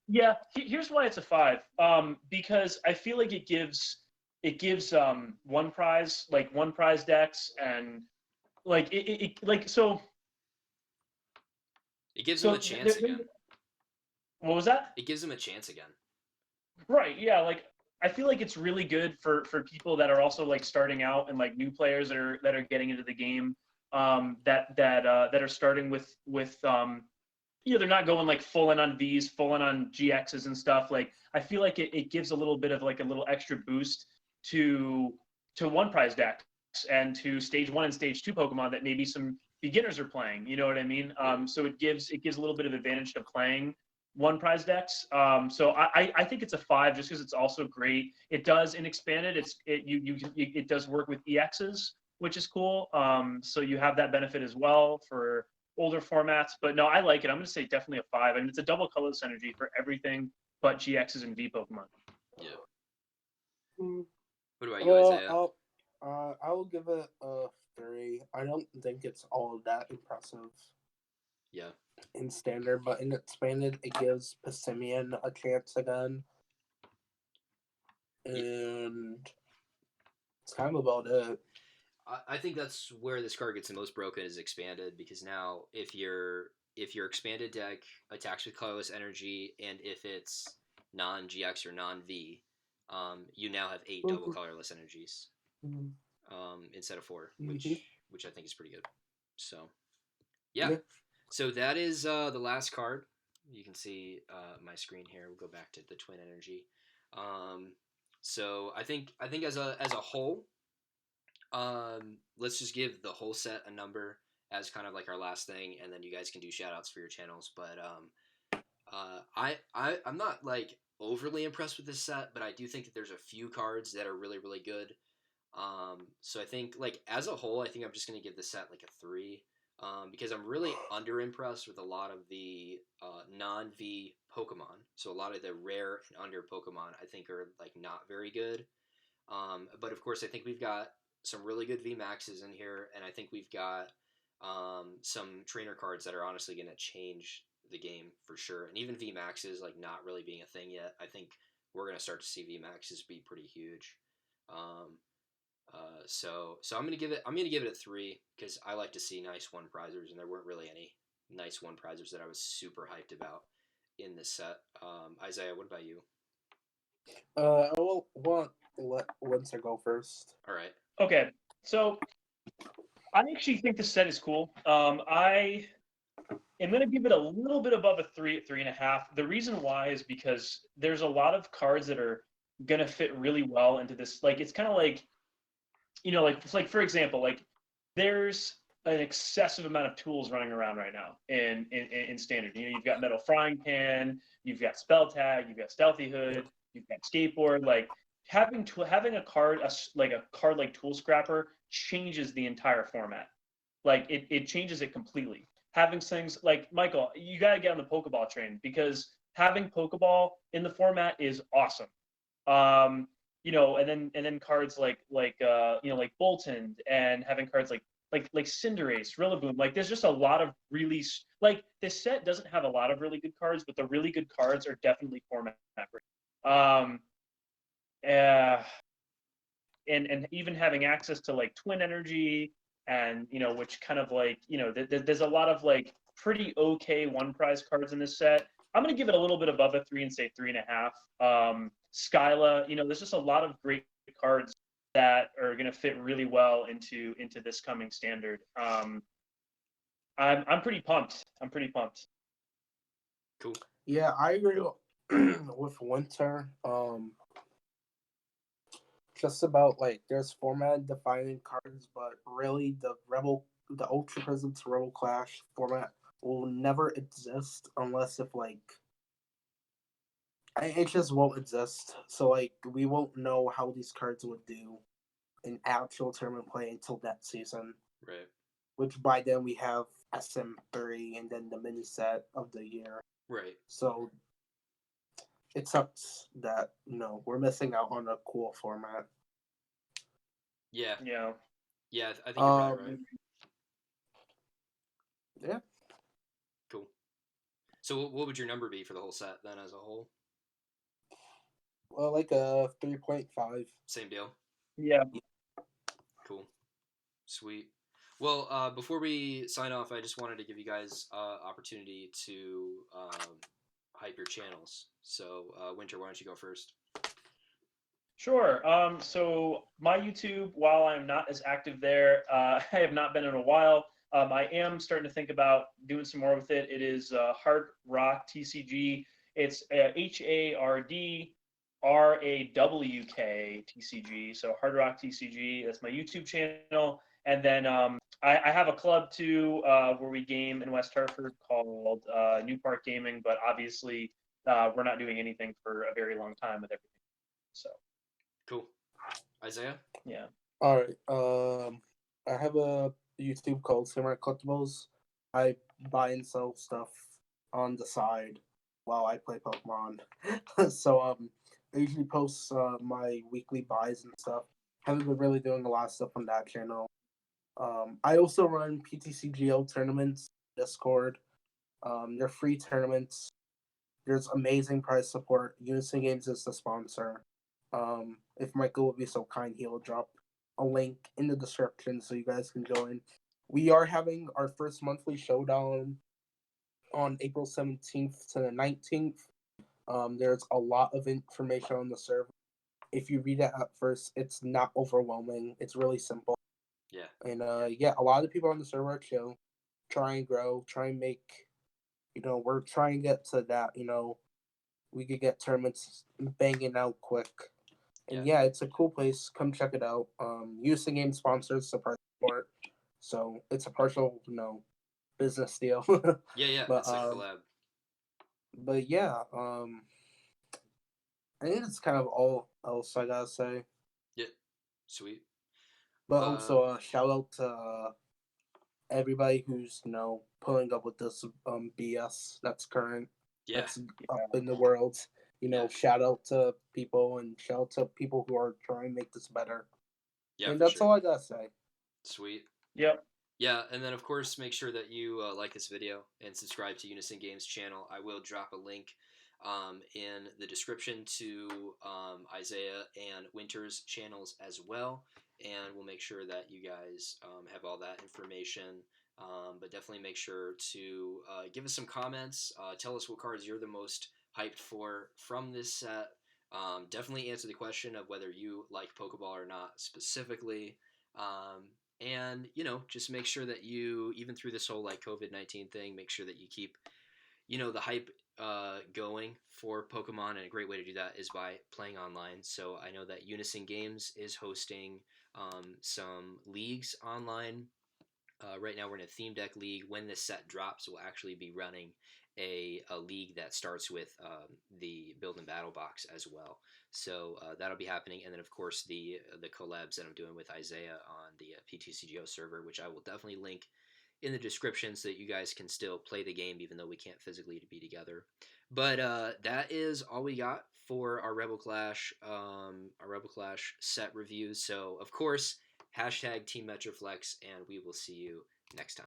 Yeah, here's why it's a 5. Because I feel like it gives one prize decks, and like like It gives them a so chance again. what was that? It gives them a chance again. Right, yeah, like I feel like it's really good for people that are also like starting out, and like new players that are getting into the game, that are starting with they're not going like full in on V's, full in on GXs and stuff. Like I feel like it gives a little bit of like a little extra boost to one prize decks and to stage 1 and stage 2 Pokemon that maybe some beginners are playing. You know what I mean? So it gives a little bit of advantage to playing one prize decks. So I think it's a 5 just because it's also great. It does in expanded. It does work with EXs, which is cool. So you have that benefit as well for older formats. But no, I like it. I'm going to say definitely a 5. I mean, it's a double colorless energy for everything but GXs and V Pokemon. Yeah. Mm, What about you, Isaiah? I will give it a 3. I don't think it's all that impressive Yeah. in standard, but in expanded, it gives Passimian a chance again, and it's kind of about it. I think that's where this card gets the most broken is expanded because now if your expanded deck attacks with colorless energy and if it's non GX or non V, you now have 8 double colorless energies instead of 4, Mm-hmm. which I think is pretty good. So yeah, Yeah. so that is the last card. You can see my screen here. We'll go back to the twin energy. Um, so I think as a whole, let's just give the whole set a number as kind of like our last thing, and then you guys can do shout outs for your channels. But I'm not like overly impressed with this set, but I do think that there's a few cards that are really really good. So I think like as a whole, I think I'm just gonna give the set like a 3. Because I'm really under impressed with a lot of the non V Pokemon. So a lot of the rare and under Pokemon I think are like not very good. But of course, I think we've got some really good V Maxes in here, and I think we've got some trainer cards that are honestly going to change the game for sure. And even V Maxes, like not really being a thing yet, I think we're gonna start to see VMAXs be pretty huge. Um, so I'm gonna give it a 3 because I like to see nice one prizers, and there weren't really any nice one prizers that I was super hyped about in this set. Izaiah, what about you? I will want let Wynter go first. All right. Okay, so I actually think the set is cool. I am going to give it a little bit above a 3 at 3.5. The reason why is because there's a lot of cards that are going to fit really well into this. Like, it's kind of like, like for example, like there's an excessive amount of tools running around right now in standard. You've got metal frying pan, you've got spell tag, you've got stealthy hood, you've got skateboard. Like having a card like tool scrapper changes the entire format. Like it changes it completely. Having things like Michael, you got to get on the Pokeball train because having Pokeball in the format is awesome. Um, and then cards like Bolton and having cards like Cinderace, Rillaboom. Like there's just a lot of really like this set doesn't have a lot of really good cards, but the really good cards are definitely format free. Uh, and even having access to like Twin Energy and which kind of like there's a lot of like pretty okay one prize cards in this set. I'm gonna give it a little bit above a 3 and say 3.5. Skyla, there's just a lot of great cards that are gonna fit really well into this coming standard. I'm pretty pumped. I'm pretty pumped. Cool. Yeah, I agree with Wynter. Just about like there's format defining cards, but really the Ultra Prism to Rebel Clash format will never exist unless if like it just won't exist. So like we won't know how these cards would do in actual tournament play until that season. Right. Which by then we have SM3 and then the mini set of the year. Right. So it sucks that we're missing out on a cool format. Yeah. Yeah. Yeah, I think you're probably right. Yeah. Cool. So what would your number be for the whole set then as a whole? Well, like a 3.5. Same deal. Yeah. Cool. Sweet. Well, before we sign off, I just wanted to give you guys opportunity to hype your channels. So, Wynter, why don't you go first? Sure. So my YouTube, while I'm not as active there, I have not been in a while. I am starting to think about doing some more with it. It is Hard Rock TCG. It's HARDRAWK TCG. So Hard Rock TCG. That's my YouTube channel. And then I have a club too where we game in West Hartford called New Park Gaming. But obviously, we're not doing anything for a very long time with everything. So. Cool. Izaiah? Yeah. All right. I have a YouTube called Samurai Collectibles. I buy and sell stuff on the side while I play Pokemon. So I usually post my weekly buys and stuff. Haven't been really doing a lot of stuff on that channel. I also run PTCGO tournaments, Discord. They're free tournaments. There's amazing prize support. Unison Games is the sponsor. If Michael would be so kind, he will drop a link in the description so you guys can join. We are having our first monthly showdown on April 17th to the 19th. There's a lot of information on the server. If you read it at first, it's not overwhelming. It's really simple. Yeah. And yeah, a lot of the people on the server are chill. Try and grow. Try and make, we're trying to get to that, we could get tournaments banging out quick. And yeah, it's a cool place. Come check it out. Unison Games sponsors the prize support, so it's a partial, business deal. Yeah, but, it's a collab. But yeah, I think it's kind of all else I gotta say. Yeah, sweet. But also, shout out to everybody who's pulling up with this BS that's current. Yeah. That's up in the world. Shout out to people and shout out to people who are trying to make this better. Yeah, and that's all I gotta say. Sweet. Yep. Yeah, and then of course make sure that you like this video and subscribe to Unison Games channel. I will drop a link in the description to Izaiah and Wynter's channels as well, and we'll make sure that you guys have all that information. But definitely make sure to give us some comments. Tell us what cards you're the most hyped for from this set. Definitely answer the question of whether you like Pokeball or not specifically. And just make sure that you, even through this whole like COVID-19 thing, make sure that you keep the hype going for Pokemon, and a great way to do that is by playing online. So I know that Unison Games is hosting some leagues online. Right now, we're in a theme deck league. When this set drops, we'll actually be running a league that starts with the build and battle box as well. So that'll be happening, and then of course the collabs that I'm doing with Izaiah on the PTCGO server, which I will definitely link in the description so that you guys can still play the game even though we can't physically be together. But that is all we got for our Rebel Clash set reviews. So of course, hashtag Team MetroFlex, and we will see you next time.